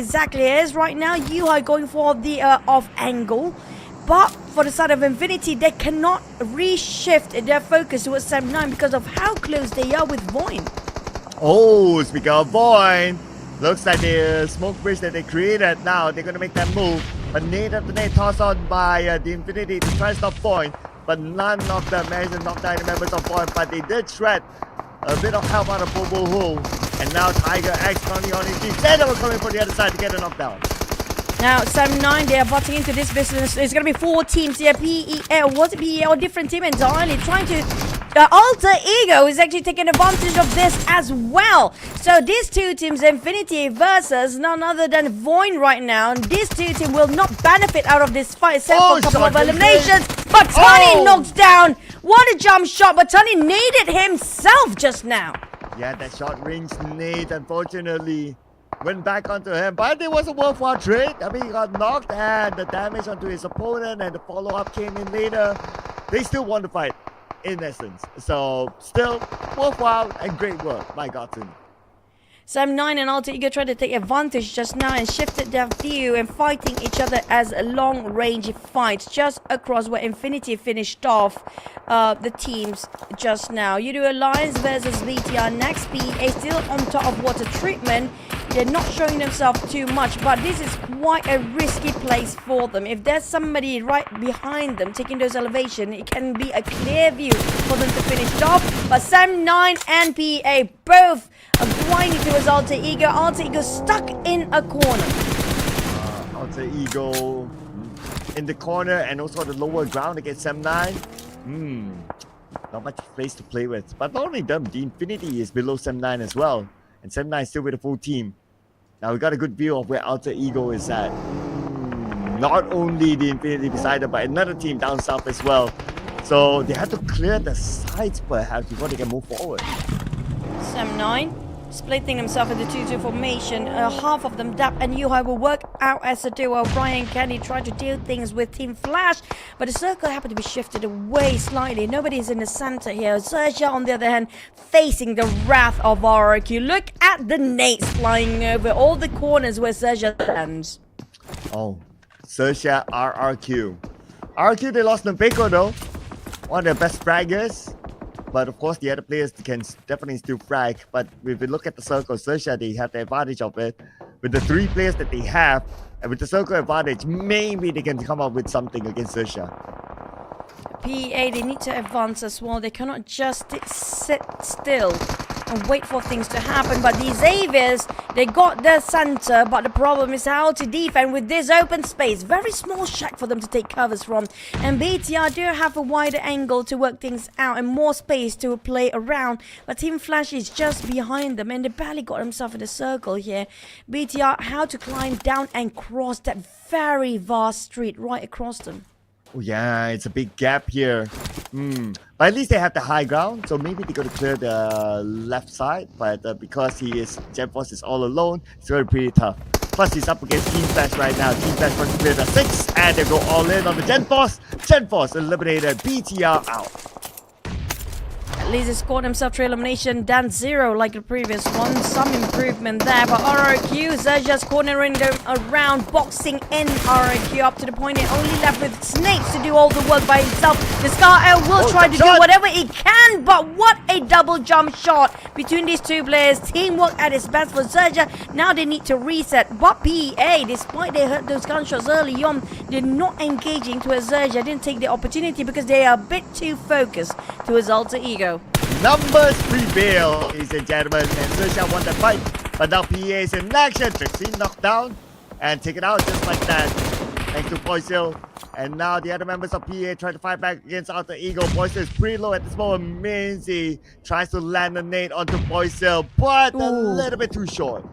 right now. Yuhai going for the off angle, but for the side of Infinity, they cannot reshift their focus towards Sam9 because of how close they are with VOIN. Oh, speaking of VOIN, looks like the smoke bridge that they created, now they're going to make that move. But nade after nade tossed on by the Infinity to try to stop VOIN. But none of them managed to knock down the members of VOIN. But they did shred a bit of help out of Bobo Hole. And now Tiger X currently on his feet. Santa will coming from the other side to get a knockdown. Now, Sam9, they are butting into this business. It's going to be 4 teams here. PEL, was it PEL or different team entirely? Trying to... Alter Ego is actually taking advantage of this as well. So these two teams, Infinity versus none other than VOIN right now. And these two teams will not benefit out of this fight except for a couple of eliminations. But Tony knocks down. What a jump shot. But Tony needed himself just now. Yeah, that short range nade, unfortunately, went back onto him. But it was a worthwhile trade. I mean, he got knocked and the damage onto his opponent and the follow-up came in later. They still won the fight, in essence. So, still worthwhile and great work by Gotten. Sam9 and Alter Ego tried to take advantage just now and shifted their view and fighting each other as a long-range fight just across where Infinity finished off the teams just now. Yudu Alliance versus BTR next. PA still on top of water treatment. They're not showing themselves too much, but this is quite a risky place for them. If there's somebody right behind them taking those elevations, it can be a clear view for them to finish off. But Sam9 and PA both are grinding towards Alter Ego. Alter Ego stuck in a corner. Alter Ego in the corner and also on the lower ground against Sam9. Not much space to play with. But not only them, the Infinity is below Sem9 as well. And Sem9 is still with a full team. Now we got a good view of where Alter Ego is at. Not only the Infinity beside them, but another team down south as well. So they have to clear the sides perhaps before they can move forward. Sem9 splitting himself into 2-2 formation. Half of them, Dap and Yuhai, will work out as a duo. Brian Kenny tried to deal things with Team Flash, but the circle happened to be shifted away slightly. Nobody is in the center here. XERXIA, on the other hand, facing the wrath of RRQ. Look at the nades flying over all the corners where XERXIA stands. Oh, XERXIA, RRQ. RRQ, they lost Nubeko though. One of their best fraggers. But of course, the other players can definitely still frag. But if we look at the circle, XERXIA, they have the advantage of it. With the 3 players that they have, and with the circle advantage, maybe they can come up with something against XERXIA. PA, they need to advance as well. They cannot just sit still and wait for things to happen. But these Xaviers, they got their center, but the problem is how to defend with this open space. Very small shack for them to take covers from. And BTR do have a wider angle to work things out and more space to play around. But Team Flash is just behind them and they barely got themselves in the circle here. BTR, how to climb down and cross that very vast street right across them. Oh yeah, it's a big gap here. But at least they have the high ground, so maybe they're going to clear the left side. But because GemForce is all alone, it's going to be pretty tough. Plus, he's up against Team Flash right now. Team Flash wants to clear the 6, and they go all in on the GemForce. GemForce eliminated, BTR out. At least he scored himself through elimination, down 0 like the previous one. Some improvement there, but RRQ, XERXIA's cornering them around, boxing in RRQ up to the point it only left with Snakes to do all the work by himself. The Scar will try to do whatever he can, but what a double jump shot between these 2 players. Teamwork at its best for XERXIA. Now they need to reset, but PA, despite they heard those gunshots early on, they're not engaging towards XERXIA. Didn't take the opportunity because they are a bit too focused towards Alter Ego. Numbers prevail, ladies and gentlemen, and XERXIA won the fight. But now PA is in action. Trixie knocked down and take it out just like that. Thanks to Poisil. And now the other members of PA try to fight back against Alter Ego. Poisil is pretty low at this moment. Minzy tries to land a nade onto Poisil, but a little bit too short.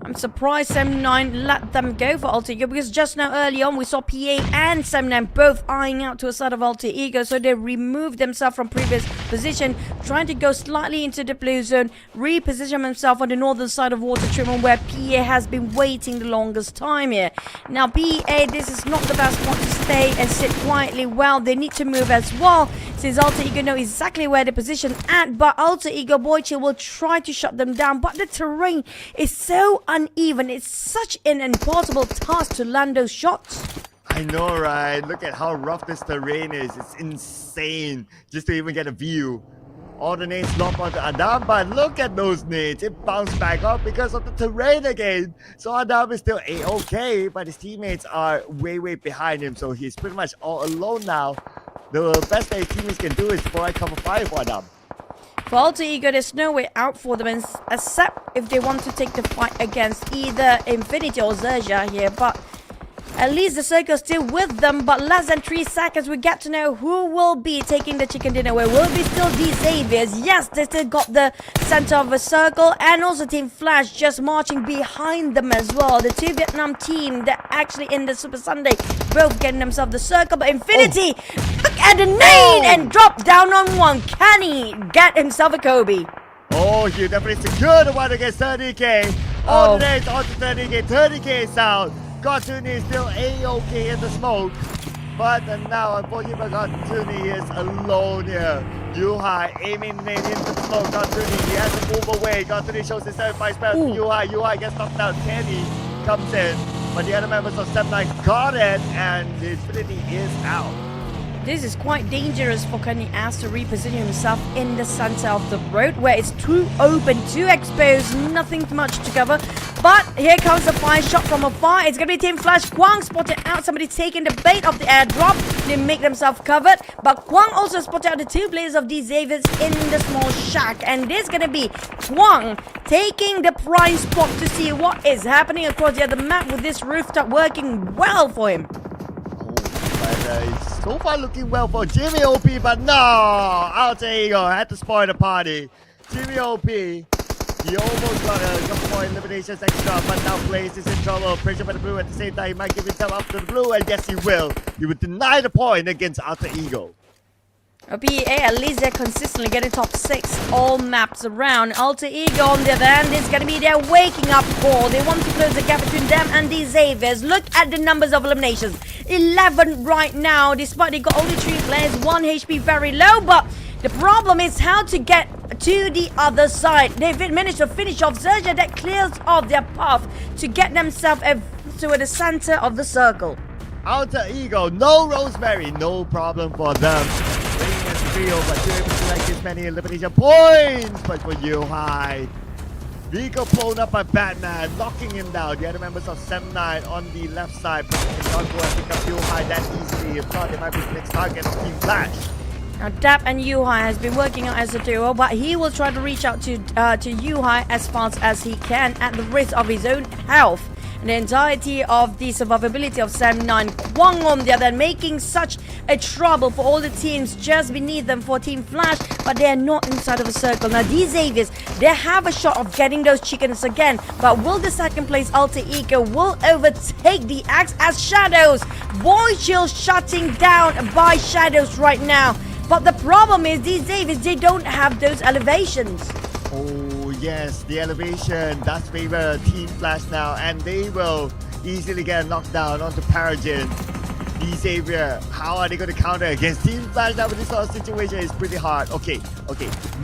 I'm surprised Sem9 let them go for Alter Ego because just now early on we saw PA and Sem9 both eyeing out to a side of Alter Ego, so they removed themselves from previous position, trying to go slightly into the blue zone, reposition themselves on the northern side of water treatment where PA has been waiting the longest time here. Now PA, this is not the best spot to stay and sit quietly. Well, they need to move as well since Alter Ego know exactly where the position at, but Alter Ego Boychill will try to shut them down, but the terrain is so uneven. It's such an impossible task to land those shots. I know, right? Look at how rough this terrain is. It's insane just to even get a view. All the nades lock onto Adam, but look at those nades. It bounced back up because of the terrain again. So Adam is still A-okay, but his teammates are way behind him. So he's pretty much all alone now. The best that his teammates can do is provide cover fire for Adam. For Alter Ego, there's no way out for them except if they want to take the fight against either Infinity or XERXIA here, but at least the circle's still with them. But less than 3 seconds, we get to know who will be taking the chicken dinner away. Will be still these Xaviers. Yes, they still got the center of the circle, and also Team Flash just marching behind them as well. The 2 Vietnam team that actually in the Super Sunday both getting themselves the circle, but Infinity look at the nade and drop down on one. Can he get himself a Kobe? Oh, you definitely secured the one against 30k. All the nades onto 30k. 30k is out. Gotuni is still A-okay in the smoke. But now, unfortunately, Gotuni is alone here. Yuhai aiming nade into the smoke. Gotuni, he has to move away. Gotuni shows his 75 spell to Yuhai. Yuhai gets knocked down. Kenny comes in. But the other members of Sem9 got it, and the Infinity is out. This is quite dangerous for Kenny as to reposition himself in the center of the road where it's too open, too exposed, nothing much to cover. But here comes the fire shot from afar. It's going to be Team Flash. Kwang spotted out somebody taking the bait of the airdrop. They make themselves covered. But Kwang also spotted out the 2 players of these Xaviers in the small shack. And this is going to be Kwang taking the prime spot to see what is happening across the other map with this rooftop working well for him. But So far looking well for Jimmy OP, but no! Alter Ego had to spoil the party. Jimmy OP, he almost got a couple more eliminations extra, but now FaZe is in trouble. Pressure by the blue at the same time. He might give himself up to the blue, and yes, he will. He would deny the point against Alter Ego. PEA, at least they're consistently getting top 6 all maps around. Alter Ego on the other hand is going to be their waking up call. They want to close the gap between them and the Xaviers. Look at the numbers of eliminations. 11 right now, despite they got only 3 players, 1 HP very low, but the problem is how to get to the other side. They've managed to finish off XERXIA that clears off their path to get themselves to the center of the circle. Alter Ego, no Rosemary, no problem for them. Winning as a trio, but you're able to collect this many elimination points. But for Yuhai, Vigo blown up by Batman, knocking him down. The other members of Sem9 on the left side, but they cannot go and pick up Yuhai that easily. If not, they might be the next target of Team Flash. Now Dap and Yuhai has been working out as a duo, but he will try to reach out to Yuhai as fast as he can at the risk of his own health. And the entirety of the survivability of Sem9. Kwang on the other hand, making such a trouble for all the teams just beneath them for Team Flash, but they are not inside of a circle. Now these Xaviers, they have a shot of getting those chickens again, but will the second place Alter Ego will overtake the Axe as Shadows? Boy Chill shutting down by Shadows right now. But the problem is these Xaviers, they don't have those elevations. Oh yes, the elevation does favor Team Flash now, and they will easily get a knockdown onto Paragin. The Xavier, how are they going to counter against Team Flash now with this sort of situation? Is pretty hard. Okay.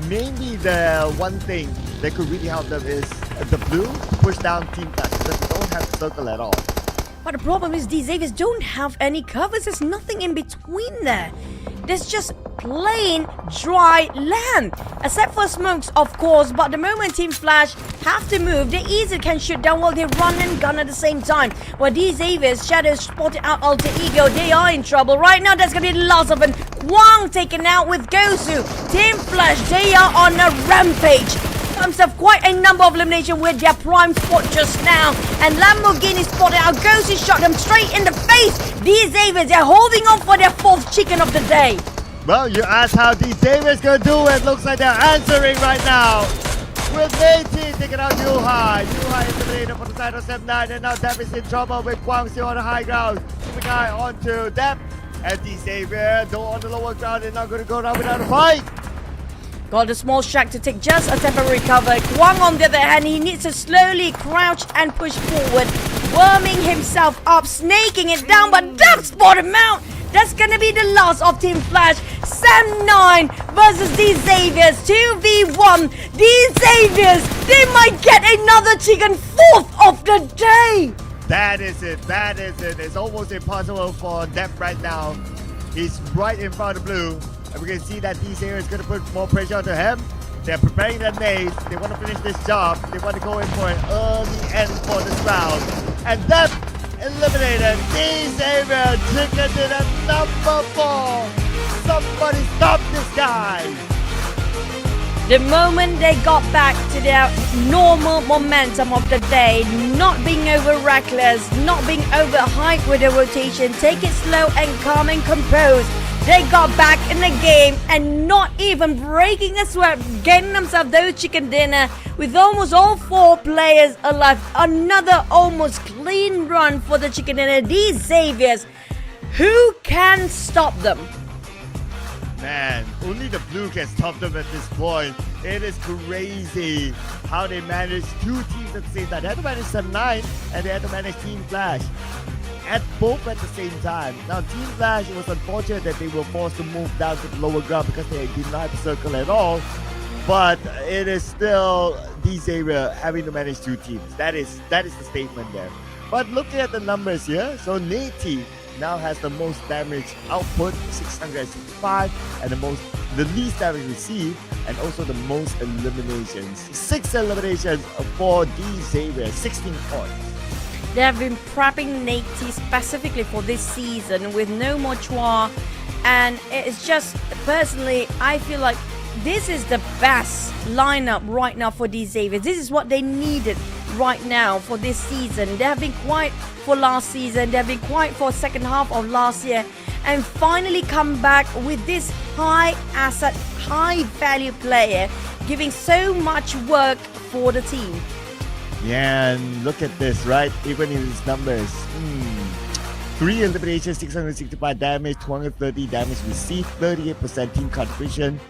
Maybe the one thing that could really help them is the blue push down Team Flash because they don't have the circle at all. But the problem is these Xaviers don't have any covers. There's nothing in between there. There's just plain dry land, except for smokes of course, but the moment Team Flash have to move, they easily can shoot down while they run and gun at the same time. While these Xaviers, Shadows spotted out Alter Ego, they are in trouble. Right now that's gonna be the last of them. Kwang taken out with Gosu. Team Flash, they are on a rampage. Themselves quite a number of elimination with their prime spot just now, and Lamborghini spotted out. Gosu shot them straight in the face. These Xaviers, they're holding on for their 4th chicken of the day. Well, you asked how these Xaviers gonna do it. Looks like they're answering right now. With Nate taking out Yuhai. Yuhai is eliminated for the side of Sem9, and now Dep is in trouble with Kwang still on the high ground. Moving guy onto Dep, and these Xavier, though on the lower ground, they're not gonna go down without a fight. Got a small shack to take just a temporary cover. Kwang on the other hand, he needs to slowly crouch and push forward, worming himself up, snaking it down, but Dep spotted him out. That's gonna be the last of Team Flash. Sem9 versus these Xaviers. 2v1. These Xaviers, they might get another chicken 4th of the day. That is it. It's almost impossible for Dep right now. He's right in front of blue. And we can see that these Xaviers going to put more pressure onto him. They're preparing their nades. They want to finish this job. They want to go in for an early end for this round. And Dep eliminated. These Xavier chicken in at number 4. Somebody stop this guy. The moment they got back to their normal momentum of the day, not being over reckless, not being over hyped with the rotation, take it slow and calm and composed. They got back in the game and not even breaking a sweat, getting themselves those chicken dinner with almost all 4 players alive. Another almost clean run for the chicken dinner. These Xaviers, who can stop them? Man, only the blue can stop them at this point. It is crazy how they managed 2 teams at the same time. They had to manage Sem9 and they had to manage Team Flash. At both at the same time. Now Team Flash, it was unfortunate that they were forced to move down to the lower ground because they did not have a circle at all. But it is still these area having to manage 2 teams. That is the statement there. But looking at the numbers here, so Nate now has the most damage output, 665, and the least damage received, and also the most eliminations. 6 eliminations for these Xavier, 16 points. They have been prepping Nate specifically for this season with no more Chua, and it's just, personally, I feel like this is the best lineup right now for these Xaviers. This is what they needed right now for this season. They have been quiet for last season, they have been quiet for second half of last year, and finally come back with this high asset, high value player, giving so much work for the team. Yeah, and look at this, right? Even in his numbers. 3 eliminations, 665 damage, 230 damage received, 38% team contribution.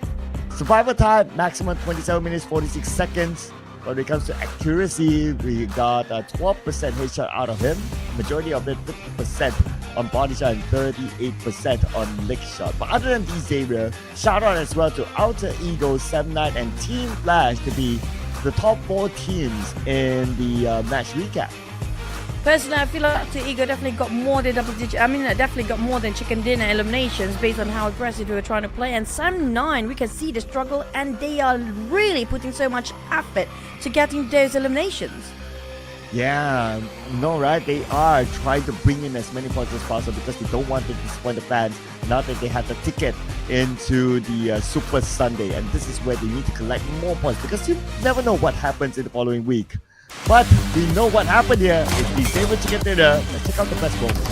Survival time, maximum 27 minutes, 46 seconds. When it comes to accuracy, we got a 12% headshot out of him. Majority of it, 50% on body shot and 38% on leg shot. But other than these area, shout out as well to Alter Ego, 7-9 and Team Flash to be the top 4 teams in the match recap. Personally, I feel like the Ego definitely got more than definitely got more than chicken dinner eliminations based on how aggressive we were trying to play. And Sam 9, we can see the struggle, and they are really putting so much effort to getting those eliminations. Yeah, no, right? They are trying to bring in as many points as possible because they don't want to disappoint the fans now that they have the ticket into the Super Sunday. And this is where they need to collect more points because you never know what happens in the following week. But we know what happened here. It's the favorite chicken dinner. Let's check out the best moment.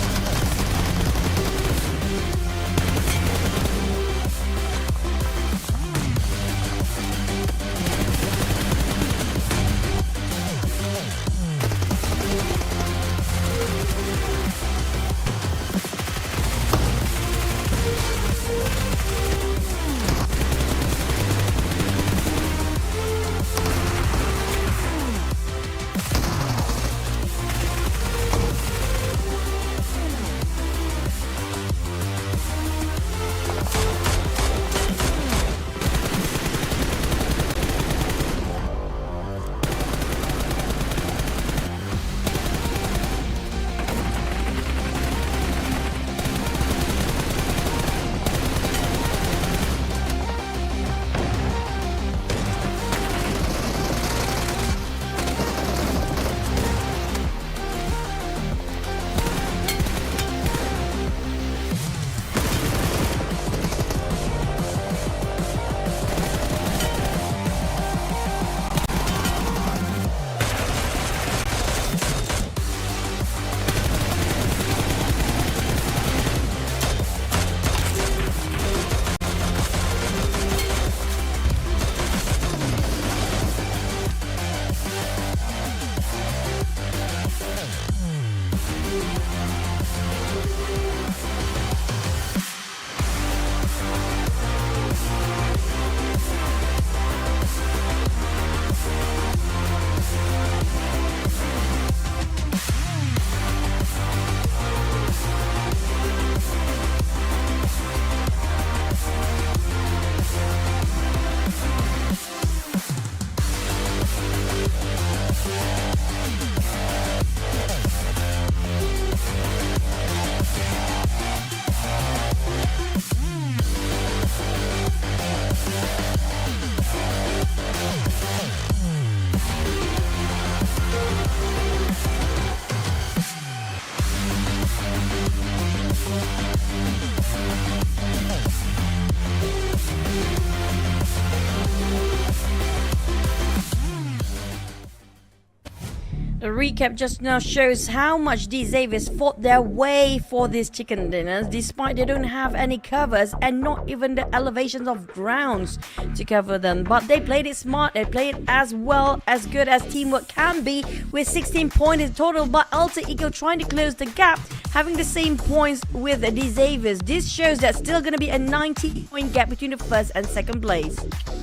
The recap just now shows how much these Xaviers fought their way for these chicken dinners, despite they don't have any covers and not even the elevations of grounds to cover them. But they played it smart, they played it as well, as good as teamwork can be, with 16 points in total, but Alter Ego trying to close the gap, having the same points with the Xaviers. This shows that still going to be a 90-point gap between the first and second place.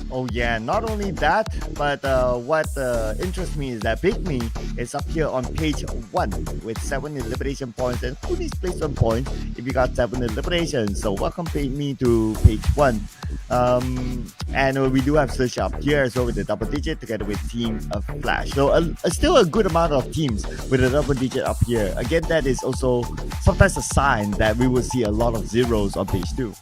Oh yeah, not only that, but what interests me is that PIGMY is up here on page 1 with 7 elimination points, and who needs placed on points if you got 7 eliminations? So welcome PIGMY to page 1. And we do have SERXIA up here, so with a double digit together with Team Flash. So still a good amount of teams with a double digit up here. Again, that is also sometimes a sign that we will see a lot of zeros on page 2.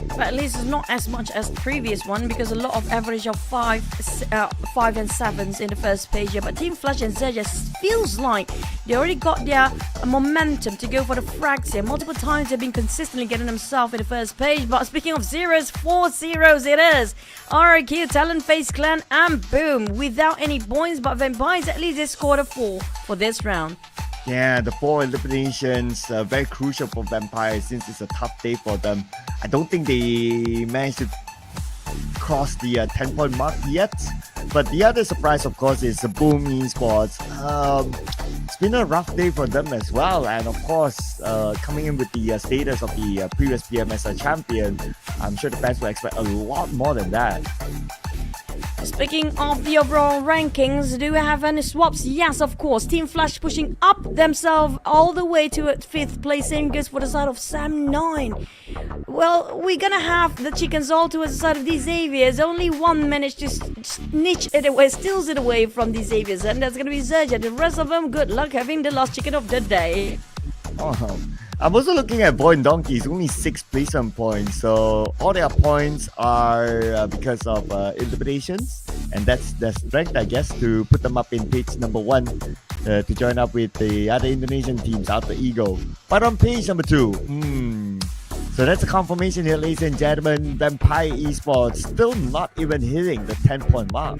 But at least it's not as much as the previous one, because a lot of average of 5 and 7s in the first page here. But Team Flash and XERXIA feels like they already got their momentum to go for the frags here. Multiple times they've been consistently getting themselves in the first page. But speaking of zeros, 4 zeros it is. IQOO, TALON, FaZe Clan, and boom, without any points. But Vampires, at least they scored a 4 for this round. Yeah, the 4 eliminations, very crucial for Vampire since it's a tough day for them. I don't think they managed to cross the 10-point mark yet. But the other surprise, of course, is the Boom Esports. It's been a rough day for them as well. And of course, coming in with the status of the previous PMSL Champion, I'm sure the fans will expect a lot more than that. Speaking of the overall rankings, do we have any swaps? Yes, of course. Team Flash pushing up themselves all the way to 5th place. Same goes for the side of Sam 9. Well, we're gonna have the chickens all towards the side of the Xaviers. Only one managed to snitch it away, steals it away from the Xaviers, and that's gonna be XERXIA. The rest of them, good luck having the last chicken of the day. Oh. I'm also looking at VOIN Donkeys, only 6 placement points. So all their points are because of eliminations, and that's their strength, I guess, to put them up in page number 1 to join up with the other Indonesian teams out the ego. But on page number 2, so that's a confirmation here, ladies and gentlemen. Vampire Esports still not even hitting the 10-point mark.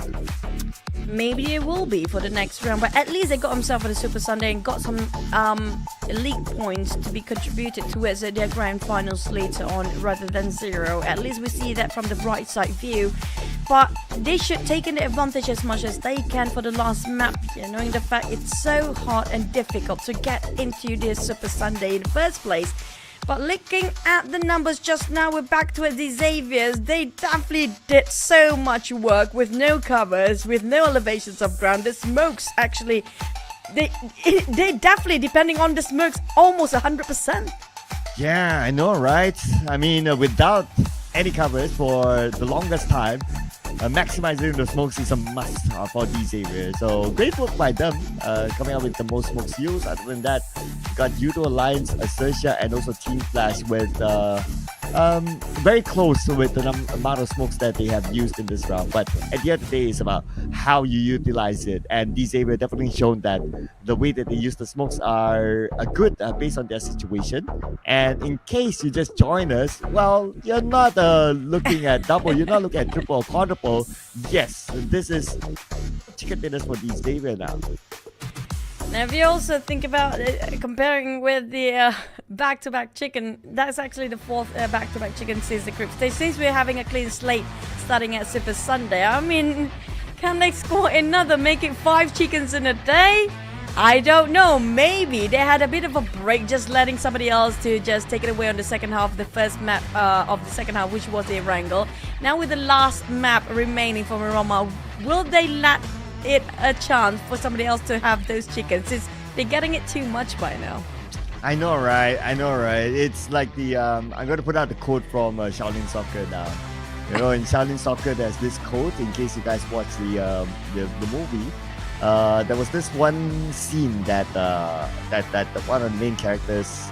Maybe it will be for the next round, but at least they got himself for the Super Sunday and got some elite points to be contributed towards their grand finals later on rather than 0. At least we see that from the bright side view. But they should take the advantage as much as they can for the last map, knowing the fact it's so hard and difficult to get into this Super Sunday in the first place. But looking at the numbers just now, we're back to the Xaviers. They definitely did so much work with no covers, with no elevations of ground. The smokes actually, they definitely, depending on the smokes, almost 100%. Yeah, I know, right? I mean, without any covers for the longest time, maximizing the smokes is a must for these areas. So great work by them, coming up with the most smokes used. Other than that, you got Yudo Alliance, XERXIA, and also Team Flash with very close with the amount of smokes that they have used in this round. But at the end of the day, it's about how you utilize it. And these areas definitely shown that the way that they use the smokes are good based on their situation. And in case you just join us, well, you're not looking at double, you're not looking at triple or quadruple. Yes, this is chicken dinners for these areas now. Now, if you also think about comparing with the back-to-back chicken, that's actually the 4th back-to-back chicken since the group stage. Since we're having a clean slate starting at Super Sunday, I mean, can they score another, make it 5 chickens in a day? I don't know. Maybe they had a bit of a break, just letting somebody else to just take it away on the second half of the first map of the second half, which was the Erangel. Now with the last map remaining for Miramar, will they let it a chance for somebody else to have those chickens? Since they're getting it too much by now. I know, right? It's like the I'm going to put out the quote from Shaolin Soccer now. You know, in Shaolin Soccer, there's this quote. In case you guys watch the movie, there was this one scene that one of the main characters,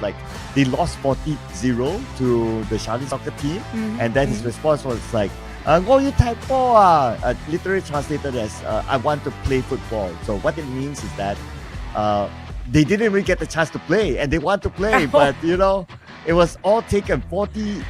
like they lost 40-0 to the Shaolin Soccer team, and then his response was like, literally translated as I want to play football. So what it means is that they didn't really get the chance to play, and they want to play, but you know, it was all taken 40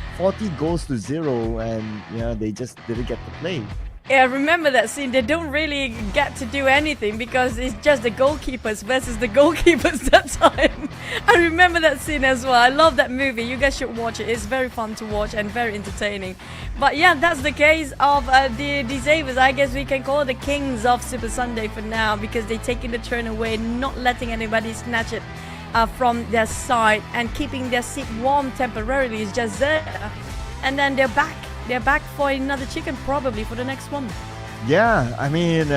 goals to 0, and they just didn't get to play. Yeah, remember that scene. They don't really get to do anything because it's just the goalkeepers versus the goalkeepers that time. I remember that scene as well. I love that movie. You guys should watch it. It's very fun to watch and very entertaining. But yeah, that's the case of the Xaviers. I guess we can call it the kings of Super Sunday for now, because they're taking the turn away, not letting anybody snatch it from their side, and keeping their seat warm temporarily is just there. And then they're back. They're back for another chicken, probably for the next one. Yeah, I mean,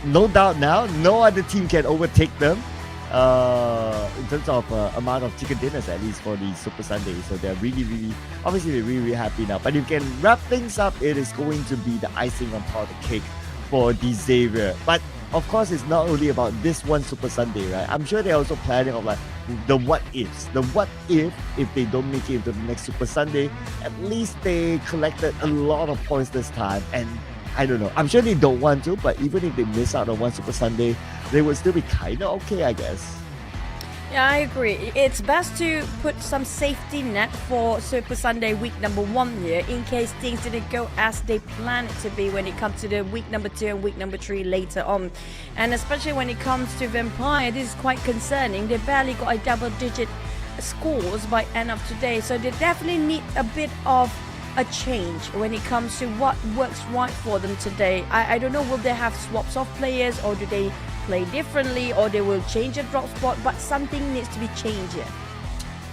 no doubt now, no other team can overtake them in terms of amount of chicken dinners, at least for the Super Sunday. So they're really happy now. But if you can wrap things up, it is going to be the icing on top of the cake for the Xavier. But of course, it's not only about this one Super Sunday, right? I'm sure they're also planning of like the what ifs. The what if they don't make it into the next Super Sunday, at least they collected a lot of points this time. And I don't know, I'm sure they don't want to, but even if they miss out on one Super Sunday, they would still be kind of okay, I guess. Yeah, I agree. It's best to put some safety net for Super Sunday week number 1 here in case things didn't go as they planned it to be when it comes to the week number 2 and week number 3 later on. And especially when it comes to Vampire, this is quite concerning. They barely got a double-digit scores by end of today, so they definitely need a bit of a change when it comes to what works right for them today. I don't know, will they have swaps of players, or do they play differently, or they will change a drop spot, but something needs to be changed here.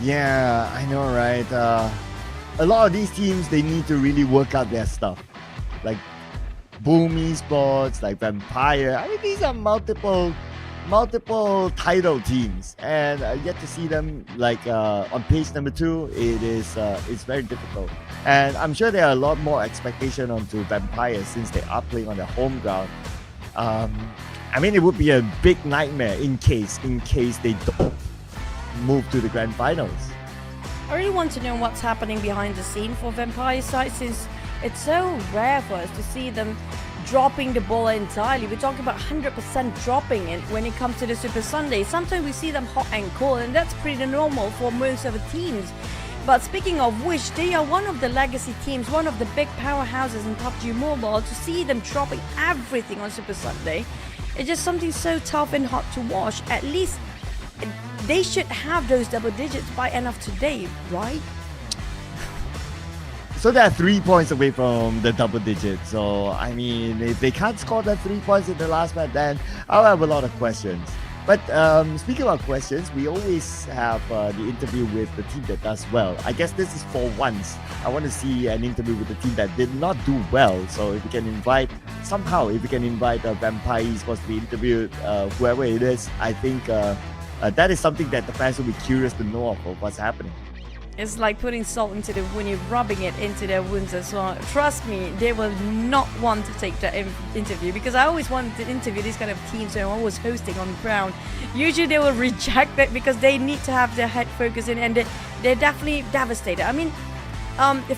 Yeah, I know, right? A lot of these teams, they need to really work out their stuff. Like Boom Esports, like Vampire. I mean, these are multiple title teams, and yet to see them like on page number 2, it's very difficult. And I'm sure there are a lot more expectation onto Vampire since they are playing on their home ground. I mean, it would be a big nightmare in case they don't move to the grand finals. I really want to know what's happening behind the scene for Vampire side, since it's so rare for us to see them dropping the ball entirely. We're talking about 100% dropping it when it comes to the Super Sunday. Sometimes we see them hot and cold, and that's pretty normal for most of the teams. But speaking of which, they are one of the legacy teams, one of the big powerhouses in PUBG Mobile. To see them dropping everything on Super Sunday, it's just something so tough and hot to watch. At least they should have those double digits by end of today, right? So they're 3 points away from the double digits. So, I mean, if they can't score that 3 points in the last match, then I'll have a lot of questions. But speaking about questions, we always have the interview with the team that does well. I guess this is for once. I want to see an interview with the team that did not do well. So if we can invite, Vampire Esports to be interviewed, whoever it is, I think that is something that the fans will be curious to know of what's happening. It's like putting salt into the when you're rubbing it into their wounds as well. Trust me, they will not want to take that interview, because I always wanted to interview these kind of teams and I'm always hosting on ground. Usually they will reject it because they need to have their head focused in, and they're definitely devastated. I mean,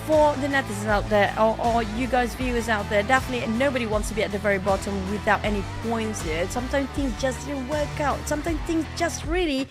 for the netizens out there, or you guys viewers out there, definitely nobody wants to be at the very bottom without any points here. Sometimes things just didn't work out. Sometimes things just really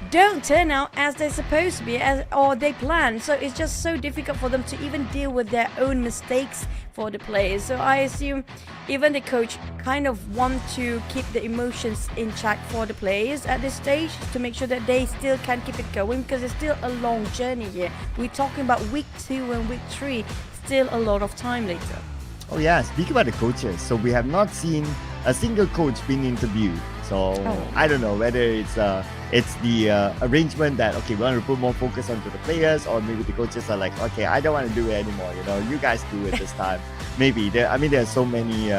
don't turn out as they're supposed to be, or they plan. So it's just so difficult for them to even deal with their own mistakes for the players. So I assume even the coach kind of want to keep the emotions in check for the players at this stage to make sure that they still can keep it going, because it's still a long journey here. We're talking about week 2 and week 3, still a lot of time later. Oh yeah, speaking about the coaches, so we have not seen a single coach being interviewed. So I don't know whether it's the arrangement that, okay, we want to put more focus onto the players, or maybe the coaches are like, okay, I don't want to do it anymore. You guys do it this time. Maybe there are so many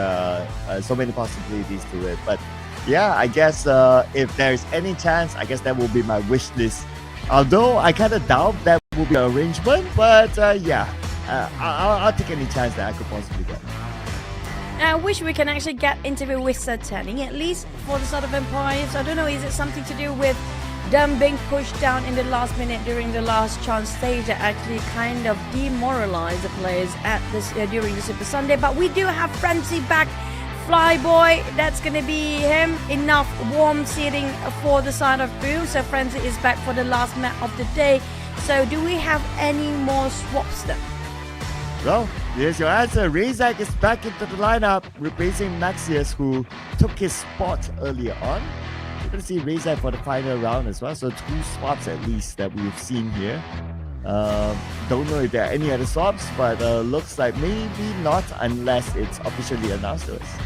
possibilities to it. But yeah, I guess if there is any chance, I guess that will be my wish list. Although I kind of doubt that will be an arrangement, but I'll take any chance that I could possibly get. I wish we can actually get interview with Satanic, at least for the sort of Empires. I don't know, is it something to do with them being pushed down in the last minute during the last chance stage that actually kind of demoralized the players at this during the Super Sunday? But we do have Frenzy back. Flyboy, that's going to be him. Enough warm seating for the side of Boom. So Frenzy is back for the last map of the day. So do we have any more swaps then? Well, here's your answer. Razak is back into the lineup, replacing Maxius, who took his spot earlier on. We're going to see Razak for the final round as well. So 2 swaps at least that we've seen here. Don't know if there are any other swaps, but looks like maybe not unless it's officially announced to us.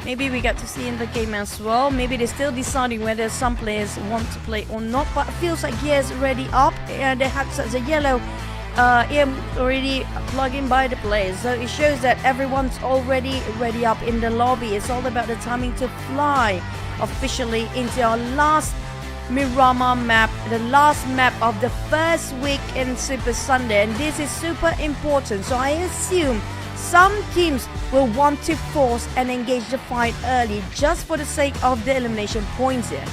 Maybe we get to see in the game as well. Maybe they're still deciding whether some players want to play or not. But it feels like Gear's already up, and they have such a yellow already plugging by the players, so it shows that everyone's already ready up in the lobby. It's all about the timing to fly officially into our last Miramar map, the last map of the first week in Super Sunday, and this is super important. So I assume some teams will want to force and engage the fight early just for the sake of the elimination points here.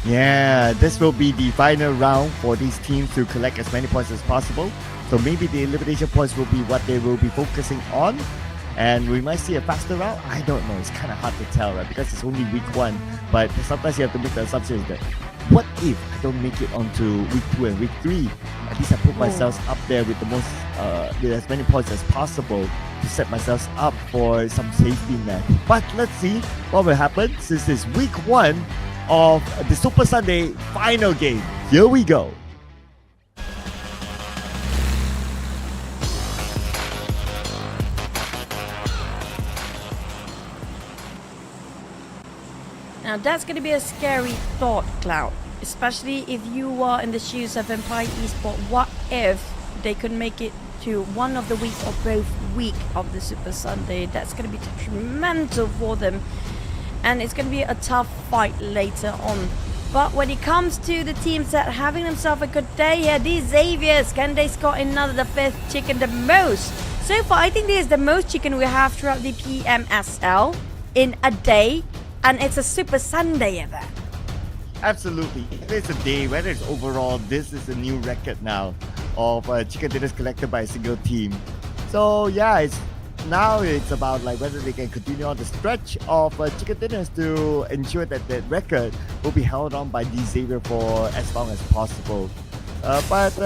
Yeah, this will be the final round for these teams to collect as many points as possible. So maybe the elimination points will be what they will be focusing on. And we might see a faster round. I don't know. It's kind of hard to tell, right? Because it's only week 1. But sometimes you have to make the assumptions that what if I don't make it onto week 2 and week 3? At least I put myself up there with the most, with as many points as possible to set myself up for some safety net. But let's see what will happen since it's week 1 of the Super Sunday final game. Here we go. Now that's going to be a scary thought, Cloud, especially if you are in the shoes of Empire Esports. What if they could make it to one of the week or both week of the Super Sunday? That's going to be detrimental for them, and it's going to be a tough fight later on. But when it comes to the teams that are having themselves a good day here, these Xaviers, can they score another, the 5th chicken, the most? So far, I think this is the most chicken we have throughout the PMSL in a day. And it's a Super Sunday event. Absolutely. Whether it's a day, whether it's overall, this is a new record now of chicken dinners collected by a single team. So yeah, it's about like whether they can continue on the stretch of chicken dinners to ensure that that record will be held on by these Xavier for as long as possible. But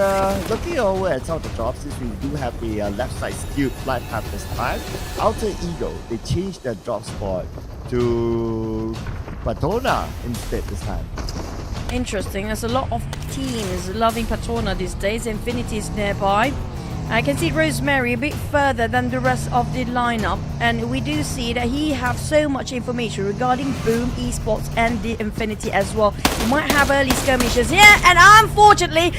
looking over at some of the drops, since we do have the left side skewed flight path this time, Alter Ego, they changed their drop spot to Patona instead this time. Interesting. There's a lot of teams loving Patona these days. Infinity is nearby. I can see Rosemary a bit further than the rest of the lineup, and we do see that he have so much information regarding Boom Esports and the Infinity as well. He might have early skirmishes here, and unfortunately,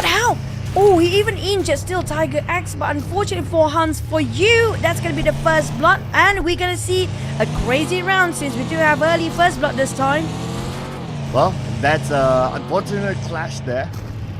how? Oh, he even injured still Tiger X, but unfortunately for Hans, for you, that's going to be the first blood, and we're going to see a crazy round since we do have early first blood this time. Well, that's an unfortunate clash there.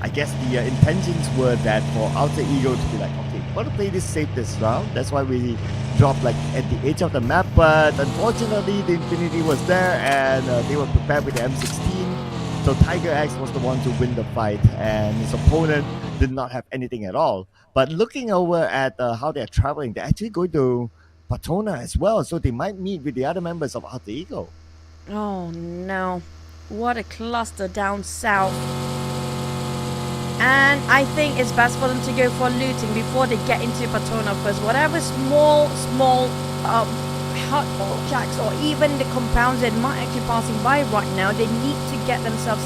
I guess the intentions were that for Alter Ego to be like, okay, we want to play this safe this round. That's why we dropped like at the edge of the map. But unfortunately, the Infinity was there and they were prepared with the M16. So Tiger X was the one to win the fight, and his opponent did not have anything at all. But looking over at how they're traveling, they're actually going to Patona as well. So they might meet with the other members of Alter Ego. Oh no, what a cluster down south. And I think it's best for them to go for looting before they get into Patona first. Whatever small hut or jacks or even the compounds that might actually passing by right now, they need to get themselves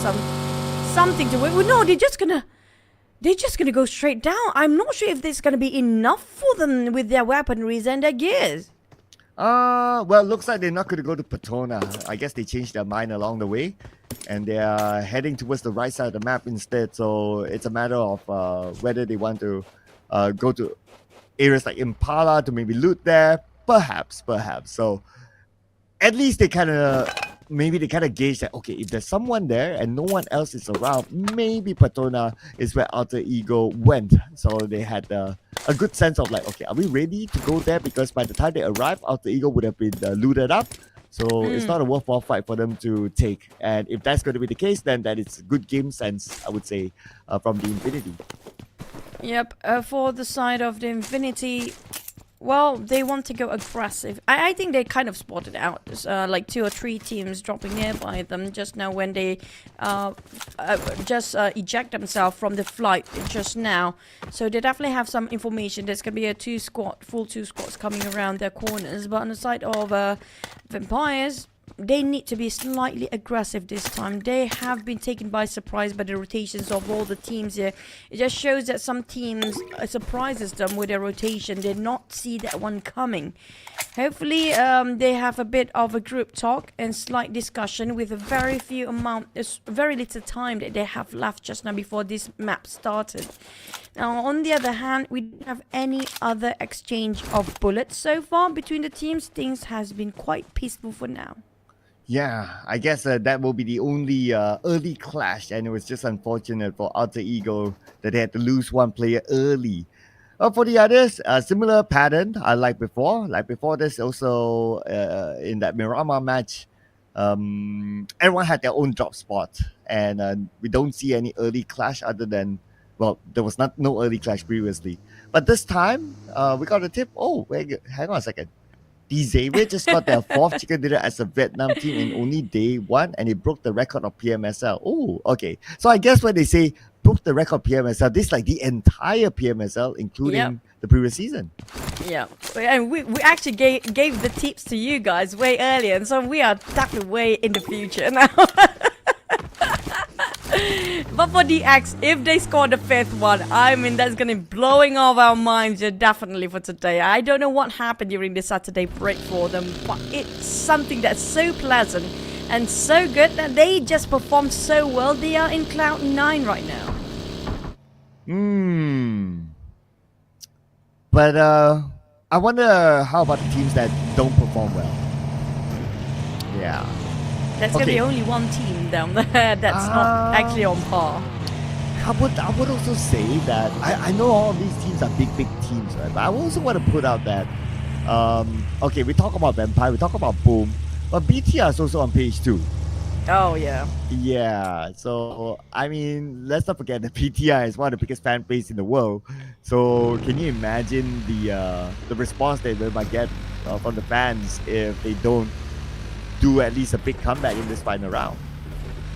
something to win. Well, no, they're just gonna go straight down. I'm not sure if this is gonna be enough for them with their weaponries and their gears. Well, looks like they're not going to go to Patona. I guess they changed their mind along the way, and they are heading towards the right side of the map instead. So it's a matter of whether they want to go to areas like Impala to maybe loot there. Perhaps. So at least they kind of gauge that, okay, if there's someone there and no one else is around, maybe Patona is where Alter Ego went. So they had a good sense of like, okay, are we ready to go there? Because by the time they arrive, Alter Ego would have been looted up. So it's not a worthwhile fight for them to take. And if that's going to be the case, then that is good game sense, I would say, from the Infinity. Yep, for the side of the Infinity, well, they want to go aggressive. I think they kind of spotted out like 2 or 3 teams dropping nearby them just now when they eject themselves from the flight just now. So they definitely have some information. There's going to be a full two squads coming around their corners. But on the side of Vampires, they need to be slightly aggressive this time. They have been taken by surprise by the rotations of all the teams here. It just shows that some teams surprises them with their rotation. They not see that one coming. Hopefully, they have a bit of a group talk and slight discussion with a very little time that they have left just now before this map started. Now, on the other hand, we don't have any other exchange of bullets so far between the teams. Things has been quite peaceful for now. Yeah, I guess that will be the only early clash, and it was just unfortunate for Alter Ego that they had to lose one player early. For the others, similar pattern like before. Like before this, also in that Miramar match, everyone had their own drop spot, and we don't see any early clash other than, well, there was no early clash previously. But this time, we got a tip. Oh, wait, hang on a second. Xavier just got their 4th chicken dinner as a Vietnam team in only day 1, and it broke the record of PMSL. Oh, okay. So I guess when they say broke the record PMSL, this is like the entire PMSL, including the previous season. Yeah, and we actually gave the tips to you guys way earlier, and so we are definitely way in the future now. But for DX, if they score the 5th one, I mean, that's gonna be blowing off our minds definitely for today. I don't know what happened during the Saturday break for them, but it's something that's so pleasant and so good that they just performed so well. They are in cloud 9 right now. But I wonder how about the teams that don't perform well? Yeah. That's gonna be only one team down there that's not actually on par. I would also say that I know all of these teams are big teams, right? But I also want to put out that okay, we talk about Vampire, we talk about Boom, but BTR is also on page 2. Oh yeah. Yeah, so I mean, let's not forget that PTI is one of the biggest fan base in the world. So can you imagine the response they might get from the fans if they don't do at least a big comeback in this final round?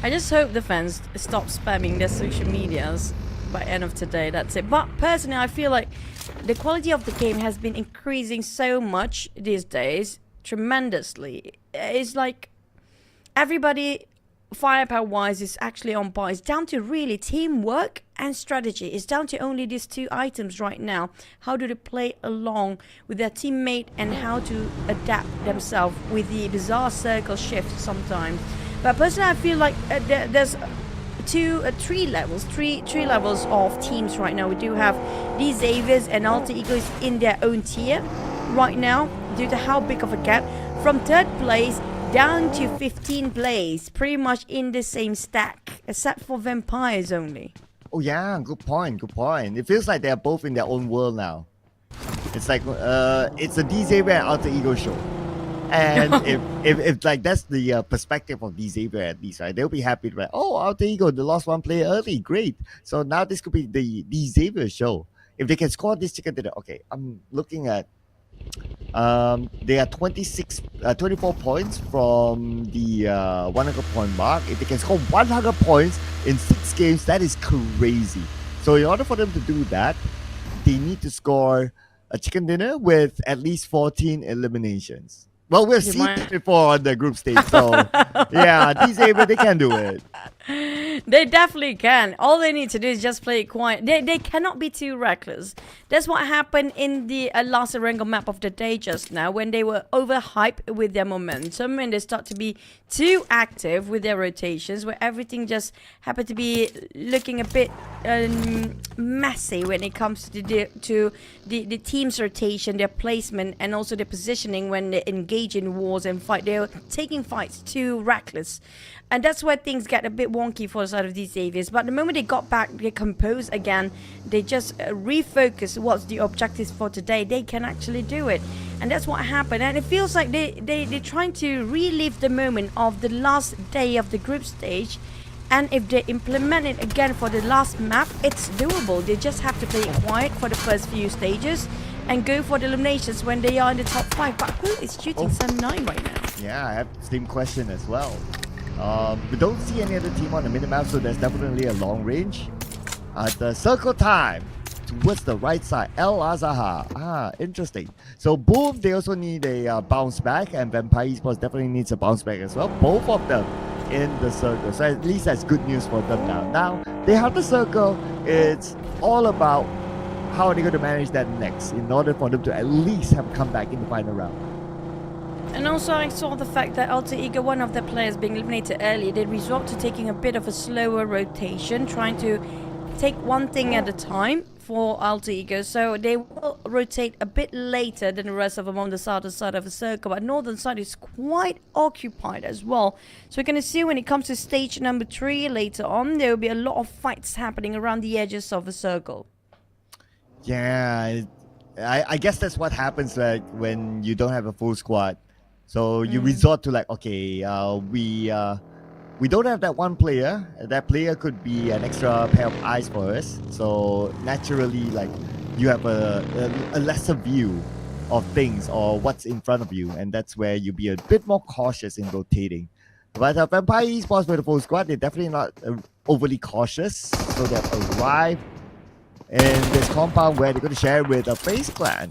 I just hope the fans stop spamming their social medias by end of today. That's it. But personally, I feel like the quality of the game has been increasing so much these days, tremendously. It's like everybody, firepower wise, is actually on par. It's down to really teamwork and strategy. It's down to only these 2 items right now. How do they play along with their teammate and how to adapt themselves with the bizarre circle shift sometimes. But personally, I feel like there's three levels of teams right now. We do have these Xaviers and Alter Egos in their own tier right now due to how big of a gap from 3rd place down to 15th place, pretty much in the same stack, except for Vampires only. Oh yeah, good point. It feels like they're both in their own world now. It's like it's a Xavier and Alter Ego show. And if like that's the perspective of Xavier at least, right? They'll be happy to like, oh, Alter Ego, they lost 1 player early, great. So now this could be the Xavier show. If they can score this chicken dinner, okay, I'm looking at they are 24 points from the 100 point mark. If they can score 100 points in 6 games, that is crazy. So in order for them to do that, they need to score a chicken dinner with at least 14 eliminations. Well, we've seen it before on the group stage, so yeah, Xavier, they can do it. They definitely can. All they need to do is just play it quiet. They cannot be too reckless. That's what happened in the last Erangel map of the day just now, when they were overhyped with their momentum and they start to be too active with their rotations, where everything just happened to be looking a bit messy when it comes to the team's rotation, their placement, and also their positioning when they engage in wars and fight. They're taking fights too reckless. And that's where things get a bit wonky for the side of these Xaviers. But the moment they got back, they composed again, they just refocused what's the objectives for today. They can actually do it. And that's what happened. And it feels like they're trying to relive the moment of the last day of the group stage. And if they implement it again for the last map, it's doable. They just have to play it quiet for the first few stages and go for the eliminations when they are in the top 5. But who is shooting Sun 9 right now? Yeah, I have the same question as well. We don't see any other team on the minimap, so there's definitely a long range. The circle time towards the right side, El Azaha. Interesting. So Boom, they also need a bounce back, and Vampire Esports definitely needs a bounce back as well. Both of them in the circle, so at least that's good news for them now. Now they have the circle. It's all about how are they going to manage that next in order for them to at least have a comeback in the final round. And also I saw the fact that Alter Ego, one of the players being eliminated early, they resort to taking a bit of a slower rotation, trying to take one thing at a time for Alter Ego. So they will rotate a bit later than the rest of them on the southern side of the circle. But northern side is quite occupied as well. So we're going to see when it comes to stage number 3 later on, there will be a lot of fights happening around the edges of the circle. Yeah, I guess that's what happens like when you don't have a full squad. So you resort to like, okay, we don't have that one player. That player could be an extra pair of eyes for us. So naturally, like, you have a lesser view of things or what's in front of you, and that's where you be a bit more cautious in rotating. But Vampire Esports with the full squad, they're definitely not overly cautious, so they've arrived in this compound where they're going to share with a FaZe Clan.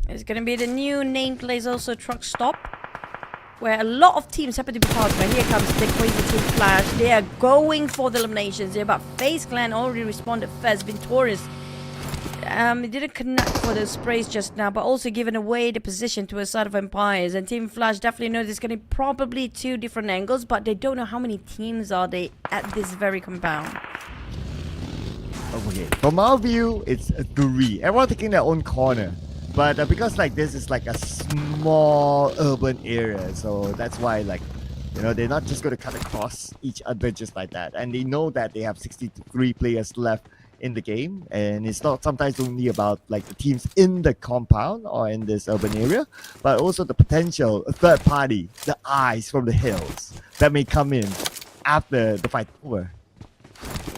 It's going to be the new nameplate, also truck stop, where a lot of teams happen to be part of it. Here comes the crazy team Flash. They are going for the eliminations. They're about FaZe Clan already responded first, victorious. It didn't connect for the sprays just now, but also given away the position to a side of Empires. And Team Flash definitely knows it's going to be probably two different angles, but they don't know how many teams are they at this very compound. Okay, from our view, it's 3. Everyone taking their own corner. But because like this is like a small urban area, so that's why like, you know, they're not just going to cut across each other just like that. And they know that they have 63 players left in the game, and it's not sometimes only about like the teams in the compound or in this urban area, but also the potential third party, the eyes from the hills that may come in after the fight over.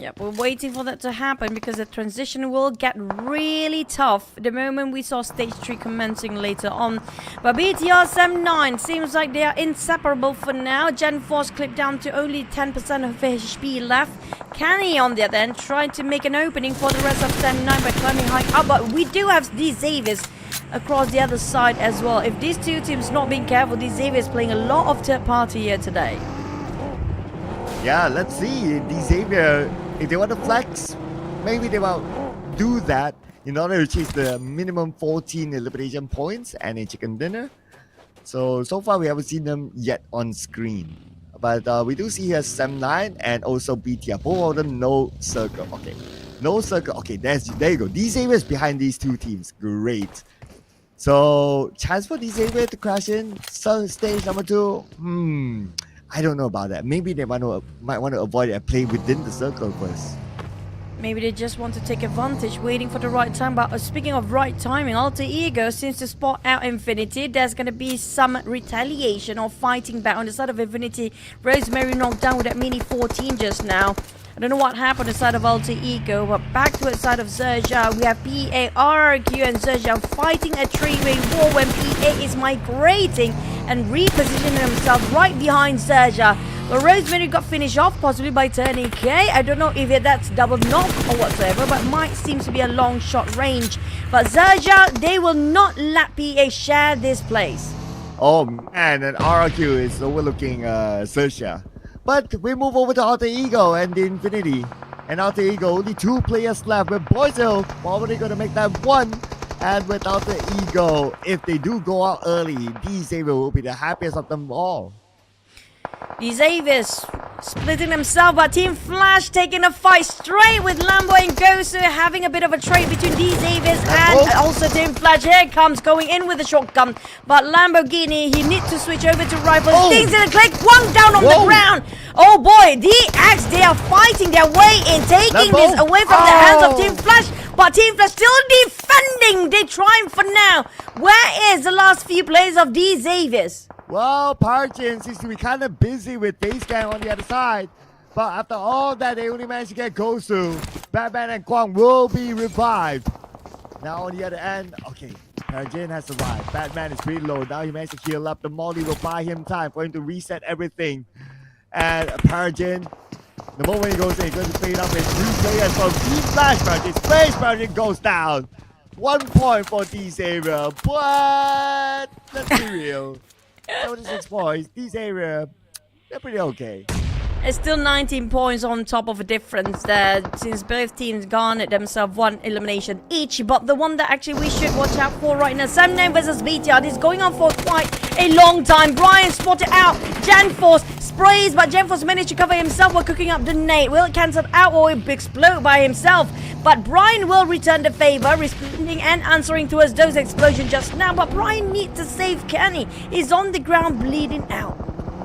Yep, we're waiting for that to happen because the transition will get really tough the moment we saw stage 3 commencing later on. But BTR 7-9 seems like they are inseparable for now. Gen Force clipped down to only 10% of HP left. Kenny on the other end trying to make an opening for the rest of 7-9 by climbing high up. But we do have these Xaviers across the other side as well. If these two teams not being careful, these Xaviers playing a lot of third party here today. Yeah, let's see. The Xavier, if they want to flex, maybe they will do that in order to chase the minimum 14 elimination points and a chicken dinner. So far we haven't seen them yet on screen. But we do see here 7-9 and also BTR. Both of them no circle. Okay, no circle. Okay, there you go. The Xavier's behind these two teams. Great. So chance for the Xavier to crash in stage number 2. I don't know about that. Maybe they might want to avoid it and play within the circle first. Maybe they just want to take advantage, waiting for the right time. But speaking of right timing, Alter Ego seems to spot out Infinity. There's going to be some retaliation or fighting back on the side of Infinity. Rosemary knocked down with that mini 14 just now. I don't know what happened on the side of Alter Ego, but back to the side of XERXIA. We have PARQ and XERXIA fighting a three-way war when PA is migrating and repositioning himself right behind XERXIA. But Rosemary got finished off possibly by turning K. I don't know if that's double knock or whatsoever, but might seems to be a long shot range. But XERXIA, they will not let PA share this place. Oh man, and RRQ is overlooking XERXIA. But we move over to Alter Ego and the Infinity. And Alter Ego, only 2 players left, with Boyzil probably going to make that 1. And with Alter Ego, if they do go out early, the Xavier will be the happiest of them all. The Xaviers splitting themselves, but Team Flash taking a fight straight with Lambo and Gosu, having a bit of a trade between these Xaviers and also Team Flash. Here comes going in with a shotgun, but Lamborghini, he needs to switch over to rifles. Things in a click, one down on the ground. Oh boy, the Axe, they are fighting their way in, taking this away from the hands of Team Flash. But Team Flash still defending. They trying for now. Where is the last few players of these Xaviers? Well, Parchin seems to be kind of busy with FaZe Clan on the other side. But after all that, they only managed to get Gosu. Batman and Kwang will be revived. Now on the other end, okay, Parjin has survived. Batman is pretty low. Now he managed to heal up. The Molly will buy him time for him to reset everything. And Parjin, the moment he goes in, he's going to fade up with 2 players from Team Flash. Parjin's face, Parjin goes down. 1 point for these area, but let's be real. 76 points, these area, they're pretty okay. It's still 19 points on top of a difference there, since both teams garnered themselves 1 elimination each. But the one that actually we should watch out for right now, 7-9 versus BTR, is going on for quite a long time. Brian spotted out, Genforce sprays, but Genforce managed to cover himself while cooking up the nade. Will it cancel out or explode by himself? But Brian will return the favor, responding and answering towards those explosions just now. But Brian needs to save Kenny. He's on the ground bleeding out.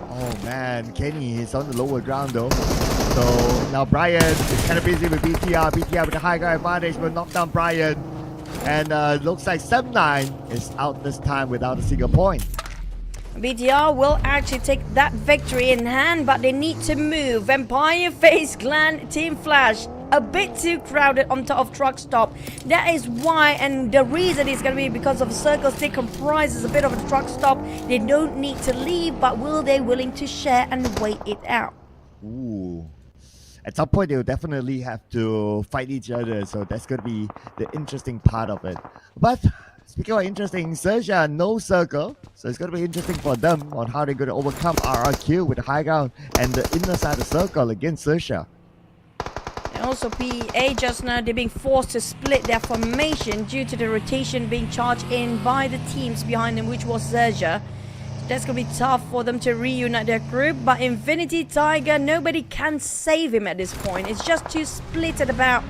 Oh man, Kenny is on the lower ground though. So now Brian is kind of busy with BTR. BTR with the high ground advantage will knock down Brian. And looks like 7-9 is out this time without a single point. BTR will actually take that victory in hand, but they need to move. Empire, FaZe Clan, Team Flash. a bit too crowded on top of truck stop. That is why, and the reason is going to be because of circles. They comprises a bit of a truck stop. They don't need to leave, but will they willing to share and wait it out? Ooh. At some point, they'll definitely have to fight each other, so that's going to be the interesting part of it. But speaking of interesting, XERXIA no circle, so it's going to be interesting for them on how they're going to overcome RRQ with the high ground and the inner side of the circle against XERXIA. And also PA just now, they're being forced to split their formation due to the rotation being charged in by the teams behind them, which was XERXIA. That's going to be tough for them to reunite their group, but Infinity Tiger, nobody can save him at this point. It's just too split at about.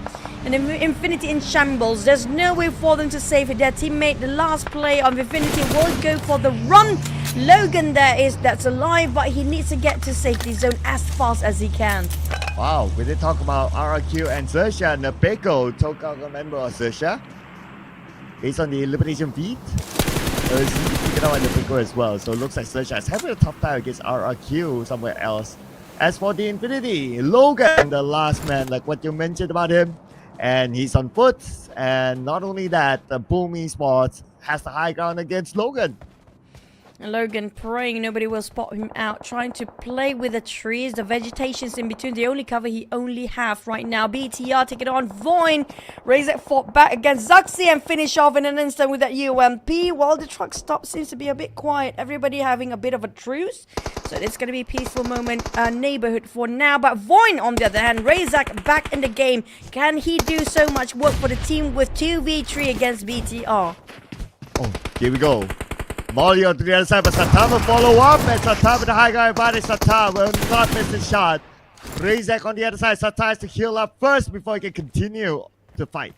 And Infinity in shambles. There's no way for them to save it. Their teammate, the last player of Infinity, will go for the run. Logan that's alive, but he needs to get to safety zone as fast as he can. Wow, we did talk about RRQ and XERXIA. Napeko took out a member of XERXIA based on the elimination feed. Taken out Napeko as well, so it looks like XERXIA is having a tough time against RRQ somewhere else. As for the Infinity, Logan, the last man, like what you mentioned about him, and he's on foot. And not only that, the PUBG Esports has the high ground against Logan. And Logan praying nobody will spot him out, trying to play with the trees. The vegetation's in between, the only cover he only have right now. BTR take it on VOIN. Raise it fought back against XERXIA and finish off in an instant with that UMP. While the truck stop seems to be a bit quiet. Everybody having a bit of a truce. So it's going to be a peaceful moment, neighborhood for now. But VOIN, on the other hand, Razak back in the game. Can he do so much work for the team with 2v3 against BTR? Oh, here we go. Molly on to the other side, but Satar will follow up, and Satar with the high ground advantage. Satar will not miss the shot. Razak on the other side. Satar has to heal up first before he can continue to fight.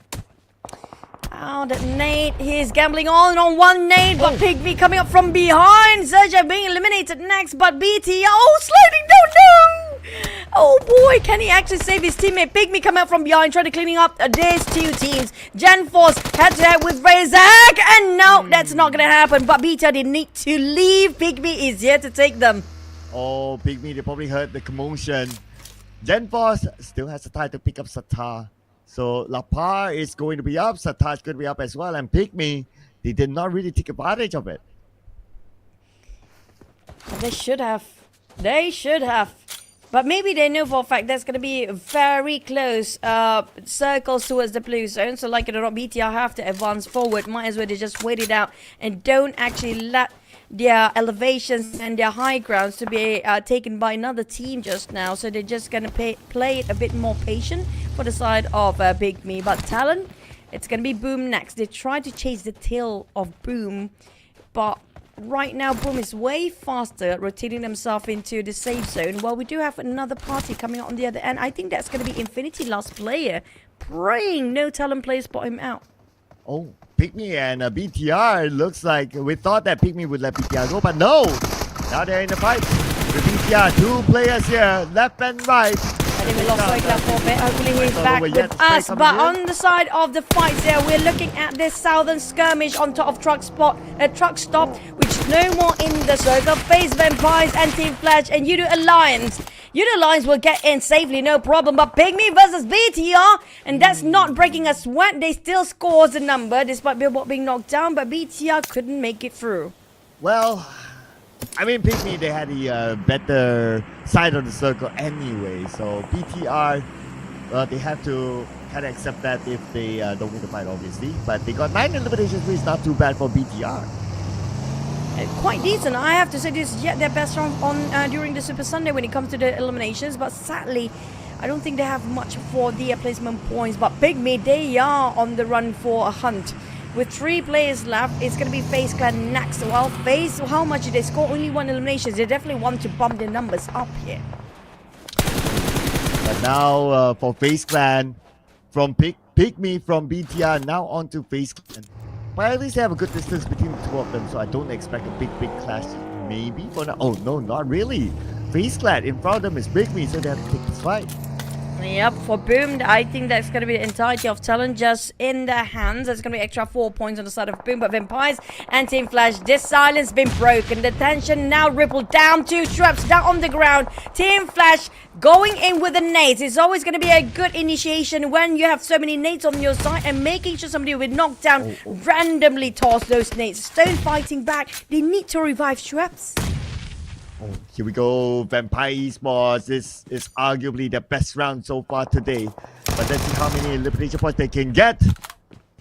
Oh, that nade. He's gambling on one nade, but PIGMY coming up from behind. XERXIA being eliminated next, but BT, sliding down, no! Oh boy, can he actually save his teammate? PIGMY coming up from behind, trying to cleaning up these two teams. GenForce head-to-head with Razak, and no, that's not going to happen. But BT, they need to leave. PIGMY is here to take them. Oh, PIGMY, they probably heard the commotion. GenForce still has the time to pick up Satar. So Lapar is going to be up, Satar is going to be up as well, and PIGMY, they did not really take advantage of it. They should have. They should have. But maybe they know for a fact that's going to be very close circles towards the blue zone. So like it or not, BTR have to advance forward. Might as well they just wait it out and don't actually let their elevations and their high grounds to be taken by another team just now. So they're just going to play it a bit more patient for the side of PIGMY. But TALON, it's going to be Boom next. They try to chase the tail of Boom, but right now Boom is way faster, rotating themselves into the safe zone. While we do have another party coming out on the other end. I think that's going to be Infinity last player. Praying no TALON players spot him out. Oh, PIGMY and BTR. Looks like we thought that PIGMY would let BTR go, but no. Now they're in the fight. With BTR, two players here, left and right. I think we lost Soikla for a bit. Hopefully he's back with us. But on the side of the fights here, we're looking at this southern skirmish on top of truck stop, which is no more in the circle. FaZe Vampires and Team Flash and Udo Alliance. Udo Alliance will get in safely, no problem. But PIGMY versus BTR, and that's not breaking a sweat. They still scores the number despite Billboard being knocked down, but BTR couldn't make it through. Well, I mean, PIGMY, they had the better side of the circle anyway. So BTR, they have to kind of accept that if they don't win the fight, obviously. But they got 9 eliminations, which is not too bad for BTR. Quite decent. I have to say this is yet their best round on during the Super Sunday when it comes to the eliminations. But sadly, I don't think they have much for the placement points. But PIGMY, they are on the run for a hunt. With 3 players left, it's going to be FaZe Clan next. Well, FaZe, how much did they score? Only 1 elimination. They definitely want to bump their numbers up here. But now for FaZe Clan, from PIGMY from BTR, now on to FaZe Clan. But at least they have a good distance between the two of them, so I don't expect a big clash. Maybe for now. Oh, no, not really. FaZe Clan in front of them is PIGMY, so they have to take this fight. Yep, for Boom, I think that's going to be the entirety of talent just in their hands. There's going to be extra 4 points on the side of Boom, but Vampires and Team Flash, this silence been broken. The tension now rippled down to Shrubs down on the ground. Team Flash going in with the nades. It's always going to be a good initiation when you have so many nades on your side and making sure somebody will knock down, randomly toss those nades. Stone fighting back. They need to revive Shrubs. Oh, here we go. Vampire Esports. This is arguably the best round so far today. But let's see how many elimination points they can get.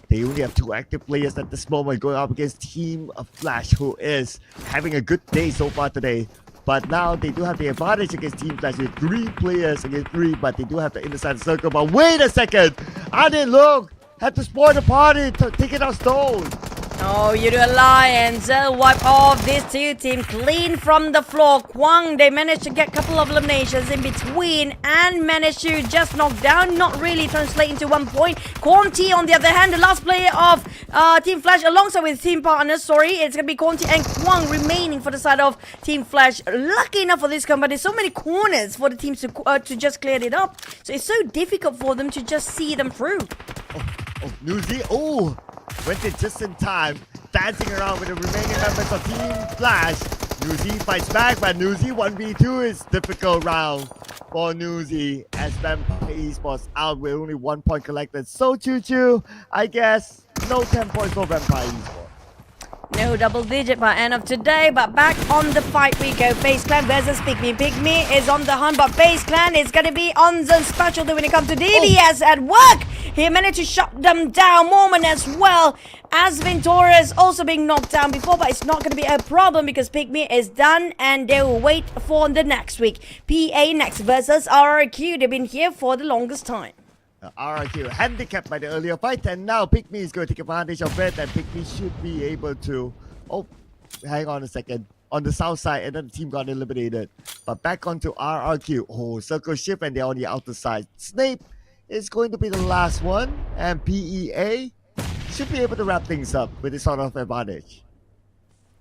They only have 2 active players at this moment going up against Team Flash, who is having a good day so far today. But now they do have the advantage against Team Flash with 3 players against 3, but they do have the inside circle. But wait a second! I didn't look! Had to spoil the party, taking out Stone. Oh, you do Alliance wipe off these 2 teams clean from the floor. Kwang, they managed to get a couple of eliminations in between and managed to just knock down, not really translate into 1 point. Quanti, on the other hand, the last player of Team Flash alongside with team partners, it's going to be Quanti and Kwang remaining for the side of Team Flash. Lucky enough for this combat, there's so many corners for the teams to just clear it up. So it's so difficult for them to just see them through. Oh, Newsy, went in just in time, dancing around with the remaining members of Team Flash. Newsy fights back, but Newsy 1v2 is difficult round for Newsy as Vampire Esports out with only 1 point collected. So Choo, I guess no 10 points for Vampire Esports. No double digit by end of today, but back on the fight we go. FaZe Clan versus PIGMY. PIGMY is on the hunt, but FaZe Clan is going to be on the specialty when it comes to DBS at work. He managed to shut them down. Mormon as well as Venturus also being knocked down before, but it's not going to be a problem because PIGMY is done and they will wait for the next week. PA next versus RRQ. They've been here for the longest time. RRQ handicapped by the earlier fight, and now PIGMY is going to take advantage of it, and PIGMY should be able to... Oh, hang on a second. On the south side, and then the team got eliminated. But back onto RRQ. Oh, circle shift, and they're on the outer side. Snape is going to be the last one, and PEA should be able to wrap things up with this sort of advantage.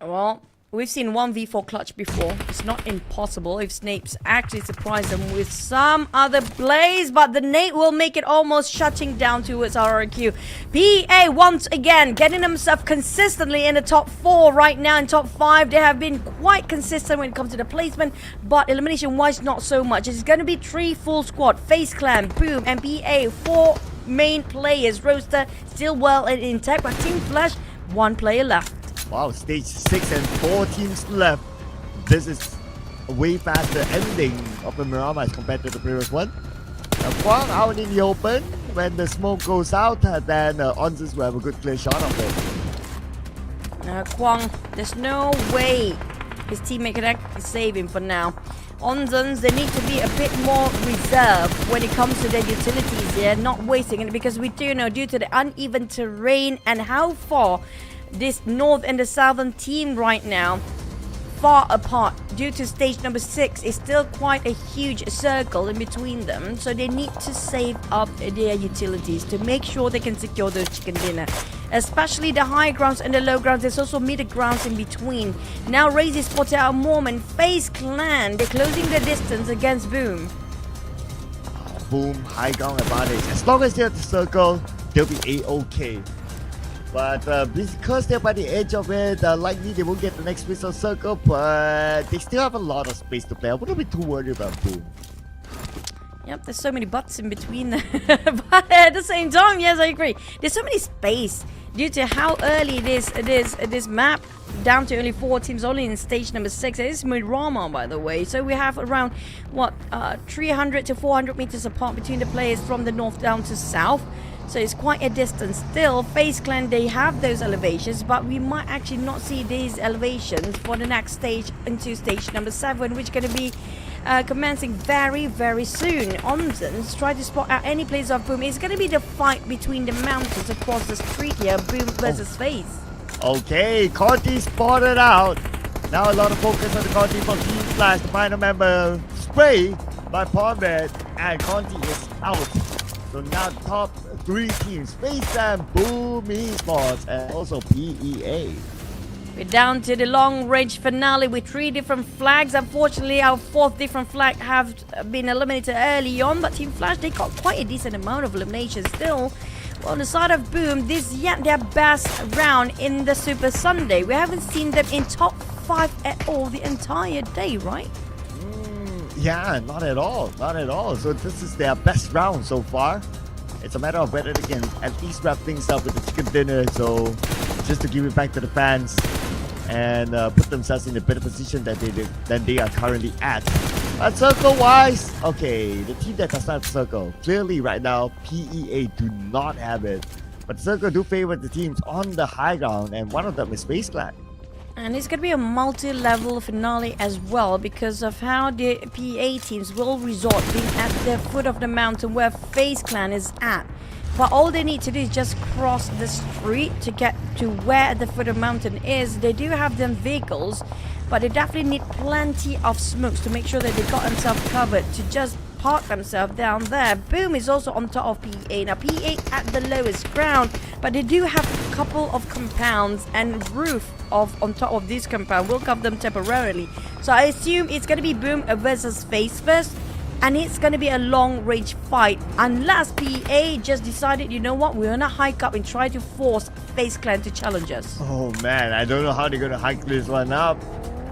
Well, we've seen 1v4 clutch before. It's not impossible if Snapes actually surprise them with some other plays, but the nade will make it almost shutting down towards RRQ. PA once again getting themselves consistently in the top 4 right now. In top 5, they have been quite consistent when it comes to the placement, but elimination wise not so much. It's going to be 3 full squad. FaZe Clan, Boom, and PA, 4 main players. Roster still well and intact, but Team Flash, 1 player left. Wow, stage 6 and 4 teams left. This is a way faster ending of the Miramar as compared to the previous one. Kwang out in the open. When the smoke goes out, then Onzus will have a good clear shot of it. Kwang, there's no way his teammate can actually save him for now. Onzuns, they need to be a bit more reserved when it comes to their utilities here, not wasting it, because we do know due to the uneven terrain and how far this north and the southern team right now far apart due to stage number 6 is still quite a huge circle in between them, so they need to save up their utilities to make sure they can secure those chicken dinner, especially the high grounds and the low grounds. There's also middle grounds in between. Now Raze is spotted out a moment. FaZe Clan, they're closing the distance against Boom. Boom, high ground advantage. As long as they're at the circle, they'll be a-okay. But because they're by the edge of it, likely they won't get the next whistle circle, but they still have a lot of space to play. I wouldn't be too worried about Boom. Yep, there's so many butts in between them. But at the same time, yes, I agree. There's so many space due to how early this map, down to only 4 teams, only in stage number 6. It is Miramar, by the way. So we have around, 300 to 400 meters apart between the players from the north down to south. So it's quite a distance. Still, FaZe Clan, they have those elevations, but we might actually not see these elevations for the next stage into stage number 7, which is going to be commencing very, very soon. Onzens try to spot out any place of Boom. It's going to be the fight between the mountains across the street here, Boom versus FaZe. Okay, Conti spotted out. Now a lot of focus on the Conti from Team Flash. The final member sprayed by Pomred, and Conti is out. So now top 3 teams, FaZe Clan, Boom Esports, and also PEA. We're down to the long-range finale with 3 different flags. Unfortunately, our 4th different flag have been eliminated early on, but Team Flash, they got quite a decent amount of eliminations still. Well, on the side of Boom, this is yet their best round in the Super Sunday. We haven't seen them in top 5 at all the entire day, right? Yeah, not at all. Not at all. So this is their best round so far. It's a matter of whether they can at least wrap things up with the chicken dinner. So just to give it back to the fans and put themselves in a better position than they are currently at. But circle-wise, okay, the team that does not have circle, clearly right now, PEA do not have it. But circle do favor the teams on the high ground, and one of them is FaZe Clan. And it's going to be a multi-level finale as well because of how the PA teams will resort being at the foot of the mountain where FaZe Clan is at. But all they need to do is just cross the street to get to where the foot of the mountain is. They do have them vehicles, but they definitely need plenty of smokes to make sure that they got themselves covered to just park themselves down there. Boom is also on top of PA. Now PA at the lowest ground, but they do have a couple of compounds and roof on top of this compound will cover them temporarily. So I assume it's going to be Boom versus FaZe first, and it's going to be a long range fight unless PA just decided, you know what, we're going to hike up and try to force FaZe Clan to challenge us. Oh man, I don't know how they're going to hike this one up.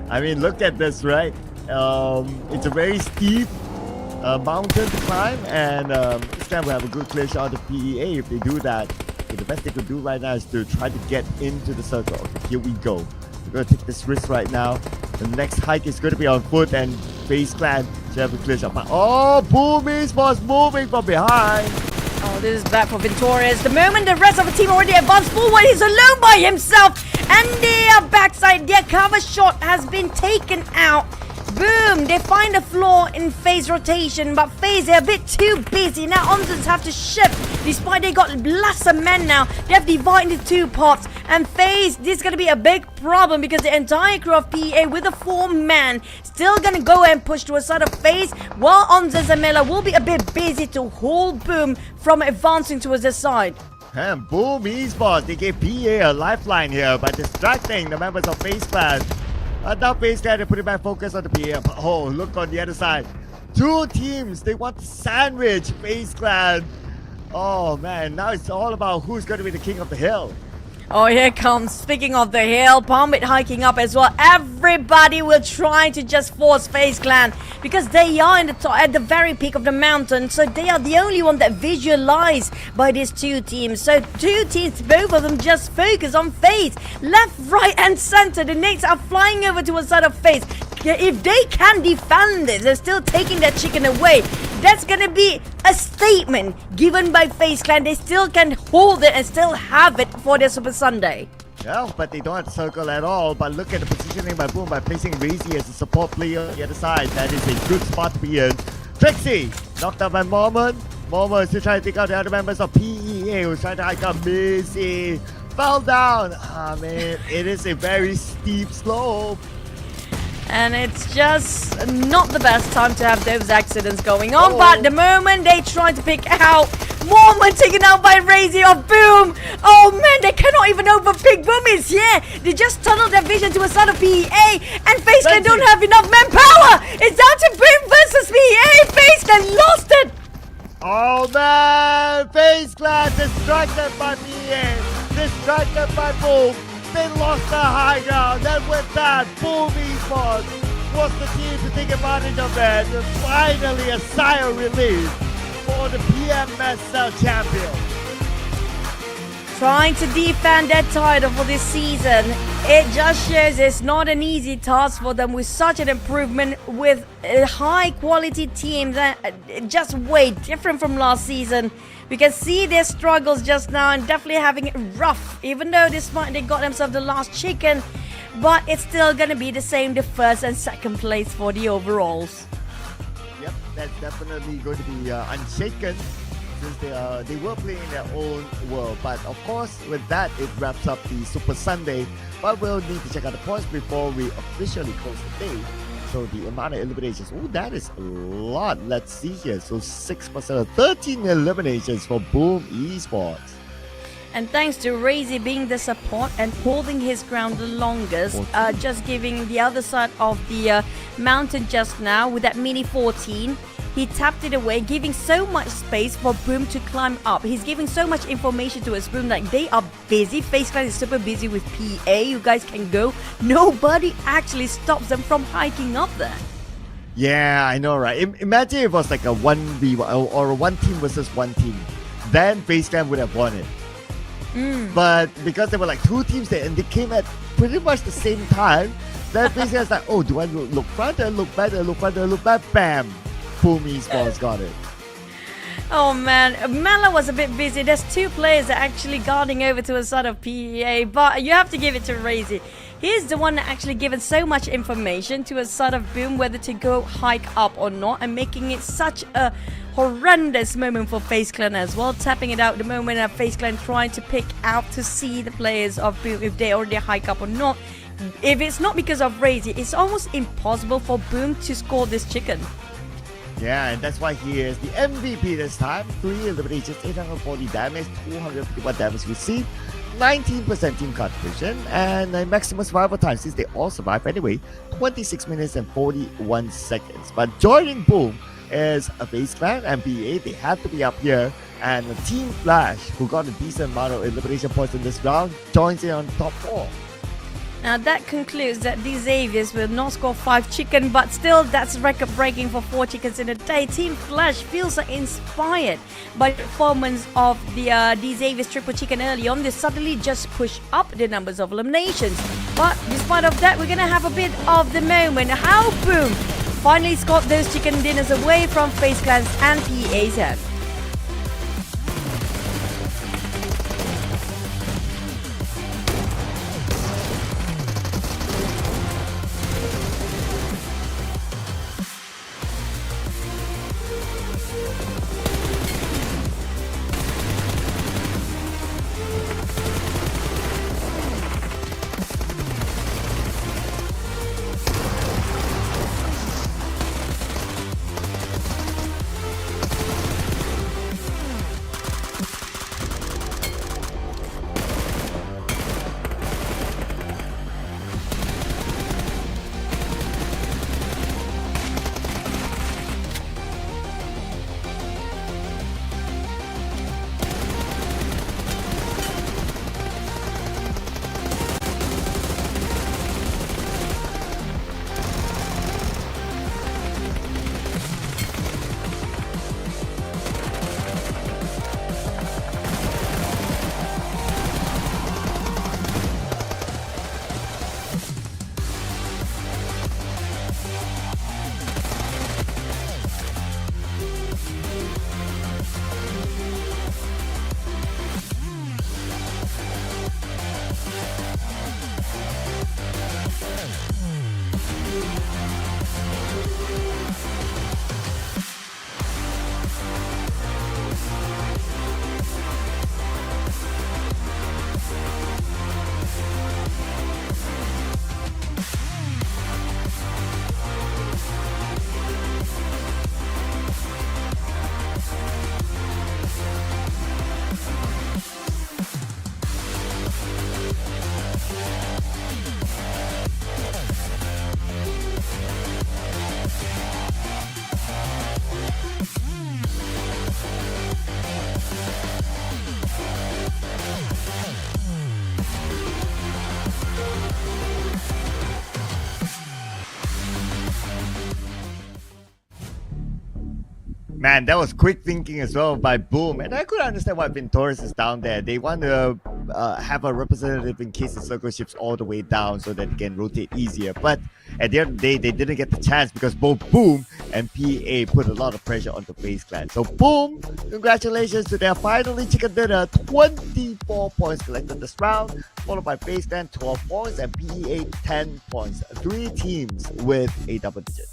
I mean, look at this, right? It's a very steep mountain to climb, and this time we have a good clear shot of PEA. If they do that, the best they could do right now is to try to get into the circle. Okay, here we go. We're going to take this risk right now. The next hike is going to be on foot, and FaZe Clan should have a clear shot. Oh, Boom Esports moving from behind. Oh, this is bad for Victorious. The moment the rest of the team already advanced forward, he's alone by himself, and their backside, their cover shot has been taken out. Boom! They find a flaw in FaZe rotation, but FaZe are a bit too busy. Now Onzons have to shift. Despite they got lesser men now, they have divided into 2 pots. And FaZe, this is going to be a big problem because the entire crew of PA with a 4-man still going to go and push to a side of FaZe, while Onzons and Mela will be a bit busy to hold Boom from advancing towards their side. And Boom Esports, they gave PA a lifeline here by distracting the members of FaZe Clan. Now FaZe Clan, they put it back focus on the PM. Oh, look on the other side. 2 teams, they want to sandwich FaZe Clan. Oh man, now it's all about who's going to be the king of the hill. Oh, here comes. Speaking of the hill, Palmit hiking up as well. Everybody will try to just force FaZe Clan because they are in the top, at the very peak of the mountain. So they are the only one that visualized by these 2 teams. So 2 teams, both of them just focus on FaZe. Left, right, and center. The Knicks are flying over to a side of FaZe. If they can defend this, they're still taking their chicken away. That's gonna be a statement given by FaZe Clan. They still can hold it and still have it for their Super Sunday. Yeah, but they don't have to circle at all. But look at the positioning by Boom by placing Razy as a support player on the other side. That is a good spot to be in. Trixie knocked out by Mormon. Mormon is still trying to take out the other members of PEA who's trying to hike up. Missy fell down. Ah man, it is a very steep slope. And it's just not the best time to have those accidents going on. But the moment they try to pick out Mormon taken out by Razy of Boom. Oh man, they cannot even overpick. Boom is here. They just tunneled their vision to a side of PEA. And FaZe Clan don't have enough manpower. It's down to Boom versus PEA. FaZe Clan lost it. Oh man, FaZe Clan distracted by PEA. Distracted by Boom. They lost the high ground. Then with that, Boom Esports was the team to take advantage of it. And finally, a sigh of relief for the PMSL Champion. Trying to defend their title for this season, it just shows it's not an easy task for them with such an improvement with a high quality team that just way different from last season. We can see their struggles just now and definitely having it rough, even though despite they got themselves the last chicken, but it's still gonna be the same, the first and second place for the overalls. Yep, that's definitely going to be unshaken since they were playing in their own world. But of course, with that, it wraps up the Super Sunday. But we'll need to check out the points before we officially close the day. So the amount of eliminations, oh, that is a lot. Let's see here. So 6%, 13 eliminations for Boom Esports. And thanks to Razy being the support and holding his ground the longest, just giving the other side of the mountain just now with that mini 14. He tapped it away, giving so much space for Boom to climb up. He's giving so much information to us, Boom, like they are busy. FaZe Clan is super busy with PA. You guys can go. Nobody actually stops them from hiking up there. Yeah, I know, right? Imagine if it was like a 1v1 or a one team versus one team. Then FaZe Clan would have won it. But because there were like two teams there and they came at pretty much the same time, then FaZe Clan's like, oh, do I look front or look back or look front or look back? Bam! PUBG Esports got it. Oh man, Mela was a bit busy. There's two players that are actually guarding over to a side of PEA, but you have to give it to Razy. He's the one that actually given so much information to a side of Boom whether to go hike up or not, and making it such a horrendous moment for FaZe Clan as well, tapping it out the moment that FaZe Clan trying to pick out to see the players of Boom if they already hike up or not. If it's not because of Razy, it's almost impossible for Boom to score this chicken. Yeah, and that's why he is the MVP this time. 3 eliminations, 840 damage, 251 damage received, 19% team contribution, and a maximum survival time, since they all survive anyway, 26 minutes and 41 seconds. But joining Boom is a FaZe Clan and BA. They have to be up here. And Team Flash, who got a decent amount of elimination points in this round, joins in on top 4. Now that concludes that these Xaviers will not score 5 chicken, but still that's record breaking for 4 chickens in a day. Team Flash feels inspired by the performance of the Xaviers triple chicken early on. They suddenly just push up the numbers of eliminations. But despite of that, we're gonna have a bit of the moment how Boom finally got those chicken dinners away from FaZe Clans and PA's head. Man, that was quick thinking as well by Boom, and I could understand why Ventoris is down there. They want to have a representative in case the circle shifts all the way down so that they can rotate easier. But at the end of the day, they didn't get the chance because both Boom and PA put a lot of pressure onto FaZe Clan. So Boom, congratulations to their finally chicken dinner. 24 points collected this round, followed by FaZe Clan 12 points and PA 10 points. 3 teams with a double digit.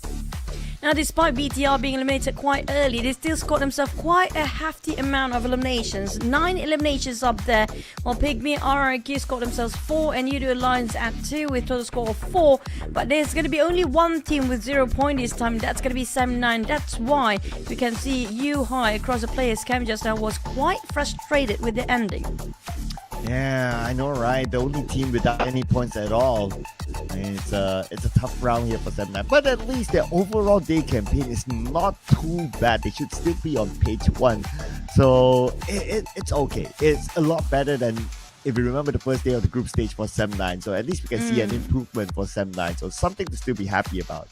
Now, despite BTR being eliminated quite early, they still scored themselves quite a hefty amount of eliminations. 9 eliminations up there, while PIGMY and IQOO scored themselves 4 and UDO Alliance at 2 with total score of 4. But there's going to be only one team with 0 points this time. That's going to be 7-9. That's why we can see High across the player's cam just now was quite frustrated with the ending. Yeah, I know, right? The only team without any points at all. And it's a tough round here for them, but at least their overall day campaign is not too bad. They should still be on page 1, so it's okay. It's a lot better than if you remember the first day of the group stage for Sem9. So at least we can see an improvement for Sem9. So something to still be happy about.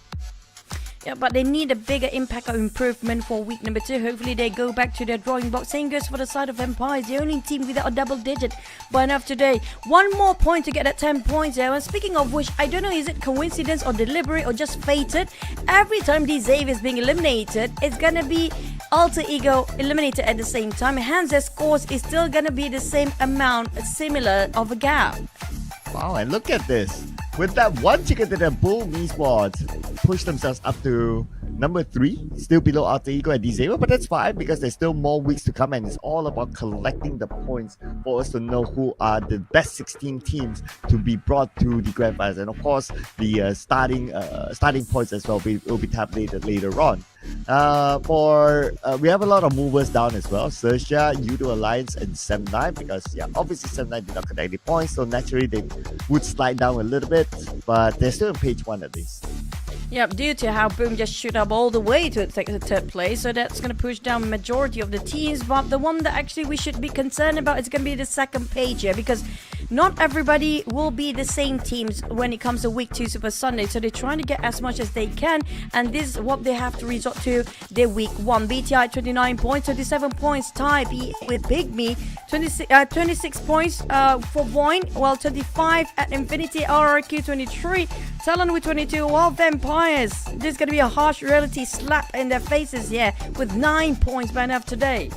Yeah, but they need a bigger impact or improvement for week number 2. Hopefully they go back to their drawing board. Same goes for the side of Empires, the only team without a double digit by enough today. One more point to get at 10 points there. And speaking of which, I don't know, is it coincidence or deliberate or just fated? Every time DZAVE is being eliminated, it's gonna be Alter Ego eliminated at the same time. Hence their scores is still gonna be the same amount, similar of a gap. Wow, and look at this. With that one ticket that the BIGETRON Esports pushed themselves up to number 3, still below Alter Ego and DZAVE, but that's fine because there's still more weeks to come and it's all about collecting the points for us to know who are the best 16 teams to be brought to the grand finals. And of course, the starting points as well will be tabulated later on. We have a lot of movers down as well. XERXIA, UDO Alliance, and Sem9 because obviously Sem9 did not collect any points, so naturally they would slide down a little bit, but they're still in page 1 at least. Yep, due to how Boom just shoot up all the way to take the 3rd place, so that's going to push down majority of the teams. But the one that actually we should be concerned about is going to be the 2nd page here, because not everybody will be the same teams when it comes to week 2 Super Sunday. So they're trying to get as much as they can, and this is what they have to resort to their week 1. BTI 29 points, 27 points tied with PIGMY, 26 points for VOIN, while 25 at Infinity, RRQ 23, TALON with 22, while Vampires, this is going to be a harsh reality slap in their faces, with 9 points by enough today.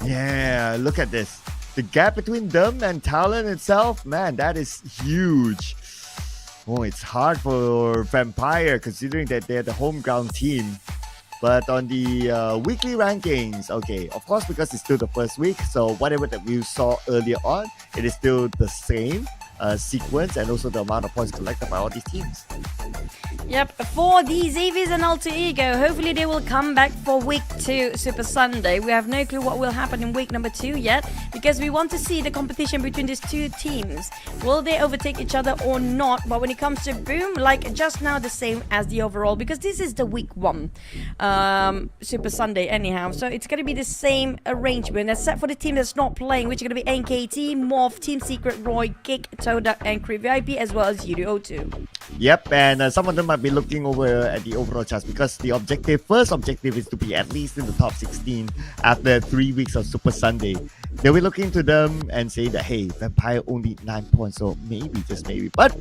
Yeah, look at this. The gap between them and TALON itself, man, that is huge. Oh, it's hard for Vampire considering that they're the home ground team. But on the weekly rankings, okay, of course, because it's still the first week, so whatever that we saw earlier on, it is still the same sequence and also the amount of points collected by all these teams. Yep, for the Xaviers and Alter Ego, hopefully they will come back for week 2 Super Sunday. We have no clue what will happen in week number 2 yet, because we want to see the competition between these two teams. Will they overtake each other or not? But when it comes to Boom, like just now the same as the overall, because this is the week 1 Super Sunday anyhow. So it's going to be the same arrangement, except for the team that's not playing, which is going to be NKT, Morph, Team Secret, Roy, Kick, Todak, and Cree VIP, as well as UDO2. Yep, and some of them might be looking over at the overall charts because the first objective is to be at least in the top 16 after 3 weeks of Super Sunday. They'll be looking to them and say that, hey, Vampire only 9 points, so maybe, just maybe. But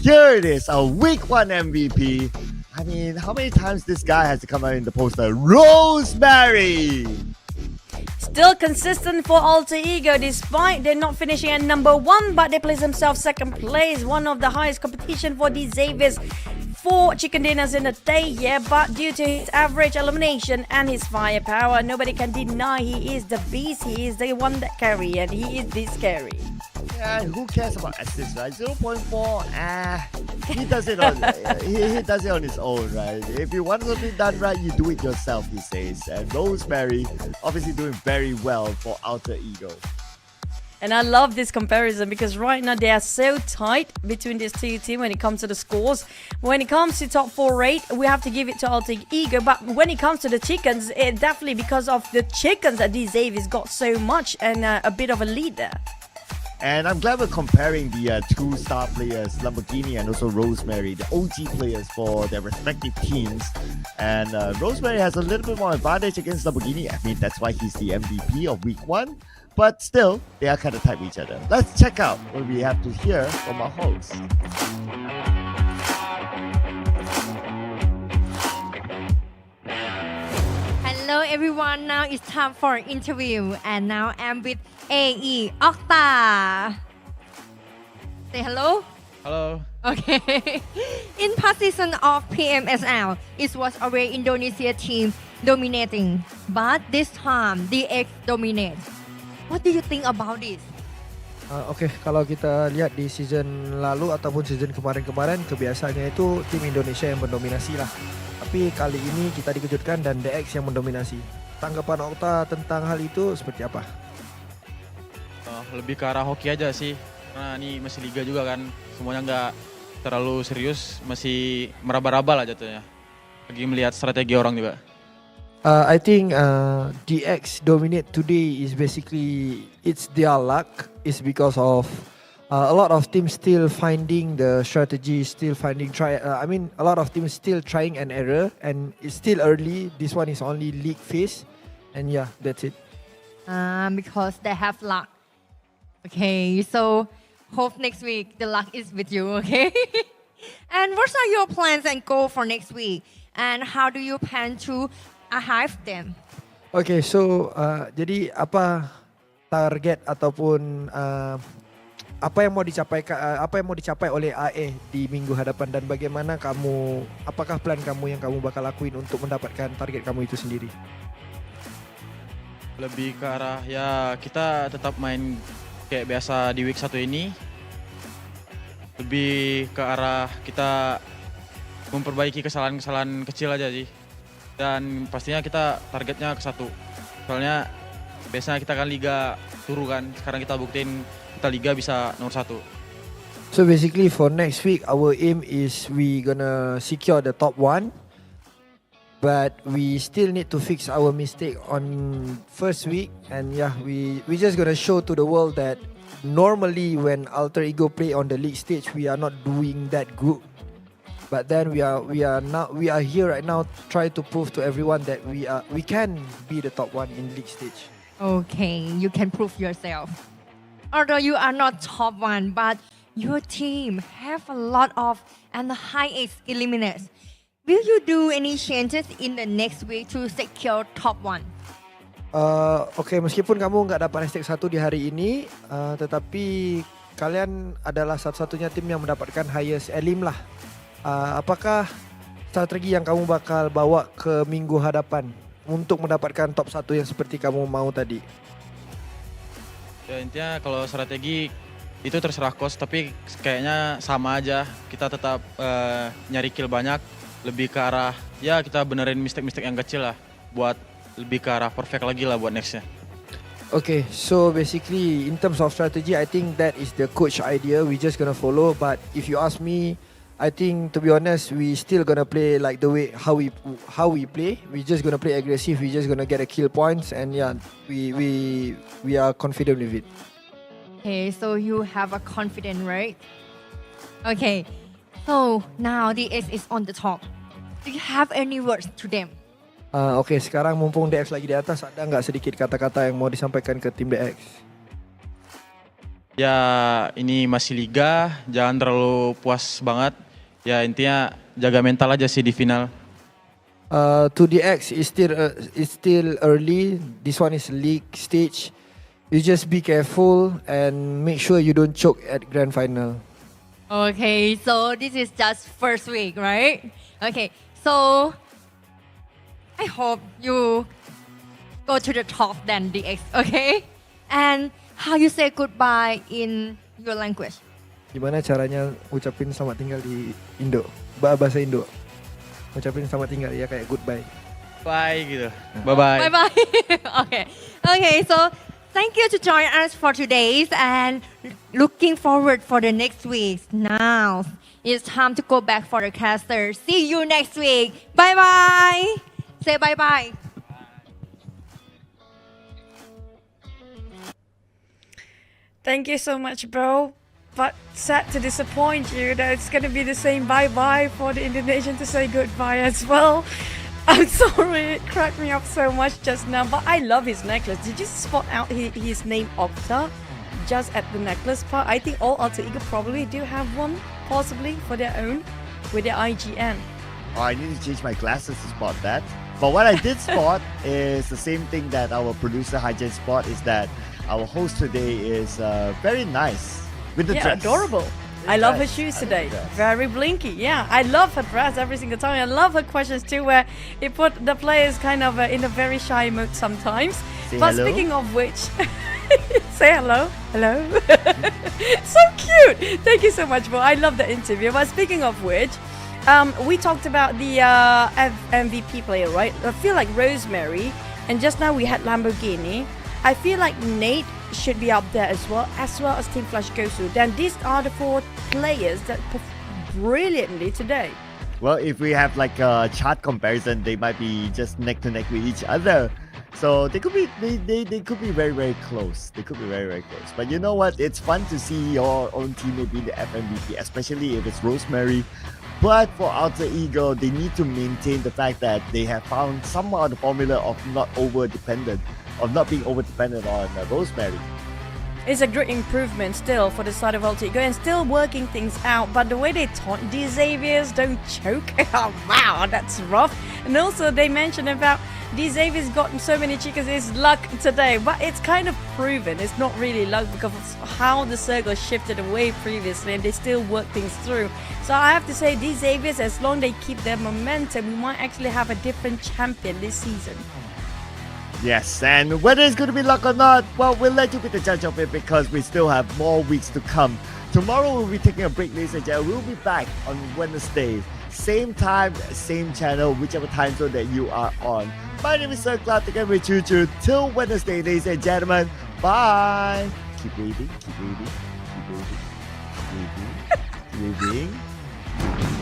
here it is, our week 1 MVP. I mean, how many times this guy has to come out in the poster? Rosemary! Still consistent for Alter Ego, despite they're not finishing at number 1, but they place themselves 2nd place, one of the highest competition for the Xaviers. 4 chicken dinners in a day, but due to his average elimination and his firepower, nobody can deny he is the beast. He is the one that carry, and he is this scary. Yeah, who cares about assists, right? 0.4, he does it on he does it on his own, right? If you want something done right, you do it yourself, he says. And Rosemary obviously doing very well for Alter Ego. And I love this comparison because right now they are so tight between these two teams when it comes to the scores. When it comes to top 4 rate, we have to give it to Alter Ego. But when it comes to the chickens, it definitely because of the chickens that these Xaviers got so much and a bit of a lead there. And I'm glad we're comparing the 2 star players, Lamborghini and also Rosemary, the OG players for their respective teams. And Rosemary has a little bit more advantage against Lamborghini. I mean, that's why he's the MVP of week 1. But still, they are kind of tight with each other. Let's check out what we have to hear from our host. Hello everyone, now it's time for an interview and now I'm with AE Octa. Say hello. Hello. Okay. In past season of PMSL, it was already Indonesia team dominating, but this time DX dominates. What do you think about this? Oke, kalau kita lihat di season lalu ataupun season kemarin-kemarin, kebiasaannya itu tim Indonesia yang mendominasi lah. Tapi kali ini kita dikejutkan dan DX yang mendominasi. Tanggapan Okta tentang hal itu seperti apa? lebih ke arah hoki aja sih. Karena ini masih liga juga kan, semuanya nggak terlalu serius, masih meraba-raba lah jatuhnya. Lagi melihat strategi orang juga. I think DX dominate today is basically it's their luck. It's because of a lot of teams still finding the strategy, still finding a lot of teams still trying an error, and it's still early. This one is only league phase, and yeah, that's it. Because they have luck. Okay, so hope next week the luck is with you. Okay. And what are your plans and goals for next week? And how do you plan to achieve them? Okay, so jadi apa target ataupun apa yang mau dicapai oleh AE di minggu hadapan, dan bagaimana apakah plan kamu yang kamu bakal lakuin untuk mendapatkan target kamu itu sendiri? Lebih ke arah ya kita tetap main kayak biasa di week 1 ini. Lebih ke arah kita memperbaiki kesalahan-kesalahan kecil aja sih. Dan pastinya kita targetnya ke 1. Soalnya biasanya kita kan liga turu kan, sekarang kita buktiin kita liga bisa nomor 1. So basically for next week our aim is we gonna secure the top 1, but we still need to fix our mistake on first week, and yeah, we just gonna show to the world that normally when Alter Ego play on the league stage we are not doing that good. But then we are here right now, try to prove to everyone that we can be the top 1 in league stage. Okay, you can prove yourself. Although you are not top 1, but your team have a lot of and the highest eliminates. Will you do any changes in the next week to secure top 1? Okay, meskipun kamu nggak dapat hashtag 1 di hari ini, tetapi kalian adalah satu-satunya tim yang mendapatkan highest elim lah. Apakah strategi yang kamu bakal bawa ke minggu hadapan untuk mendapatkan top 1 yang seperti kamu mau tadi? Ya intinya kalau strategi itu terserah coach, tapi kayaknya sama aja. Kita tetap nyari kill banyak, lebih ke arah ya kita benerin mistake-mistake yang kecil lah, buat lebih ke arah perfect lagi lah buat nextnya. Okay, so basically in terms of strategy, I think that is the coach idea. We just gonna follow. But if you ask me, I think to be honest, we still gonna play like the way how we play. We just gonna play aggressive. We just gonna get a kill points, and yeah, we are confident with it. Okay, so you have a confidence, right? Okay, so now the X is on the top. Do you have any words to them? Okay, sekarang mumpung DX lagi di atas, ada nggak sedikit kata-kata yang mau disampaikan ke tim DX? Ya ini masih liga, jangan terlalu puas banget. Ya intinya jaga mental aja sih di final. To DX is still early. This one is league stage. You just be careful and make sure you don't choke at grand final. Okay, so this is just first week, right? Okay, so I hope you go to the top then DX, okay? And how you say goodbye in your language? Gimana caranya ucapin selamat tinggal di Indo? Bahasa Indo. Ucapin selamat tinggal ya kayak goodbye. Bye gitu. Bye-bye. Bye-bye. Okay. Okay, so thank you to join us for today's and looking forward for the next week. Now, it's time to go back for the caster. See you next week. Bye-bye. Say bye-bye. Thank you so much, bro. But sad to disappoint you that it's gonna be the same bye-bye for the Indonesian to say goodbye as well. I'm sorry, it cracked me up so much just now, but I love his necklace. Did you spot out his name Octa just at the necklace part? I think all Alter Ego probably do have one, possibly for their own, with their IGN. Oh, I need to change my glasses to spot that. But what I did spot is the same thing that our producer Hygiene spot, is that our host today is very nice with the dress. Adorable. I love her shoes today. Very blinky. Yeah, I love her dress every single time. I love her questions too, where it put the players kind of in a very shy mood sometimes. Say but hello. Speaking of which, say hello. Hello. So cute. Thank you so much, Bo. I love the interview. But speaking of which, we talked about the MVP player, right? I feel like Rosemary, and just now we had Lamborghini. I feel like Nate should be up there as well as Team Flash Gosu. Then these are the 4 players that performed brilliantly today. Well, if we have like a chart comparison, they might be just neck to neck with each other. So they could be could be very, very close. They could be very, very close. But you know what? It's fun to see your own teammate be the FMVP, especially if it's Rosemary. But for Alter Ego, they need to maintain the fact that they have found somehow the formula of not being over dependent on Rosemary. It's a great improvement still for the side of Alter Ego and still working things out. But the way they taunt these Xaviers, don't choke. Oh, wow, that's rough. And also they mentioned about these Xaviers gotten so many chicas, it's luck today. But it's kind of proven. It's not really luck because of how the circle shifted away previously and they still work things through. So I have to say these Xaviers, as long as they keep their momentum, we might actually have a different champion this season. Yes, and whether it's going to be luck or not, well, we'll let you be the judge of it because we still have more weeks to come. Tomorrow we'll be taking a break, ladies and gentlemen. We'll be back on Wednesday. Same time, same channel, whichever time zone that you are on. My name is Sir Cloud, together with Choo. Till Wednesday, ladies and gentlemen. Bye. Keep reading, keep reading, keep reading, keep reading, keep reading.